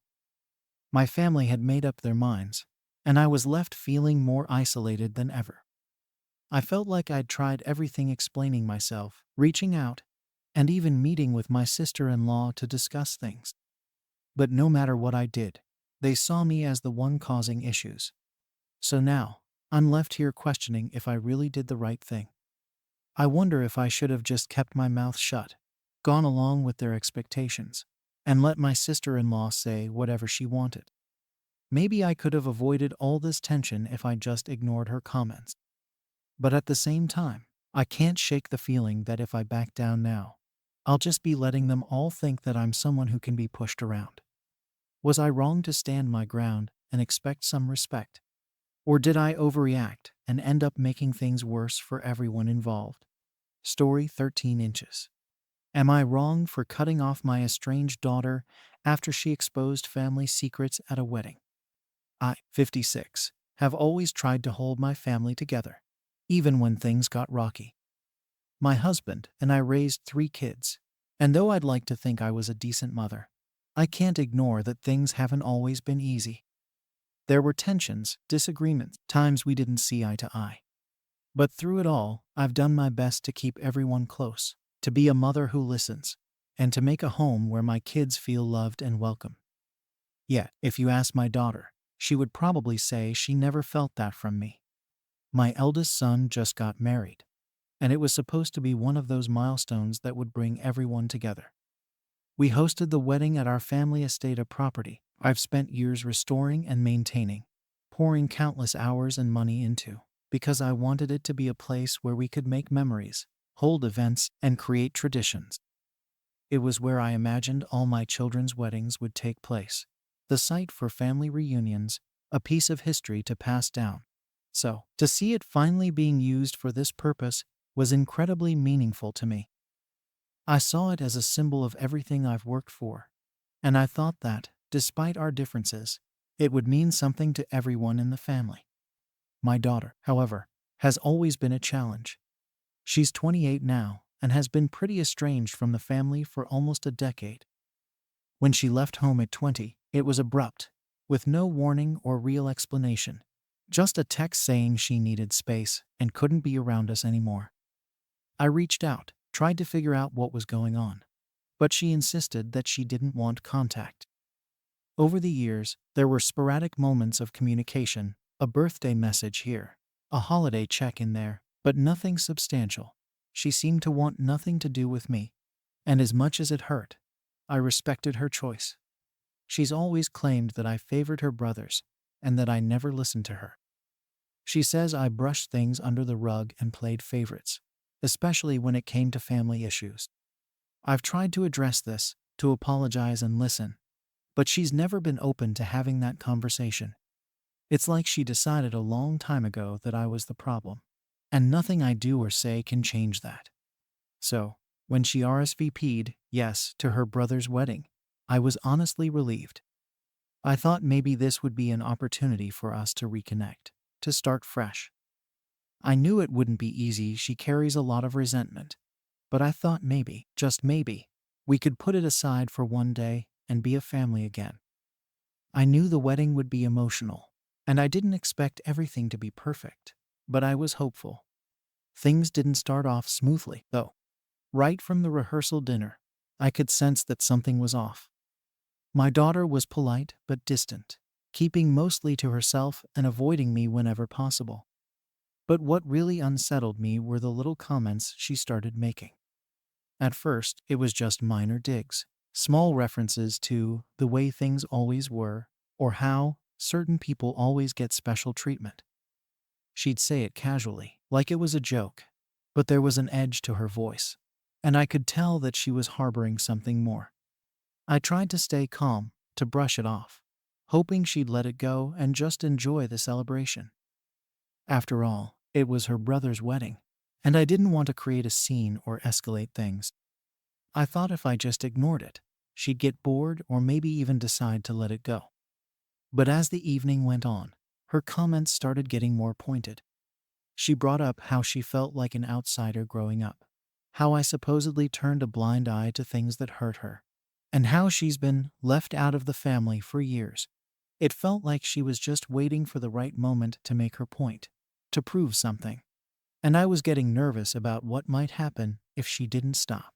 My family had made up their minds, and I was left feeling more isolated than ever. I felt like I'd tried everything, explaining myself, reaching out, and even meeting with my sister-in-law to discuss things. But no matter what I did, they saw me as the one causing issues. So now, I'm left here questioning if I really did the right thing. I wonder if I should have just kept my mouth shut, gone along with their expectations, and let my sister-in-law say whatever she wanted. Maybe I could have avoided all this tension if I just ignored her comments. But at the same time, I can't shake the feeling that if I back down now, I'll just be letting them all think that I'm someone who can be pushed around. Was I wrong to stand my ground and expect some respect? Or did I overreact and end up making things worse for everyone involved? Story 13 inches. Am I wrong for cutting off my estranged daughter after she exposed family secrets at a wedding? I, 56, have always tried to hold my family together, even when things got rocky. My husband and I raised 3 kids, and though I'd like to think I was a decent mother, I can't ignore that things haven't always been easy. There were tensions, disagreements, times we didn't see eye to eye. But through it all, I've done my best to keep everyone close, to be a mother who listens, and to make a home where my kids feel loved and welcome. Yet, if you ask my daughter, she would probably say she never felt that from me. My eldest son just got married, and it was supposed to be one of those milestones that would bring everyone together. We hosted the wedding at our family estate, a property I've spent years restoring and maintaining, pouring countless hours and money into, because I wanted it to be a place where we could make memories, hold events, and create traditions. It was where I imagined all my children's weddings would take place, the site for family reunions, a piece of history to pass down. So, to see it finally being used for this purpose was incredibly meaningful to me. I saw it as a symbol of everything I've worked for, and I thought that, despite our differences, it would mean something to everyone in the family. My daughter, however, has always been a challenge. She's 28 now and has been pretty estranged from the family for almost a decade. When she left home at 20, it was abrupt, with no warning or real explanation. Just a text saying she needed space and couldn't be around us anymore. I reached out, tried to figure out what was going on, but she insisted that she didn't want contact. Over the years, there were sporadic moments of communication, a birthday message here, a holiday check-in there, but nothing substantial. She seemed to want nothing to do with me, and as much as it hurt, I respected her choice. She's always claimed that I favored her brothers and that I never listened to her. She says I brushed things under the rug and played favorites, especially when it came to family issues. I've tried to address this, to apologize and listen, but she's never been open to having that conversation. It's like she decided a long time ago that I was the problem, and nothing I do or say can change that. So, when she RSVP'd, yes, to her brother's wedding, I was honestly relieved. I thought maybe this would be an opportunity for us to reconnect, to start fresh. I knew it wouldn't be easy. She carries a lot of resentment, but I thought maybe, just maybe, we could put it aside for one day and be a family again. I knew the wedding would be emotional, and I didn't expect everything to be perfect, but I was hopeful. Things didn't start off smoothly, though. Right from the rehearsal dinner, I could sense that something was off. My daughter was polite but distant, keeping mostly to herself and avoiding me whenever possible. But what really unsettled me were the little comments she started making. At first, it was just minor digs, small references to the way things always were, or how certain people always get special treatment. She'd say it casually, like it was a joke, but there was an edge to her voice, and I could tell that she was harboring something more. I tried to stay calm, to brush it off, hoping she'd let it go and just enjoy the celebration. After all, it was her brother's wedding, and I didn't want to create a scene or escalate things. I thought if I just ignored it, she'd get bored or maybe even decide to let it go. But as the evening went on, her comments started getting more pointed. She brought up how she felt like an outsider growing up, how I supposedly turned a blind eye to things that hurt her, and how she's been left out of the family for years. It felt like she was just waiting for the right moment to make her point, to prove something. And I was getting nervous about what might happen if she didn't stop.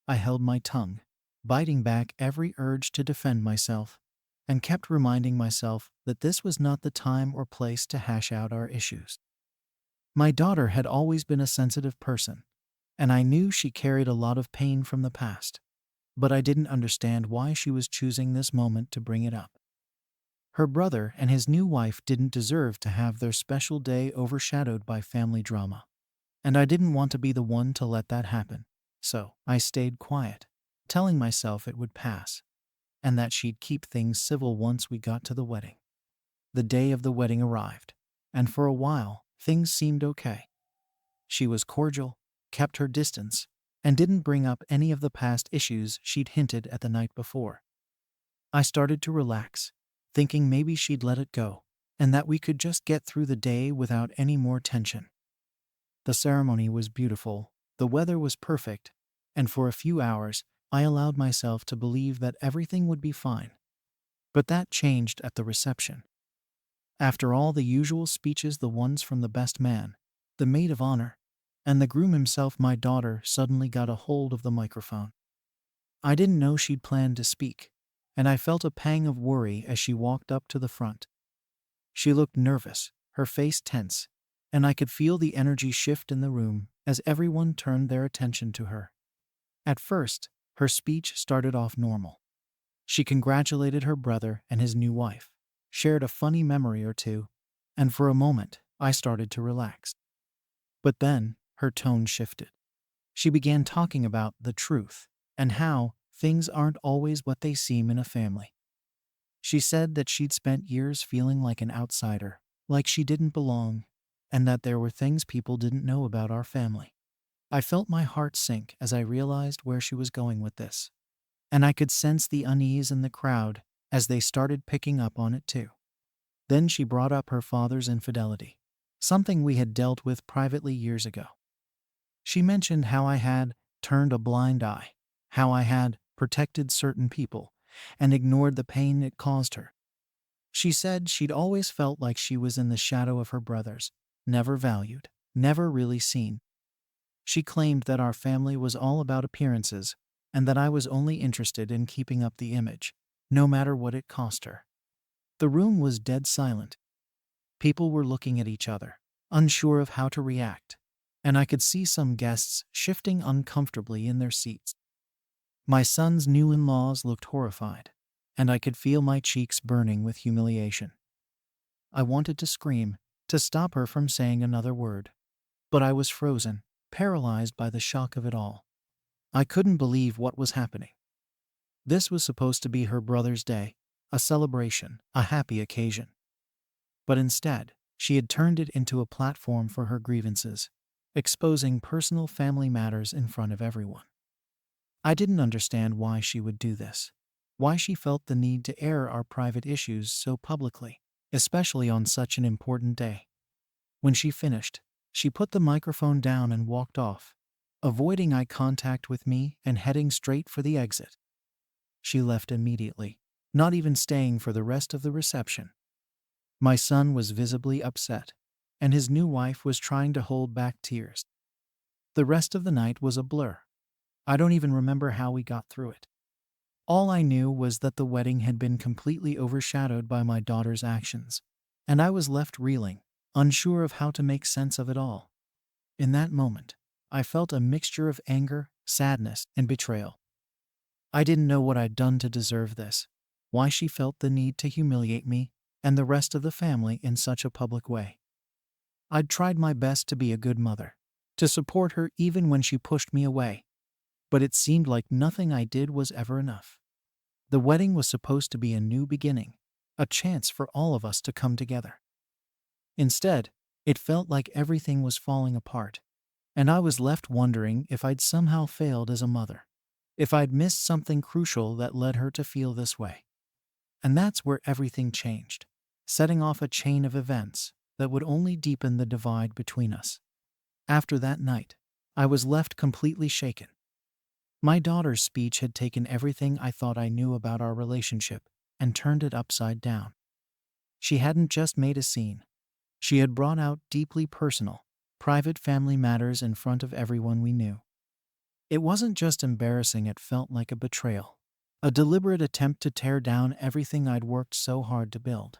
I held my tongue, biting back every urge to defend myself, and kept reminding myself that this was not the time or place to hash out our issues. My daughter had always been a sensitive person, and I knew she carried a lot of pain from the past. But I didn't understand why she was choosing this moment to bring it up. Her brother and his new wife didn't deserve to have their special day overshadowed by family drama. And I didn't want to be the one to let that happen. So I stayed quiet, telling myself it would pass, and that she'd keep things civil once we got to the wedding. The day of the wedding arrived, and for a while, things seemed okay. She was cordial, kept her distance, and didn't bring up any of the past issues she'd hinted at the night before. I started to relax, thinking maybe she'd let it go, and that we could just get through the day without any more tension. The ceremony was beautiful, the weather was perfect, and for a few hours, I allowed myself to believe that everything would be fine. But that changed at the reception. After all the usual speeches, the ones from the best man, the maid of honor, and the groom himself, my daughter suddenly got a hold of the microphone. I didn't know she'd planned to speak, and I felt a pang of worry as she walked up to the front. She looked nervous, her face tense, and I could feel the energy shift in the room as everyone turned their attention to her. At first, her speech started off normal. She congratulated her brother and his new wife, shared a funny memory or two, and for a moment, I started to relax. But then, her tone shifted. She began talking about the truth and how things aren't always what they seem in a family. She said that she'd spent years feeling like an outsider, like she didn't belong, and that there were things people didn't know about our family. I felt my heart sink as I realized where she was going with this, and I could sense the unease in the crowd as they started picking up on it too. Then she brought up her father's infidelity, something we had dealt with privately years ago. She mentioned how I had turned a blind eye, how I had protected certain people and ignored the pain it caused her. She said she'd always felt like she was in the shadow of her brothers, never valued, never really seen. She claimed that our family was all about appearances and that I was only interested in keeping up the image, no matter what it cost her. The room was dead silent. People were looking at each other, unsure of how to react, and I could see some guests shifting uncomfortably in their seats. My son's new in-laws looked horrified, and I could feel my cheeks burning with humiliation. I wanted to scream, to stop her from saying another word, but I was frozen, paralyzed by the shock of it all. I couldn't believe what was happening. This was supposed to be her brother's day, a celebration, a happy occasion. But instead, she had turned it into a platform for her grievances, exposing personal family matters in front of everyone. I didn't understand why she would do this, why she felt the need to air our private issues so publicly, especially on such an important day. When she finished, she put the microphone down and walked off, avoiding eye contact with me and heading straight for the exit. She left immediately, not even staying for the rest of the reception. My son was visibly upset, and his new wife was trying to hold back tears. The rest of the night was a blur. I don't even remember how we got through it. All I knew was that the wedding had been completely overshadowed by my daughter's actions, and I was left reeling, unsure of how to make sense of it all. In that moment, I felt a mixture of anger, sadness, and betrayal. I didn't know what I'd done to deserve this, why she felt the need to humiliate me and the rest of the family in such a public way. I'd tried my best to be a good mother, to support her even when she pushed me away, but it seemed like nothing I did was ever enough. The wedding was supposed to be a new beginning, a chance for all of us to come together. Instead, it felt like everything was falling apart, and I was left wondering if I'd somehow failed as a mother, if I'd missed something crucial that led her to feel this way. And that's where everything changed, setting off a chain of events that would only deepen the divide between us. After that night, I was left completely shaken. My daughter's speech had taken everything I thought I knew about our relationship and turned it upside down. She hadn't just made a scene. She had brought out deeply personal, private family matters in front of everyone we knew. It wasn't just embarrassing, it felt like a betrayal, a deliberate attempt to tear down everything I'd worked so hard to build.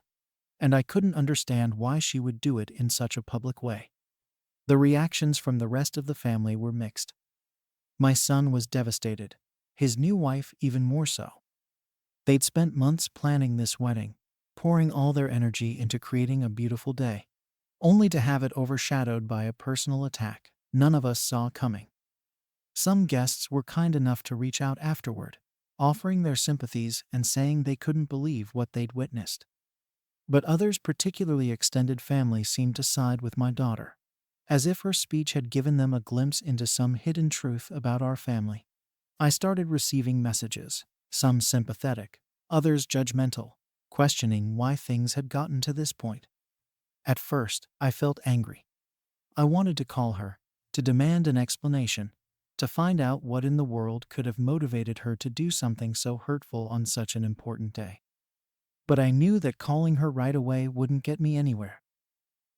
And I couldn't understand why she would do it in such a public way. The reactions from the rest of the family were mixed. My son was devastated, his new wife even more so. They'd spent months planning this wedding, pouring all their energy into creating a beautiful day, only to have it overshadowed by a personal attack none of us saw coming. Some guests were kind enough to reach out afterward, offering their sympathies and saying they couldn't believe what they'd witnessed. But others, particularly extended family, seemed to side with my daughter, as if her speech had given them a glimpse into some hidden truth about our family. I started receiving messages, some sympathetic, others judgmental, questioning why things had gotten to this point. At first, I felt angry. I wanted to call her, to demand an explanation, to find out what in the world could have motivated her to do something so hurtful on such an important day. But I knew that calling her right away wouldn't get me anywhere.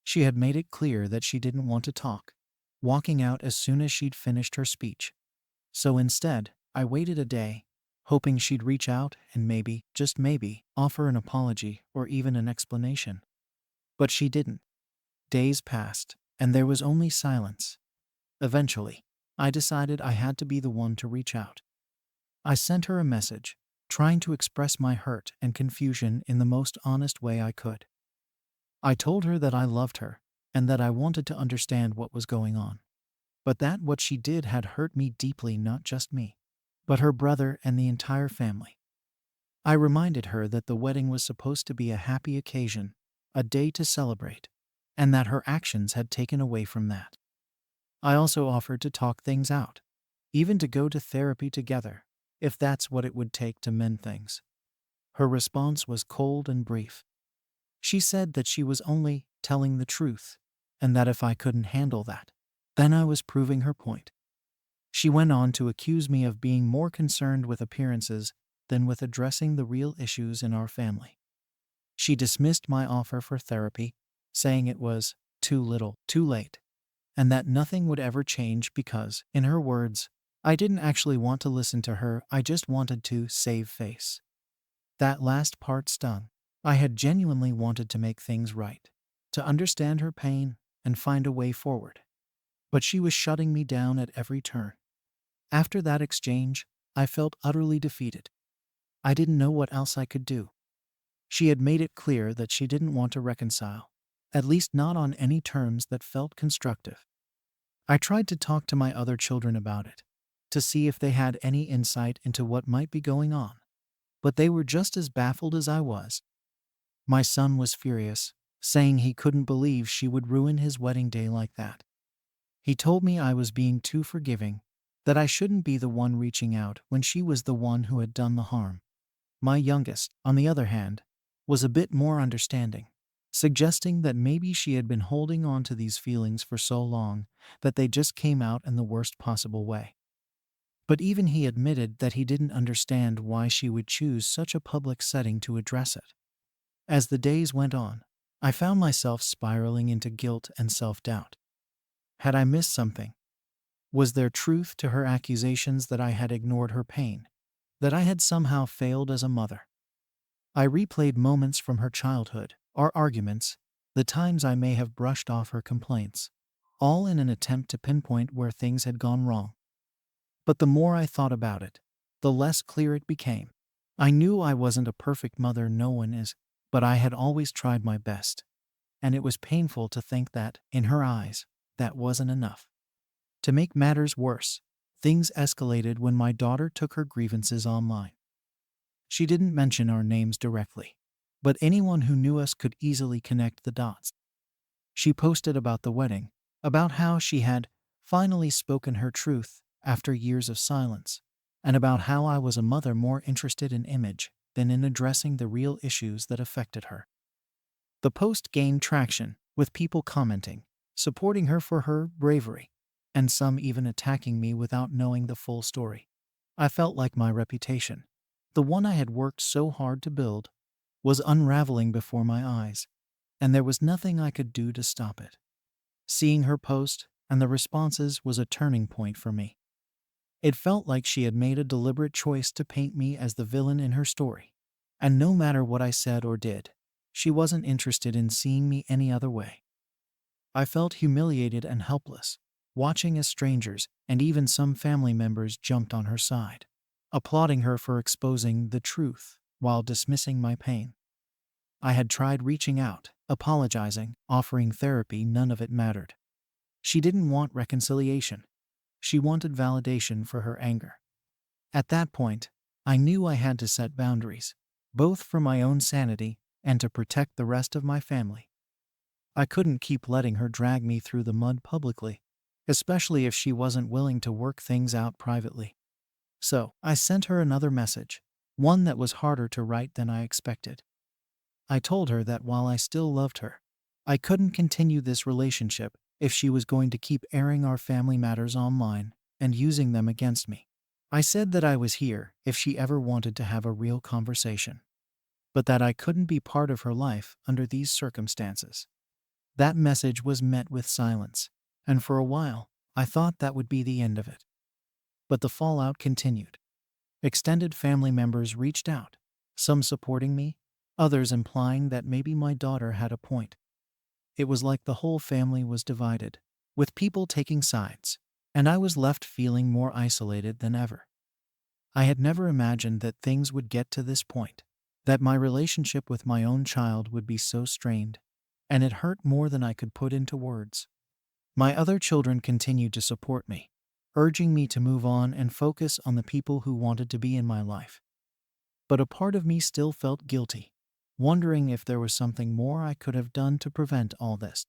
She had made it clear that she didn't want to talk, walking out as soon as she'd finished her speech. So instead, I waited a day, hoping she'd reach out and maybe, just maybe, offer an apology or even an explanation. But she didn't. Days passed, and there was only silence. Eventually, I decided I had to be the one to reach out. I sent her a message, trying to express my hurt and confusion in the most honest way I could. I told her that I loved her and that I wanted to understand what was going on, but that what she did had hurt me deeply, not just me, but her brother and the entire family. I reminded her that the wedding was supposed to be a happy occasion, a day to celebrate, and that her actions had taken away from that. I also offered to talk things out, even to go to therapy together, if that's what it would take to mend things. Her response was cold and brief. She said that she was only telling the truth, and that if I couldn't handle that, then I was proving her point. She went on to accuse me of being more concerned with appearances than with addressing the real issues in our family. She dismissed my offer for therapy, saying it was too little, too late, and that nothing would ever change because, in her words, I didn't actually want to listen to her, I just wanted to save face. That last part stung. I had genuinely wanted to make things right, to understand her pain and find a way forward. But she was shutting me down at every turn. After that exchange, I felt utterly defeated. I didn't know what else I could do. She had made it clear that she didn't want to reconcile, at least not on any terms that felt constructive. I tried to talk to my other children about it, to see if they had any insight into what might be going on, but they were just as baffled as I was. My son was furious, saying he couldn't believe she would ruin his wedding day like that. He told me I was being too forgiving, that I shouldn't be the one reaching out when she was the one who had done the harm. My youngest, on the other hand, was a bit more understanding, suggesting that maybe she had been holding on to these feelings for so long that they just came out in the worst possible way. But even he admitted that he didn't understand why she would choose such a public setting to address it. As the days went on, I found myself spiraling into guilt and self-doubt. Had I missed something? Was there truth to her accusations that I had ignored her pain, that I had somehow failed as a mother? I replayed moments from her childhood, our arguments, the times I may have brushed off her complaints, all in an attempt to pinpoint where things had gone wrong. But the more I thought about it, the less clear it became. I knew I wasn't a perfect mother, no one is, but I had always tried my best, and it was painful to think that, in her eyes, that wasn't enough. To make matters worse, things escalated when my daughter took her grievances online. She didn't mention our names directly, but anyone who knew us could easily connect the dots. She posted about the wedding, about how she had finally spoken her truth after years of silence, and about how I was a mother more interested in image than in addressing the real issues that affected her. The post gained traction, with people commenting, supporting her for her bravery, and some even attacking me without knowing the full story. I felt like my reputation, the one I had worked so hard to build, was unraveling before my eyes, and there was nothing I could do to stop it. Seeing her post and the responses was a turning point for me. It felt like she had made a deliberate choice to paint me as the villain in her story, and no matter what I said or did, she wasn't interested in seeing me any other way. I felt humiliated and helpless. watching as strangers and even some family members jumped on her side, applauding her for exposing the truth while dismissing my pain. I had tried reaching out, apologizing, offering therapy, none of it mattered. She didn't want reconciliation. She wanted validation for her anger. At that point, I knew I had to set boundaries, both for my own sanity and to protect the rest of my family. I couldn't keep letting her drag me through the mud publicly, especially if she wasn't willing to work things out privately. So, I sent her another message, one that was harder to write than I expected. I told her that while I still loved her, I couldn't continue this relationship if she was going to keep airing our family matters online and using them against me. I said that I was here if she ever wanted to have a real conversation, but that I couldn't be part of her life under these circumstances. That message was met with silence, and for a while, I thought that would be the end of it. But the fallout continued. Extended family members reached out, some supporting me, others implying that maybe my daughter had a point. It was like the whole family was divided, with people taking sides, and I was left feeling more isolated than ever. I had never imagined that things would get to this point, that my relationship with my own child would be so strained, and it hurt more than I could put into words. My other children continued to support me, urging me to move on and focus on the people who wanted to be in my life. But a part of me still felt guilty, wondering if there was something more I could have done to prevent all this.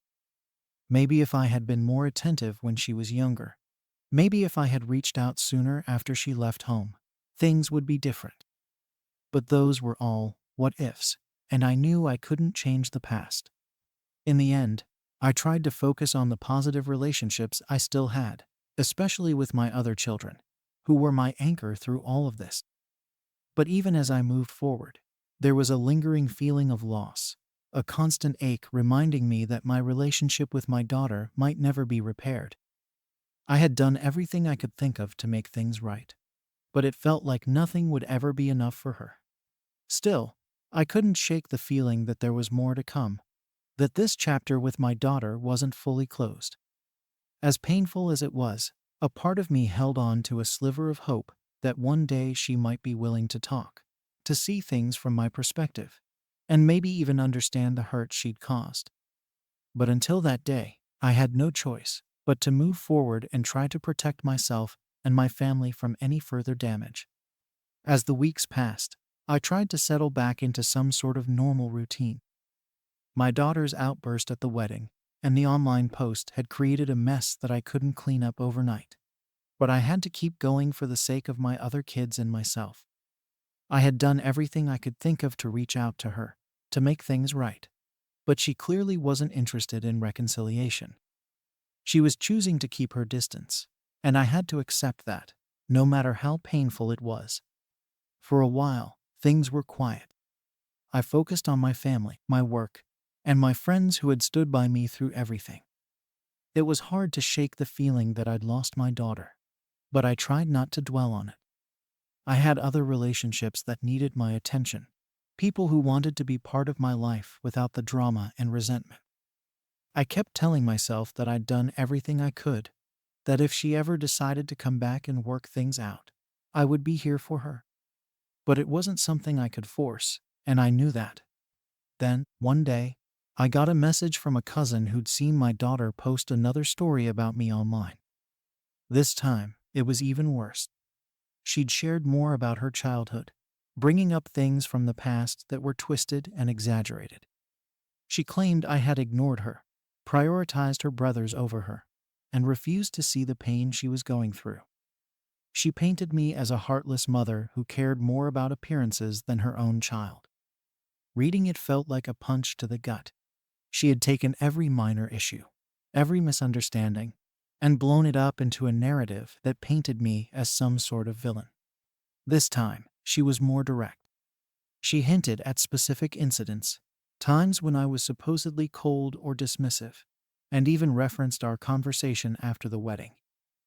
Maybe if I had been more attentive when she was younger, maybe if I had reached out sooner after she left home, things would be different. But those were all what ifs, and I knew I couldn't change the past. In the end, I tried to focus on the positive relationships I still had, especially with my other children, who were my anchor through all of this. But even as I moved forward, there was a lingering feeling of loss, a constant ache reminding me that my relationship with my daughter might never be repaired. I had done everything I could think of to make things right, but it felt like nothing would ever be enough for her. Still, I couldn't shake the feeling that there was more to come, that this chapter with my daughter wasn't fully closed. As painful as it was, a part of me held on to a sliver of hope that one day she might be willing to talk, to see things from my perspective, and maybe even understand the hurt she'd caused. But until that day, I had no choice but to move forward and try to protect myself and my family from any further damage. As the weeks passed, I tried to settle back into some sort of normal routine. My daughter's outburst at the wedding and the online post had created a mess that I couldn't clean up overnight. But I had to keep going for the sake of my other kids and myself. I had done everything I could think of to reach out to her, to make things right. But she clearly wasn't interested in reconciliation. She was choosing to keep her distance, and I had to accept that, no matter how painful it was. For a while, things were quiet. I focused on my family, my work, and my friends who had stood by me through everything. It was hard to shake the feeling that I'd lost my daughter, but I tried not to dwell on it. I had other relationships that needed my attention, people who wanted to be part of my life without the drama and resentment. I kept telling myself that I'd done everything I could, that if she ever decided to come back and work things out, I would be here for her. But it wasn't something I could force, and I knew that. Then, one day, I got a message from a cousin who'd seen my daughter post another story about me online. This time, it was even worse. She'd shared more about her childhood, bringing up things from the past that were twisted and exaggerated. She claimed I had ignored her, prioritized her brothers over her, and refused to see the pain she was going through. She painted me as a heartless mother who cared more about appearances than her own child. Reading it felt like a punch to the gut. She had taken every minor issue, every misunderstanding, and blown it up into a narrative that painted me as some sort of villain. This time, she was more direct. She hinted at specific incidents, times when I was supposedly cold or dismissive, and even referenced our conversation after the wedding,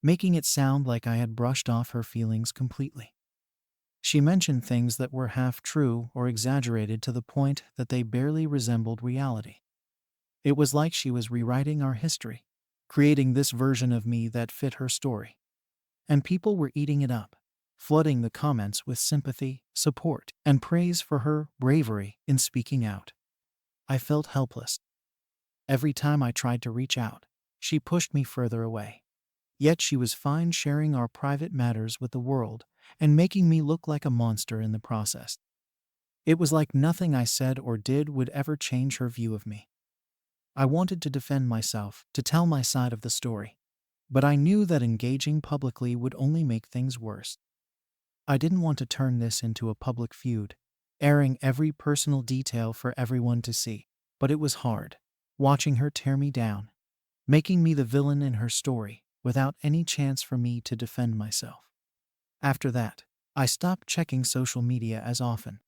making it sound like I had brushed off her feelings completely. She mentioned things that were half true or exaggerated to the point that they barely resembled reality. It was like she was rewriting our history, creating this version of me that fit her story. And people were eating it up, flooding the comments with sympathy, support, and praise for her bravery in speaking out. I felt helpless. Every time I tried to reach out, she pushed me further away. Yet she was fine sharing our private matters with the world and making me look like a monster in the process. It was like nothing I said or did would ever change her view of me. I wanted to defend myself, to tell my side of the story, but I knew that engaging publicly would only make things worse. I didn't want to turn this into a public feud, airing every personal detail for everyone to see, but it was hard, watching her tear me down, making me the villain in her story without any chance for me to defend myself. After that, I stopped checking social media as often.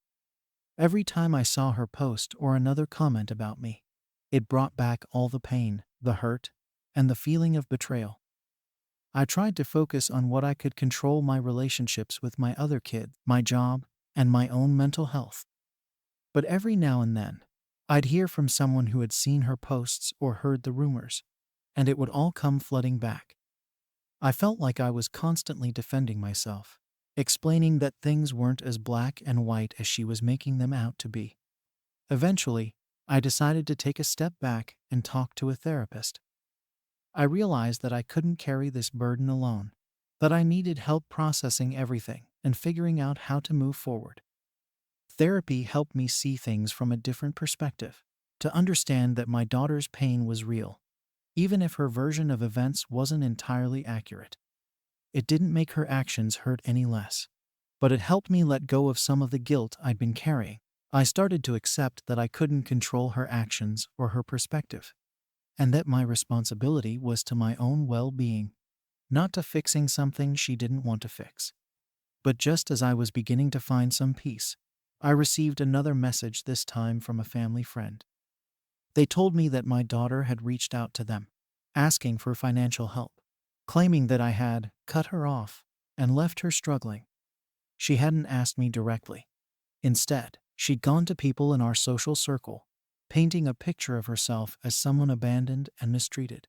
Every time I saw her post or another comment about me, it brought back all the pain, the hurt, and the feeling of betrayal. I tried to focus on what I could control: my relationships with my other kid, my job, and my own mental health. But every now and then, I'd hear from someone who had seen her posts or heard the rumors, and it would all come flooding back. I felt like I was constantly defending myself, explaining that things weren't as black and white as she was making them out to be. Eventually, I decided to take a step back and talk to a therapist. I realized that I couldn't carry this burden alone, that I needed help processing everything and figuring out how to move forward. Therapy helped me see things from a different perspective, to understand that my daughter's pain was real, even if her version of events wasn't entirely accurate. It didn't make her actions hurt any less, but it helped me let go of some of the guilt I'd been carrying. I started to accept that I couldn't control her actions or her perspective, and that my responsibility was to my own well-being, not to fixing something she didn't want to fix. But just as I was beginning to find some peace, I received another message, this time from a family friend. They told me that my daughter had reached out to them, asking for financial help, claiming that I had cut her off and left her struggling. She hadn't asked me directly. Instead, she'd gone to people in our social circle, painting a picture of herself as someone abandoned and mistreated.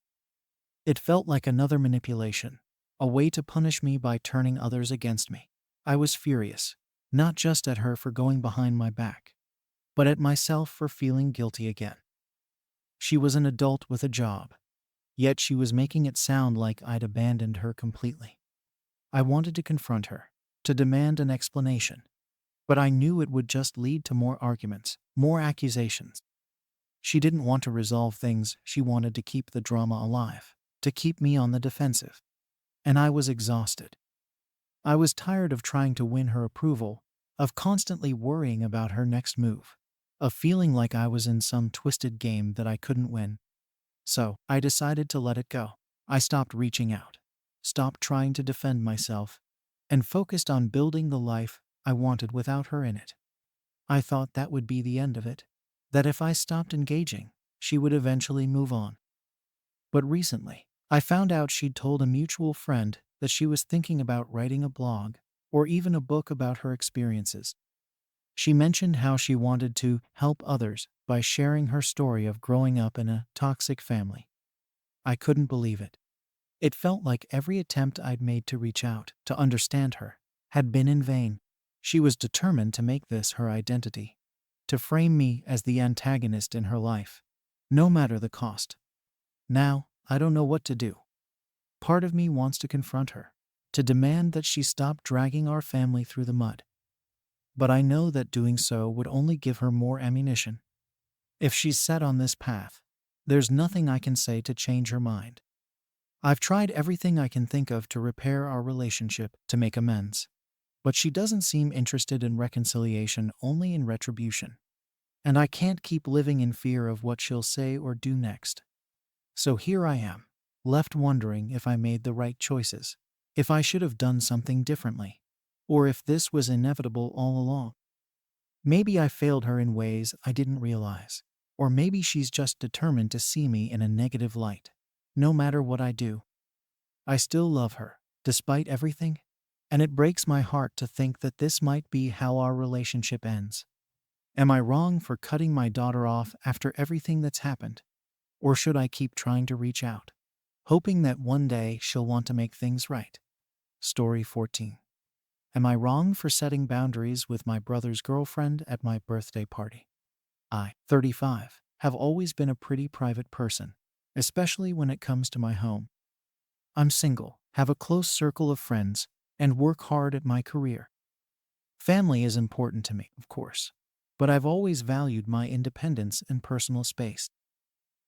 It felt like another manipulation, a way to punish me by turning others against me. I was furious, not just at her for going behind my back, but at myself for feeling guilty again. She was an adult with a job, yet she was making it sound like I'd abandoned her completely. I wanted to confront her, to demand an explanation, but I knew it would just lead to more arguments, more accusations. She didn't want to resolve things, she wanted to keep the drama alive, to keep me on the defensive. And I was exhausted. I was tired of trying to win her approval, of constantly worrying about her next move, of feeling like I was in some twisted game that I couldn't win. So, I decided to let it go. I stopped reaching out, stopped trying to defend myself, and focused on building the life I wanted without her in it. I thought that would be the end of it, that if I stopped engaging, she would eventually move on. But recently, I found out she'd told a mutual friend that she was thinking about writing a blog, or even a book about her experiences. She mentioned how she wanted to help others by sharing her story of growing up in a toxic family. I couldn't believe it. It felt like every attempt I'd made to reach out, to understand her, had been in vain. She was determined to make this her identity, to frame me as the antagonist in her life, no matter the cost. Now, I don't know what to do. Part of me wants to confront her, to demand that she stop dragging our family through the mud. But I know that doing so would only give her more ammunition. If she's set on this path, there's nothing I can say to change her mind. I've tried everything I can think of to repair our relationship, to make amends. But she doesn't seem interested in reconciliation, only in retribution. And I can't keep living in fear of what she'll say or do next. So here I am, left wondering if I made the right choices, if I should have done something differently, or if this was inevitable all along. Maybe I failed her in ways I didn't realize, or maybe she's just determined to see me in a negative light. No matter what I do, I still love her, despite everything, and it breaks my heart to think that this might be how our relationship ends. Am I wrong for cutting my daughter off after everything that's happened? Or should I keep trying to reach out? hoping that one day she'll want to make things right. Story 14. Am I wrong for setting boundaries with my brother's girlfriend at my birthday party? I, 35, have always been a pretty private person, especially when it comes to my home. I'm single, have a close circle of friends, and work hard at my career. Family is important to me, of course, but I've always valued my independence and personal space.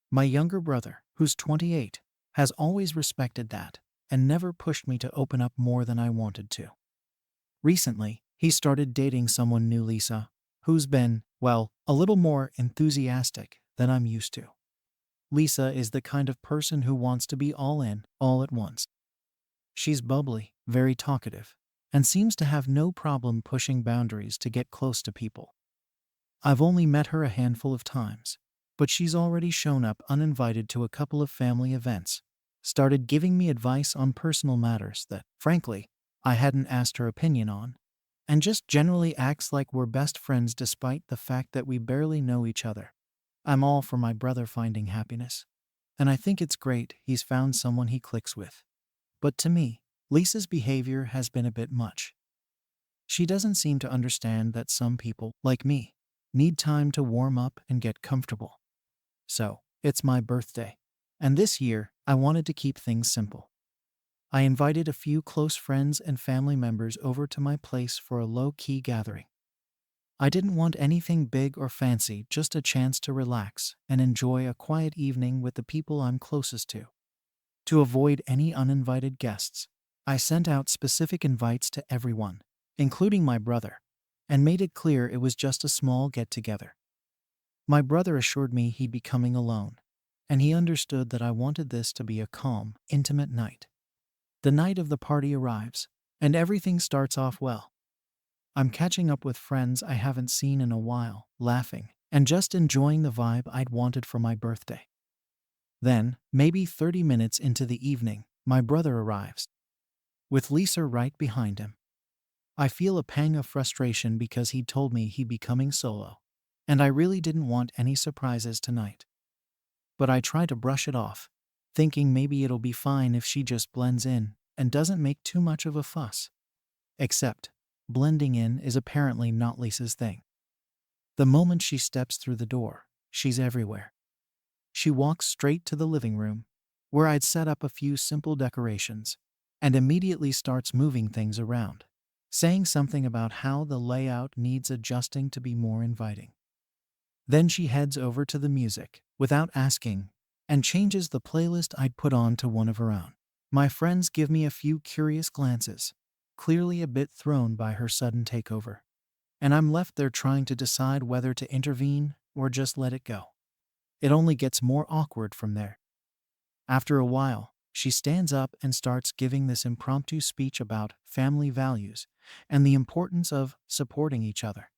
My younger brother, who's 28, has always respected that and never pushed me to open up more than I wanted to. Recently, he started dating someone new, Lisa, who's been, well, a little more enthusiastic than I'm used to. Lisa is the kind of person who wants to be all in, all at once. She's bubbly, very talkative, and seems to have no problem pushing boundaries to get close to people. I've only met her a handful of times, but she's already shown up uninvited to a couple of family events, started giving me advice on personal matters that, frankly, I hadn't asked her opinion on, and just generally acts like we're best friends despite the fact that we barely know each other. I'm all for my brother finding happiness, and I think it's great he's found someone he clicks with. But to me, Lisa's behavior has been a bit much. She doesn't seem to understand that some people, like me, need time to warm up and get comfortable. So, it's my birthday, and this year I wanted to keep things simple. I invited a few close friends and family members over to my place for a low-key gathering. I didn't want anything big or fancy, just a chance to relax and enjoy a quiet evening with the people I'm closest to. To avoid any uninvited guests, I sent out specific invites to everyone, including my brother, and made it clear it was just a small get-together. My brother assured me he'd be coming alone, and he understood that I wanted this to be a calm, intimate night. The night of the party arrives, and everything starts off well. I'm catching up with friends I haven't seen in a while, laughing, and just enjoying the vibe I'd wanted for my birthday. Then, maybe 30 minutes into the evening, my brother arrives, with Lisa right behind him. I feel a pang of frustration because he told me he'd be coming solo, and I really didn't want any surprises tonight. But I try to brush it off, thinking maybe it'll be fine if she just blends in and doesn't make too much of a fuss. Except, blending in is apparently not Lisa's thing. The moment she steps through the door, she's everywhere. She walks straight to the living room, where I'd set up a few simple decorations, and immediately starts moving things around, saying something about how the layout needs adjusting to be more inviting. Then she heads over to the music, without asking, and changes the playlist I'd put on to one of her own. My friends give me a few curious glances, clearly a bit thrown by her sudden takeover, and I'm left there trying to decide whether to intervene or just let it go. It only gets more awkward from there. After a while, she stands up and starts giving this impromptu speech about family values and the importance of supporting each other.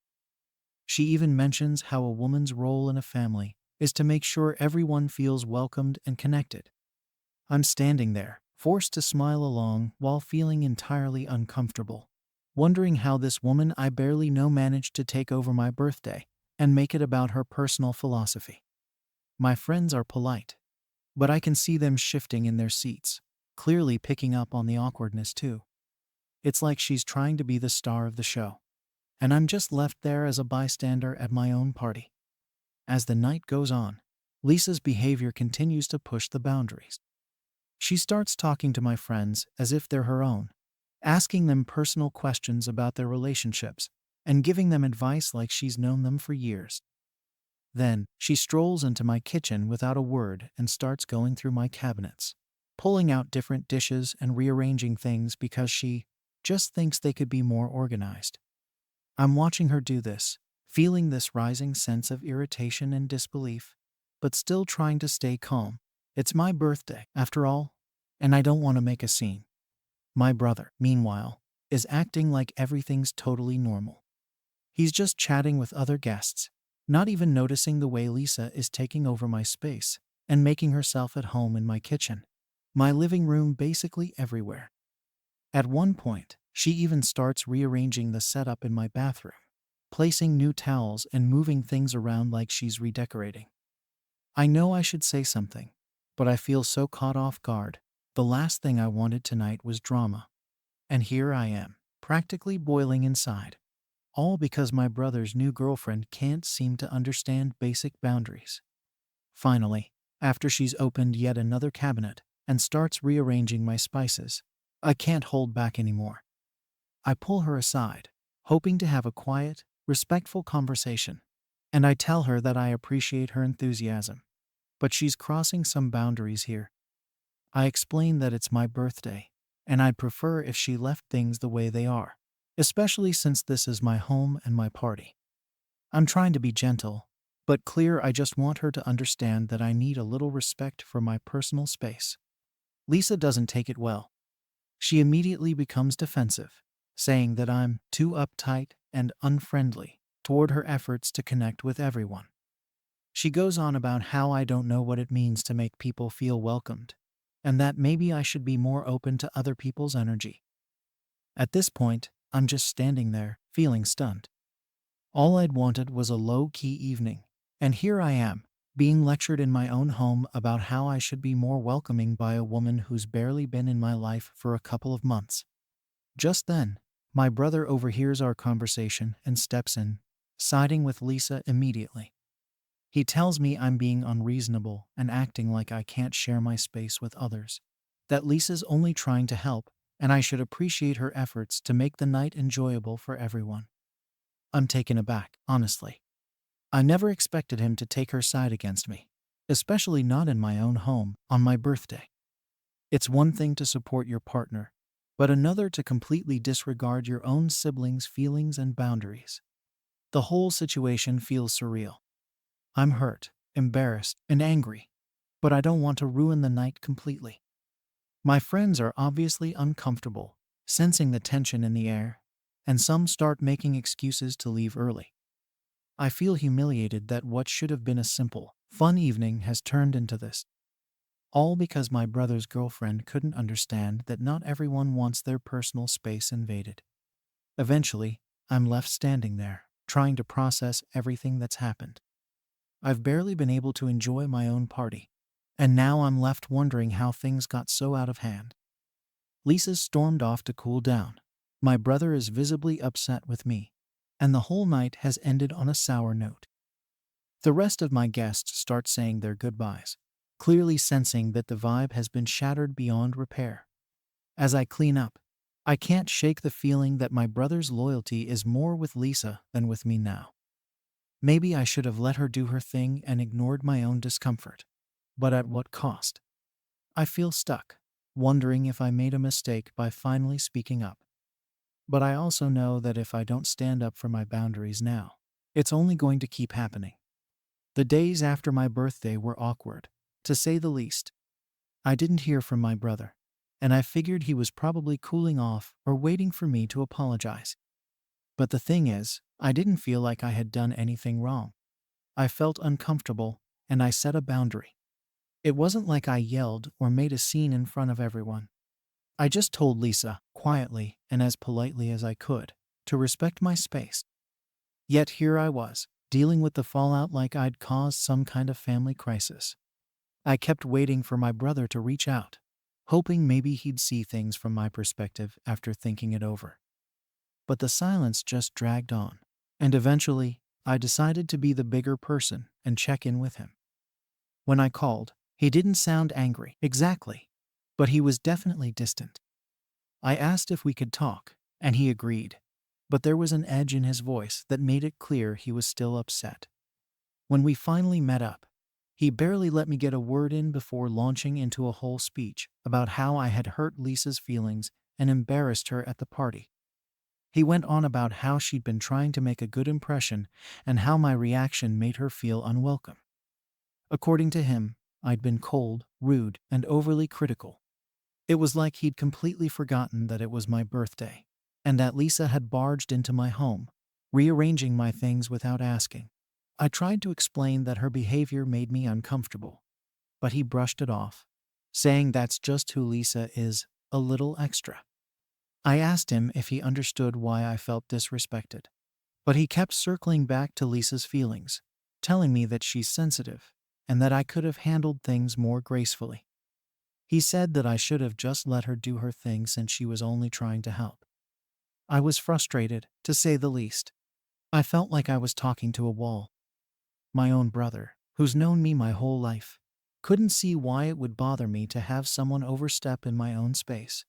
She even mentions how a woman's role in a family is to make sure everyone feels welcomed and connected. I'm standing there, forced to smile along while feeling entirely uncomfortable, wondering how this woman I barely know managed to take over my birthday and make it about her personal philosophy. My friends are polite, but I can see them shifting in their seats, clearly picking up on the awkwardness too. It's like she's trying to be the star of the show, and I'm just left there as a bystander at my own party. As the night goes on, Lisa's behavior continues to push the boundaries. She starts talking to my friends as if they're her own, asking them personal questions about their relationships, and giving them advice like she's known them for years. Then, she strolls into my kitchen without a word and starts going through my cabinets, pulling out different dishes and rearranging things because she just thinks they could be more organized. I'm watching her do this, feeling this rising sense of irritation and disbelief, but still trying to stay calm. It's my birthday, after all, and I don't want to make a scene. My brother, meanwhile, is acting like everything's totally normal. He's just chatting with other guests, not even noticing the way Lisa is taking over my space and making herself at home in my kitchen, my living room, basically everywhere. At one point, she even starts rearranging the setup in my bathroom, placing new towels and moving things around like she's redecorating. I know I should say something, but I feel so caught off guard. The last thing I wanted tonight was drama. And here I am, practically boiling inside. All because my brother's new girlfriend can't seem to understand basic boundaries. Finally, after she's opened yet another cabinet and starts rearranging my spices, I can't hold back anymore. I pull her aside, hoping to have a quiet, respectful conversation, and I tell her that I appreciate her enthusiasm, but she's crossing some boundaries here. I explain that it's my birthday, and I'd prefer if she left things the way they are, especially since this is my home and my party. I'm trying to be gentle, but clear. I just want her to understand that I need a little respect for my personal space. Lisa doesn't take it well. She immediately becomes defensive, saying that I'm too uptight and unfriendly toward her efforts to connect with everyone. She goes on about how I don't know what it means to make people feel welcomed, and that maybe I should be more open to other people's energy. At this point, I'm just standing there, feeling stunned. All I'd wanted was a low-key evening, and here I am, being lectured in my own home about how I should be more welcoming by a woman who's barely been in my life for a couple of months. Just then, my brother overhears our conversation and steps in, siding with Lisa immediately. He tells me I'm being unreasonable and acting like I can't share my space with others, that Lisa's only trying to help, and I should appreciate her efforts to make the night enjoyable for everyone. I'm taken aback, honestly. I never expected him to take her side against me, especially not in my own home on my birthday. It's one thing to support your partner, but another to completely disregard your own siblings' feelings and boundaries. The whole situation feels surreal. I'm hurt, embarrassed, and angry, but I don't want to ruin the night completely. My friends are obviously uncomfortable, sensing the tension in the air, and some start making excuses to leave early. I feel humiliated that what should have been a simple, fun evening has turned into this. All because my brother's girlfriend couldn't understand that not everyone wants their personal space invaded. Eventually, I'm left standing there, trying to process everything that's happened. I've barely been able to enjoy my own party, and now I'm left wondering how things got so out of hand. Lisa's stormed off to cool down. My brother is visibly upset with me, and the whole night has ended on a sour note. The rest of my guests start saying their goodbyes, clearly sensing that the vibe has been shattered beyond repair. As I clean up, I can't shake the feeling that my brother's loyalty is more with Lisa than with me now. Maybe I should have let her do her thing and ignored my own discomfort. But at what cost? I feel stuck, wondering if I made a mistake by finally speaking up. But I also know that if I don't stand up for my boundaries now, it's only going to keep happening. The days after my birthday were awkward, to say the least. I didn't hear from my brother, and I figured he was probably cooling off or waiting for me to apologize. But the thing is, I didn't feel like I had done anything wrong. I felt uncomfortable, and I set a boundary. It wasn't like I yelled or made a scene in front of everyone. I just told Lisa, quietly and as politely as I could, to respect my space. Yet here I was, dealing with the fallout like I'd caused some kind of family crisis. I kept waiting for my brother to reach out, hoping maybe he'd see things from my perspective after thinking it over. But the silence just dragged on, and eventually, I decided to be the bigger person and check in with him. When I called, he didn't sound angry, exactly, but he was definitely distant. I asked if we could talk, and he agreed, but there was an edge in his voice that made it clear he was still upset. When we finally met up, he barely let me get a word in before launching into a whole speech about how I had hurt Lisa's feelings and embarrassed her at the party. He went on about how she'd been trying to make a good impression and how my reaction made her feel unwelcome. According to him, I'd been cold, rude, and overly critical. It was like he'd completely forgotten that it was my birthday, and that Lisa had barged into my home, rearranging my things without asking. I tried to explain that her behavior made me uncomfortable, but he brushed it off, saying that's just who Lisa is, a little extra. I asked him if he understood why I felt disrespected, but he kept circling back to Lisa's feelings, telling me that she's sensitive, and that I could have handled things more gracefully. He said that I should have just let her do her thing since she was only trying to help. I was frustrated, to say the least. I felt like I was talking to a wall. My own brother, who's known me my whole life, couldn't see why it would bother me to have someone overstep in my own space.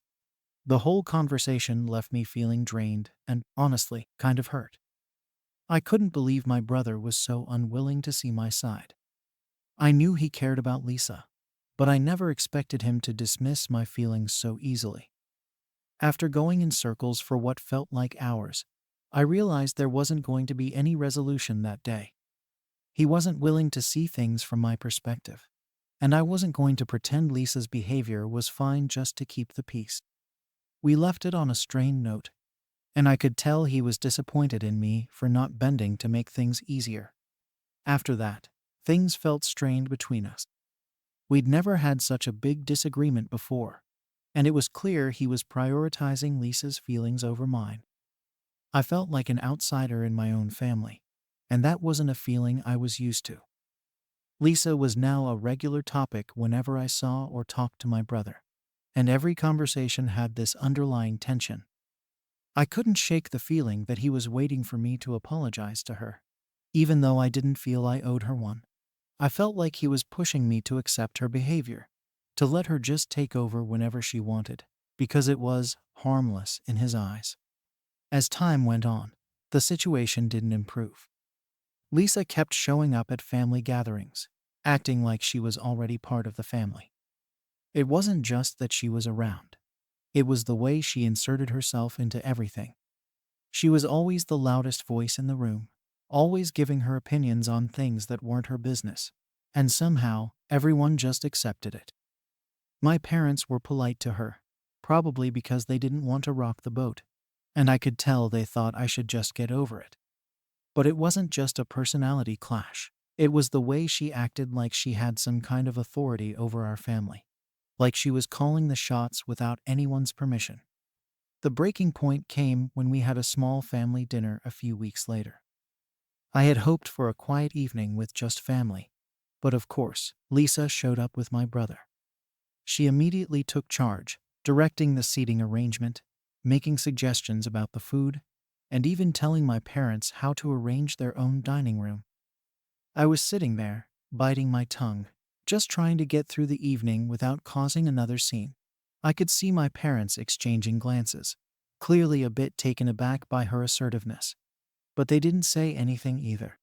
The whole conversation left me feeling drained and, honestly, kind of hurt. I couldn't believe my brother was so unwilling to see my side. I knew he cared about Lisa, but I never expected him to dismiss my feelings so easily. After going in circles for what felt like hours, I realized there wasn't going to be any resolution that day. He wasn't willing to see things from my perspective, and I wasn't going to pretend Lisa's behavior was fine just to keep the peace. We left it on a strained note, and I could tell he was disappointed in me for not bending to make things easier. After that, things felt strained between us. We'd never had such a big disagreement before, and it was clear he was prioritizing Lisa's feelings over mine. I felt like an outsider in my own family, and that wasn't a feeling I was used to. Lisa was now a regular topic whenever I saw or talked to my brother, and every conversation had this underlying tension. I couldn't shake the feeling that he was waiting for me to apologize to her, even though I didn't feel I owed her one. I felt like he was pushing me to accept her behavior, to let her just take over whenever she wanted, because it was harmless in his eyes. As time went on, the situation didn't improve. Lisa kept showing up at family gatherings, acting like she was already part of the family. It wasn't just that she was around. It was the way she inserted herself into everything. She was always the loudest voice in the room, always giving her opinions on things that weren't her business, and somehow everyone just accepted it. My parents were polite to her, probably because they didn't want to rock the boat, and I could tell they thought I should just get over it. But it wasn't just a personality clash. It was the way she acted like she had some kind of authority over our family, like she was calling the shots without anyone's permission. The breaking point came when we had a small family dinner a few weeks later. I had hoped for a quiet evening with just family, but of course, Lisa showed up with my brother. She immediately took charge, directing the seating arrangement, making suggestions about the food, and even telling my parents how to arrange their own dining room. I was sitting there, biting my tongue, just trying to get through the evening without causing another scene. I could see my parents exchanging glances, clearly a bit taken aback by her assertiveness, but they didn't say anything either.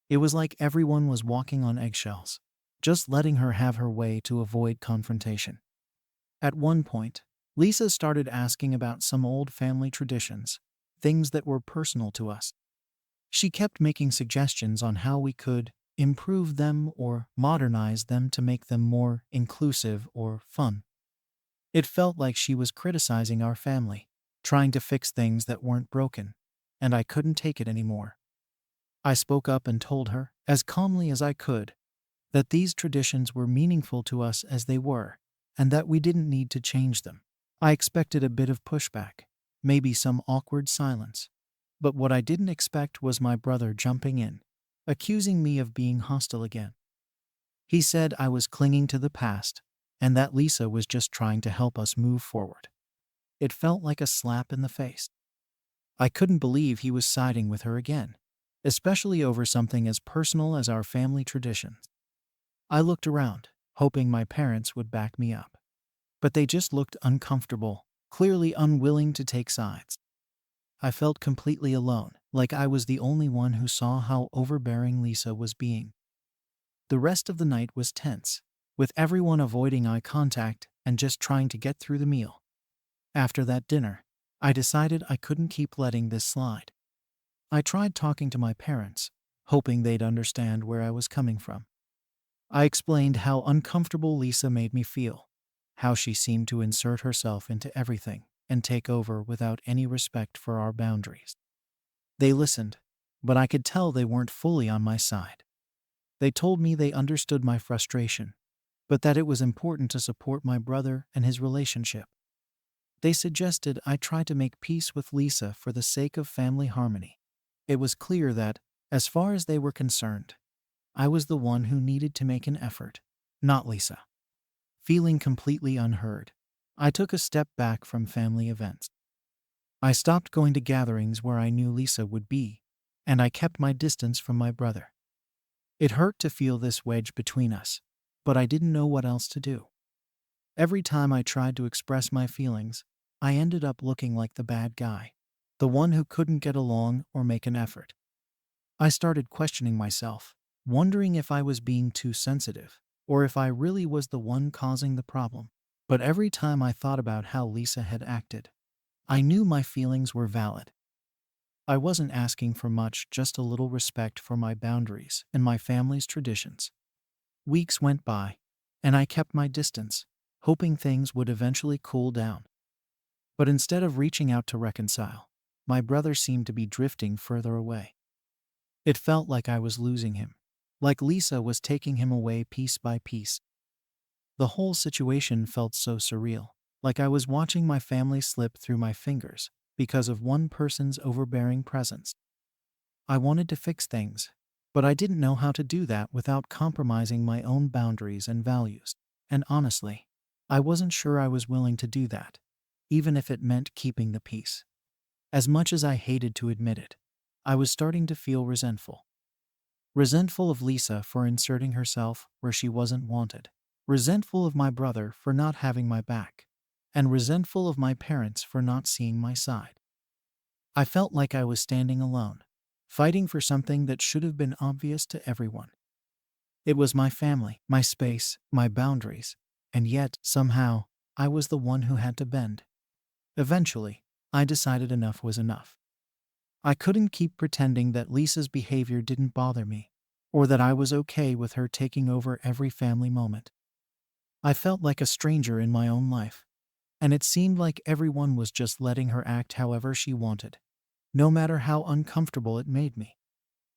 It was like everyone was walking on eggshells, just letting her have her way to avoid confrontation. At one point, Lisa started asking about some old family traditions, things that were personal to us. She kept making suggestions on how we could improve them or modernize them to make them more inclusive or fun. It felt like she was criticizing our family, trying to fix things that weren't broken, and I couldn't take it anymore. I spoke up and told her, as calmly as I could, that these traditions were meaningful to us as they were, and that we didn't need to change them. I expected a bit of pushback, maybe some awkward silence. But what I didn't expect was my brother jumping in, accusing me of being hostile again. He said I was clinging to the past, and that Lisa was just trying to help us move forward. It felt like a slap in the face. I couldn't believe he was siding with her again, especially over something as personal as our family traditions. I looked around, hoping my parents would back me up. But they just looked uncomfortable, clearly unwilling to take sides. I felt completely alone, like I was the only one who saw how overbearing Lisa was being. The rest of the night was tense, with everyone avoiding eye contact and just trying to get through the meal. After that dinner, I decided I couldn't keep letting this slide. I tried talking to my parents, hoping they'd understand where I was coming from. I explained how uncomfortable Lisa made me feel, how she seemed to insert herself into everything and take over without any respect for our boundaries. They listened, but I could tell they weren't fully on my side. They told me they understood my frustration, but that it was important to support my brother and his relationship. They suggested I try to make peace with Lisa for the sake of family harmony. It was clear that, as far as they were concerned, I was the one who needed to make an effort, not Lisa. Feeling completely unheard, I took a step back from family events. I stopped going to gatherings where I knew Lisa would be, and I kept my distance from my brother. It hurt to feel this wedge between us, but I didn't know what else to do. Every time I tried to express my feelings, I ended up looking like the bad guy, the one who couldn't get along or make an effort. I started questioning myself, wondering if I was being too sensitive, or if I really was the one causing the problem. But every time I thought about how Lisa had acted, I knew my feelings were valid. I wasn't asking for much, just a little respect for my boundaries and my family's traditions. Weeks went by, and I kept my distance, hoping things would eventually cool down. But instead of reaching out to reconcile, my brother seemed to be drifting further away. It felt like I was losing him, like Lisa was taking him away piece by piece. The whole situation felt so surreal, like I was watching my family slip through my fingers because of one person's overbearing presence. I wanted to fix things, but I didn't know how to do that without compromising my own boundaries and values. And honestly, I wasn't sure I was willing to do that, even if it meant keeping the peace. As much as I hated to admit it, I was starting to feel resentful. Resentful of Lisa for inserting herself where she wasn't wanted. Resentful of my brother for not having my back. And resentful of my parents for not seeing my side. I felt like I was standing alone, fighting for something that should have been obvious to everyone. It was my family, my space, my boundaries, and yet, somehow, I was the one who had to bend. Eventually, I decided enough was enough. I couldn't keep pretending that Lisa's behavior didn't bother me, or that I was okay with her taking over every family moment. I felt like a stranger in my own life, and it seemed like everyone was just letting her act however she wanted, no matter how uncomfortable it made me.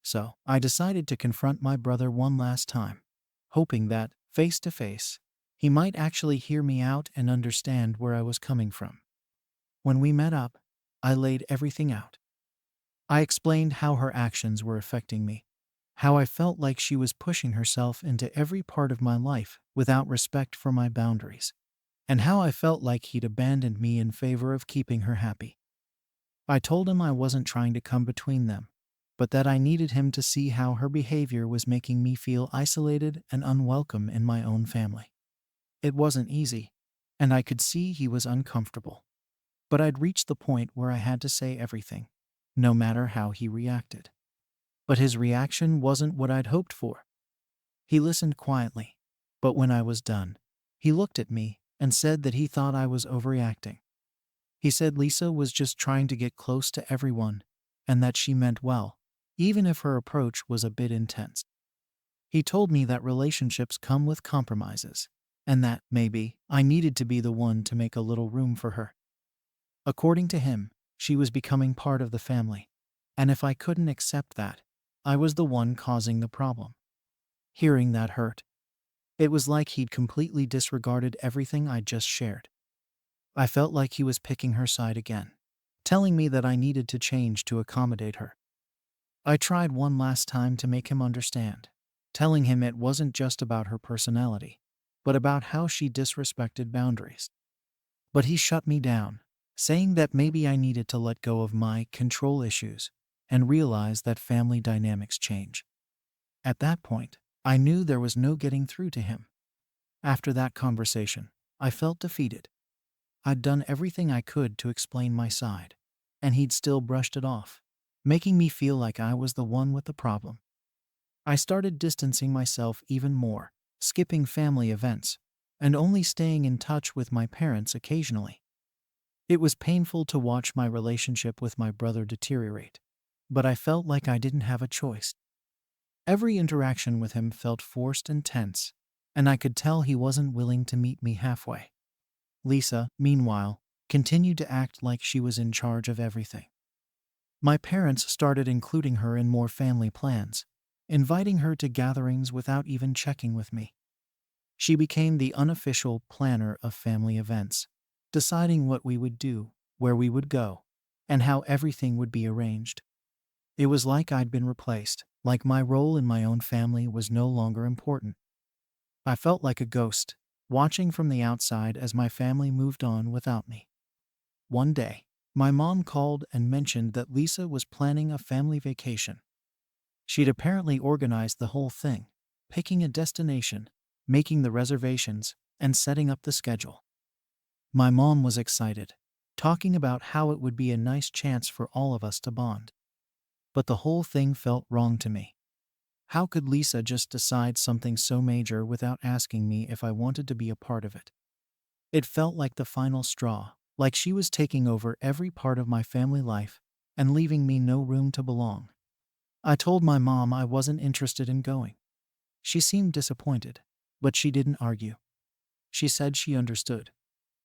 So, I decided to confront my brother one last time, hoping that, face to face, he might actually hear me out and understand where I was coming from. When we met up, I laid everything out. I explained how her actions were affecting me, how I felt like she was pushing herself into every part of my life without respect for my boundaries, and how I felt like he'd abandoned me in favor of keeping her happy. I told him I wasn't trying to come between them, but that I needed him to see how her behavior was making me feel isolated and unwelcome in my own family. It wasn't easy, and I could see he was uncomfortable. But I'd reached the point where I had to say everything, no matter how he reacted. But his reaction wasn't what I'd hoped for. He listened quietly, but when I was done, he looked at me and said that he thought I was overreacting. He said Lisa was just trying to get close to everyone, and that she meant well, even if her approach was a bit intense. He told me that relationships come with compromises, and that, maybe, I needed to be the one to make a little room for her. According to him, she was becoming part of the family, and if I couldn't accept that, I was the one causing the problem. Hearing that hurt. It was like he'd completely disregarded everything I'd just shared. I felt like he was picking her side again, telling me that I needed to change to accommodate her. I tried one last time to make him understand, telling him it wasn't just about her personality, but about how she disrespected boundaries. But he shut me down, saying that maybe I needed to let go of my control issues and realize that family dynamics change. At that point, I knew there was no getting through to him. After that conversation, I felt defeated. I'd done everything I could to explain my side, and he'd still brushed it off, making me feel like I was the one with the problem. I started distancing myself even more, skipping family events, and only staying in touch with my parents occasionally. It was painful to watch my relationship with my brother deteriorate, but I felt like I didn't have a choice. Every interaction with him felt forced and tense, and I could tell he wasn't willing to meet me halfway. Lisa, meanwhile, continued to act like she was in charge of everything. My parents started including her in more family plans, inviting her to gatherings without even checking with me. She became the unofficial planner of family events, deciding what we would do, where we would go, and how everything would be arranged. It was like I'd been replaced, like my role in my own family was no longer important. I felt like a ghost, watching from the outside as my family moved on without me. One day, my mom called and mentioned that Lisa was planning a family vacation. She'd apparently organized the whole thing, picking a destination, making the reservations, and setting up the schedule. My mom was excited, talking about how it would be a nice chance for all of us to bond. But the whole thing felt wrong to me. How could Lisa just decide something so major without asking me if I wanted to be a part of it? It felt like the final straw, like she was taking over every part of my family life and leaving me no room to belong. I told my mom I wasn't interested in going. She seemed disappointed, but she didn't argue. She said she understood,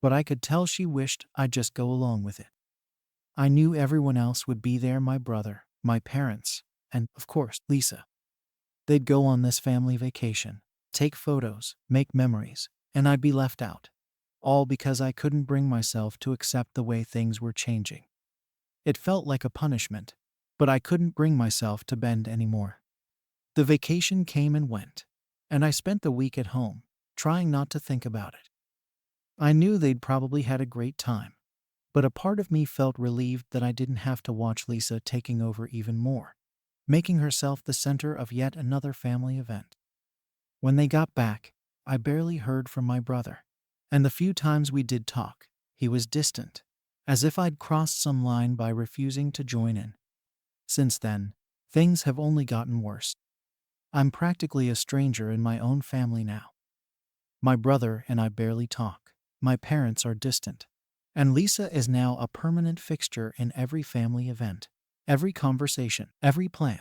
but I could tell she wished I'd just go along with it. I knew everyone else would be there: my brother, my parents, and, of course, Lisa. They'd go on this family vacation, take photos, make memories, and I'd be left out. All because I couldn't bring myself to accept the way things were changing. It felt like a punishment, but I couldn't bring myself to bend anymore. The vacation came and went, and I spent the week at home, trying not to think about it. I knew they'd probably had a great time, but a part of me felt relieved that I didn't have to watch Lisa taking over even more, making herself the center of yet another family event. When they got back, I barely heard from my brother, and the few times we did talk, he was distant, as if I'd crossed some line by refusing to join in. Since then, things have only gotten worse. I'm practically a stranger in my own family now. My brother and I barely talk. My parents are distant. And Lisa is now a permanent fixture in every family event, every conversation, every plan.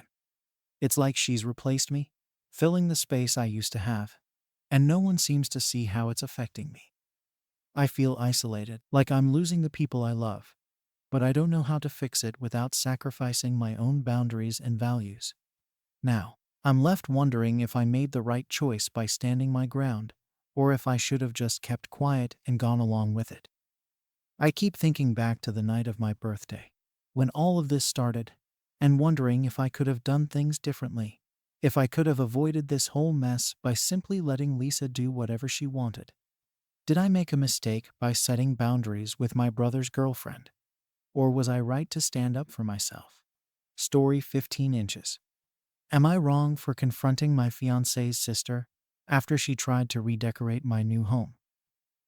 It's like she's replaced me, filling the space I used to have, and no one seems to see how it's affecting me. I feel isolated, like I'm losing the people I love, but I don't know how to fix it without sacrificing my own boundaries and values. Now, I'm left wondering if I made the right choice by standing my ground, or if I should have just kept quiet and gone along with it. I keep thinking back to the night of my birthday, when all of this started, and wondering if I could have done things differently, if I could have avoided this whole mess by simply letting Lisa do whatever she wanted. Did I make a mistake by setting boundaries with my brother's girlfriend, or was I right to stand up for myself? Story 15 inches. Am I wrong for confronting my fiancé's sister after she tried to redecorate my new home?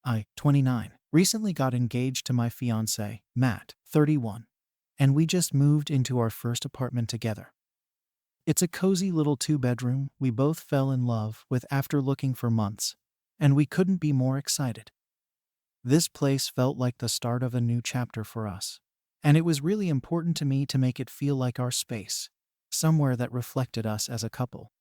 I, 29, recently got engaged to my fiancé, Matt, 31, and we just moved into our first apartment together. It's a cozy little 2-bedroom we both fell in love with after looking for months, and we couldn't be more excited. This place felt like the start of a new chapter for us, and it was really important to me to make it feel like our space, somewhere that reflected us as a couple.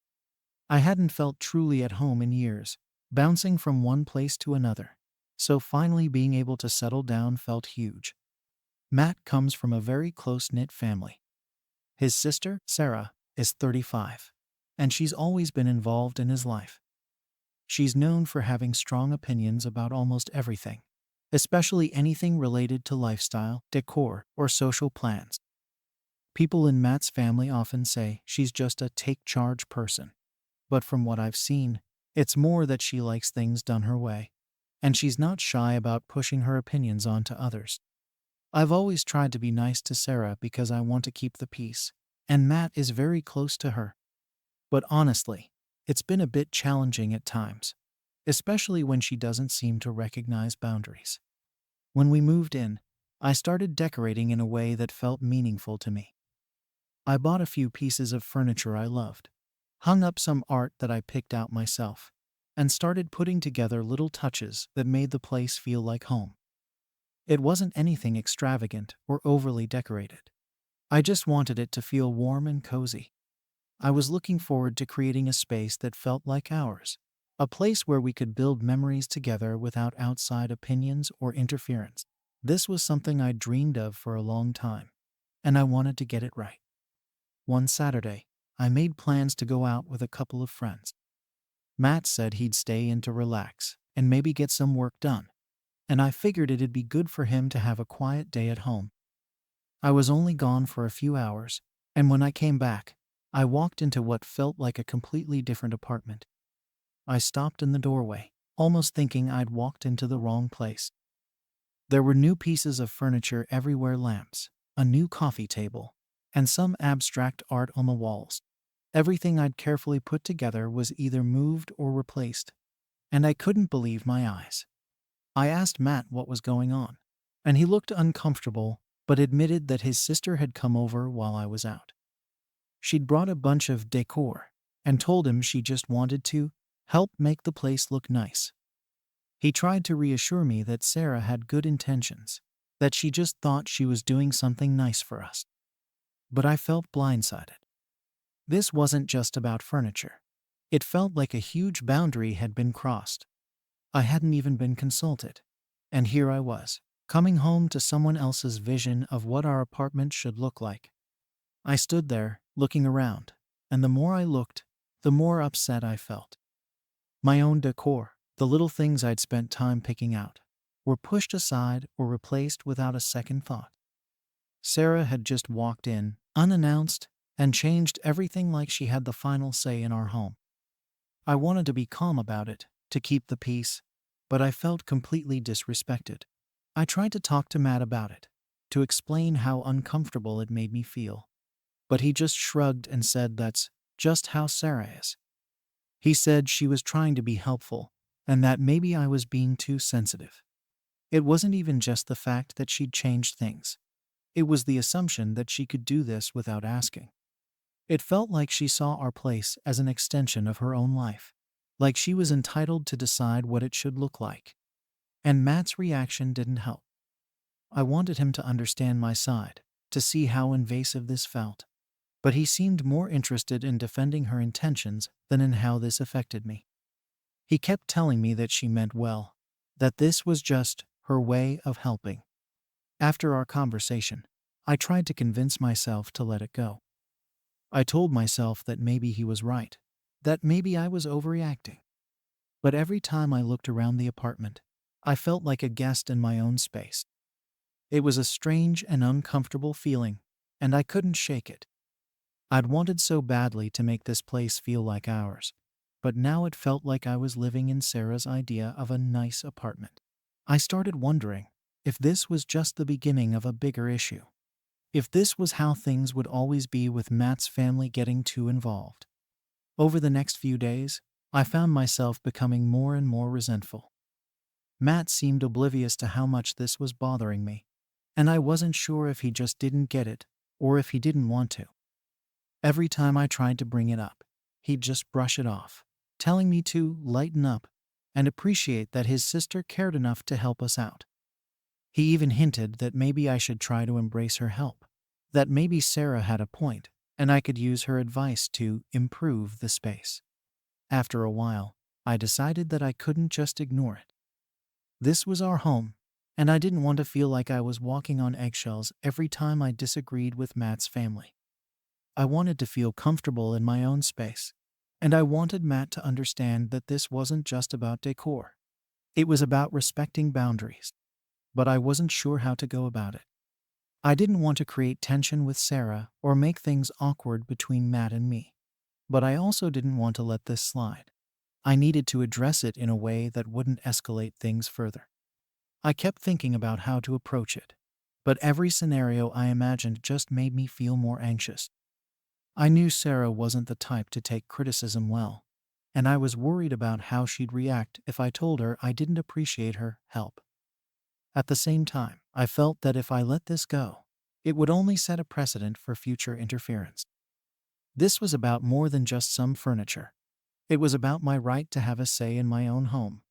I hadn't felt truly at home in years, bouncing from one place to another, so finally being able to settle down felt huge. Matt comes from a very close-knit family. His sister, Sarah, is 35, and she's always been involved in his life. She's known for having strong opinions about almost everything, especially anything related to lifestyle, decor, or social plans. People in Matt's family often say she's just a take-charge person, but from what I've seen, it's more that she likes things done her way, and she's not shy about pushing her opinions onto others. I've always tried to be nice to Sarah because I want to keep the peace, and Matt is very close to her. But honestly, it's been a bit challenging at times, especially when she doesn't seem to recognize boundaries. When we moved in, I started decorating in a way that felt meaningful to me. I bought a few pieces of furniture I loved, hung up some art that I picked out myself, and started putting together little touches that made the place feel like home. It wasn't anything extravagant or overly decorated. I just wanted it to feel warm and cozy. I was looking forward to creating a space that felt like ours, a place where we could build memories together without outside opinions or interference. This was something I dreamed of for a long time, and I wanted to get it right. One Saturday, I made plans to go out with a couple of friends. Matt said he'd stay in to relax and maybe get some work done, and I figured it'd be good for him to have a quiet day at home. I was only gone for a few hours, and when I came back, I walked into what felt like a completely different apartment. I stopped in the doorway, almost thinking I'd walked into the wrong place. There were new pieces of furniture everywhere, lamps, a new coffee table, and some abstract art on the walls. Everything I'd carefully put together was either moved or replaced, and I couldn't believe my eyes. I asked Matt what was going on, and he looked uncomfortable but admitted that his sister had come over while I was out. She'd brought a bunch of decor and told him she just wanted to help make the place look nice. He tried to reassure me that Sarah had good intentions, that she just thought she was doing something nice for us. But I felt blindsided. This wasn't just about furniture. It felt like a huge boundary had been crossed. I hadn't even been consulted. And here I was, coming home to someone else's vision of what our apartment should look like. I stood there, looking around, and the more I looked, the more upset I felt. My own decor, the little things I'd spent time picking out, were pushed aside or replaced without a second thought. Sarah had just walked in, unannounced, and changed everything like she had the final say in our home. I wanted to be calm about it, to keep the peace, but I felt completely disrespected. I tried to talk to Matt about it, to explain how uncomfortable it made me feel. But he just shrugged and said that's just how Sarah is. He said she was trying to be helpful, and that maybe I was being too sensitive. It wasn't even just the fact that she'd changed things. It was the assumption that she could do this without asking. It felt like she saw our place as an extension of her own life, like she was entitled to decide what it should look like. And Matt's reaction didn't help. I wanted him to understand my side, to see how invasive this felt. But he seemed more interested in defending her intentions than in how this affected me. He kept telling me that she meant well, that this was just her way of helping. After our conversation, I tried to convince myself to let it go. I told myself that maybe he was right, that maybe I was overreacting. But every time I looked around the apartment, I felt like a guest in my own space. It was a strange and uncomfortable feeling, and I couldn't shake it. I'd wanted so badly to make this place feel like ours, but now it felt like I was living in Sarah's idea of a nice apartment. I started wondering if this was just the beginning of a bigger issue. If this was how things would always be with Matt's family getting too involved. Over the next few days, I found myself becoming more and more resentful. Matt seemed oblivious to how much this was bothering me, and I wasn't sure if he just didn't get it or if he didn't want to. Every time I tried to bring it up, he'd just brush it off, telling me to lighten up and appreciate that his sister cared enough to help us out. He even hinted that maybe I should try to embrace her help, that maybe Sarah had a point and I could use her advice to improve the space. After a while, I decided that I couldn't just ignore it. This was our home, and I didn't want to feel like I was walking on eggshells every time I disagreed with Matt's family. I wanted to feel comfortable in my own space, and I wanted Matt to understand that this wasn't just about decor. It was about respecting boundaries. But I wasn't sure how to go about it. I didn't want to create tension with Sarah or make things awkward between Matt and me. But I also didn't want to let this slide. I needed to address it in a way that wouldn't escalate things further. I kept thinking about how to approach it, but every scenario I imagined just made me feel more anxious. I knew Sarah wasn't the type to take criticism well, and I was worried about how she'd react if I told her I didn't appreciate her help. At the same time, I felt that if I let this go, it would only set a precedent for future interference. This was about more than just some furniture. It was about my right to have a say in my own home.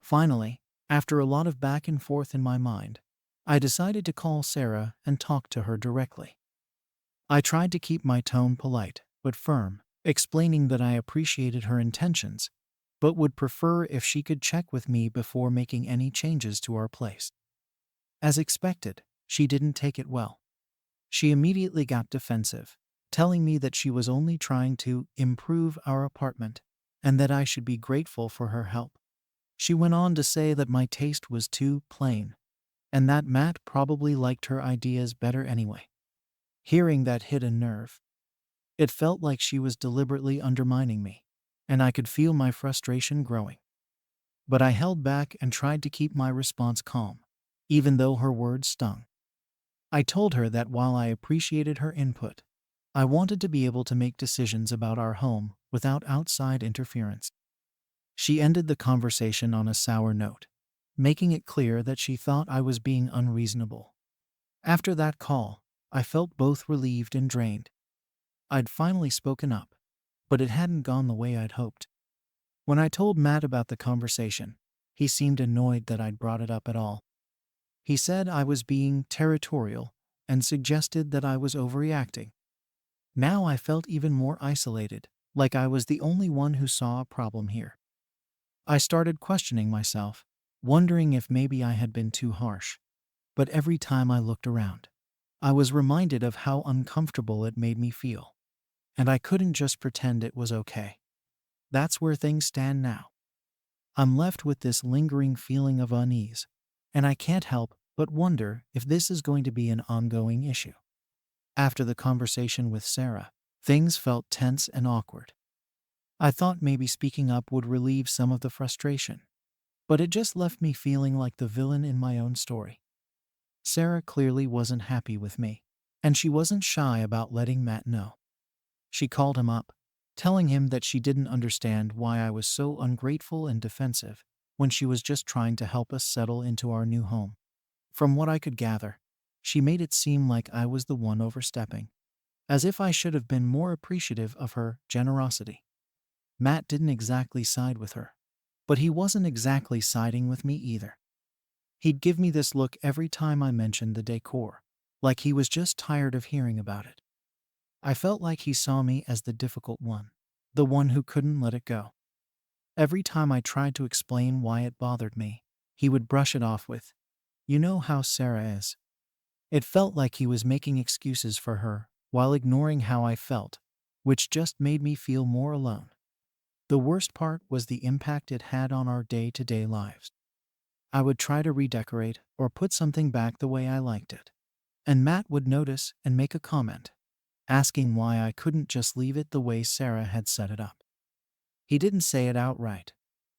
Finally, after a lot of back and forth in my mind, I decided to call Sarah and talk to her directly. I tried to keep my tone polite but firm, explaining that I appreciated her intentions, but would prefer if she could check with me before making any changes to our place. As expected, she didn't take it well. She immediately got defensive, telling me that she was only trying to improve our apartment and that I should be grateful for her help. She went on to say that my taste was too plain and that Matt probably liked her ideas better anyway. Hearing that hit a nerve. It felt like she was deliberately undermining me, and I could feel my frustration growing. But I held back and tried to keep my response calm, even though her words stung. I told her that while I appreciated her input, I wanted to be able to make decisions about our home without outside interference. She ended the conversation on a sour note, making it clear that she thought I was being unreasonable. After that call, I felt both relieved and drained. I'd finally spoken up, but it hadn't gone the way I'd hoped. When I told Matt about the conversation, he seemed annoyed that I'd brought it up at all. He said I was being territorial and suggested that I was overreacting. Now I felt even more isolated, like I was the only one who saw a problem here. I started questioning myself, wondering if maybe I had been too harsh. But every time I looked around, I was reminded of how uncomfortable it made me feel. And I couldn't just pretend it was okay. That's where things stand now. I'm left with this lingering feeling of unease, and I can't help but wonder if this is going to be an ongoing issue. After the conversation with Sarah, things felt tense and awkward. I thought maybe speaking up would relieve some of the frustration, but it just left me feeling like the villain in my own story. Sarah clearly wasn't happy with me, and she wasn't shy about letting Matt know. She called him up, telling him that she didn't understand why I was so ungrateful and defensive when she was just trying to help us settle into our new home. From what I could gather, she made it seem like I was the one overstepping, as if I should have been more appreciative of her generosity. Matt didn't exactly side with her, but he wasn't exactly siding with me either. He'd give me this look every time I mentioned the decor, like he was just tired of hearing about it. I felt like he saw me as the difficult one, the one who couldn't let it go. Every time I tried to explain why it bothered me, he would brush it off with, "You know how Sarah is." It felt like he was making excuses for her while ignoring how I felt, which just made me feel more alone. The worst part was the impact it had on our day-to-day lives. I would try to redecorate or put something back the way I liked it, and Matt would notice and make a comment, asking why I couldn't just leave it the way Sarah had set it up. He didn't say it outright,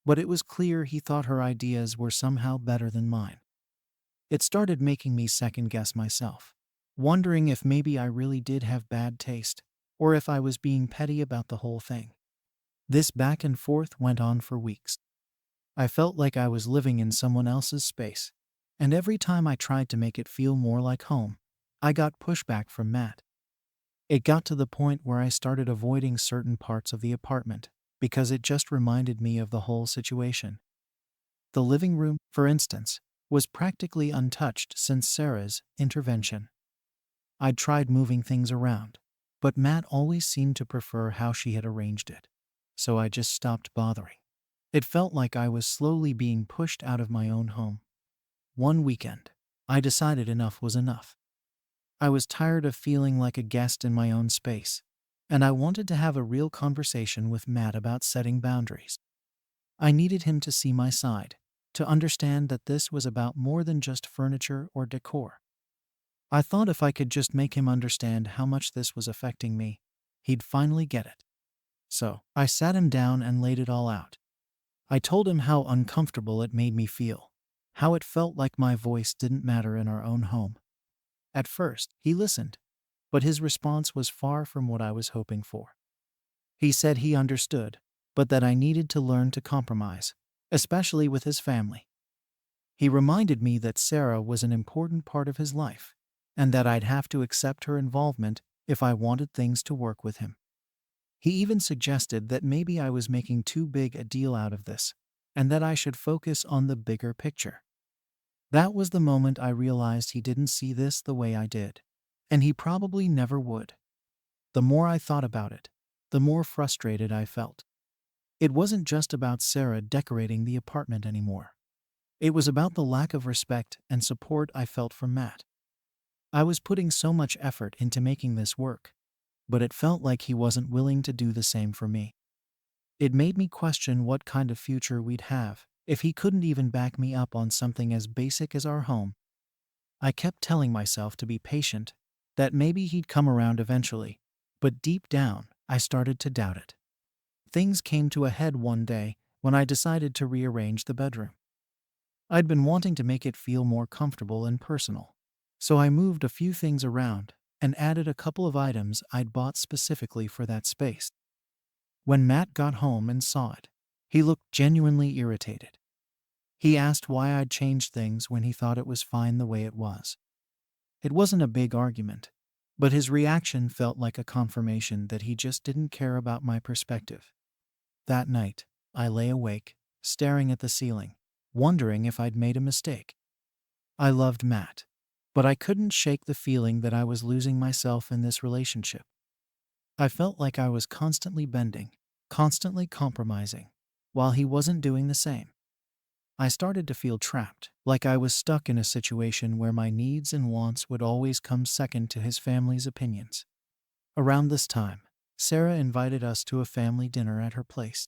but it was clear he thought her ideas were somehow better than mine. It started making me second-guess myself, wondering if maybe I really did have bad taste, or if I was being petty about the whole thing. This back and forth went on for weeks. I felt like I was living in someone else's space, and every time I tried to make it feel more like home, I got pushback from Matt. It got to the point where I started avoiding certain parts of the apartment because it just reminded me of the whole situation. The living room, for instance, was practically untouched since Sarah's intervention. I'd tried moving things around, but Matt always seemed to prefer how she had arranged it, so I just stopped bothering. It felt like I was slowly being pushed out of my own home. One weekend, I decided enough was enough. I was tired of feeling like a guest in my own space, and I wanted to have a real conversation with Matt about setting boundaries. I needed him to see my side, to understand that this was about more than just furniture or decor. I thought if I could just make him understand how much this was affecting me, he'd finally get it. So, I sat him down and laid it all out. I told him how uncomfortable it made me feel, how it felt like my voice didn't matter in our own home. At first, he listened, but his response was far from what I was hoping for. He said he understood, but that I needed to learn to compromise, especially with his family. He reminded me that Sarah was an important part of his life, and that I'd have to accept her involvement if I wanted things to work with him. He even suggested that maybe I was making too big a deal out of this, and that I should focus on the bigger picture. That was the moment I realized he didn't see this the way I did, and he probably never would. The more I thought about it, the more frustrated I felt. It wasn't just about Sarah decorating the apartment anymore. It was about the lack of respect and support I felt from Matt. I was putting so much effort into making this work, but it felt like he wasn't willing to do the same for me. It made me question what kind of future we'd have if he couldn't even back me up on something as basic as our home. I kept telling myself to be patient, that maybe he'd come around eventually, But deep down, I started to doubt it. Things came to a head one day when I decided to rearrange the bedroom. I'd been wanting to make it feel more comfortable and personal. So I moved a few things around and added a couple of items I'd bought specifically for that space. When Matt got home and saw it, he looked genuinely irritated. He asked why I'd changed things when he thought it was fine the way it was. It wasn't a big argument, but his reaction felt like a confirmation that he just didn't care about my perspective. That night, I lay awake, staring at the ceiling, wondering if I'd made a mistake. I loved Matt, but I couldn't shake the feeling that I was losing myself in this relationship. I felt like I was constantly bending, constantly compromising, while he wasn't doing the same. I started to feel trapped, like I was stuck in a situation where my needs and wants would always come second to his family's opinions. Around this time, Sarah invited us to a family dinner at her place.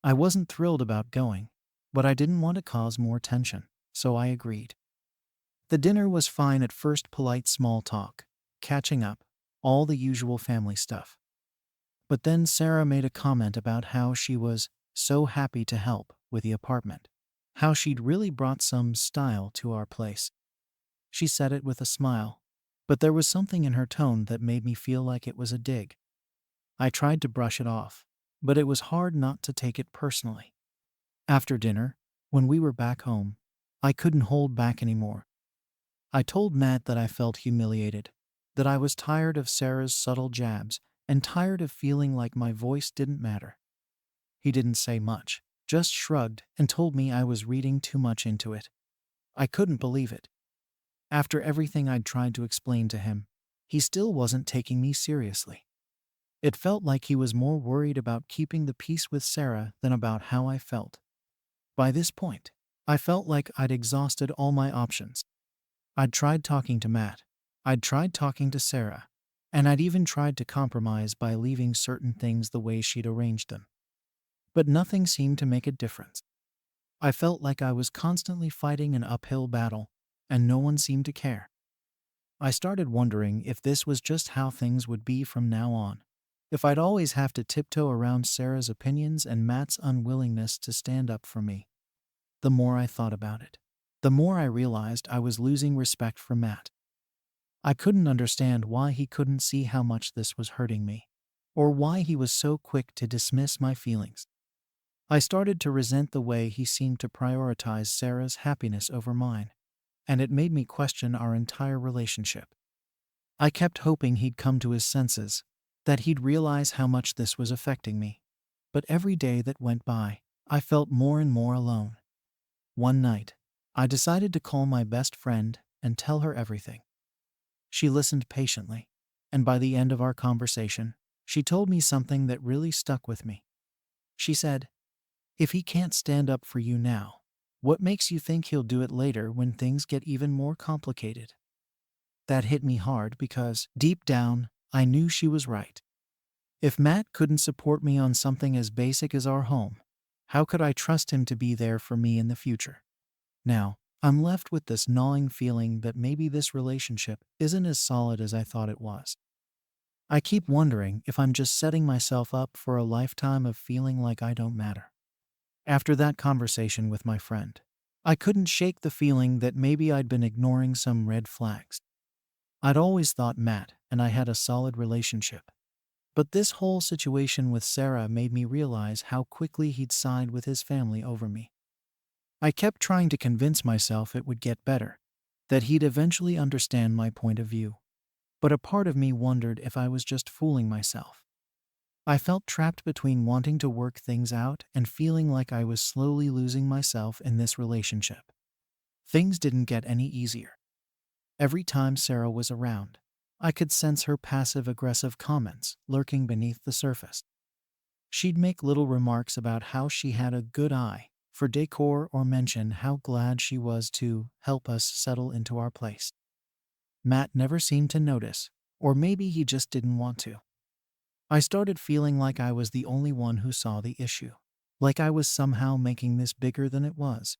I wasn't thrilled about going, but I didn't want to cause more tension, so I agreed. The dinner was fine at first, polite small talk, catching up, all the usual family stuff. But then Sarah made a comment about how she was so happy to help with the apartment, how she'd really brought some style to our place. She said it with a smile, but there was something in her tone that made me feel like it was a dig. I tried to brush it off, but it was hard not to take it personally. After dinner, when we were back home, I couldn't hold back anymore. I told Matt that I felt humiliated, that I was tired of Sarah's subtle jabs and tired of feeling like my voice didn't matter. He didn't say much, just shrugged and told me I was reading too much into it. I couldn't believe it. After everything I'd tried to explain to him, he still wasn't taking me seriously. It felt like he was more worried about keeping the peace with Sarah than about how I felt. By this point, I felt like I'd exhausted all my options. I'd tried talking to Matt, I'd tried talking to Sarah, and I'd even tried to compromise by leaving certain things the way she'd arranged them. But nothing seemed to make a difference. I felt like I was constantly fighting an uphill battle, and no one seemed to care. I started wondering if this was just how things would be from now on, if I'd always have to tiptoe around Sarah's opinions and Matt's unwillingness to stand up for me. The more I thought about it, the more I realized I was losing respect for Matt. I couldn't understand why he couldn't see how much this was hurting me, or why he was so quick to dismiss my feelings. I started to resent the way he seemed to prioritize Sarah's happiness over mine, and it made me question our entire relationship. I kept hoping he'd come to his senses, that he'd realize how much this was affecting me. But every day that went by, I felt more and more alone. One night, I decided to call my best friend and tell her everything. She listened patiently, and by the end of our conversation, she told me something that really stuck with me. She said, "If he can't stand up for you now, what makes you think he'll do it later when things get even more complicated?" That hit me hard because, deep down, I knew she was right. If Matt couldn't support me on something as basic as our home, how could I trust him to be there for me in the future? Now, I'm left with this gnawing feeling that maybe this relationship isn't as solid as I thought it was. I keep wondering if I'm just setting myself up for a lifetime of feeling like I don't matter. After that conversation with my friend, I couldn't shake the feeling that maybe I'd been ignoring some red flags. I'd always thought Matt and I had a solid relationship, but this whole situation with Sarah made me realize how quickly he'd side with his family over me. I kept trying to convince myself it would get better, that he'd eventually understand my point of view, but a part of me wondered if I was just fooling myself. I felt trapped between wanting to work things out and feeling like I was slowly losing myself in this relationship. Things didn't get any easier. Every time Sarah was around, I could sense her passive-aggressive comments lurking beneath the surface. She'd make little remarks about how she had a good eye for decor or mention how glad she was to help us settle into our place. Matt never seemed to notice, or maybe he just didn't want to. I started feeling like I was the only one who saw the issue, like I was somehow making this bigger than it was.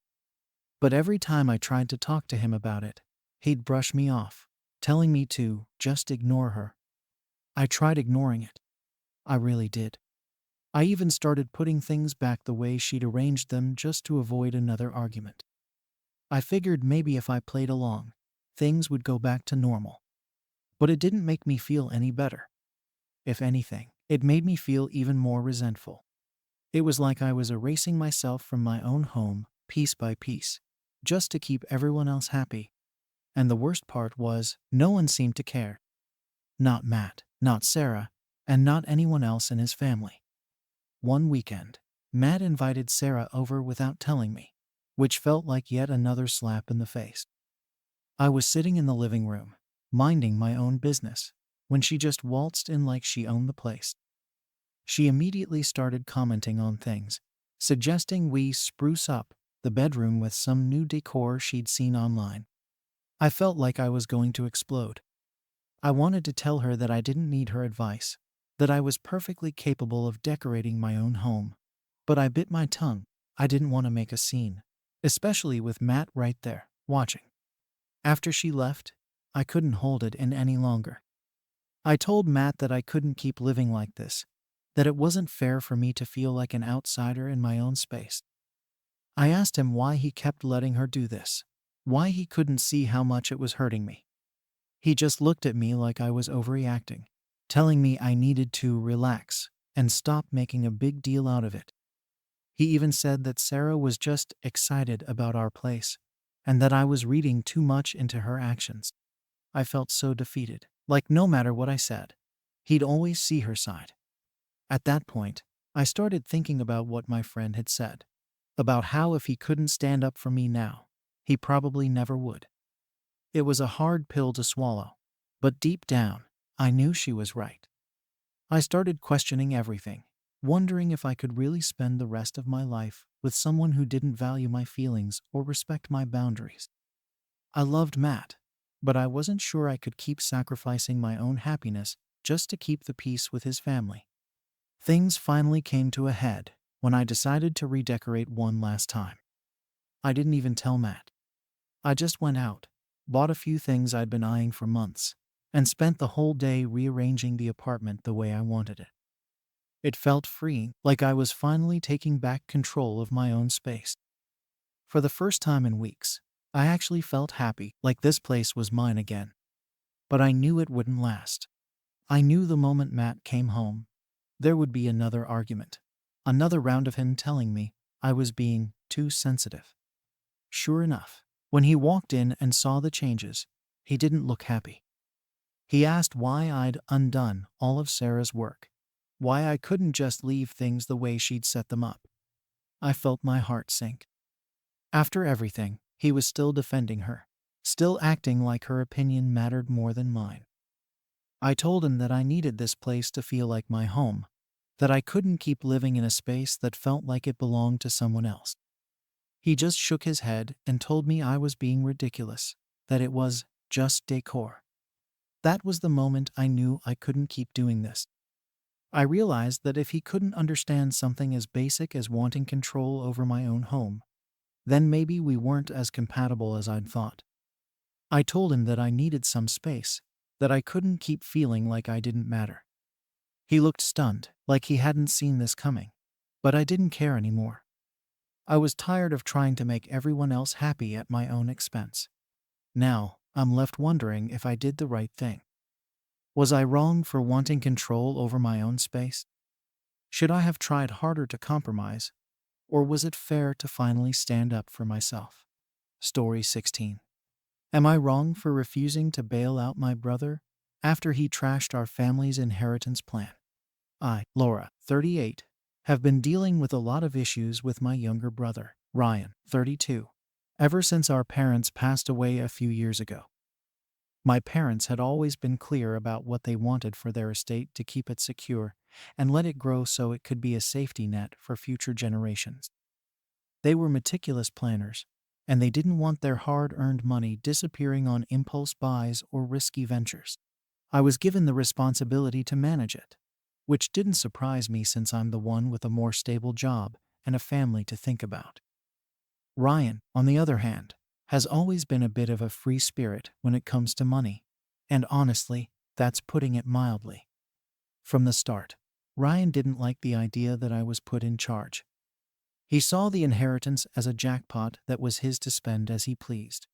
But every time I tried to talk to him about it, he'd brush me off, telling me to just ignore her. I tried ignoring it. I really did. I even started putting things back the way she'd arranged them just to avoid another argument. I figured maybe if I played along, things would go back to normal. But it didn't make me feel any better. If anything, it made me feel even more resentful. It was like I was erasing myself from my own home, piece by piece, just to keep everyone else happy. And the worst part was, no one seemed to care. Not Matt, not Sarah, and not anyone else in his family. One weekend, Matt invited Sarah over without telling me, which felt like yet another slap in the face. I was sitting in the living room, minding my own business, when she just waltzed in like she owned the place. She immediately started commenting on things, suggesting we spruce up the bedroom with some new decor she'd seen online. I felt like I was going to explode. I wanted to tell her that I didn't need her advice, that I was perfectly capable of decorating my own home. But I bit my tongue. I didn't want to make a scene, especially with Matt right there, watching. After she left, I couldn't hold it in any longer. I told Matt that I couldn't keep living like this, that it wasn't fair for me to feel like an outsider in my own space. I asked him why he kept letting her do this, why he couldn't see how much it was hurting me. He just looked at me like I was overreacting, telling me I needed to relax and stop making a big deal out of it. He even said that Sarah was just excited about our place, and that I was reading too much into her actions. I felt so defeated, like no matter what I said, he'd always see her side. At that point, I started thinking about what my friend had said, about how if he couldn't stand up for me now, he probably never would. It was a hard pill to swallow, but deep down, I knew she was right. I started questioning everything, wondering if I could really spend the rest of my life with someone who didn't value my feelings or respect my boundaries. I loved Matt, but I wasn't sure I could keep sacrificing my own happiness just to keep the peace with his family. Things finally came to a head when I decided to redecorate one last time. I didn't even tell Matt. I just went out, bought a few things I'd been eyeing for months, and spent the whole day rearranging the apartment the way I wanted it. It felt freeing, like I was finally taking back control of my own space. For the first time in weeks, I actually felt happy, like this place was mine again. But I knew it wouldn't last. I knew the moment Matt came home, there would be another argument. Another round of him telling me I was being too sensitive. Sure enough, when he walked in and saw the changes, he didn't look happy. He asked why I'd undone all of Sarah's work, why I couldn't just leave things the way she'd set them up. I felt my heart sink. After everything, he was still defending her, still acting like her opinion mattered more than mine. I told him that I needed this place to feel like my home, that I couldn't keep living in a space that felt like it belonged to someone else. He just shook his head and told me I was being ridiculous, that it was just decor. That was the moment I knew I couldn't keep doing this. I realized that if he couldn't understand something as basic as wanting control over my own home, then maybe we weren't as compatible as I'd thought. I told him that I needed some space, that I couldn't keep feeling like I didn't matter. He looked stunned, like he hadn't seen this coming. But I didn't care anymore. I was tired of trying to make everyone else happy at my own expense. Now, I'm left wondering if I did the right thing. Was I wrong for wanting control over my own space? Should I have tried harder to compromise, or was it fair to finally stand up for myself? Story 16. Am I wrong for refusing to bail out my brother after he trashed our family's inheritance plan? I, Laura, 38, have been dealing with a lot of issues with my younger brother, Ryan, 32, ever since our parents passed away a few years ago. My parents had always been clear about what they wanted for their estate to keep it secure and let it grow so it could be a safety net for future generations. They were meticulous planners, and they didn't want their hard-earned money disappearing on impulse buys or risky ventures. I was given the responsibility to manage it, which didn't surprise me since I'm the one with a more stable job and a family to think about. Ryan, on the other hand, has always been a bit of a free spirit when it comes to money, and honestly, that's putting it mildly. From the start, Ryan didn't like the idea that I was put in charge. He saw the inheritance as a jackpot that was his to spend as he pleased.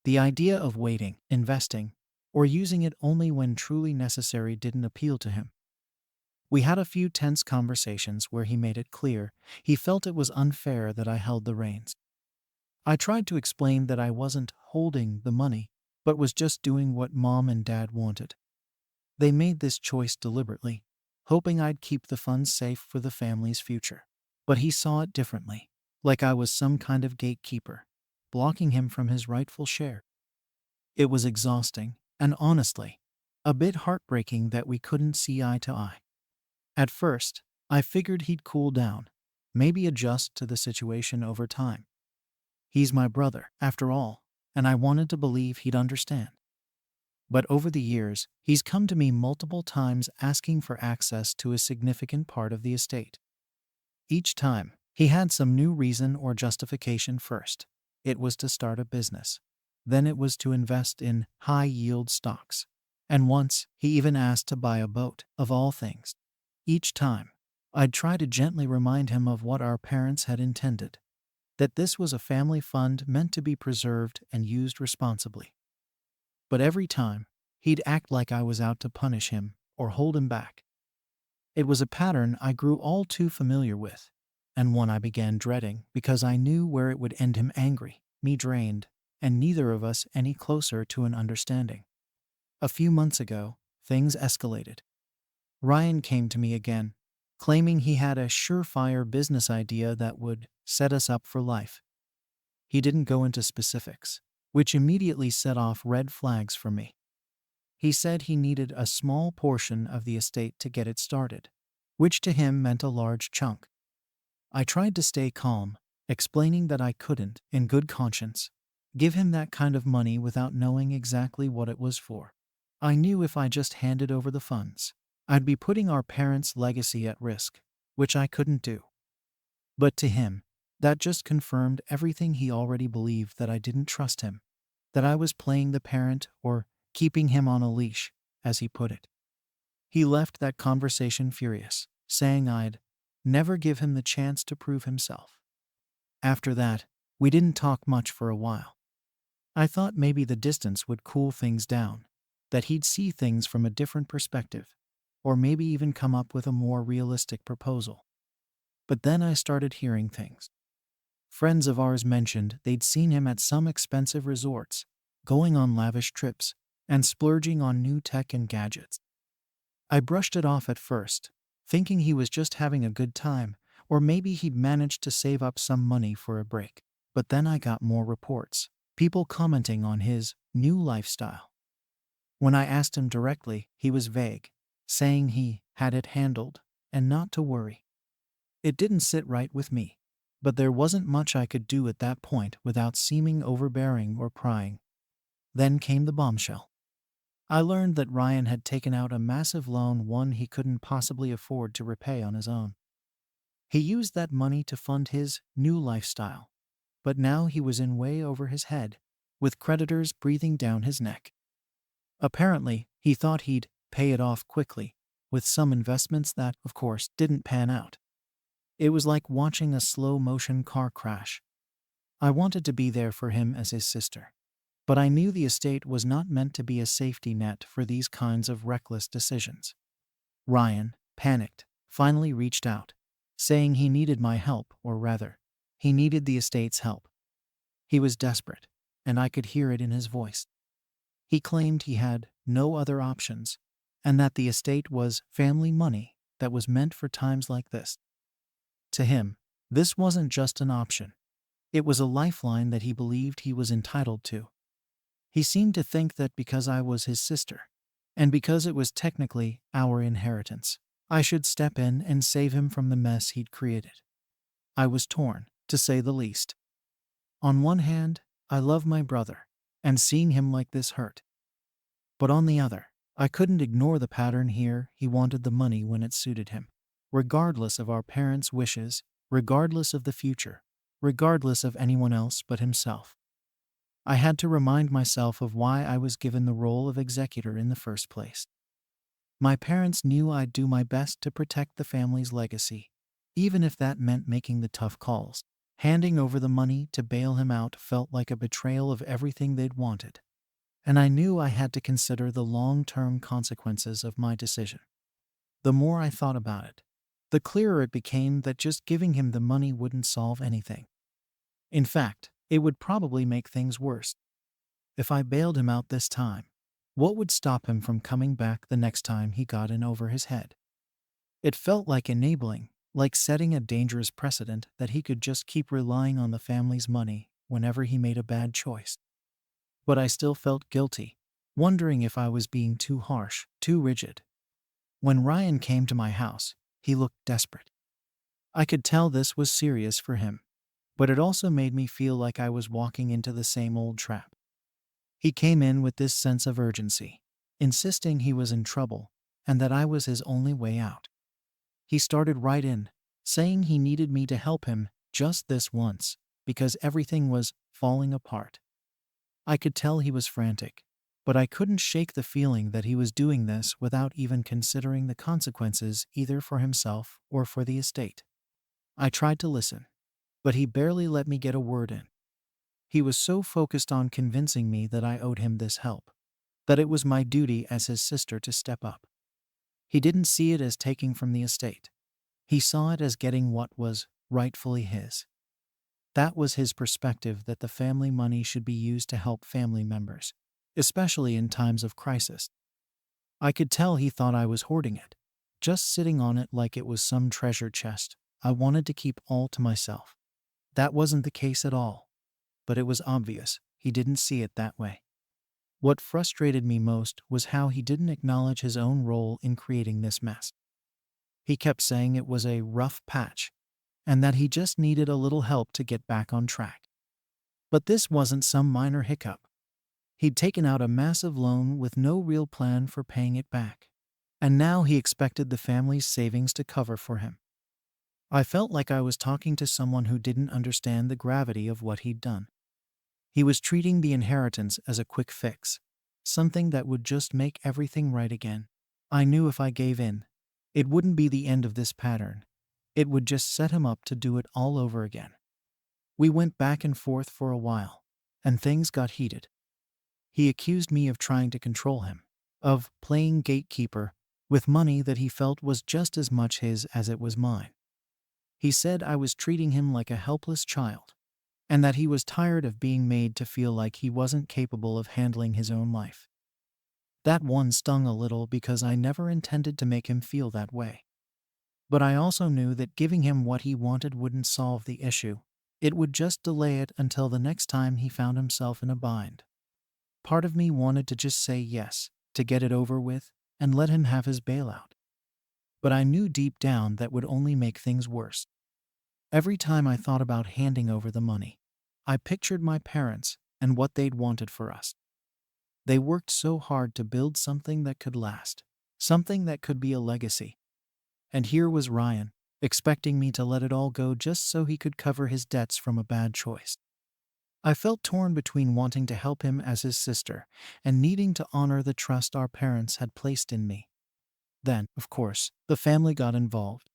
The idea of waiting, investing, or using it only when truly necessary didn't appeal to him. We had a few tense conversations where he made it clear he felt it was unfair that I held the reins. I tried to explain that I wasn't holding the money, but was just doing what Mom and Dad wanted. They made this choice deliberately, hoping I'd keep the funds safe for the family's future. But he saw it differently, like I was some kind of gatekeeper, blocking him from his rightful share. It was exhausting, and honestly, a bit heartbreaking that we couldn't see eye to eye. At first, I figured he'd cool down, maybe adjust to the situation over time. He's my brother, after all, and I wanted to believe he'd understand. But over the years, he's come to me multiple times asking for access to a significant part of the estate. Each time, he had some new reason or justification first. It was to start a business. Then it was to invest in high-yield stocks. And once, he even asked to buy a boat, of all things. Each time, I'd try to gently remind him of what our parents had intended, that this was a family fund meant to be preserved and used responsibly. But every time, he'd act like I was out to punish him or hold him back. It was a pattern I grew all too familiar with, and one I began dreading because I knew where it would end him angry, me drained, and neither of us any closer to an understanding. A few months ago, things escalated. Ryan came to me again, claiming he had a surefire business idea that would set us up for life. He didn't go into specifics, which immediately set off red flags for me. He said he needed a small portion of the estate to get it started, which to him meant a large chunk. I tried to stay calm, explaining that I couldn't, in good conscience, give him that kind of money without knowing exactly what it was for. I knew if I just handed over the funds, I'd be putting our parents' legacy at risk, which I couldn't do. But to him, that just confirmed everything he already believed, that I didn't trust him, that I was playing the parent or keeping him on a leash, as he put it. He left that conversation furious, saying I'd never give him the chance to prove himself. After that, we didn't talk much for a while. I thought maybe the distance would cool things down, that he'd see things from a different perspective, or maybe even come up with a more realistic proposal. But then I started hearing things. Friends of ours mentioned they'd seen him at some expensive resorts, going on lavish trips, and splurging on new tech and gadgets. I brushed it off at first, thinking he was just having a good time, or maybe he'd managed to save up some money for a break. But then I got more reports, people commenting on his new lifestyle. When I asked him directly, he was vague, saying he had it handled and not to worry. It didn't sit right with me, but there wasn't much I could do at that point without seeming overbearing or prying. Then came the bombshell. I learned that Ryan had taken out a massive loan, one he couldn't possibly afford to repay on his own. He used that money to fund his new lifestyle, but now he was in way over his head, with creditors breathing down his neck. Apparently, he thought he'd pay it off quickly, with some investments that, of course, didn't pan out. It was like watching a slow-motion car crash. I wanted to be there for him as his sister, but I knew the estate was not meant to be a safety net for these kinds of reckless decisions. Ryan, panicked, finally reached out, saying he needed my help, or rather, he needed the estate's help. He was desperate, and I could hear it in his voice. He claimed he had no other options, and that the estate was family money that was meant for times like this. To him, this wasn't just an option. It was a lifeline that he believed he was entitled to. He seemed to think that because I was his sister, and because it was technically our inheritance, I should step in and save him from the mess he'd created. I was torn, to say the least. On one hand, I love my brother, and seeing him like this hurt. But on the other, I couldn't ignore the pattern here. He wanted the money when it suited him, regardless of our parents' wishes, regardless of the future, regardless of anyone else but himself. I had to remind myself of why I was given the role of executor in the first place. My parents knew I'd do my best to protect the family's legacy, even if that meant making the tough calls. Handing over the money to bail him out felt like a betrayal of everything they'd wanted, and I knew I had to consider the long-term consequences of my decision. The more I thought about it, the clearer it became that just giving him the money wouldn't solve anything. In fact, it would probably make things worse. If I bailed him out this time, what would stop him from coming back the next time he got in over his head? It felt like enabling, like setting a dangerous precedent that he could just keep relying on the family's money whenever he made a bad choice. But I still felt guilty, wondering if I was being too harsh, too rigid. When Ryan came to my house, he looked desperate. I could tell this was serious for him, but it also made me feel like I was walking into the same old trap. He came in with this sense of urgency, insisting he was in trouble and that I was his only way out. He started right in, saying he needed me to help him just this once because everything was falling apart. I could tell he was frantic, but I couldn't shake the feeling that he was doing this without even considering the consequences either for himself or for the estate. I tried to listen, but he barely let me get a word in. He was so focused on convincing me that I owed him this help, that it was my duty as his sister to step up. He didn't see it as taking from the estate. He saw it as getting what was rightfully his. That was his perspective, that the family money should be used to help family members, especially in times of crisis. I could tell he thought I was hoarding it, just sitting on it like it was some treasure chest I wanted to keep all to myself. That wasn't the case at all, but it was obvious he didn't see it that way. What frustrated me most was how he didn't acknowledge his own role in creating this mess. He kept saying it was a rough patch, and that he just needed a little help to get back on track. But this wasn't some minor hiccup. He'd taken out a massive loan with no real plan for paying it back, and now he expected the family's savings to cover for him. I felt like I was talking to someone who didn't understand the gravity of what he'd done. He was treating the inheritance as a quick fix, something that would just make everything right again. I knew if I gave in, it wouldn't be the end of this pattern. It would just set him up to do it all over again. We went back and forth for a while, and things got heated. He accused me of trying to control him, of playing gatekeeper with money that he felt was just as much his as it was mine. He said I was treating him like a helpless child, and that he was tired of being made to feel like he wasn't capable of handling his own life. That one stung a little because I never intended to make him feel that way. But I also knew that giving him what he wanted wouldn't solve the issue. It would just delay it until the next time he found himself in a bind. Part of me wanted to just say yes, to get it over with, and let him have his bailout. But I knew deep down that would only make things worse. Every time I thought about handing over the money, I pictured my parents and what they'd wanted for us. They worked so hard to build something that could last, something that could be a legacy. And here was Ryan, expecting me to let it all go just so he could cover his debts from a bad choice. I felt torn between wanting to help him as his sister and needing to honor the trust our parents had placed in me. Then, of course, the family got involved.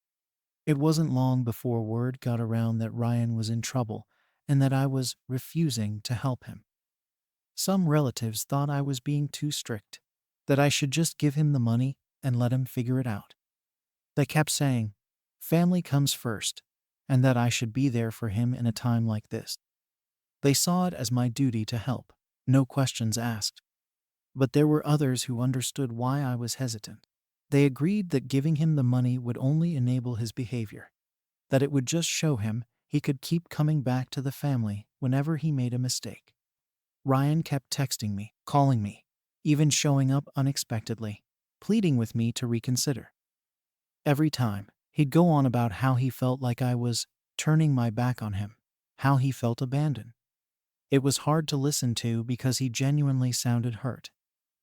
It wasn't long before word got around that Ryan was in trouble and that I was refusing to help him. Some relatives thought I was being too strict, that I should just give him the money and let him figure it out. They kept saying, family comes first, and that I should be there for him in a time like this. They saw it as my duty to help, no questions asked. But there were others who understood why I was hesitant. They agreed that giving him the money would only enable his behavior, that it would just show him he could keep coming back to the family whenever he made a mistake. Ryan kept texting me, calling me, even showing up unexpectedly, pleading with me to reconsider. Every time, he'd go on about how he felt like I was turning my back on him, how he felt abandoned. It was hard to listen to because he genuinely sounded hurt.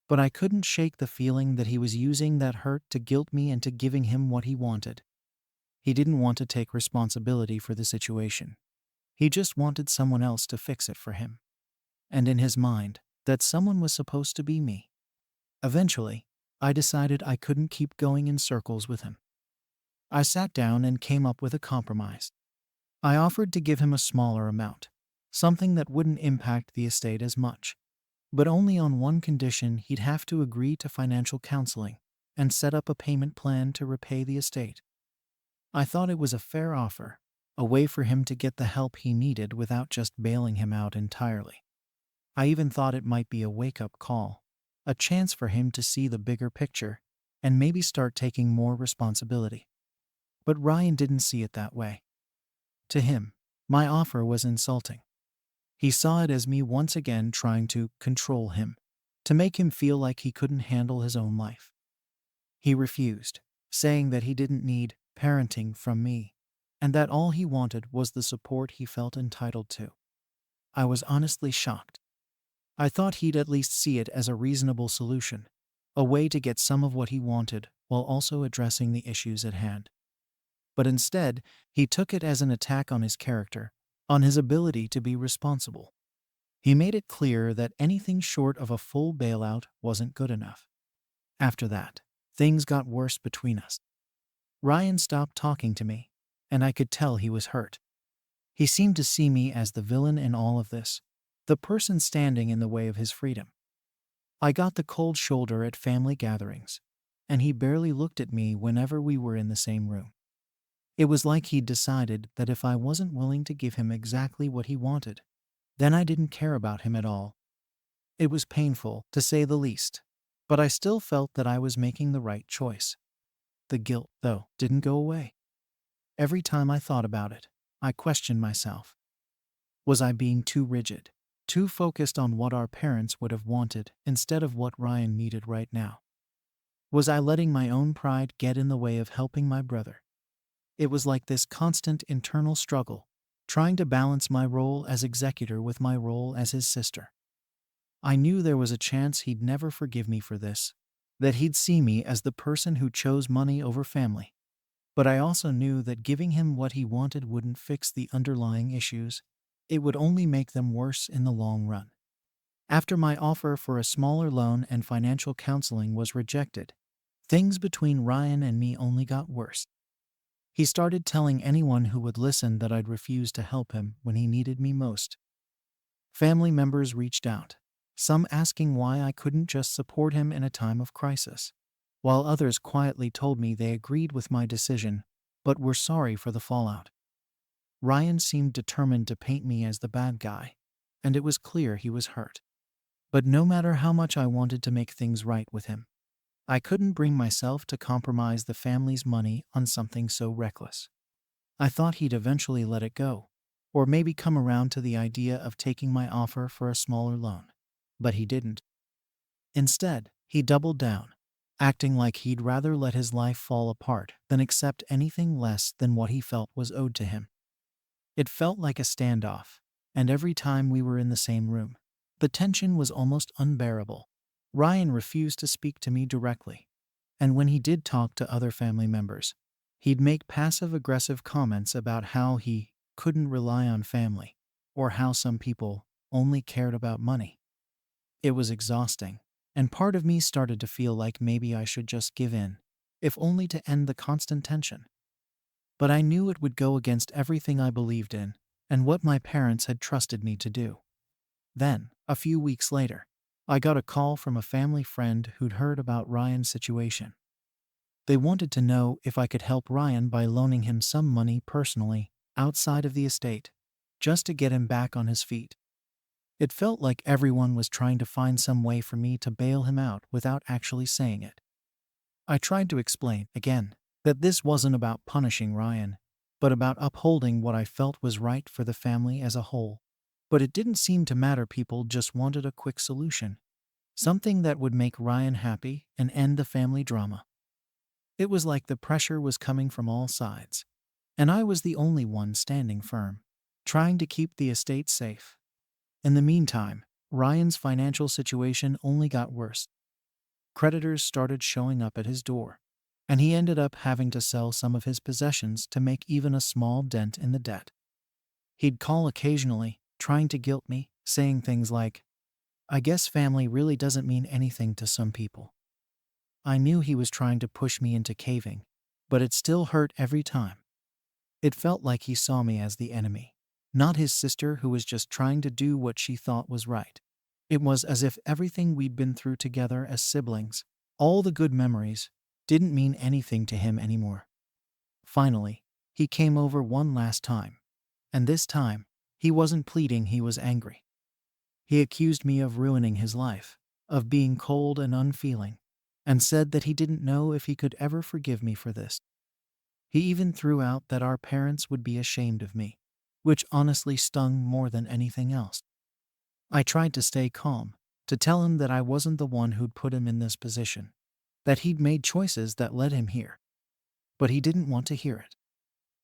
But I couldn't shake the feeling that he was using that hurt to guilt me into giving him what he wanted. He didn't want to take responsibility for the situation. He just wanted someone else to fix it for him. And in his mind, that someone was supposed to be me. Eventually, I decided I couldn't keep going in circles with him. I sat down and came up with a compromise. I offered to give him a smaller amount, something that wouldn't impact the estate as much, but only on one condition: he'd have to agree to financial counseling and set up a payment plan to repay the estate. I thought it was a fair offer, a way for him to get the help he needed without just bailing him out entirely. I even thought it might be a wake-up call, a chance for him to see the bigger picture and maybe start taking more responsibility. But Ryan didn't see it that way. To him, my offer was insulting. He saw it as me once again trying to control him, to make him feel like he couldn't handle his own life. He refused, saying that he didn't need parenting from me, and that all he wanted was the support he felt entitled to. I was honestly shocked. I thought he'd at least see it as a reasonable solution, a way to get some of what he wanted while also addressing the issues at hand. But instead, he took it as an attack on his character, on his ability to be responsible. He made it clear that anything short of a full bailout wasn't good enough. After that, things got worse between us. Ryan stopped talking to me, and I could tell he was hurt. He seemed to see me as the villain in all of this, the person standing in the way of his freedom. I got the cold shoulder at family gatherings, and he barely looked at me whenever we were in the same room. It was like he'd decided that if I wasn't willing to give him exactly what he wanted, then I didn't care about him at all. It was painful, to say the least, but I still felt that I was making the right choice. The guilt, though, didn't go away. Every time I thought about it, I questioned myself. Was I being too rigid, too focused on what our parents would have wanted instead of what Ryan needed right now? Was I letting my own pride get in the way of helping my brother? It was like this constant internal struggle, trying to balance my role as executor with my role as his sister. I knew there was a chance he'd never forgive me for this, that he'd see me as the person who chose money over family. But I also knew that giving him what he wanted wouldn't fix the underlying issues. It would only make them worse in the long run. After my offer for a smaller loan and financial counseling was rejected, things between Ryan and me only got worse. He started telling anyone who would listen that I'd refused to help him when he needed me most. Family members reached out, some asking why I couldn't just support him in a time of crisis, while others quietly told me they agreed with my decision, but were sorry for the fallout. Ryan seemed determined to paint me as the bad guy, and it was clear he was hurt. But no matter how much I wanted to make things right with him, I couldn't bring myself to compromise the family's money on something so reckless. I thought he'd eventually let it go, or maybe come around to the idea of taking my offer for a smaller loan. But he didn't. Instead, he doubled down, acting like he'd rather let his life fall apart than accept anything less than what he felt was owed to him. It felt like a standoff, and every time we were in the same room, the tension was almost unbearable. Ryan refused to speak to me directly, and when he did talk to other family members, he'd make passive-aggressive comments about how he couldn't rely on family, or how some people only cared about money. It was exhausting, and part of me started to feel like maybe I should just give in, if only to end the constant tension. But I knew it would go against everything I believed in, and what my parents had trusted me to do. Then, a few weeks later, I got a call from a family friend who'd heard about Ryan's situation. They wanted to know if I could help Ryan by loaning him some money personally, outside of the estate, just to get him back on his feet. It felt like everyone was trying to find some way for me to bail him out without actually saying it. I tried to explain, again, that this wasn't about punishing Ryan, but about upholding what I felt was right for the family as a whole. But it didn't seem to matter. People just wanted a quick solution, something that would make Ryan happy and end the family drama. It was like the pressure was coming from all sides, and I was the only one standing firm, trying to keep the estate safe. In the meantime, Ryan's financial situation only got worse. Creditors started showing up at his door, and he ended up having to sell some of his possessions to make even a small dent in the debt. He'd call occasionally, trying to guilt me, saying things like, "I guess family really doesn't mean anything to some people." I knew he was trying to push me into caving, but it still hurt every time. It felt like he saw me as the enemy, not his sister who was just trying to do what she thought was right. It was as if everything we'd been through together as siblings, all the good memories, didn't mean anything to him anymore. Finally, he came over one last time, and this time, he wasn't pleading, he was angry. He accused me of ruining his life, of being cold and unfeeling, and said that he didn't know if he could ever forgive me for this. He even threw out that our parents would be ashamed of me, which honestly stung more than anything else. I tried to stay calm, to tell him that I wasn't the one who'd put him in this position, that he'd made choices that led him here. But he didn't want to hear it.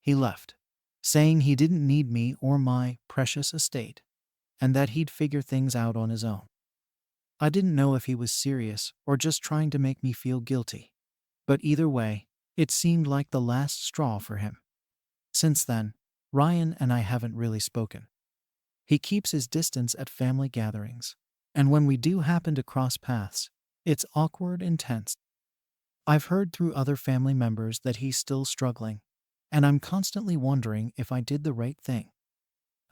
He left, saying he didn't need me or my precious estate, and that he'd figure things out on his own. I didn't know if he was serious or just trying to make me feel guilty, but either way, it seemed like the last straw for him. Since then, Ryan and I haven't really spoken. He keeps his distance at family gatherings, and when we do happen to cross paths, it's awkward and tense. I've heard through other family members that he's still struggling, and I'm constantly wondering if I did the right thing.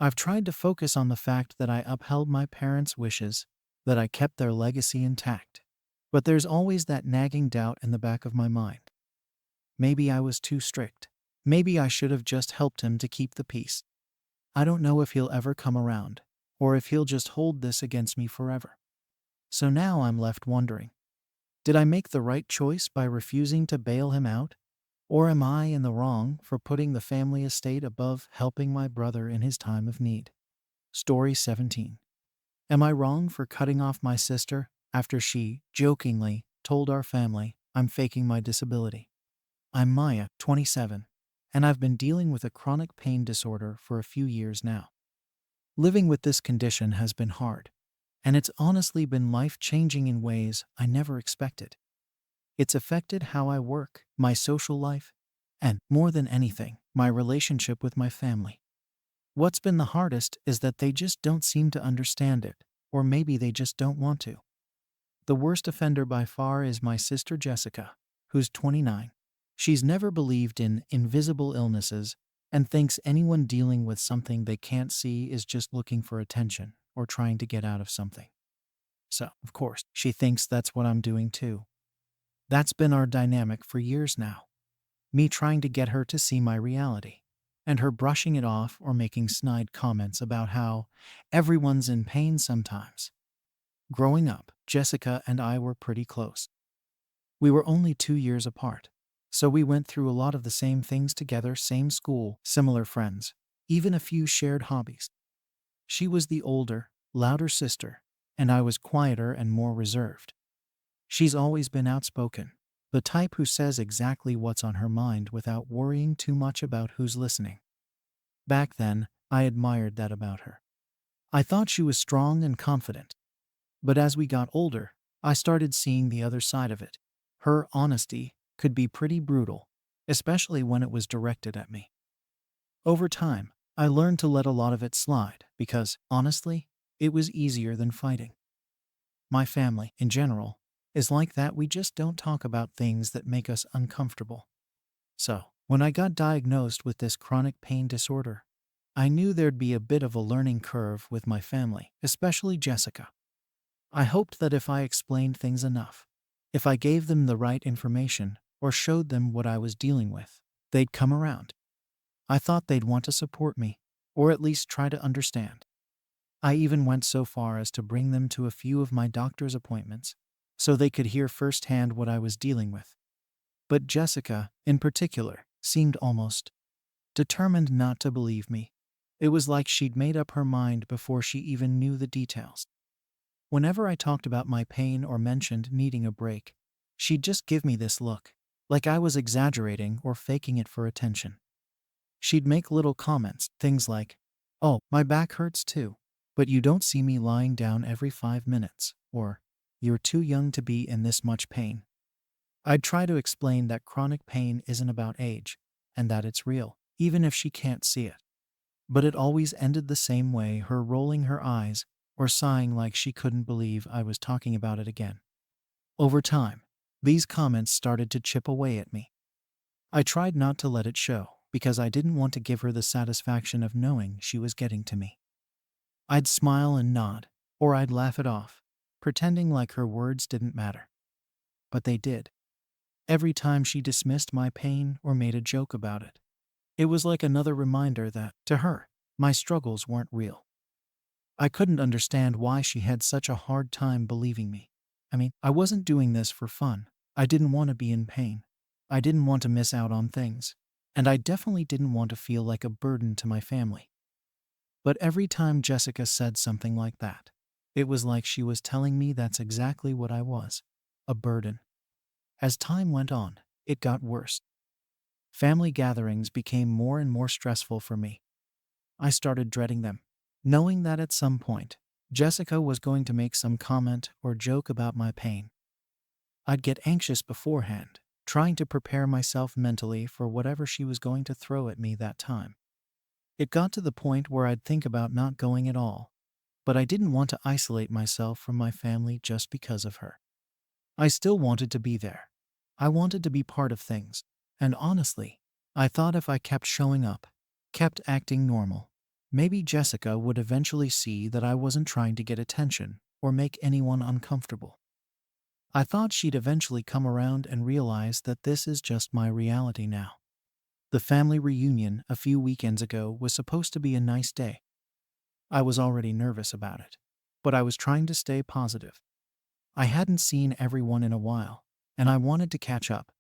I've tried to focus on the fact that I upheld my parents' wishes, that I kept their legacy intact. But there's always that nagging doubt in the back of my mind. Maybe I was too strict. Maybe I should have just helped him to keep the peace. I don't know if he'll ever come around, or if he'll just hold this against me forever. So now I'm left wondering, did I make the right choice by refusing to bail him out? Or am I in the wrong for putting the family estate above helping my brother in his time of need? Story 17. Am I wrong for cutting off my sister after she, jokingly, told our family I'm faking my disability? I'm Maya, 27, and I've been dealing with a chronic pain disorder for a few years now. Living with this condition has been hard, and it's honestly been life-changing in ways I never expected. It's affected how I work, my social life, and, more than anything, my relationship with my family. What's been the hardest is that they just don't seem to understand it, or maybe they just don't want to. The worst offender by far is my sister Jessica, who's 29. She's never believed in invisible illnesses and thinks anyone dealing with something they can't see is just looking for attention or trying to get out of something. So, of course, she thinks that's what I'm doing too. That's been our dynamic for years now. Me trying to get her to see my reality, and her brushing it off or making snide comments about how everyone's in pain sometimes. Growing up, Jessica and I were pretty close. We were only 2 years apart, so we went through a lot of the same things together, same school, similar friends, even a few shared hobbies. She was the older, louder sister, and I was quieter and more reserved. She's always been outspoken, the type who says exactly what's on her mind without worrying too much about who's listening. Back then, I admired that about her. I thought she was strong and confident. But as we got older, I started seeing the other side of it. Her honesty could be pretty brutal, especially when it was directed at me. Over time, I learned to let a lot of it slide because, honestly, it was easier than fighting. My family, in general, is like that. We just don't talk about things that make us uncomfortable. So, when I got diagnosed with this chronic pain disorder, I knew there'd be a bit of a learning curve with my family, especially Jessica. I hoped that if I explained things enough, if I gave them the right information or showed them what I was dealing with, they'd come around. I thought they'd want to support me, or at least try to understand. I even went so far as to bring them to a few of my doctor's appointments, so they could hear firsthand what I was dealing with. But Jessica, in particular, seemed almost determined not to believe me. It was like she'd made up her mind before she even knew the details. Whenever I talked about my pain or mentioned needing a break, she'd just give me this look, like I was exaggerating or faking it for attention. She'd make little comments, things like, "Oh, my back hurts too, but you don't see me lying down every 5 minutes," or, "You're too young to be in this much pain." I'd try to explain that chronic pain isn't about age, and that it's real, even if she can't see it. But it always ended the same way, her rolling her eyes or sighing like she couldn't believe I was talking about it again. Over time, These comments started to chip away at me. I tried not to let it show, because I didn't want to give her the satisfaction of knowing she was getting to me. I'd smile and nod, or I'd laugh it off, pretending like her words didn't matter. But they did. Every time she dismissed my pain or made a joke about it, it was like another reminder that, to her, my struggles weren't real. I couldn't understand why she had such a hard time believing me. I wasn't doing this for fun. I didn't want to be in pain. I didn't want to miss out on things. And I definitely didn't want to feel like a burden to my family. But every time Jessica said something like that, it was like she was telling me that's exactly what I was, a burden. As time went on, it got worse. Family gatherings became more and more stressful for me. I started dreading them, knowing that at some point, Jessica was going to make some comment or joke about my pain. I'd get anxious beforehand, trying to prepare myself mentally for whatever she was going to throw at me that time. It got to the point where I'd think about not going at all, but I didn't want to isolate myself from my family just because of her. I still wanted to be there. I wanted to be part of things, and honestly, I thought if I kept showing up, kept acting normal, maybe Jessica would eventually see that I wasn't trying to get attention or make anyone uncomfortable. I thought she'd eventually come around and realize that this is just my reality now. The family reunion a few weekends ago was supposed to be a nice day. I was already nervous about it, but I was trying to stay positive. I hadn't seen everyone in a while, and I wanted to catch up.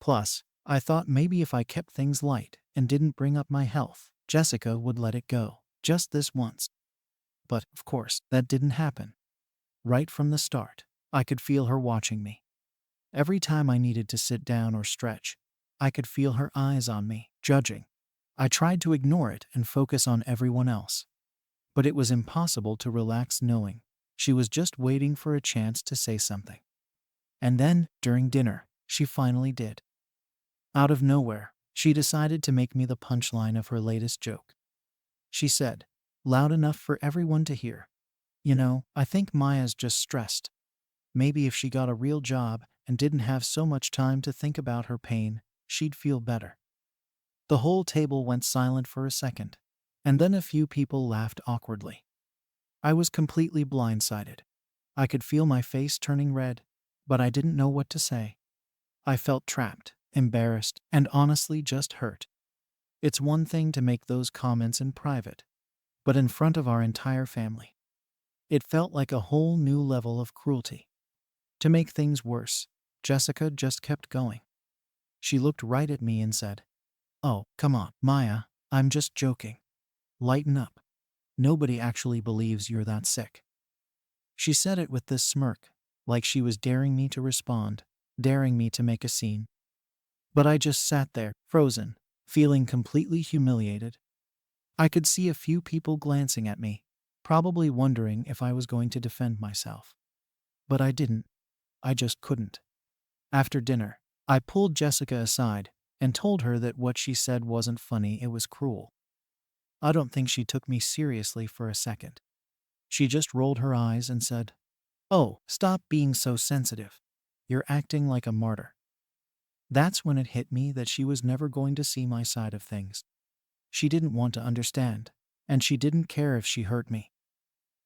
Plus, I thought maybe if I kept things light and didn't bring up my health, Jessica would let it go, just this once. But, of course, that didn't happen. Right from the start, I could feel her watching me. Every time I needed to sit down or stretch, I could feel her eyes on me, judging. I tried to ignore it and focus on everyone else, but it was impossible to relax knowing she was just waiting for a chance to say something. And then, during dinner, she finally did. Out of nowhere, she decided to make me the punchline of her latest joke. She said, loud enough for everyone to hear, I think Maya's just stressed. Maybe if she got a real job and didn't have so much time to think about her pain, she'd feel better." The whole table went silent for a second, and then a few people laughed awkwardly. I was completely blindsided. I could feel my face turning red, but I didn't know what to say. I felt trapped, embarrassed, and honestly just hurt. It's one thing to make those comments in private, but in front of our entire family, it felt like a whole new level of cruelty. To make things worse, Jessica just kept going. She looked right at me and said, "Oh, come on, Maya, I'm just joking. Lighten up. Nobody actually believes you're that sick." She said it with this smirk, like she was daring me to respond, daring me to make a scene. But I just sat there, frozen, feeling completely humiliated. I could see a few people glancing at me, probably wondering if I was going to defend myself. But I didn't. I just couldn't. After dinner, I pulled Jessica aside and told her that what she said wasn't funny, it was cruel. I don't think she took me seriously for a second. She just rolled her eyes and said, "Oh, stop being so sensitive. You're acting like a martyr." That's when it hit me that she was never going to see my side of things. She didn't want to understand, and she didn't care if she hurt me.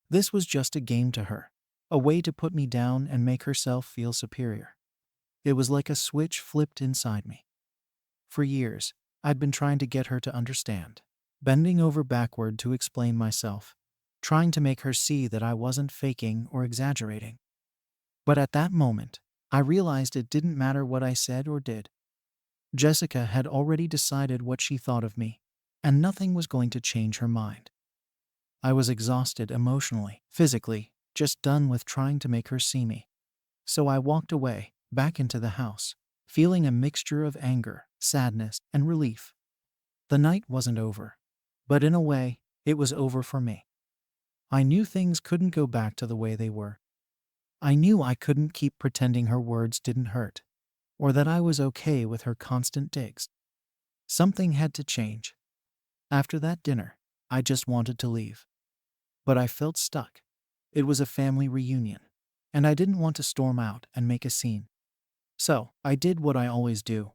This was just a game to her, a way to put me down and make herself feel superior. It was like a switch flipped inside me. For years, I'd been trying to get her to understand, bending over backward to explain myself, trying to make her see that I wasn't faking or exaggerating. But at that moment, I realized it didn't matter what I said or did. Jessica had already decided what she thought of me, and nothing was going to change her mind. I was exhausted emotionally, physically, just done with trying to make her see me. So I walked away, back into the house, feeling a mixture of anger, sadness, and relief. The night wasn't over, but in a way, it was over for me. I knew things couldn't go back to the way they were. I knew I couldn't keep pretending her words didn't hurt, or that I was okay with her constant digs. Something had to change. After that dinner, I just wanted to leave. But I felt stuck. It was a family reunion, and I didn't want to storm out and make a scene. So, I did what I always do.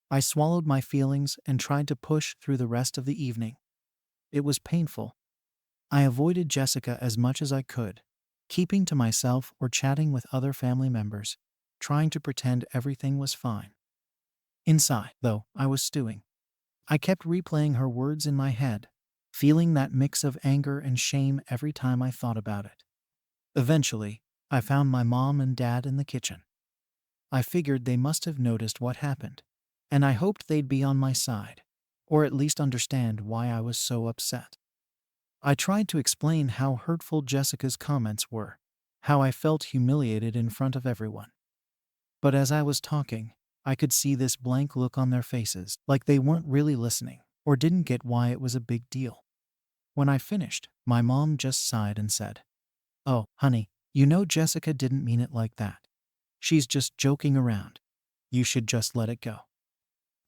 I swallowed my feelings and tried to push through the rest of the evening. It was painful. I avoided Jessica as much as I could, keeping to myself or chatting with other family members, trying to pretend everything was fine. Inside, though, I was stewing. I kept replaying her words in my head, feeling that mix of anger and shame every time I thought about it. Eventually, I found my mom and dad in the kitchen. I figured they must have noticed what happened, and I hoped they'd be on my side, or at least understand why I was so upset. I tried to explain how hurtful Jessica's comments were, how I felt humiliated in front of everyone. But as I was talking, I could see this blank look on their faces, like they weren't really listening, or didn't get why it was a big deal. When I finished, my mom just sighed and said, "Oh, honey, you know Jessica didn't mean it like that. She's just joking around. You should just let it go."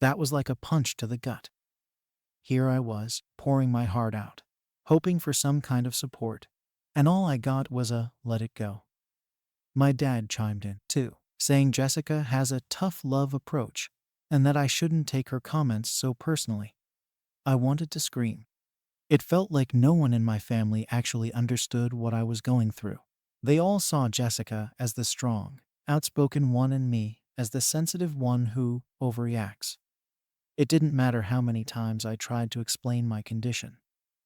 That was like a punch to the gut. Here I was, pouring my heart out, hoping for some kind of support, and all I got was a "let it go." My dad chimed in, too, saying Jessica has a tough love approach and that I shouldn't take her comments so personally. I wanted to scream. It felt like no one in my family actually understood what I was going through. They all saw Jessica as the strong, outspoken one and me as the sensitive one who overreacts. It didn't matter how many times I tried to explain my condition.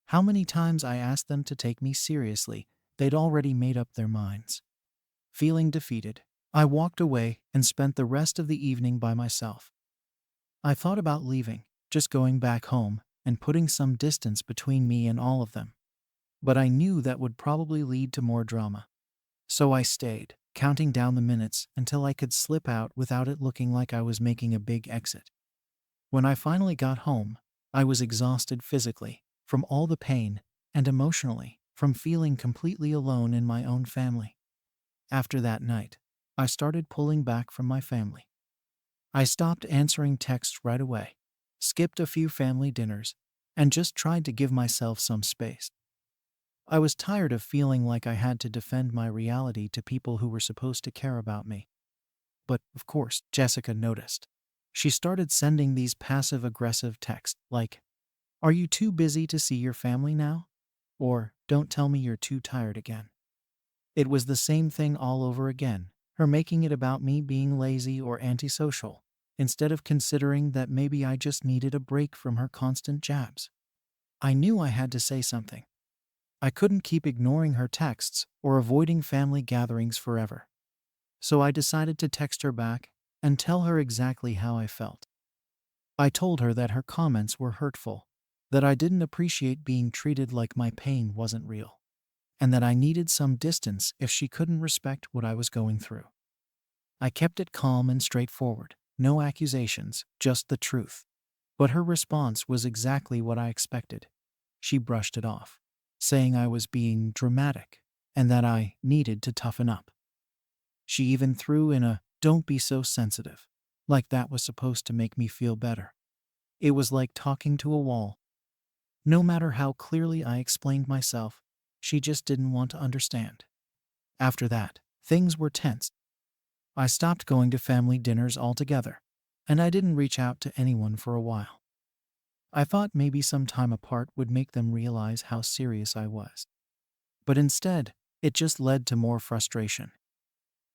How many times I asked them to take me seriously, they'd already made up their minds. Feeling defeated, I walked away and spent the rest of the evening by myself. I thought about leaving, just going back home and putting some distance between me and all of them. But I knew that would probably lead to more drama. So I stayed, counting down the minutes until I could slip out without it looking like I was making a big exit. When I finally got home, I was exhausted physically from all the pain and emotionally from feeling completely alone in my own family. After that night, I started pulling back from my family. I stopped answering texts right away, skipped a few family dinners, and just tried to give myself some space. I was tired of feeling like I had to defend my reality to people who were supposed to care about me. But, of course, Jessica noticed. She started sending these passive-aggressive texts like, "Are you too busy to see your family now?" Or, "Don't tell me you're too tired again." It was the same thing all over again, her making it about me being lazy or antisocial, instead of considering that maybe I just needed a break from her constant jabs. I knew I had to say something. I couldn't keep ignoring her texts or avoiding family gatherings forever. So I decided to text her back and tell her exactly how I felt. I told her that her comments were hurtful, that I didn't appreciate being treated like my pain wasn't real, and that I needed some distance if she couldn't respect what I was going through. I kept it calm and straightforward, no accusations, just the truth. But her response was exactly what I expected. She brushed it off, saying I was being dramatic and that I needed to toughen up. She even threw in a "don't be so sensitive," like that was supposed to make me feel better. It was like talking to a wall. No matter how clearly I explained myself, she just didn't want to understand. After that, things were tense. I stopped going to family dinners altogether, and I didn't reach out to anyone for a while. I thought maybe some time apart would make them realize how serious I was. But instead, it just led to more frustration.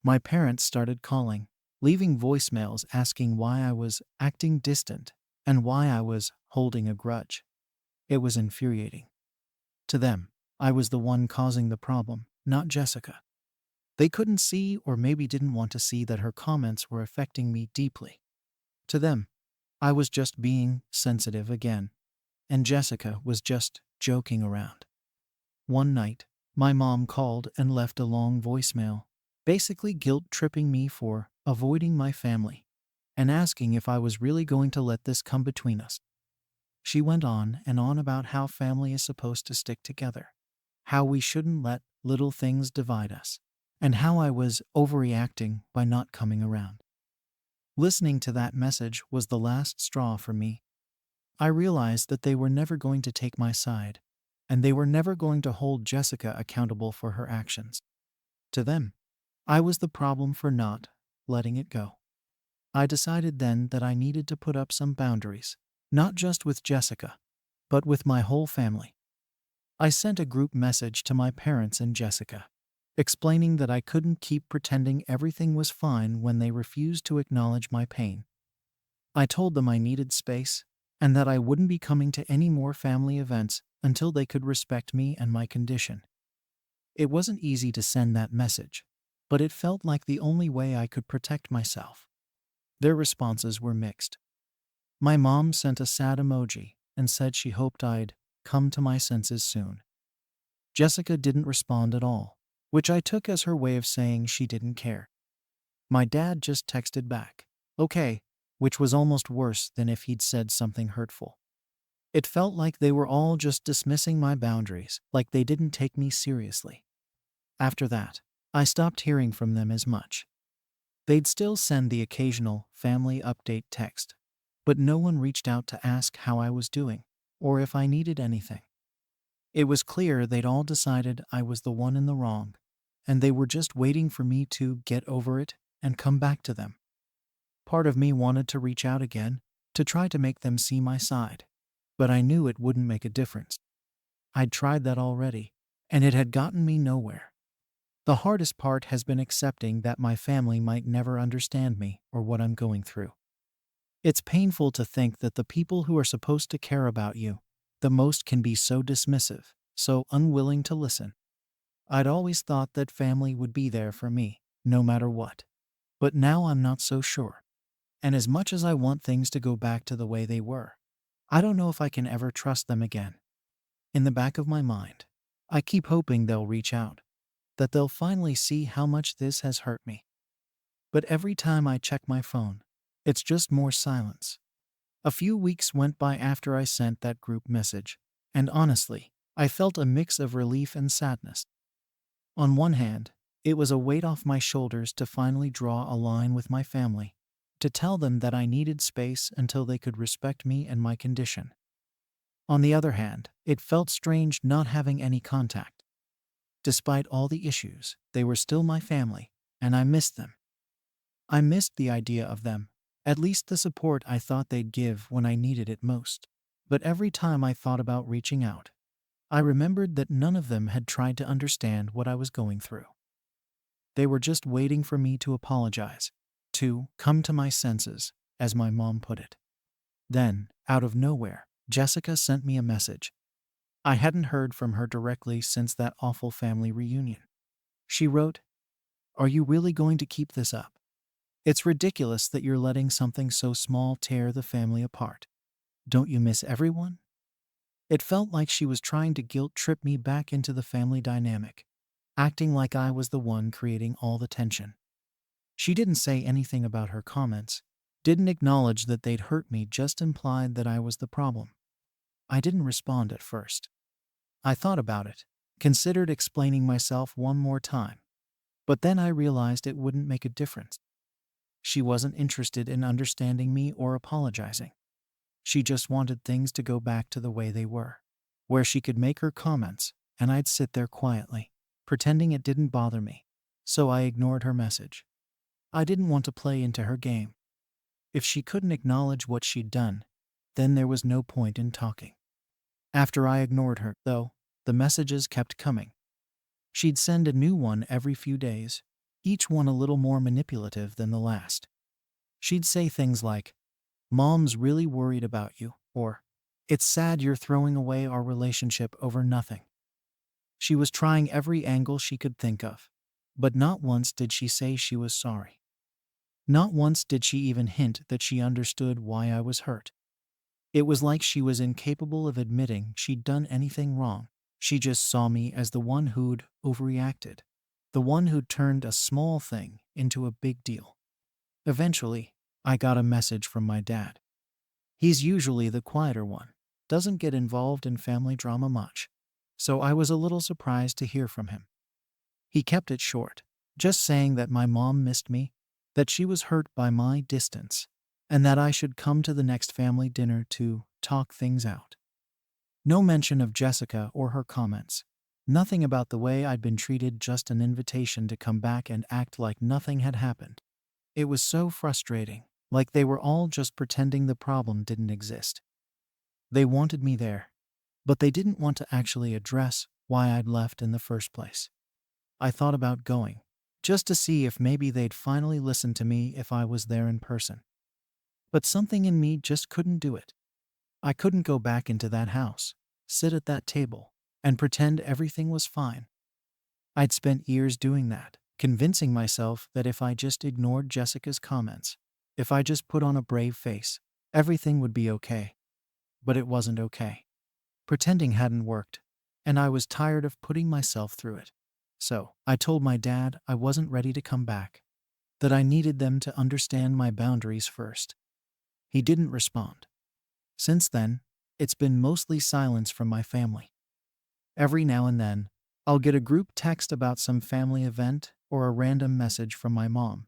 My parents started calling, leaving voicemails asking why I was acting distant and why I was holding a grudge. It was infuriating. To them, I was the one causing the problem, not Jessica. They couldn't see or maybe didn't want to see that her comments were affecting me deeply. To them, I was just being sensitive again, and Jessica was just joking around. One night, my mom called and left a long voicemail, basically guilt-tripping me for avoiding my family and asking if I was really going to let this come between us. She went on and on about how family is supposed to stick together, how we shouldn't let little things divide us, and how I was overreacting by not coming around. Listening to that message was the last straw for me. I realized that they were never going to take my side, and they were never going to hold Jessica accountable for her actions. To them, I was the problem for not letting it go. I decided then that I needed to put up some boundaries, not just with Jessica, but with my whole family. I sent a group message to my parents and Jessica, explaining that I couldn't keep pretending everything was fine when they refused to acknowledge my pain. I told them I needed space and that I wouldn't be coming to any more family events until they could respect me and my condition. It wasn't easy to send that message, but it felt like the only way I could protect myself. Their responses were mixed. My mom sent a sad emoji and said she hoped I'd come to my senses soon. Jessica didn't respond at all, which I took as her way of saying she didn't care. My dad just texted back, "Okay," which was almost worse than if he'd said something hurtful. It felt like they were all just dismissing my boundaries, like they didn't take me seriously. After that, I stopped hearing from them as much. They'd still send the occasional family update text, but no one reached out to ask how I was doing or if I needed anything. It was clear they'd all decided I was the one in the wrong, and they were just waiting for me to get over it and come back to them. Part of me wanted to reach out again, to try to make them see my side, but I knew it wouldn't make a difference. I'd tried that already, and it had gotten me nowhere. The hardest part has been accepting that my family might never understand me or what I'm going through. It's painful to think that the people who are supposed to care about you the most can be so dismissive, so unwilling to listen. I'd always thought that family would be there for me, no matter what. But now I'm not so sure. And as much as I want things to go back to the way they were, I don't know if I can ever trust them again. In the back of my mind, I keep hoping they'll reach out, that they'll finally see how much this has hurt me. But every time I check my phone, it's just more silence. A few weeks went by after I sent that group message, and honestly, I felt a mix of relief and sadness. On one hand, it was a weight off my shoulders to finally draw a line with my family, to tell them that I needed space until they could respect me and my condition. On the other hand, it felt strange not having any contact. Despite all the issues, they were still my family, and I missed them. I missed the idea of them, at least the support I thought they'd give when I needed it most. But every time I thought about reaching out, I remembered that none of them had tried to understand what I was going through. They were just waiting for me to apologize, to come to my senses, as my mom put it. Then, out of nowhere, Jessica sent me a message. I hadn't heard from her directly since that awful family reunion. She wrote, "Are you really going to keep this up? It's ridiculous that you're letting something so small tear the family apart. Don't you miss everyone?" It felt like she was trying to guilt trip me back into the family dynamic, acting like I was the one creating all the tension. She didn't say anything about her comments, didn't acknowledge that they'd hurt me, just implied that I was the problem. I didn't respond at first. I thought about it, considered explaining myself one more time, but then I realized it wouldn't make a difference. She wasn't interested in understanding me or apologizing. She just wanted things to go back to the way they were, where she could make her comments and I'd sit there quietly, pretending it didn't bother me. So I ignored her message. I didn't want to play into her game. If she couldn't acknowledge what she'd done, then there was no point in talking. After I ignored her, though, the messages kept coming. She'd send a new one every few days, each one a little more manipulative than the last. She'd say things like, "Mom's really worried about you," or "It's sad you're throwing away our relationship over nothing." She was trying every angle she could think of, but not once did she say she was sorry. Not once did she even hint that she understood why I was hurt. It was like she was incapable of admitting she'd done anything wrong. She just saw me as the one who'd overreacted, the one who'd turned a small thing into a big deal. Eventually, I got a message from my dad. He's usually the quieter one, doesn't get involved in family drama much, so I was a little surprised to hear from him. He kept it short, just saying that my mom missed me, that she was hurt by my distance, and that I should come to the next family dinner to talk things out. No mention of Jessica or her comments. Nothing about the way I'd been treated, just an invitation to come back and act like nothing had happened. It was so frustrating. like they were all just pretending the problem didn't exist. They wanted me there, but they didn't want to actually address why I'd left in the first place. I thought about going, just to see if maybe they'd finally listen to me if I was there in person. But something in me just couldn't do it. I couldn't go back into that house, sit at that table, and pretend everything was fine. I'd spent years doing that, convincing myself that if I just ignored Jessica's comments, if I just put on a brave face, everything would be okay. But it wasn't okay. Pretending hadn't worked, and I was tired of putting myself through it. So, I told my dad I wasn't ready to come back, that I needed them to understand my boundaries first. He didn't respond. Since then, it's been mostly silence from my family. Every now and then, I'll get a group text about some family event or a random message from my mom,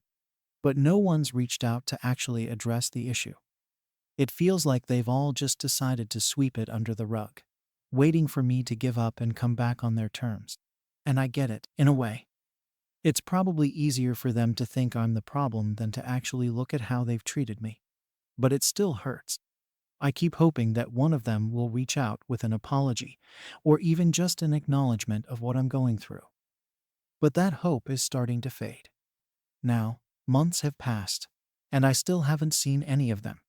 but no one's reached out to actually address the issue. It feels like they've all just decided to sweep it under the rug, waiting for me to give up and come back on their terms. And I get it, in a way. It's probably easier for them to think I'm the problem than to actually look at how they've treated me. But it still hurts. I keep hoping that one of them will reach out with an apology, or even just an acknowledgement of what I'm going through. But that hope is starting to fade. Now, months have passed, and I still haven't seen any of them.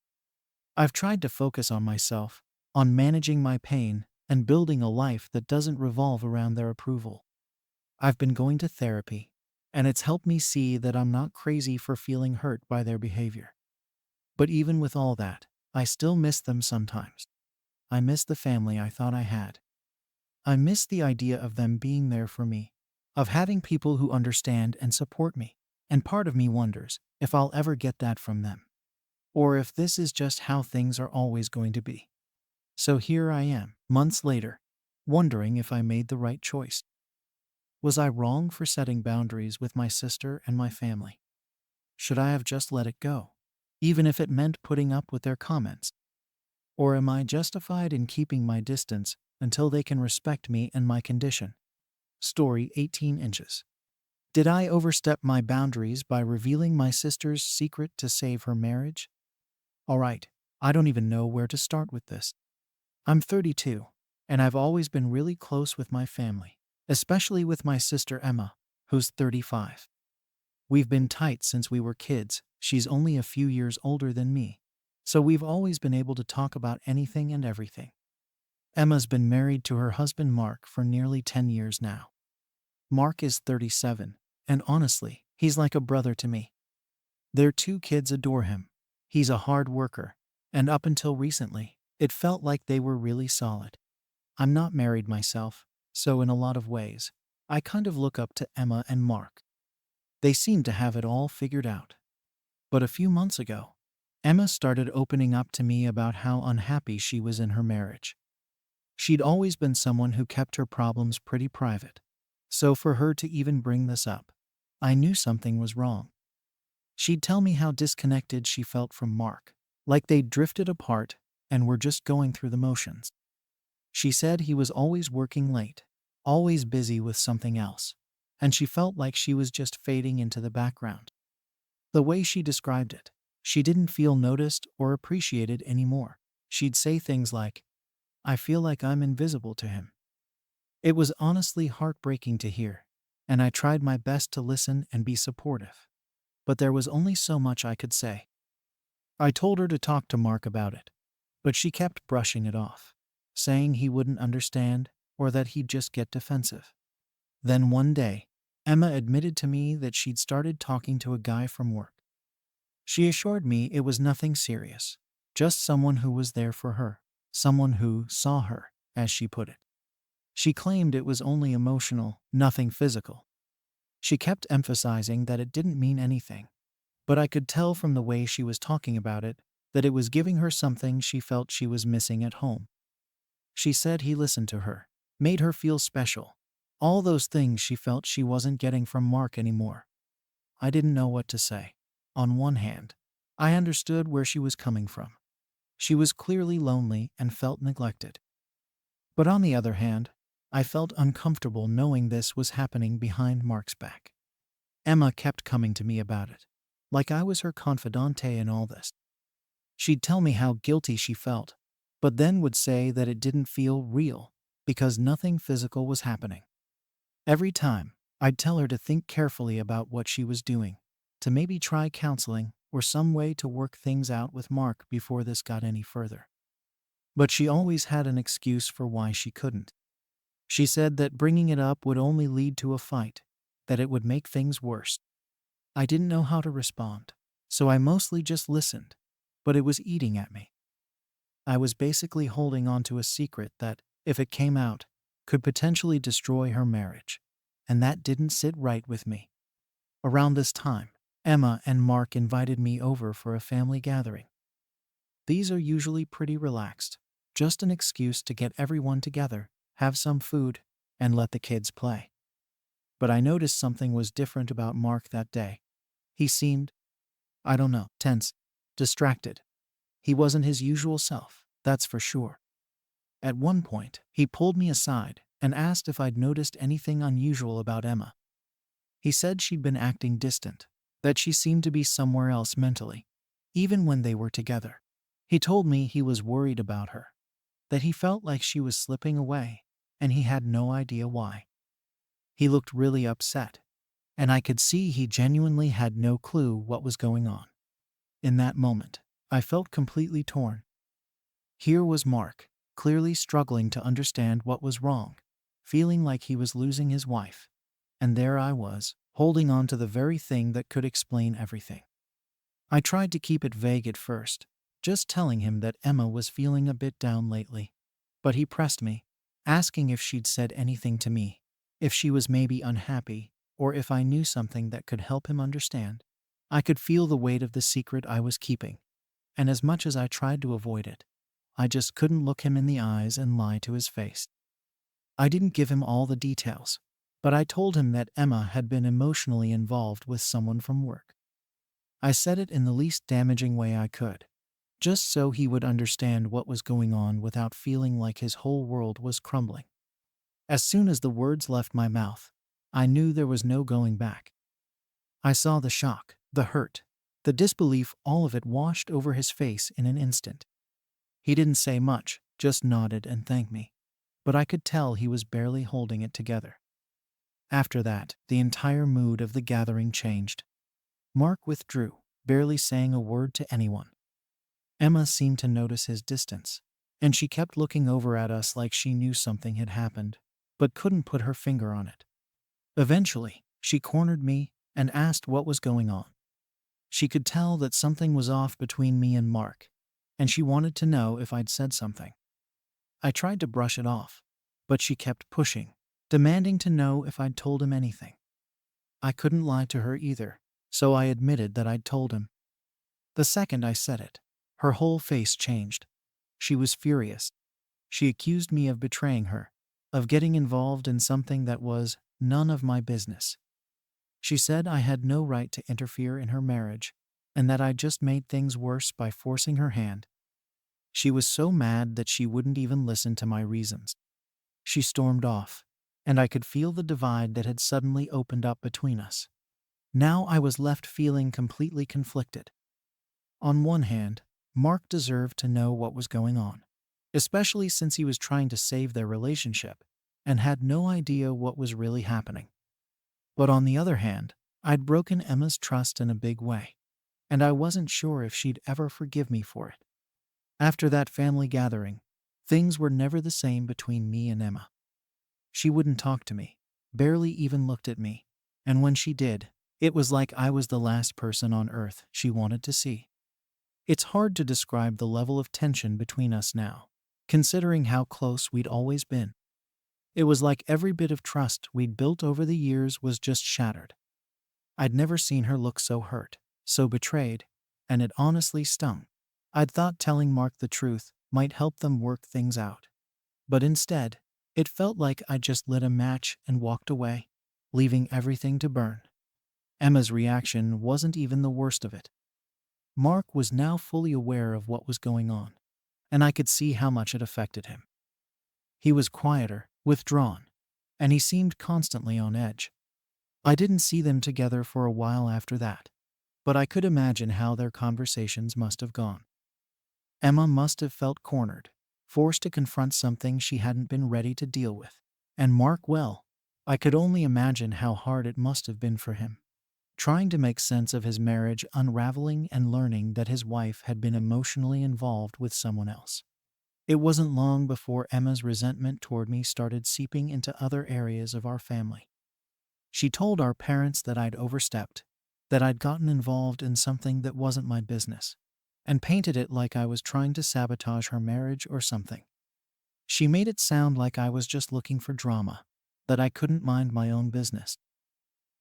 I've tried to focus on myself, on managing my pain, and building a life that doesn't revolve around their approval. I've been going to therapy, and it's helped me see that I'm not crazy for feeling hurt by their behavior. But even with all that, I still miss them sometimes. I miss the family I thought I had. I miss the idea of them being there for me, of having people who understand and support me, and part of me wonders if I'll ever get that from them, or if this is just how things are always going to be. So here I am, months later, wondering if I made the right choice. Was I wrong for setting boundaries with my sister and my family? Should I have just let it go, even if it meant putting up with their comments? Or am I justified in keeping my distance until they can respect me and my condition? Story 18 inches. Did I overstep my boundaries by revealing my sister's secret to save her marriage? Alright, I don't even know where to start with this. I'm 32, and I've always been really close with my family, especially with my sister Emma, who's 35. We've been tight since we were kids. She's only a few years older than me, so we've always been able to talk about anything and everything. Emma's been married to her husband Mark for nearly 10 years now. Mark is 37, and honestly, he's like a brother to me. Their two kids adore him. He's a hard worker, and up until recently, it felt like they were really solid. I'm not married myself, so in a lot of ways, I kind of look up to Emma and Mark. They seem to have it all figured out. But a few months ago, Emma started opening up to me about how unhappy she was in her marriage. She'd always been someone who kept her problems pretty private, so for her to even bring this up, I knew something was wrong. She'd tell me how disconnected she felt from Mark, like they'd drifted apart and were just going through the motions. She said he was always working late, always busy with something else, and she felt like she was just fading into the background. The way she described it, she didn't feel noticed or appreciated anymore. She'd say things like, "I feel like I'm invisible to him." It was honestly heartbreaking to hear, and I tried my best to listen and be supportive. But there was only so much I could say. I told her to talk to Mark about it, but she kept brushing it off, saying he wouldn't understand or that he'd just get defensive. Then one day, Emma admitted to me that she'd started talking to a guy from work. She assured me it was nothing serious, just someone who was there for her, someone who saw her, as she put it. She claimed it was only emotional, nothing physical. She kept emphasizing that it didn't mean anything, but I could tell from the way she was talking about it that it was giving her something she felt she was missing at home. She said he listened to her, made her feel special, all those things she felt she wasn't getting from Mark anymore. I didn't know what to say. On one hand, I understood where she was coming from. She was clearly lonely and felt neglected. But on the other hand, I felt uncomfortable knowing this was happening behind Mark's back. Emma kept coming to me about it. like I was her confidante in all this. She'd tell me how guilty she felt, but then would say that it didn't feel real because nothing physical was happening. Every time, I'd tell her to think carefully about what she was doing, to maybe try counseling or some way to work things out with Mark before this got any further. But she always had an excuse for why she couldn't. She said that bringing it up would only lead to a fight, that it would make things worse. I didn't know how to respond, so I mostly just listened, but it was eating at me. I was basically holding on to a secret that, if it came out, could potentially destroy her marriage, and that didn't sit right with me. Around this time, Emma and Mark invited me over for a family gathering. These are usually pretty relaxed, just an excuse to get everyone together, have some food, and let the kids play. But I noticed something was different about Mark that day. He seemed, I don't know, tense, distracted. He wasn't his usual self, that's for sure. At one point, he pulled me aside and asked if I'd noticed anything unusual about Emma. He said she'd been acting distant, that she seemed to be somewhere else mentally, even when they were together. He told me he was worried about her, that he felt like she was slipping away, and he had no idea why. He looked really upset, and I could see he genuinely had no clue what was going on. In that moment, I felt completely torn. Here was Mark, clearly struggling to understand what was wrong, feeling like he was losing his wife. And there I was, holding on to the very thing that could explain everything. I tried to keep it vague at first, just telling him that Emma was feeling a bit down lately. But he pressed me, asking if she'd said anything to me, if she was maybe unhappy, or if I knew something that could help him understand. I could feel the weight of the secret I was keeping, and as much as I tried to avoid it, I just couldn't look him in the eyes and lie to his face. I didn't give him all the details, but I told him that Emma had been emotionally involved with someone from work. I said it in the least damaging way I could, just so he would understand what was going on without feeling like his whole world was crumbling. As soon as the words left my mouth, I knew there was no going back. I saw the shock, the hurt, the disbelief, all of it washed over his face in an instant. He didn't say much, just nodded and thanked me, but I could tell he was barely holding it together. After that, the entire mood of the gathering changed. Mark withdrew, barely saying a word to anyone. Emma seemed to notice his distance, and she kept looking over at us like she knew something had happened, but couldn't put her finger on it. Eventually, she cornered me and asked what was going on. She could tell that something was off between me and Mark, and she wanted to know if I'd said something. I tried to brush it off, but she kept pushing, demanding to know if I'd told him anything. I couldn't lie to her either, so I admitted that I'd told him. The second I said it, her whole face changed. She was furious. She accused me of betraying her, of getting involved in something that was none of my business. She said I had no right to interfere in her marriage, and that I just made things worse by forcing her hand. She was so mad that she wouldn't even listen to my reasons. She stormed off, and I could feel the divide that had suddenly opened up between us. Now I was left feeling completely conflicted. On one hand, Mark deserved to know what was going on, especially since he was trying to save their relationship and had no idea what was really happening. But on the other hand, I'd broken Emma's trust in a big way, and I wasn't sure if she'd ever forgive me for it. After that family gathering, things were never the same between me and Emma. She wouldn't talk to me, barely even looked at me, and when she did, it was like I was the last person on earth she wanted to see. It's hard to describe the level of tension between us now, considering how close we'd always been. It was like every bit of trust we'd built over the years was just shattered. I'd never seen her look so hurt, so betrayed, and it honestly stung. I'd thought telling Mark the truth might help them work things out. But instead, it felt like I just lit a match and walked away, leaving everything to burn. Emma's reaction wasn't even the worst of it. Mark was now fully aware of what was going on, and I could see how much it affected him. He was quieter, withdrawn, and he seemed constantly on edge. I didn't see them together for a while after that. but I could imagine how their conversations must have gone. Emma must have felt cornered, forced to confront something she hadn't been ready to deal with. And Mark, well, I could only imagine how hard it must have been for him, trying to make sense of his marriage unraveling and learning that his wife had been emotionally involved with someone else. It wasn't long before Emma's resentment toward me started seeping into other areas of our family. She told our parents that I'd overstepped, that I'd gotten involved in something that wasn't my business, and painted it like I was trying to sabotage her marriage or something. She made it sound like I was just looking for drama, that I couldn't mind my own business.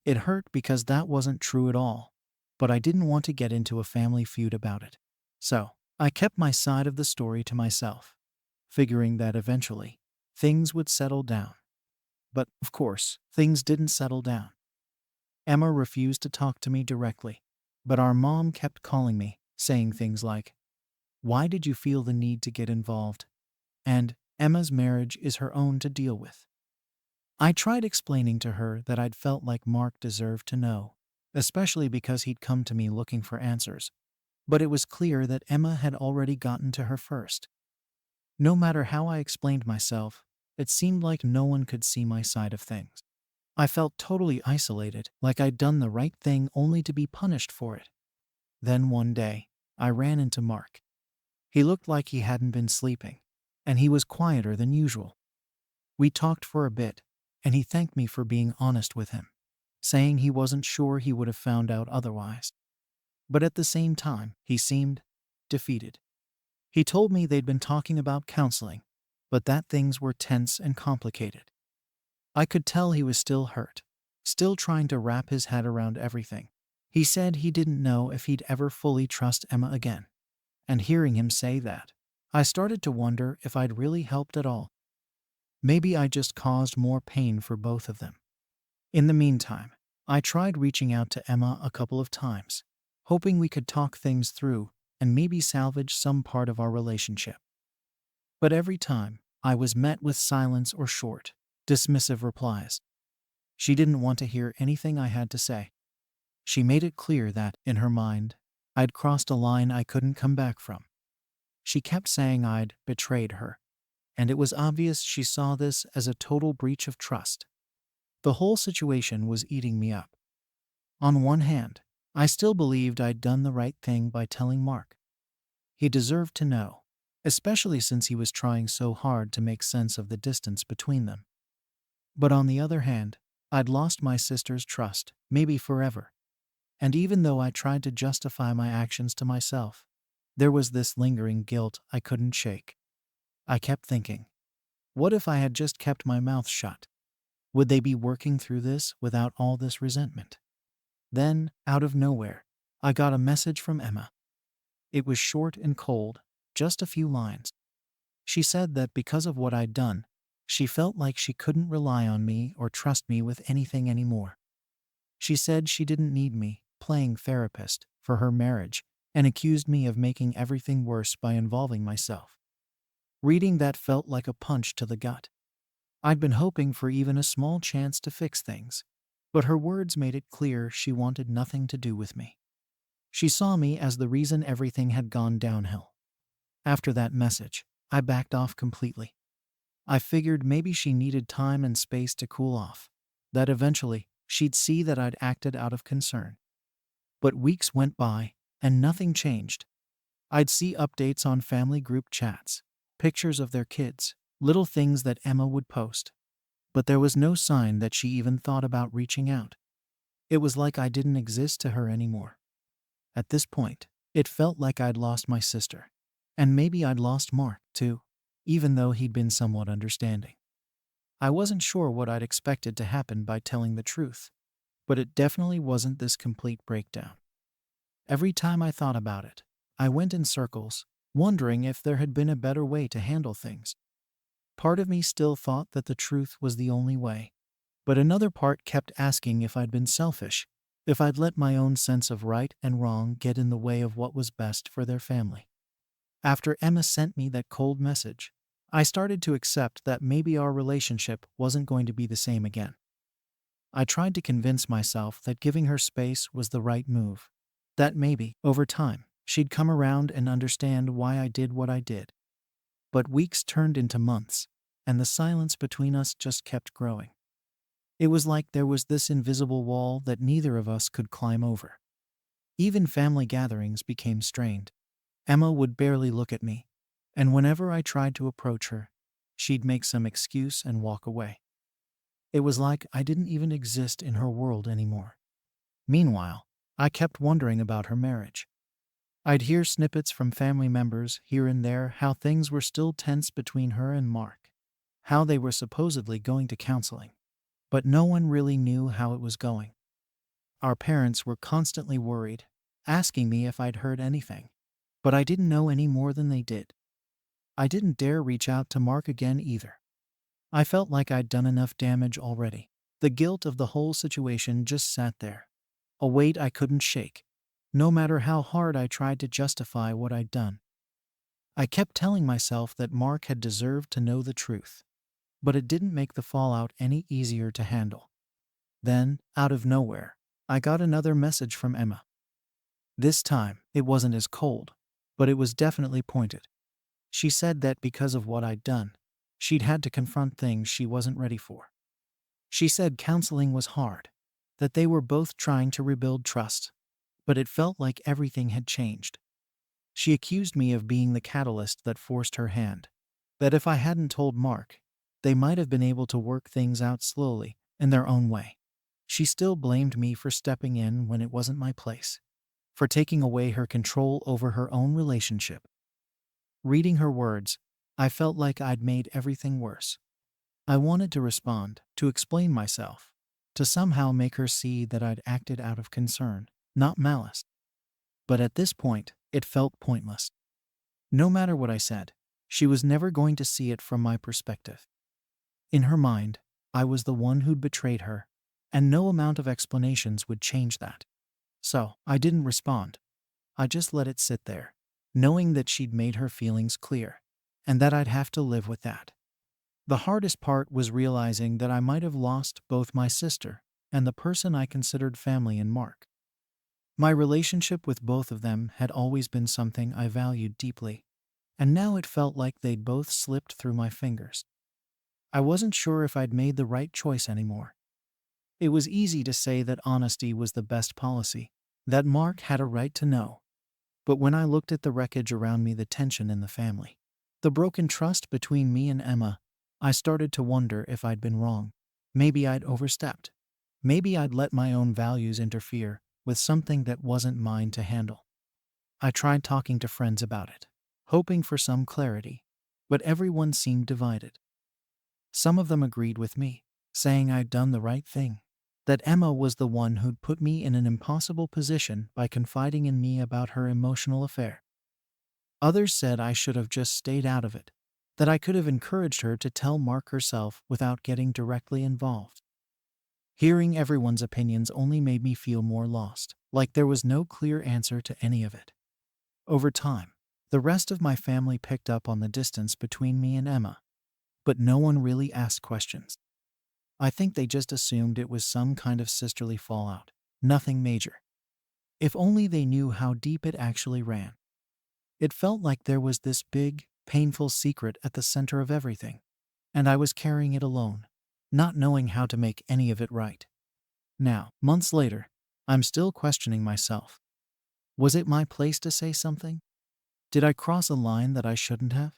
It hurt because that wasn't true at all, but I didn't want to get into a family feud about it. So, I kept my side of the story to myself, figuring that eventually, things would settle down. But, of course, things didn't settle down. Emma refused to talk to me directly, but our mom kept calling me, saying things like, "Why did you feel the need to get involved?" And, "Emma's marriage is her own to deal with." I tried explaining to her that I'd felt like Mark deserved to know, especially because he'd come to me looking for answers, but it was clear that Emma had already gotten to her first. No matter how I explained myself, it seemed like no one could see my side of things. I felt totally isolated, like I'd done the right thing only to be punished for it. Then one day, I ran into Mark. He looked like he hadn't been sleeping, and he was quieter than usual. We talked for a bit, and he thanked me for being honest with him, saying he wasn't sure he would have found out otherwise. But at the same time, he seemed defeated. He told me they'd been talking about counseling, but that things were tense and complicated. I could tell he was still hurt, still trying to wrap his head around everything. He said he didn't know if he'd ever fully trust Emma again. And hearing him say that, I started to wonder if I'd really helped at all. Maybe I just caused more pain for both of them. In the meantime, I tried reaching out to Emma a couple of times, hoping we could talk things through and maybe salvage some part of our relationship. But every time, I was met with silence or short, dismissive replies. She didn't want to hear anything I had to say. She made it clear that, in her mind, I'd crossed a line I couldn't come back from. She kept saying I'd betrayed her, and it was obvious she saw this as a total breach of trust. The whole situation was eating me up. On one hand, I still believed I'd done the right thing by telling Mark. He deserved to know, especially since he was trying so hard to make sense of the distance between them. But on the other hand, I'd lost my sister's trust, maybe forever. And even though I tried to justify my actions to myself, there was this lingering guilt I couldn't shake. I kept thinking, what if I had just kept my mouth shut? Would they be working through this without all this resentment? Then, out of nowhere, I got a message from Emma. It was short and cold, just a few lines. She said that because of what I'd done, she felt like she couldn't rely on me or trust me with anything anymore. She said she didn't need me, playing therapist, for her marriage, and accused me of making everything worse by involving myself. Reading that felt like a punch to the gut. I'd been hoping for even a small chance to fix things, but her words made it clear she wanted nothing to do with me. She saw me as the reason everything had gone downhill. After that message, I backed off completely. I figured maybe she needed time and space to cool off, that eventually she'd see that I'd acted out of concern. But weeks went by, and nothing changed. I'd see updates on family group chats, pictures of their kids, little things that Emma would post. But there was no sign that she even thought about reaching out. It was like I didn't exist to her anymore. At this point, it felt like I'd lost my sister. And maybe I'd lost Mark, too, even though he'd been somewhat understanding. I wasn't sure what I'd expected to happen by telling the truth, but it definitely wasn't this complete breakdown. Every time I thought about it, I went in circles, wondering if there had been a better way to handle things. Part of me still thought that the truth was the only way, but another part kept asking if I'd been selfish, if I'd let my own sense of right and wrong get in the way of what was best for their family. After Emma sent me that cold message, I started to accept that maybe our relationship wasn't going to be the same again. I tried to convince myself that giving her space was the right move, That maybe, over time, she'd come around and understand why I did what I did. But weeks turned into months, and the silence between us just kept growing. It was like there was this invisible wall that neither of us could climb over. Even family gatherings became strained. Emma would barely look at me, and whenever I tried to approach her, she'd make some excuse and walk away. It was like I didn't even exist in her world anymore. Meanwhile, I kept wondering about her marriage. I'd hear snippets from family members here and there how things were still tense between her and Mark, how they were supposedly going to counseling, but no one really knew how it was going. Our parents were constantly worried, asking me if I'd heard anything, but I didn't know any more than they did. I didn't dare reach out to Mark again either. I felt like I'd done enough damage already. The guilt of the whole situation just sat there, a weight I couldn't shake, no matter how hard I tried to justify what I'd done. I kept telling myself that Mark had deserved to know the truth, but it didn't make the fallout any easier to handle. Then, out of nowhere, I got another message from Emma. This time, it wasn't as cold, but it was definitely pointed. She said that because of what I'd done, she'd had to confront things she wasn't ready for. She said counseling was hard, that they were both trying to rebuild trust, but it felt like everything had changed. She accused me of being the catalyst that forced her hand, that if I hadn't told Mark, they might have been able to work things out slowly, in their own way. She still blamed me for stepping in when it wasn't my place, for taking away her control over her own relationship. Reading her words, I felt like I'd made everything worse. I wanted to respond, to explain myself, to somehow make her see that I'd acted out of concern, not malice. But at this point, it felt pointless. No matter what I said, she was never going to see it from my perspective. In her mind, I was the one who'd betrayed her, and no amount of explanations would change that. So, I didn't respond. I just let it sit there, knowing that she'd made her feelings clear, and that I'd have to live with that. The hardest part was realizing that I might have lost both my sister and the person I considered family in Mark. My relationship with both of them had always been something I valued deeply, and now it felt like they'd both slipped through my fingers. I wasn't sure if I'd made the right choice anymore. It was easy to say that honesty was the best policy, that Mark had a right to know. But when I looked at the wreckage around me, the tension in the family, the broken trust between me and Emma, I started to wonder if I'd been wrong. Maybe I'd overstepped. Maybe I'd let my own values interfere with something that wasn't mine to handle. I tried talking to friends about it, hoping for some clarity, but everyone seemed divided. Some of them agreed with me, saying I'd done the right thing, that Emma was the one who'd put me in an impossible position by confiding in me about her emotional affair. Others said I should have just stayed out of it, that I could have encouraged her to tell Mark herself without getting directly involved. Hearing everyone's opinions only made me feel more lost, like there was no clear answer to any of it. Over time, the rest of my family picked up on the distance between me and Emma, but no one really asked questions. I think they just assumed it was some kind of sisterly fallout, nothing major. If only they knew how deep it actually ran. It felt like there was this big, painful secret at the center of everything, and I was carrying it alone, not knowing how to make any of it right. Now, months later, I'm still questioning myself. Was it my place to say something? Did I cross a line that I shouldn't have?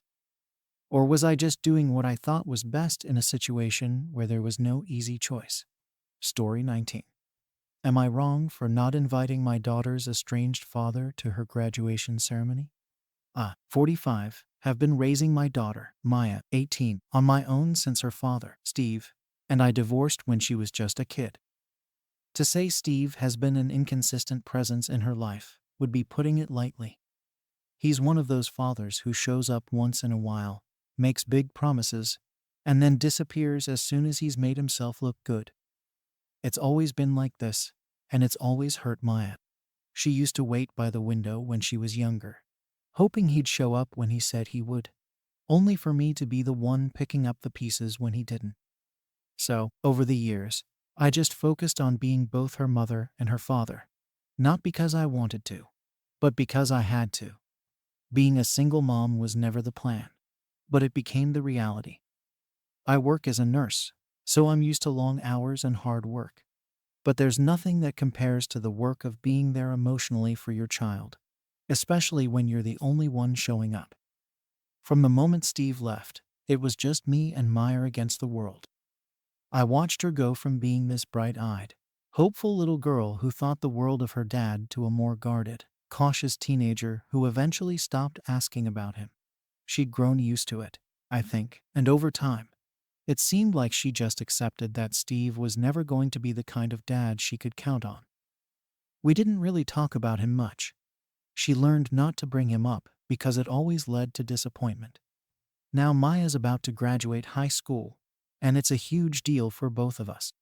Or was I just doing what I thought was best in a situation where there was no easy choice? Story 19. Am I wrong for not inviting my daughter's estranged father to her graduation ceremony? 45, have been raising my daughter, Maya, 18, on my own since her father, Steve, and I divorced when she was just a kid. To say Steve has been an inconsistent presence in her life would be putting it lightly. He's one of those fathers who shows up once in a while, makes big promises, and then disappears as soon as he's made himself look good. It's always been like this, and it's always hurt Maya. She used to wait by the window when she was younger, hoping he'd show up when he said he would, only for me to be the one picking up the pieces when he didn't. So, over the years, I just focused on being both her mother and her father, Not because I wanted to, but because I had to. Being a single mom was never the plan, but it became the reality. I work as a nurse, so I'm used to long hours and hard work. But there's nothing that compares to the work of being there emotionally for your child, especially when you're the only one showing up. From the moment Steve left, it was just me and Maya against the world. I watched her go from being this bright-eyed, hopeful little girl who thought the world of her dad to a more guarded, cautious teenager who eventually stopped asking about him. She'd grown used to it, I think, and over time, it seemed like she just accepted that Steve was never going to be the kind of dad she could count on. We didn't really talk about him much. She learned not to bring him up because it always led to disappointment. Now Maya's about to graduate high school, and it's a huge deal for both of us.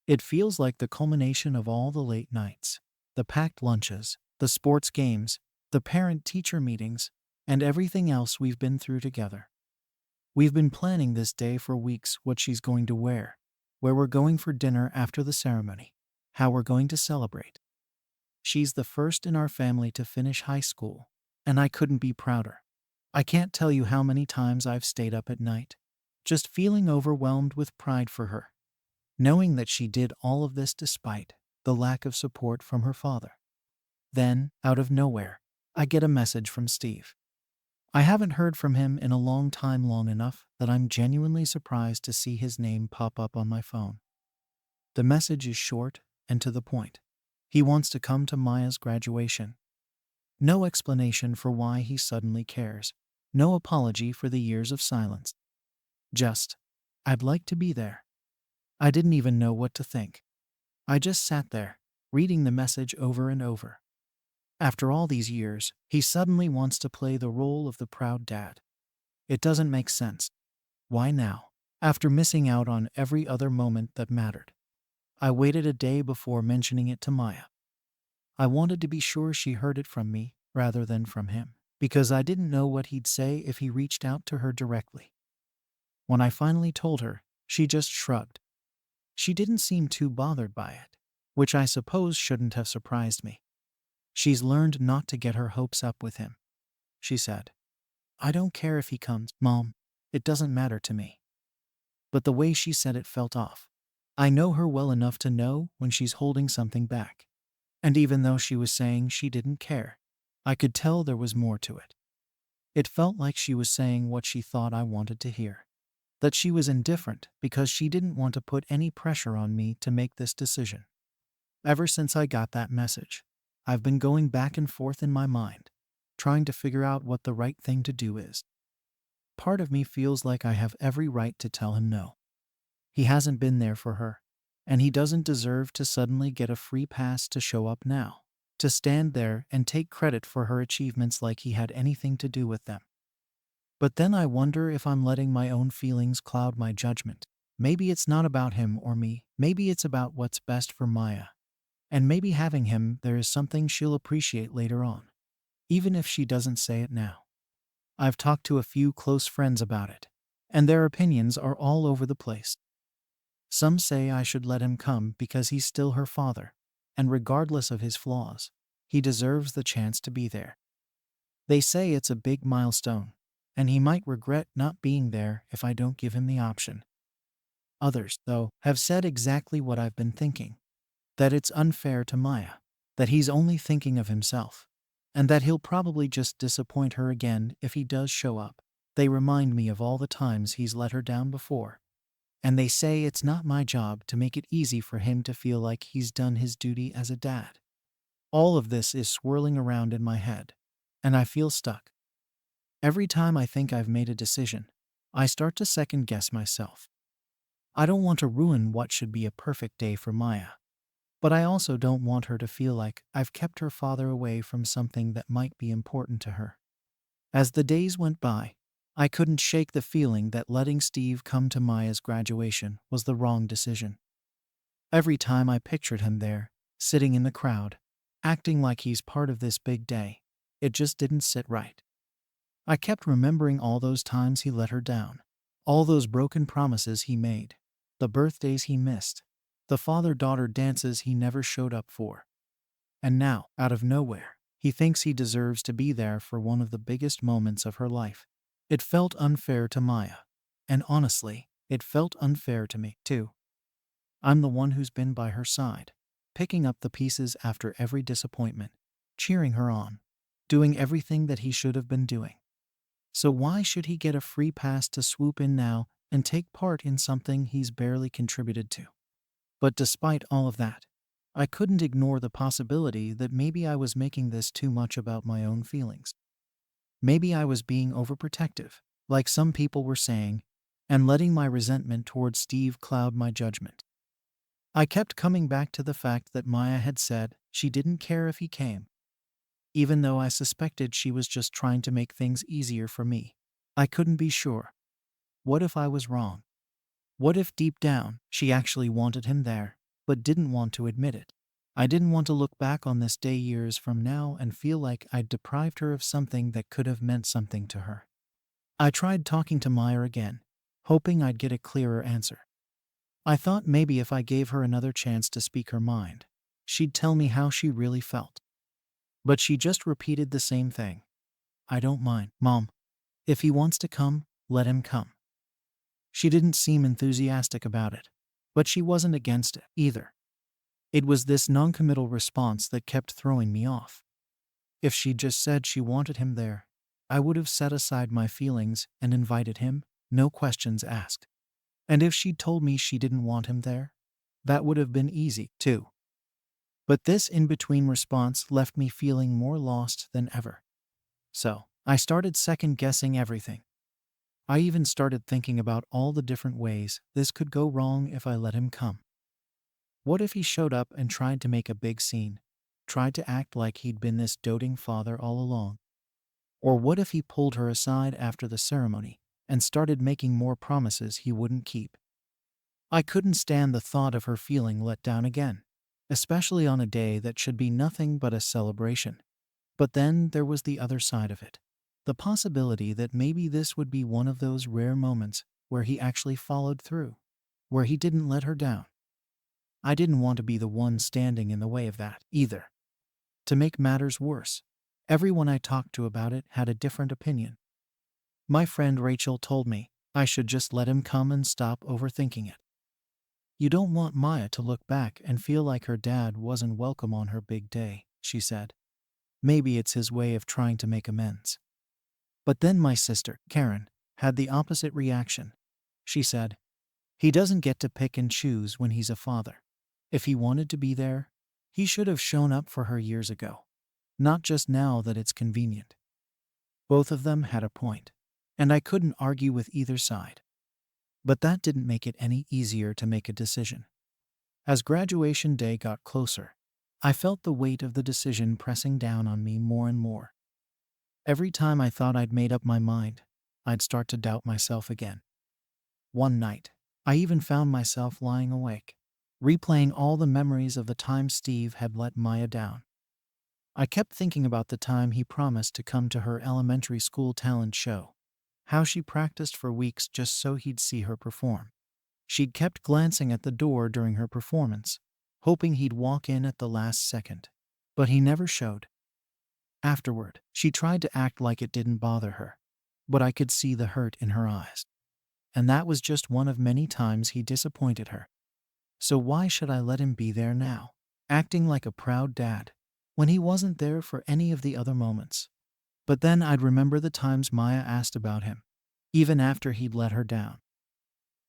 It feels like the culmination of all the late nights, the packed lunches, the sports games, the parent-teacher meetings, and everything else we've been through together. We've been planning this day for weeks: what she's going to wear, where we're going for dinner after the ceremony, how we're going to celebrate. She's the first in our family to finish high school, and I couldn't be prouder. I can't tell you how many times I've stayed up at night, just feeling overwhelmed with pride for her, knowing that she did all of this despite the lack of support from her father. Then, out of nowhere, I get a message from Steve. I haven't heard from him in a long time, long enough that I'm genuinely surprised to see his name pop up on my phone. The message is short and to the point. He wants to come to Maya's graduation. No explanation for why he suddenly cares. No apology for the years of silence. Just, I'd like to be there. I didn't even know what to think. I just sat there, reading the message over and over. After all these years, he suddenly wants to play the role of the proud dad. It doesn't make sense. Why now? After missing out on every other moment that mattered. I waited a day before mentioning it to Maya. I wanted to be sure she heard it from me rather than from him, because I didn't know what he'd say if he reached out to her directly. When I finally told her, she just shrugged. She didn't seem too bothered by it, which I suppose shouldn't have surprised me. She's learned not to get her hopes up with him, she said. I don't care if he comes, Mom. It doesn't matter to me. But the way she said it felt off. I know her well enough to know when she's holding something back. And even though she was saying she didn't care, I could tell there was more to it. It felt like she was saying what she thought I wanted to hear. That she was indifferent because she didn't want to put any pressure on me to make this decision. Ever since I got that message, I've been going back and forth in my mind, trying to figure out what the right thing to do is. Part of me feels like I have every right to tell him no. He hasn't been there for her, and he doesn't deserve to suddenly get a free pass to show up now, to stand there and take credit for her achievements like he had anything to do with them. But then I wonder if I'm letting my own feelings cloud my judgment. Maybe it's not about him or me. Maybe it's about what's best for Maya. And maybe having him there is something she'll appreciate later on, even if she doesn't say it now. I've talked to a few close friends about it, and their opinions are all over the place. Some say I should let him come because he's still her father, and regardless of his flaws, he deserves the chance to be there. They say it's a big milestone, and he might regret not being there if I don't give him the option. Others, though, have said exactly what I've been thinking. That it's unfair to Maya, that he's only thinking of himself, and that he'll probably just disappoint her again if he does show up. They remind me of all the times he's let her down before, and they say it's not my job to make it easy for him to feel like he's done his duty as a dad. All of this is swirling around in my head, and I feel stuck. Every time I think I've made a decision, I start to second-guess myself. I don't want to ruin what should be a perfect day for Maya. But I also don't want her to feel like I've kept her father away from something that might be important to her. As the days went by, I couldn't shake the feeling that letting Steve come to Maya's graduation was the wrong decision. Every time I pictured him there, sitting in the crowd, acting like he's part of this big day, it just didn't sit right. I kept remembering all those times he let her down, all those broken promises he made, the birthdays he missed, the father-daughter dances he never showed up for. And now, out of nowhere, he thinks he deserves to be there for one of the biggest moments of her life. It felt unfair to Maya. And honestly, it felt unfair to me, too. I'm the one who's been by her side, picking up the pieces after every disappointment, cheering her on, doing everything that he should have been doing. So why should he get a free pass to swoop in now and take part in something he's barely contributed to? But despite all of that, I couldn't ignore the possibility that maybe I was making this too much about my own feelings. Maybe I was being overprotective, like some people were saying, and letting my resentment towards Steve cloud my judgment. I kept coming back to the fact that Maya had said she didn't care if he came, even though I suspected she was just trying to make things easier for me. I couldn't be sure. What if I was wrong? What if deep down she actually wanted him there, but didn't want to admit it? I didn't want to look back on this day years from now and feel like I'd deprived her of something that could have meant something to her. I tried talking to Maya again, hoping I'd get a clearer answer. I thought maybe if I gave her another chance to speak her mind, she'd tell me how she really felt. But she just repeated the same thing. I don't mind, Mom. If he wants to come, let him come. She didn't seem enthusiastic about it, but she wasn't against it either. It was this noncommittal response that kept throwing me off. If she'd just said she wanted him there, I would have set aside my feelings and invited him, no questions asked. And if she'd told me she didn't want him there, that would have been easy, too. But this in-between response left me feeling more lost than ever. So, I started second-guessing everything. I even started thinking about all the different ways this could go wrong if I let him come. What if he showed up and tried to make a big scene, tried to act like he'd been this doting father all along? Or what if he pulled her aside after the ceremony and started making more promises he wouldn't keep? I couldn't stand the thought of her feeling let down again, especially on a day that should be nothing but a celebration. But then there was the other side of it. The possibility that maybe this would be one of those rare moments where he actually followed through, where he didn't let her down. I didn't want to be the one standing in the way of that, either. To make matters worse, everyone I talked to about it had a different opinion. My friend Rachel told me I should just let him come and stop overthinking it. You don't want Maya to look back and feel like her dad wasn't welcome on her big day, she said. Maybe it's his way of trying to make amends. But then my sister, Karen, had the opposite reaction. She said, he doesn't get to pick and choose when he's a father. If he wanted to be there, he should have shown up for her years ago, not just now that it's convenient. Both of them had a point, and I couldn't argue with either side. But that didn't make it any easier to make a decision. As graduation day got closer, I felt the weight of the decision pressing down on me more and more. Every time I thought I'd made up my mind, I'd start to doubt myself again. One night, I even found myself lying awake, replaying all the memories of the time Steve had let Maya down. I kept thinking about the time he promised to come to her elementary school talent show, how she practiced for weeks just so he'd see her perform. She'd kept glancing at the door during her performance, hoping he'd walk in at the last second, but he never showed. Afterward, she tried to act like it didn't bother her, but I could see the hurt in her eyes. And that was just one of many times he disappointed her. So why should I let him be there now, acting like a proud dad, when he wasn't there for any of the other moments? But then I'd remember the times Maya asked about him, even after he'd let her down.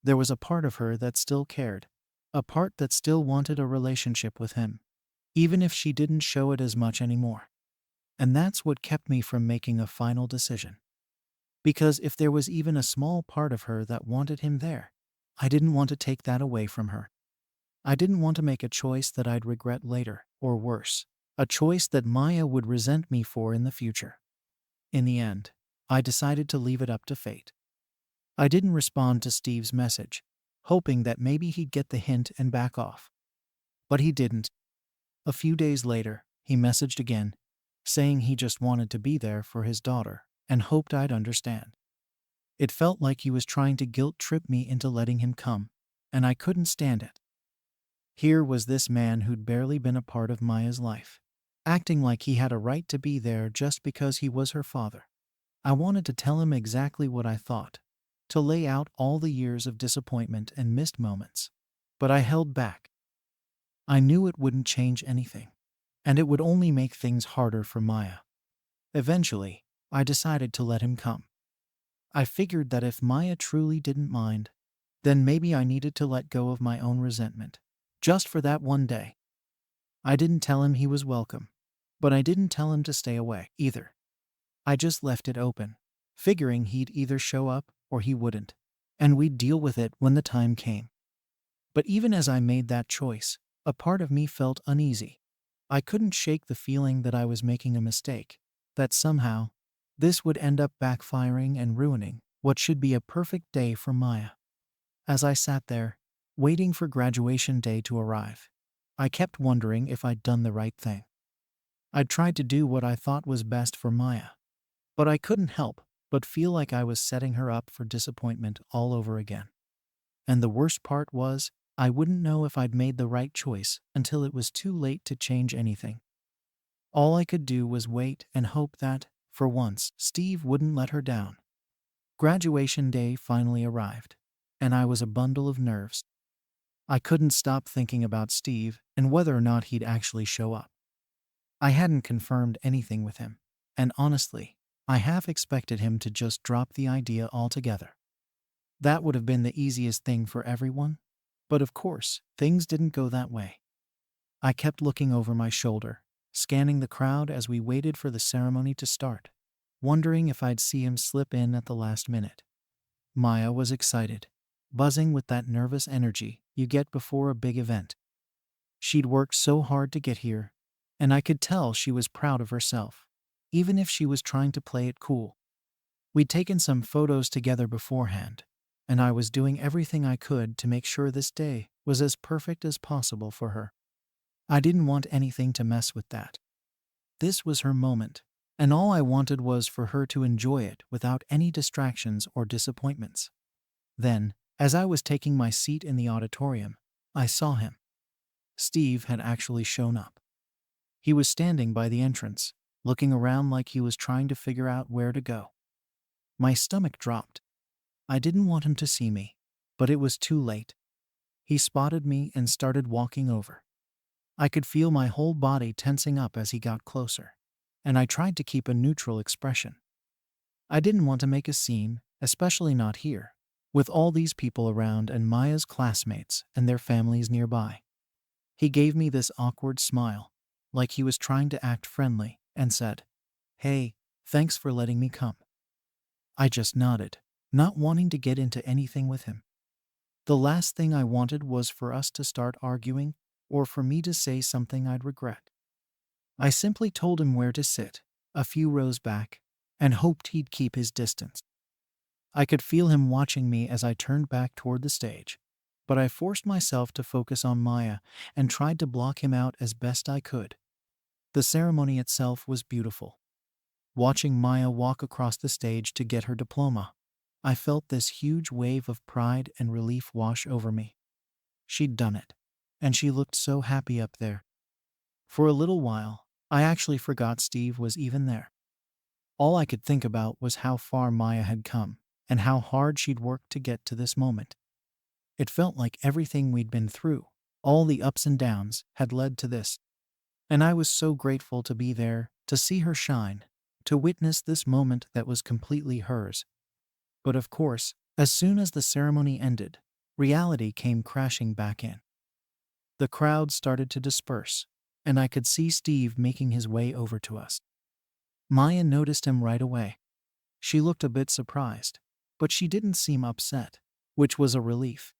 There was a part of her that still cared, a part that still wanted a relationship with him, even if she didn't show it as much anymore. And that's what kept me from making a final decision. Because if there was even a small part of her that wanted him there, I didn't want to take that away from her. I didn't want to make a choice that I'd regret later, or worse, a choice that Maya would resent me for in the future. In the end, I decided to leave it up to fate. I didn't respond to Steve's message, hoping that maybe he'd get the hint and back off. But he didn't. A few days later, he messaged again, saying he just wanted to be there for his daughter and hoped I'd understand. It felt like he was trying to guilt-trip me into letting him come, and I couldn't stand it. Here was this man who'd barely been a part of Maya's life, acting like he had a right to be there just because he was her father. I wanted to tell him exactly what I thought, to lay out all the years of disappointment and missed moments. But I held back. I knew it wouldn't change anything, and it would only make things harder for Maya. Eventually, I decided to let him come. I figured that if Maya truly didn't mind, then maybe I needed to let go of my own resentment. Just for that one day. I didn't tell him he was welcome, but I didn't tell him to stay away either. I just left it open, figuring he'd either show up or he wouldn't, and we'd deal with it when the time came. But even as I made that choice, a part of me felt uneasy. I couldn't shake the feeling that I was making a mistake, that somehow, this would end up backfiring and ruining what should be a perfect day for Maya. As I sat there, waiting for graduation day to arrive, I kept wondering if I'd done the right thing. I'd tried to do what I thought was best for Maya, but I couldn't help but feel like I was setting her up for disappointment all over again. And the worst part was, I wouldn't know if I'd made the right choice until it was too late to change anything. All I could do was wait and hope that, for once, Steve wouldn't let her down. Graduation day finally arrived, and I was a bundle of nerves. I couldn't stop thinking about Steve and whether or not he'd actually show up. I hadn't confirmed anything with him, and honestly, I half expected him to just drop the idea altogether. That would have been the easiest thing for everyone, but of course, things didn't go that way. I kept looking over my shoulder, scanning the crowd as we waited for the ceremony to start, wondering if I'd see him slip in at the last minute. Maya was excited, buzzing with that nervous energy you get before a big event. She'd worked so hard to get here, and I could tell she was proud of herself, even if she was trying to play it cool. We'd taken some photos together beforehand, and I was doing everything I could to make sure this day was as perfect as possible for her. I didn't want anything to mess with that. This was her moment, and all I wanted was for her to enjoy it without any distractions or disappointments. Then, as I was taking my seat in the auditorium, I saw him. Steve had actually shown up. He was standing by the entrance, looking around like he was trying to figure out where to go. My stomach dropped. I didn't want him to see me, but it was too late. He spotted me and started walking over. I could feel my whole body tensing up as he got closer, and I tried to keep a neutral expression. I didn't want to make a scene, especially not here, with all these people around and Maya's classmates and their families nearby. He gave me this awkward smile, like he was trying to act friendly, and said, "Hey, thanks for letting me come." I just nodded, not wanting to get into anything with him. The last thing I wanted was for us to start arguing, or for me to say something I'd regret. I simply told him where to sit, a few rows back, and hoped he'd keep his distance. I could feel him watching me as I turned back toward the stage, but I forced myself to focus on Maya and tried to block him out as best I could. The ceremony itself was beautiful. Watching Maya walk across the stage to get her diploma, I felt this huge wave of pride and relief wash over me. She'd done it, and she looked so happy up there. For a little while, I actually forgot Steve was even there. All I could think about was how far Maya had come, and how hard she'd worked to get to this moment. It felt like everything we'd been through, all the ups and downs, had led to this. And I was so grateful to be there, to see her shine, to witness this moment that was completely hers. But of course, as soon as the ceremony ended, reality came crashing back in. The crowd started to disperse, and I could see Steve making his way over to us. Maya noticed him right away. She looked a bit surprised, but she didn't seem upset, which was a relief.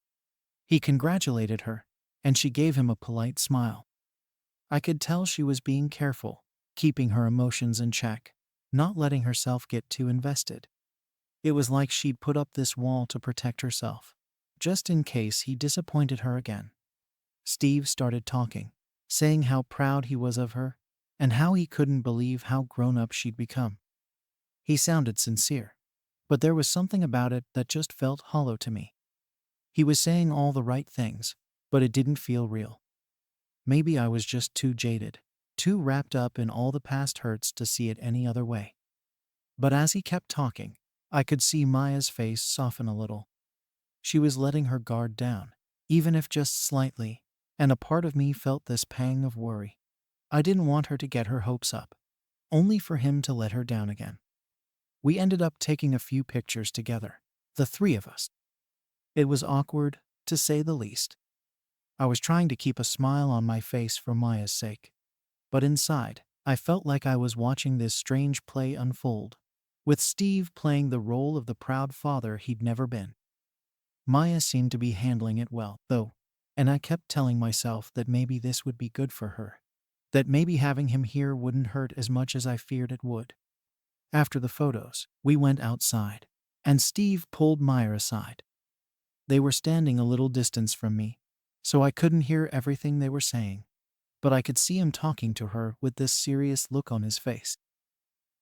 He congratulated her, and she gave him a polite smile. I could tell she was being careful, keeping her emotions in check, not letting herself get too invested. It was like she'd put up this wall to protect herself, just in case he disappointed her again. Steve started talking, saying how proud he was of her, and how he couldn't believe how grown-up she'd become. He sounded sincere, but there was something about it that just felt hollow to me. He was saying all the right things, but it didn't feel real. Maybe I was just too jaded. too wrapped up in all the past hurts to see it any other way. But as he kept talking, I could see Maya's face soften a little. She was letting her guard down, even if just slightly, and a part of me felt this pang of worry. I didn't want her to get her hopes up, only for him to let her down again. We ended up taking a few pictures together, the three of us. It was awkward, to say the least. I was trying to keep a smile on my face for Maya's sake, but inside, I felt like I was watching this strange play unfold, with Steve playing the role of the proud father he'd never been. Maya seemed to be handling it well, though, and I kept telling myself that maybe this would be good for her, that maybe having him here wouldn't hurt as much as I feared it would. After the photos, we went outside, and Steve pulled Maya aside. They were standing a little distance from me, so I couldn't hear everything they were saying, but I could see him talking to her with this serious look on his face.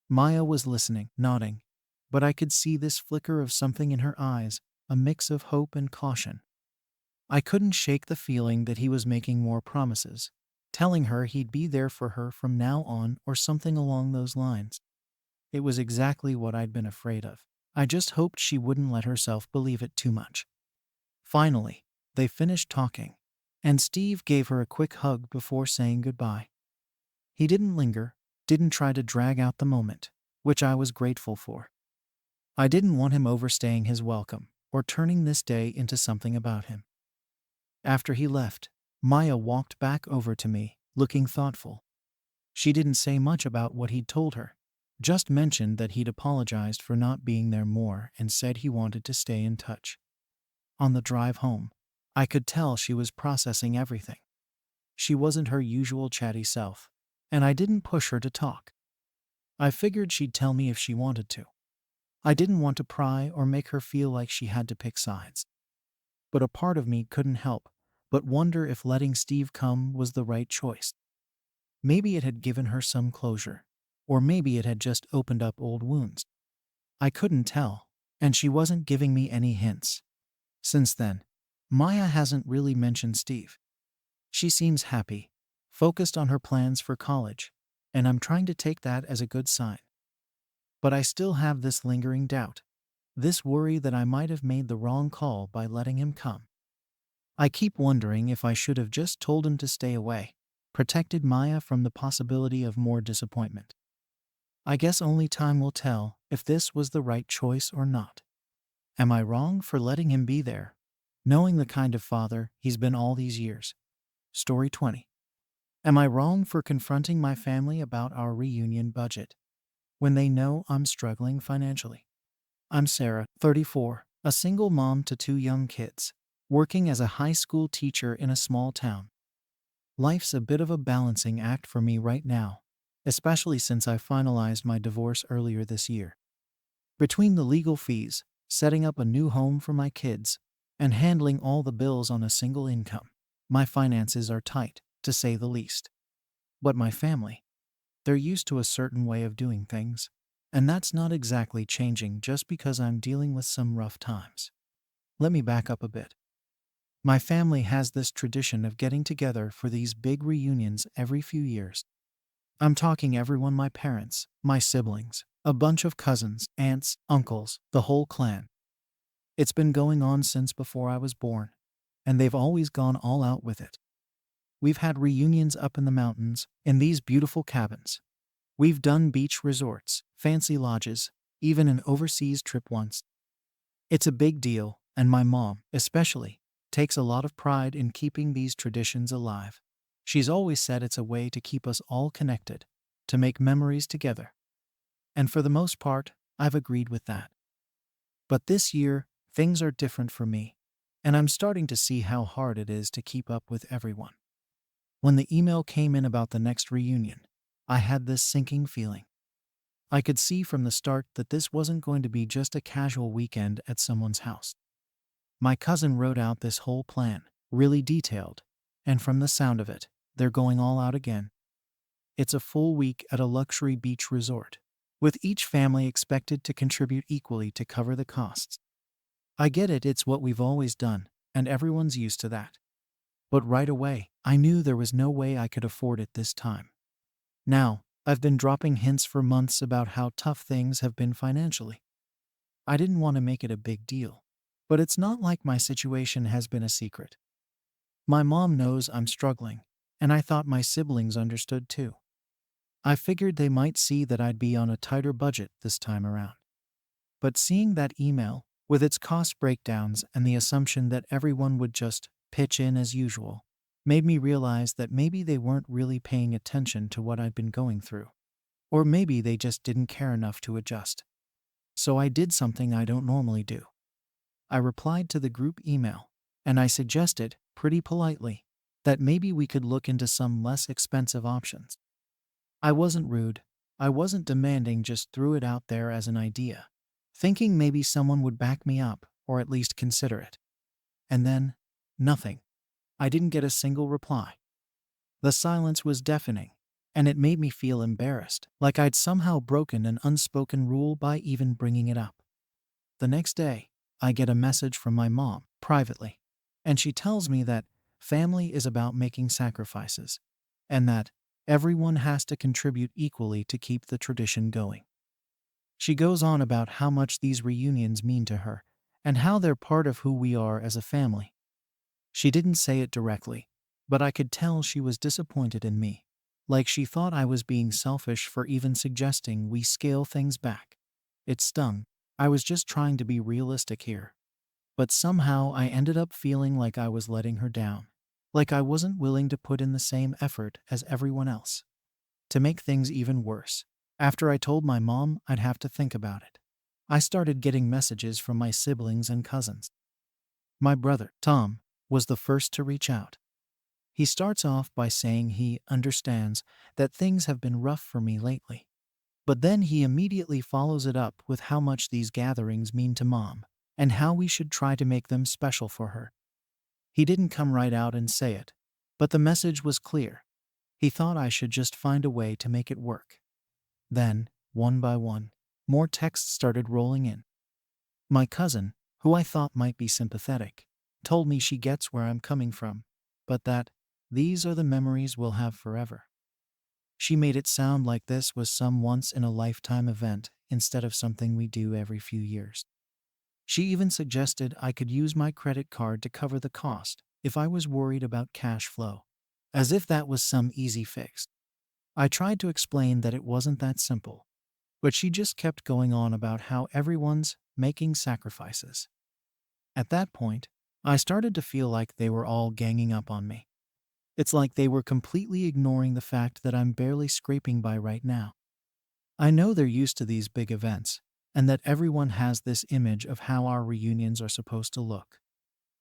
Maya was listening, nodding, but I could see this flicker of something in her eyes, a mix of hope and caution. I couldn't shake the feeling that he was making more promises, telling her he'd be there for her from now on or something along those lines. It was exactly what I'd been afraid of. I just hoped she wouldn't let herself believe it too much. Finally, they finished talking, and Steve gave her a quick hug before saying goodbye. He didn't linger, didn't try to drag out the moment, which I was grateful for. I didn't want him overstaying his welcome or turning this day into something about him. After he left, Maya walked back over to me, looking thoughtful. She didn't say much about what he'd told her, just mentioned that he'd apologized for not being there more and said he wanted to stay in touch. On the drive home, I could tell she was processing everything. She wasn't her usual chatty self, and I didn't push her to talk. I figured she'd tell me if she wanted to. I didn't want to pry or make her feel like she had to pick sides. But a part of me couldn't help but wonder if letting Steve come was the right choice. Maybe it had given her some closure, or maybe it had just opened up old wounds. I couldn't tell, and she wasn't giving me any hints. Since then, Maya hasn't really mentioned Steve. She seems happy, focused on her plans for college, and I'm trying to take that as a good sign. But I still have this lingering doubt, this worry that I might have made the wrong call by letting him come. I keep wondering if I should have just told him to stay away, protected Maya from the possibility of more disappointment. I guess only time will tell if this was the right choice or not. Am I wrong for letting him be there, knowing the kind of father he's been all these years? Story 20. Am I wrong for confronting my family about our reunion budget when they know I'm struggling financially? I'm Sarah, 34, a single mom to two young kids, working as a high school teacher in a small town. Life's a bit of a balancing act for me right now, especially since I finalized my divorce earlier this year. Between the legal fees, setting up a new home for my kids, and handling all the bills on a single income, my finances are tight, to say the least. But my family, they're used to a certain way of doing things, and that's not exactly changing just because I'm dealing with some rough times. Let me back up a bit. My family has this tradition of getting together for these big reunions every few years. I'm talking everyone: my parents, my siblings, a bunch of cousins, aunts, uncles, the whole clan. It's been going on since before I was born, and they've always gone all out with it. We've had reunions up in the mountains, in these beautiful cabins. We've done beach resorts, fancy lodges, even an overseas trip once. It's a big deal, and my mom, especially, takes a lot of pride in keeping these traditions alive. She's always said it's a way to keep us all connected, to make memories together. And for the most part, I've agreed with that. But this year, things are different for me, and I'm starting to see how hard it is to keep up with everyone. When the email came in about the next reunion, I had this sinking feeling. I could see from the start that this wasn't going to be just a casual weekend at someone's house. My cousin wrote out this whole plan, really detailed, and from the sound of it, they're going all out again. It's a full week at a luxury beach resort, with each family expected to contribute equally to cover the costs. I get it, it's what we've always done, and everyone's used to that. But right away, I knew there was no way I could afford it this time. Now, I've been dropping hints for months about how tough things have been financially. I didn't want to make it a big deal, but it's not like my situation has been a secret. My mom knows I'm struggling, and I thought my siblings understood too. I figured they might see that I'd be on a tighter budget this time around. But seeing that email, with its cost breakdowns and the assumption that everyone would just pitch in as usual, made me realize that maybe they weren't really paying attention to what I'd been going through. Or maybe they just didn't care enough to adjust. So I did something I don't normally do. I replied to the group email, and I suggested, pretty politely, that maybe we could look into some less expensive options. I wasn't rude, I wasn't demanding, just threw it out there as an idea, thinking maybe someone would back me up or at least consider it. And then, nothing. I didn't get a single reply. The silence was deafening, and it made me feel embarrassed, like I'd somehow broken an unspoken rule by even bringing it up. The next day, I get a message from my mom, privately, and she tells me that family is about making sacrifices, and that everyone has to contribute equally to keep the tradition going. She goes on about how much these reunions mean to her, and how they're part of who we are as a family. She didn't say it directly, but I could tell she was disappointed in me, like she thought I was being selfish for even suggesting we scale things back. It stung. I was just trying to be realistic here. But somehow I ended up feeling like I was letting her down, like I wasn't willing to put in the same effort as everyone else. To make things even worse, after I told my mom I'd have to think about it, I started getting messages from my siblings and cousins. My brother, Tom, was the first to reach out. He starts off by saying he understands that things have been rough for me lately. But then he immediately follows it up with how much these gatherings mean to mom, and how we should try to make them special for her. He didn't come right out and say it, but the message was clear. He thought I should just find a way to make it work. Then, one by one, more texts started rolling in. My cousin, who I thought might be sympathetic, told me she gets where I'm coming from, but that these are the memories we'll have forever. She made it sound like this was some once-in-a-lifetime event instead of something we do every few years. She even suggested I could use my credit card to cover the cost if I was worried about cash flow, as if that was some easy fix. I tried to explain that it wasn't that simple, but she just kept going on about how everyone's making sacrifices. At that point, I started to feel like they were all ganging up on me. It's like they were completely ignoring the fact that I'm barely scraping by right now. I know they're used to these big events, and that everyone has this image of how our reunions are supposed to look.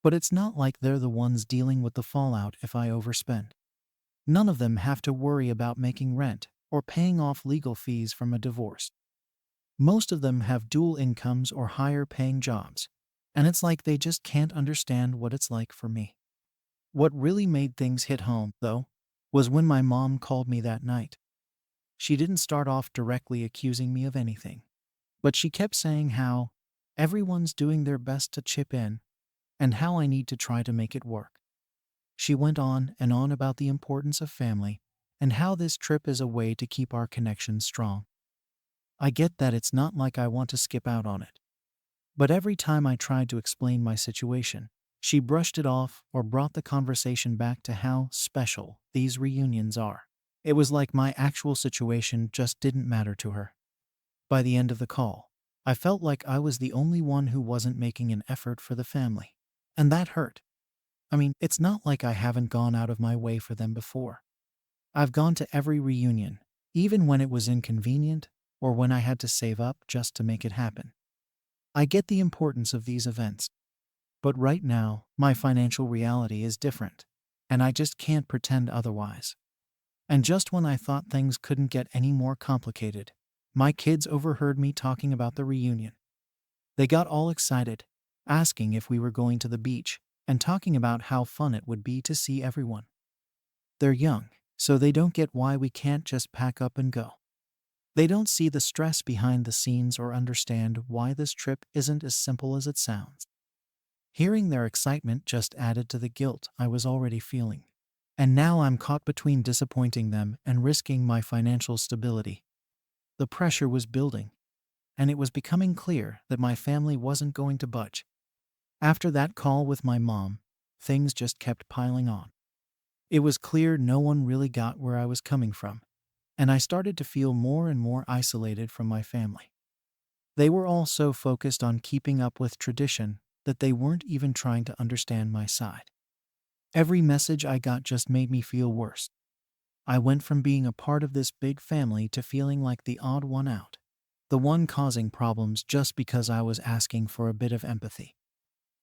But it's not like they're the ones dealing with the fallout if I overspend. None of them have to worry about making rent or paying off legal fees from a divorce. Most of them have dual incomes or higher paying jobs, and it's like they just can't understand what it's like for me. What really made things hit home, though, was when my mom called me that night. She didn't start off directly accusing me of anything, but she kept saying how everyone's doing their best to chip in and how I need to try to make it work. She went on and on about the importance of family and how this trip is a way to keep our connection strong. I get that it's not like I want to skip out on it, but every time I tried to explain my situation, she brushed it off or brought the conversation back to how special these reunions are. It was like my actual situation just didn't matter to her. By the end of the call, I felt like I was the only one who wasn't making an effort for the family. And that hurt. I mean, it's not like I haven't gone out of my way for them before. I've gone to every reunion, even when it was inconvenient or when I had to save up just to make it happen. I get the importance of these events. But right now, my financial reality is different, and I just can't pretend otherwise. And just when I thought things couldn't get any more complicated, my kids overheard me talking about the reunion. They got all excited, asking if we were going to the beach, and talking about how fun it would be to see everyone. They're young, so they don't get why we can't just pack up and go. They don't see the stress behind the scenes or understand why this trip isn't as simple as it sounds. Hearing their excitement just added to the guilt I was already feeling. And now I'm caught between disappointing them and risking my financial stability. The pressure was building, and it was becoming clear that my family wasn't going to budge. After that call with my mom, things just kept piling on. It was clear no one really got where I was coming from, and I started to feel more and more isolated from my family. They were all so focused on keeping up with tradition that they weren't even trying to understand my side. Every message I got just made me feel worse. I went from being a part of this big family to feeling like the odd one out, the one causing problems just because I was asking for a bit of empathy.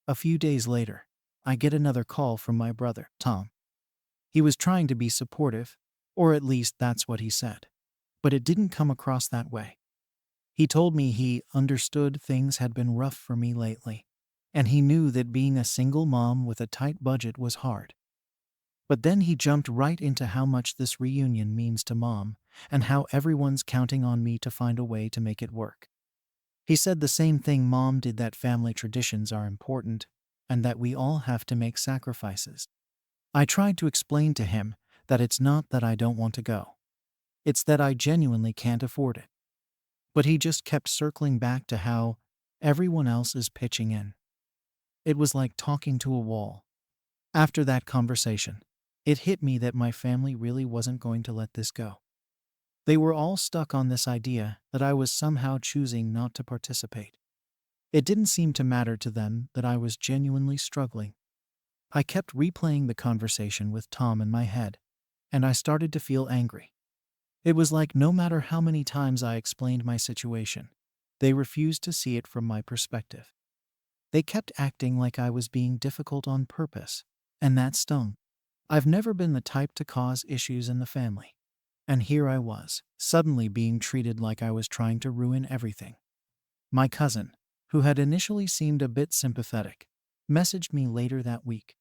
A few days later, I get another call from my brother, Tom. He was trying to be supportive, or at least that's what he said. But it didn't come across that way. He told me he understood things had been rough for me lately, and he knew that being a single mom with a tight budget was hard. But then he jumped right into how much this reunion means to mom, and how everyone's counting on me to find a way to make it work. He said the same thing mom did, that family traditions are important, and that we all have to make sacrifices. I tried to explain to him that it's not that I don't want to go. It's that I genuinely can't afford it. But he just kept circling back to how everyone else is pitching in. It was like talking to a wall. After that conversation, it hit me that my family really wasn't going to let this go. They were all stuck on this idea that I was somehow choosing not to participate. It didn't seem to matter to them that I was genuinely struggling. I kept replaying the conversation with Tom in my head, and I started to feel angry. It was like no matter how many times I explained my situation, they refused to see it from my perspective. They kept acting like I was being difficult on purpose, and that stung. I've never been the type to cause issues in the family. And here I was, suddenly being treated like I was trying to ruin everything. My cousin, who had initially seemed a bit sympathetic, messaged me later that week.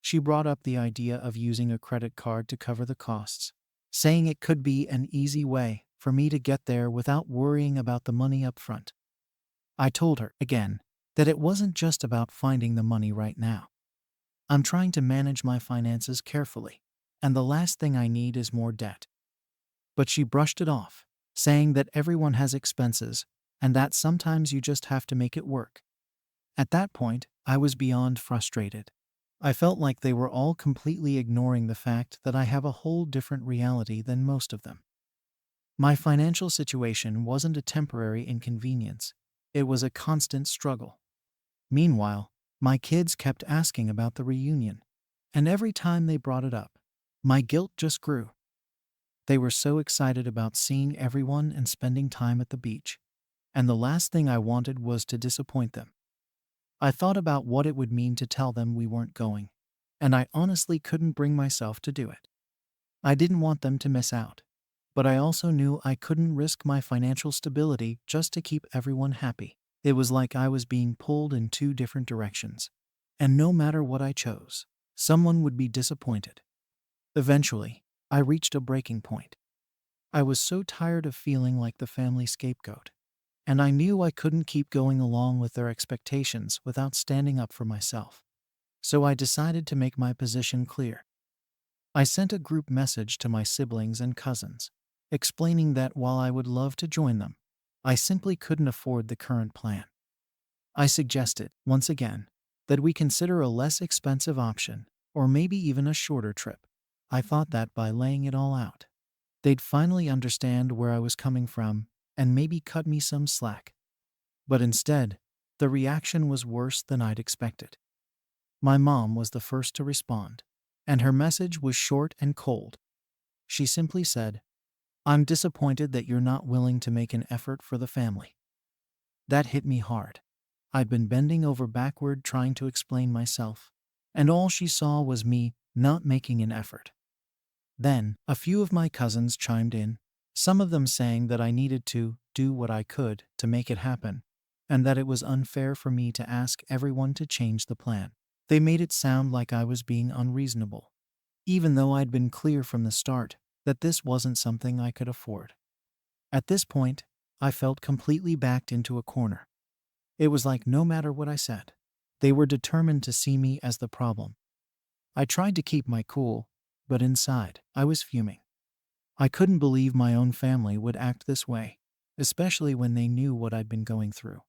She brought up the idea of using a credit card to cover the costs, saying it could be an easy way for me to get there without worrying about the money up front. I told her, again, that it wasn't just about finding the money right now. I'm trying to manage my finances carefully, and the last thing I need is more debt. But she brushed it off, saying that everyone has expenses and that sometimes you just have to make it work. At that point, I was beyond frustrated. I felt like they were all completely ignoring the fact that I have a whole different reality than most of them. My financial situation wasn't a temporary inconvenience, it was a constant struggle. Meanwhile, my kids kept asking about the reunion, and every time they brought it up, my guilt just grew. They were so excited about seeing everyone and spending time at the beach, and the last thing I wanted was to disappoint them. I thought about what it would mean to tell them we weren't going, and I honestly couldn't bring myself to do it. I didn't want them to miss out, but I also knew I couldn't risk my financial stability just to keep everyone happy. It was like I was being pulled in two different directions, and no matter what I chose, someone would be disappointed. Eventually, I reached a breaking point. I was so tired of feeling like the family scapegoat, and I knew I couldn't keep going along with their expectations without standing up for myself. So I decided to make my position clear. I sent a group message to my siblings and cousins, explaining that while I would love to join them, I simply couldn't afford the current plan. I suggested, once again, that we consider a less expensive option, or maybe even a shorter trip. I thought that by laying it all out, they'd finally understand where I was coming from and maybe cut me some slack. But instead, the reaction was worse than I'd expected. My mom was the first to respond, and her message was short and cold. She simply said, "I'm disappointed that you're not willing to make an effort for the family." That hit me hard. I'd been bending over backward trying to explain myself, and all she saw was me not making an effort. Then, a few of my cousins chimed in, some of them saying that I needed to do what I could to make it happen, and that it was unfair for me to ask everyone to change the plan. They made it sound like I was being unreasonable, even though I'd been clear from the start that this wasn't something I could afford. At this point, I felt completely backed into a corner. It was like no matter what I said, they were determined to see me as the problem. I tried to keep my cool, but inside, I was fuming. I couldn't believe my own family would act this way, especially when they knew what I'd been going through.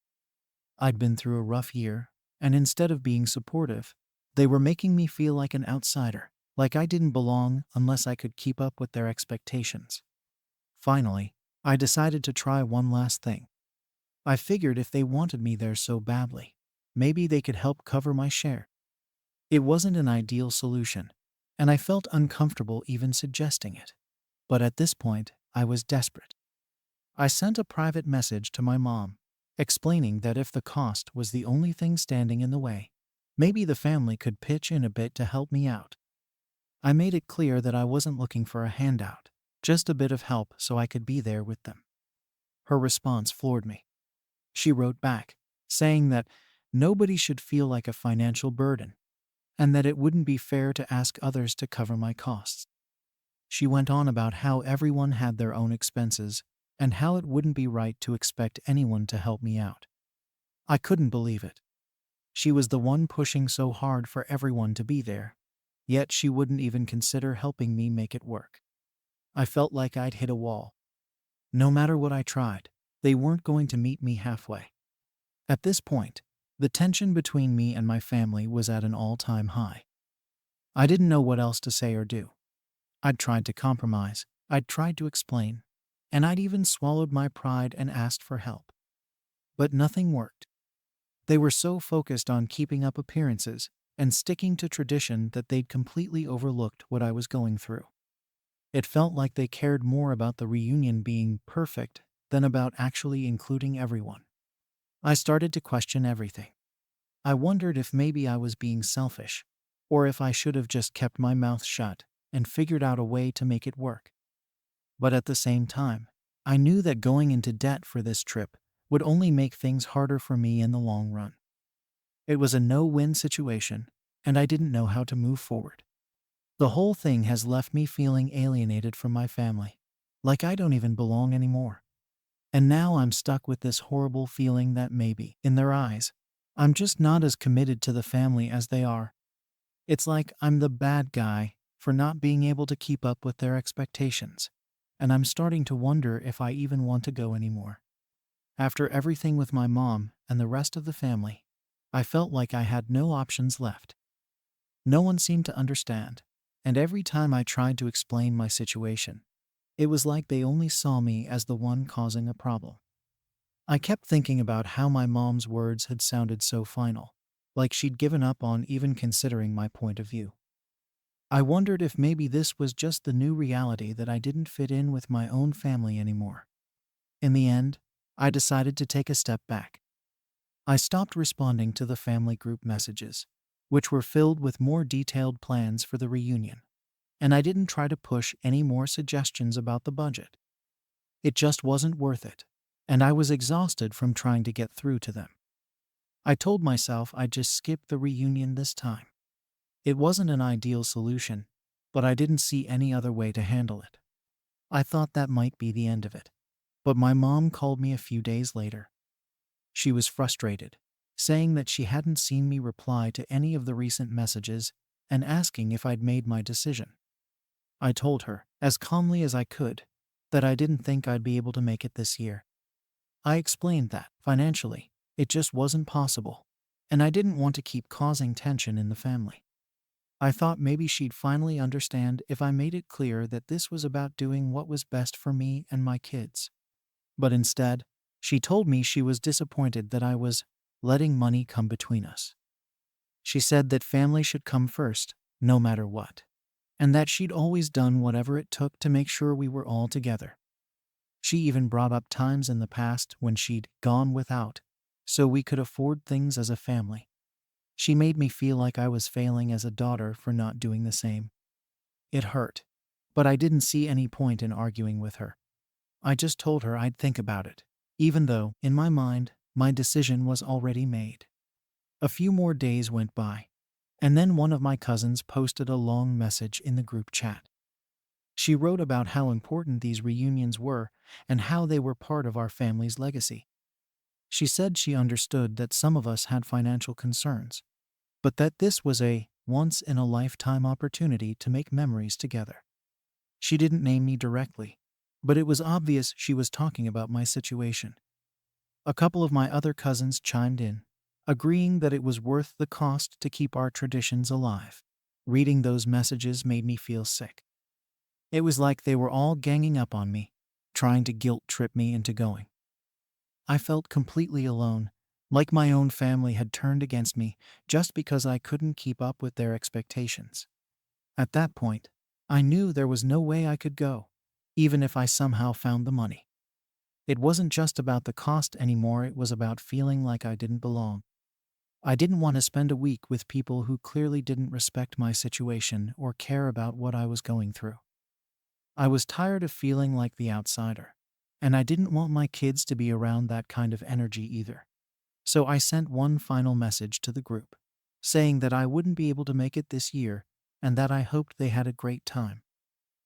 I'd been through a rough year, and instead of being supportive, they were making me feel like an outsider, like I didn't belong unless I could keep up with their expectations. Finally, I decided to try one last thing. I figured if they wanted me there so badly, maybe they could help cover my share. It wasn't an ideal solution, and I felt uncomfortable even suggesting it. But at this point, I was desperate. I sent a private message to my mom, explaining that if the cost was the only thing standing in the way, maybe the family could pitch in a bit to help me out. I made it clear that I wasn't looking for a handout, just a bit of help so I could be there with them. Her response floored me. She wrote back, saying that nobody should feel like a financial burden, and that it wouldn't be fair to ask others to cover my costs. She went on about how everyone had their own expenses and how it wouldn't be right to expect anyone to help me out. I couldn't believe it. She was the one pushing so hard for everyone to be there, yet she wouldn't even consider helping me make it work. I felt like I'd hit a wall. No matter what I tried, they weren't going to meet me halfway. At this point, the tension between me and my family was at an all-time high. I didn't know what else to say or do. I'd tried to compromise, I'd tried to explain, and I'd even swallowed my pride and asked for help. But nothing worked. They were so focused on keeping up appearances and sticking to tradition that they'd completely overlooked what I was going through. It felt like they cared more about the reunion being perfect than about actually including everyone. I started to question everything. I wondered if maybe I was being selfish, or if I should have just kept my mouth shut and figured out a way to make it work. But at the same time, I knew that going into debt for this trip would only make things harder for me in the long run. It was a no-win situation, and I didn't know how to move forward. The whole thing has left me feeling alienated from my family, like I don't even belong anymore. And now I'm stuck with this horrible feeling that maybe, in their eyes, I'm just not as committed to the family as they are. It's like I'm the bad guy for not being able to keep up with their expectations, and I'm starting to wonder if I even want to go anymore. After everything with my mom and the rest of the family, I felt like I had no options left. No one seemed to understand, and every time I tried to explain my situation, it was like they only saw me as the one causing a problem. I kept thinking about how my mom's words had sounded so final, like she'd given up on even considering my point of view. I wondered if maybe this was just the new reality that I didn't fit in with my own family anymore. In the end, I decided to take a step back. I stopped responding to the family group messages, which were filled with more detailed plans for the reunion, and I didn't try to push any more suggestions about the budget. It just wasn't worth it, and I was exhausted from trying to get through to them. I told myself I'd just skip the reunion this time. It wasn't an ideal solution, but I didn't see any other way to handle it. I thought that might be the end of it, but my mom called me a few days later. She was frustrated, saying that she hadn't seen me reply to any of the recent messages and asking if I'd made my decision. I told her, as calmly as I could, that I didn't think I'd be able to make it this year. I explained that, financially, it just wasn't possible, and I didn't want to keep causing tension in the family. I thought maybe she'd finally understand if I made it clear that this was about doing what was best for me and my kids. But instead, she told me she was disappointed that I was letting money come between us. She said that family should come first, no matter what, and that she'd always done whatever it took to make sure we were all together. She even brought up times in the past when she'd gone without, so we could afford things as a family. She made me feel like I was failing as a daughter for not doing the same. It hurt, but I didn't see any point in arguing with her. I just told her I'd think about it, even though, in my mind, my decision was already made. A few more days went by, and then one of my cousins posted a long message in the group chat. She wrote about how important these reunions were and how they were part of our family's legacy. She said she understood that some of us had financial concerns, but that this was a once-in-a-lifetime opportunity to make memories together. She didn't name me directly, but it was obvious she was talking about my situation. A couple of my other cousins chimed in, agreeing that it was worth the cost to keep our traditions alive. Reading those messages made me feel sick. It was like they were all ganging up on me, trying to guilt trip me into going. I felt completely alone, like my own family had turned against me just because I couldn't keep up with their expectations. At that point, I knew there was no way I could go, even if I somehow found the money. It wasn't just about the cost anymore, it was about feeling like I didn't belong. I didn't want to spend a week with people who clearly didn't respect my situation or care about what I was going through. I was tired of feeling like the outsider, and I didn't want my kids to be around that kind of energy either. So I sent one final message to the group, saying that I wouldn't be able to make it this year and that I hoped they had a great time.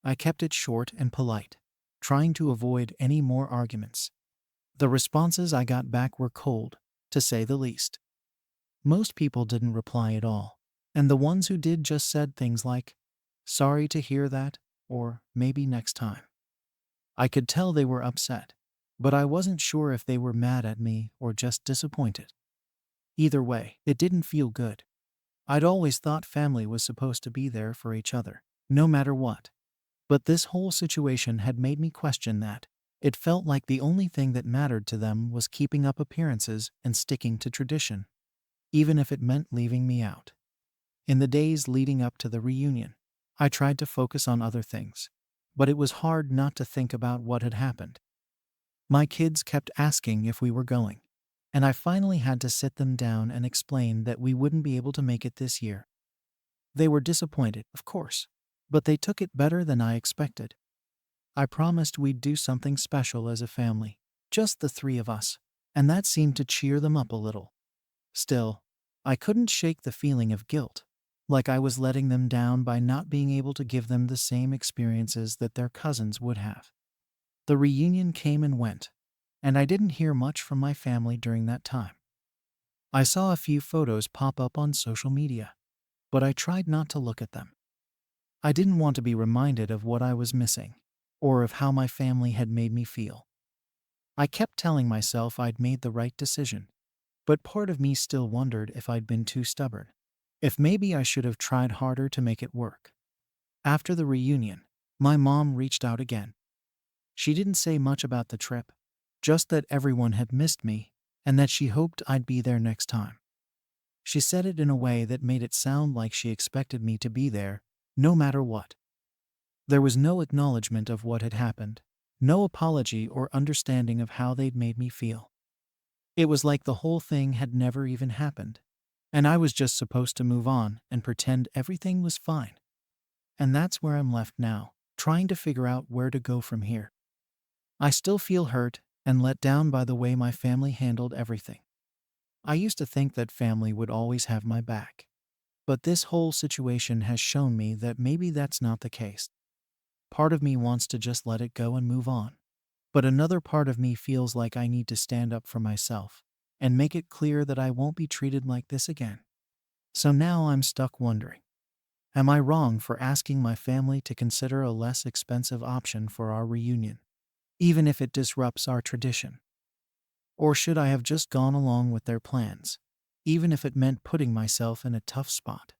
I kept it short and polite, trying to avoid any more arguments. The responses I got back were cold, to say the least. Most people didn't reply at all, and the ones who did just said things like, "Sorry to hear that," or "maybe next time." I could tell they were upset, but I wasn't sure if they were mad at me or just disappointed. Either way, it didn't feel good. I'd always thought family was supposed to be there for each other, no matter what. But this whole situation had made me question that. It felt like the only thing that mattered to them was keeping up appearances and sticking to tradition, even if it meant leaving me out. In the days leading up to the reunion, I tried to focus on other things, but it was hard not to think about what had happened. My kids kept asking if we were going, and I finally had to sit them down and explain that we wouldn't be able to make it this year. They were disappointed, of course, but they took it better than I expected. I promised we'd do something special as a family, just the three of us, and that seemed to cheer them up a little. Still, I couldn't shake the feeling of guilt, like I was letting them down by not being able to give them the same experiences that their cousins would have. The reunion came and went, and I didn't hear much from my family during that time. I saw a few photos pop up on social media, but I tried not to look at them. I didn't want to be reminded of what I was missing, or of how my family had made me feel. I kept telling myself I'd made the right decision, but part of me still wondered if I'd been too stubborn, if maybe I should have tried harder to make it work. After the reunion, my mom reached out again. She didn't say much about the trip, just that everyone had missed me and that she hoped I'd be there next time. She said it in a way that made it sound like she expected me to be there, no matter what. There was no acknowledgement of what had happened, no apology or understanding of how they'd made me feel. It was like the whole thing had never even happened, and I was just supposed to move on and pretend everything was fine. And that's where I'm left now, trying to figure out where to go from here. I still feel hurt and let down by the way my family handled everything. I used to think that family would always have my back, but this whole situation has shown me that maybe that's not the case. Part of me wants to just let it go and move on, but another part of me feels like I need to stand up for myself and make it clear that I won't be treated like this again. So now I'm stuck wondering, am I wrong for asking my family to consider a less expensive option for our reunion, even if it disrupts our tradition? Or should I have just gone along with their plans, even if it meant putting myself in a tough spot?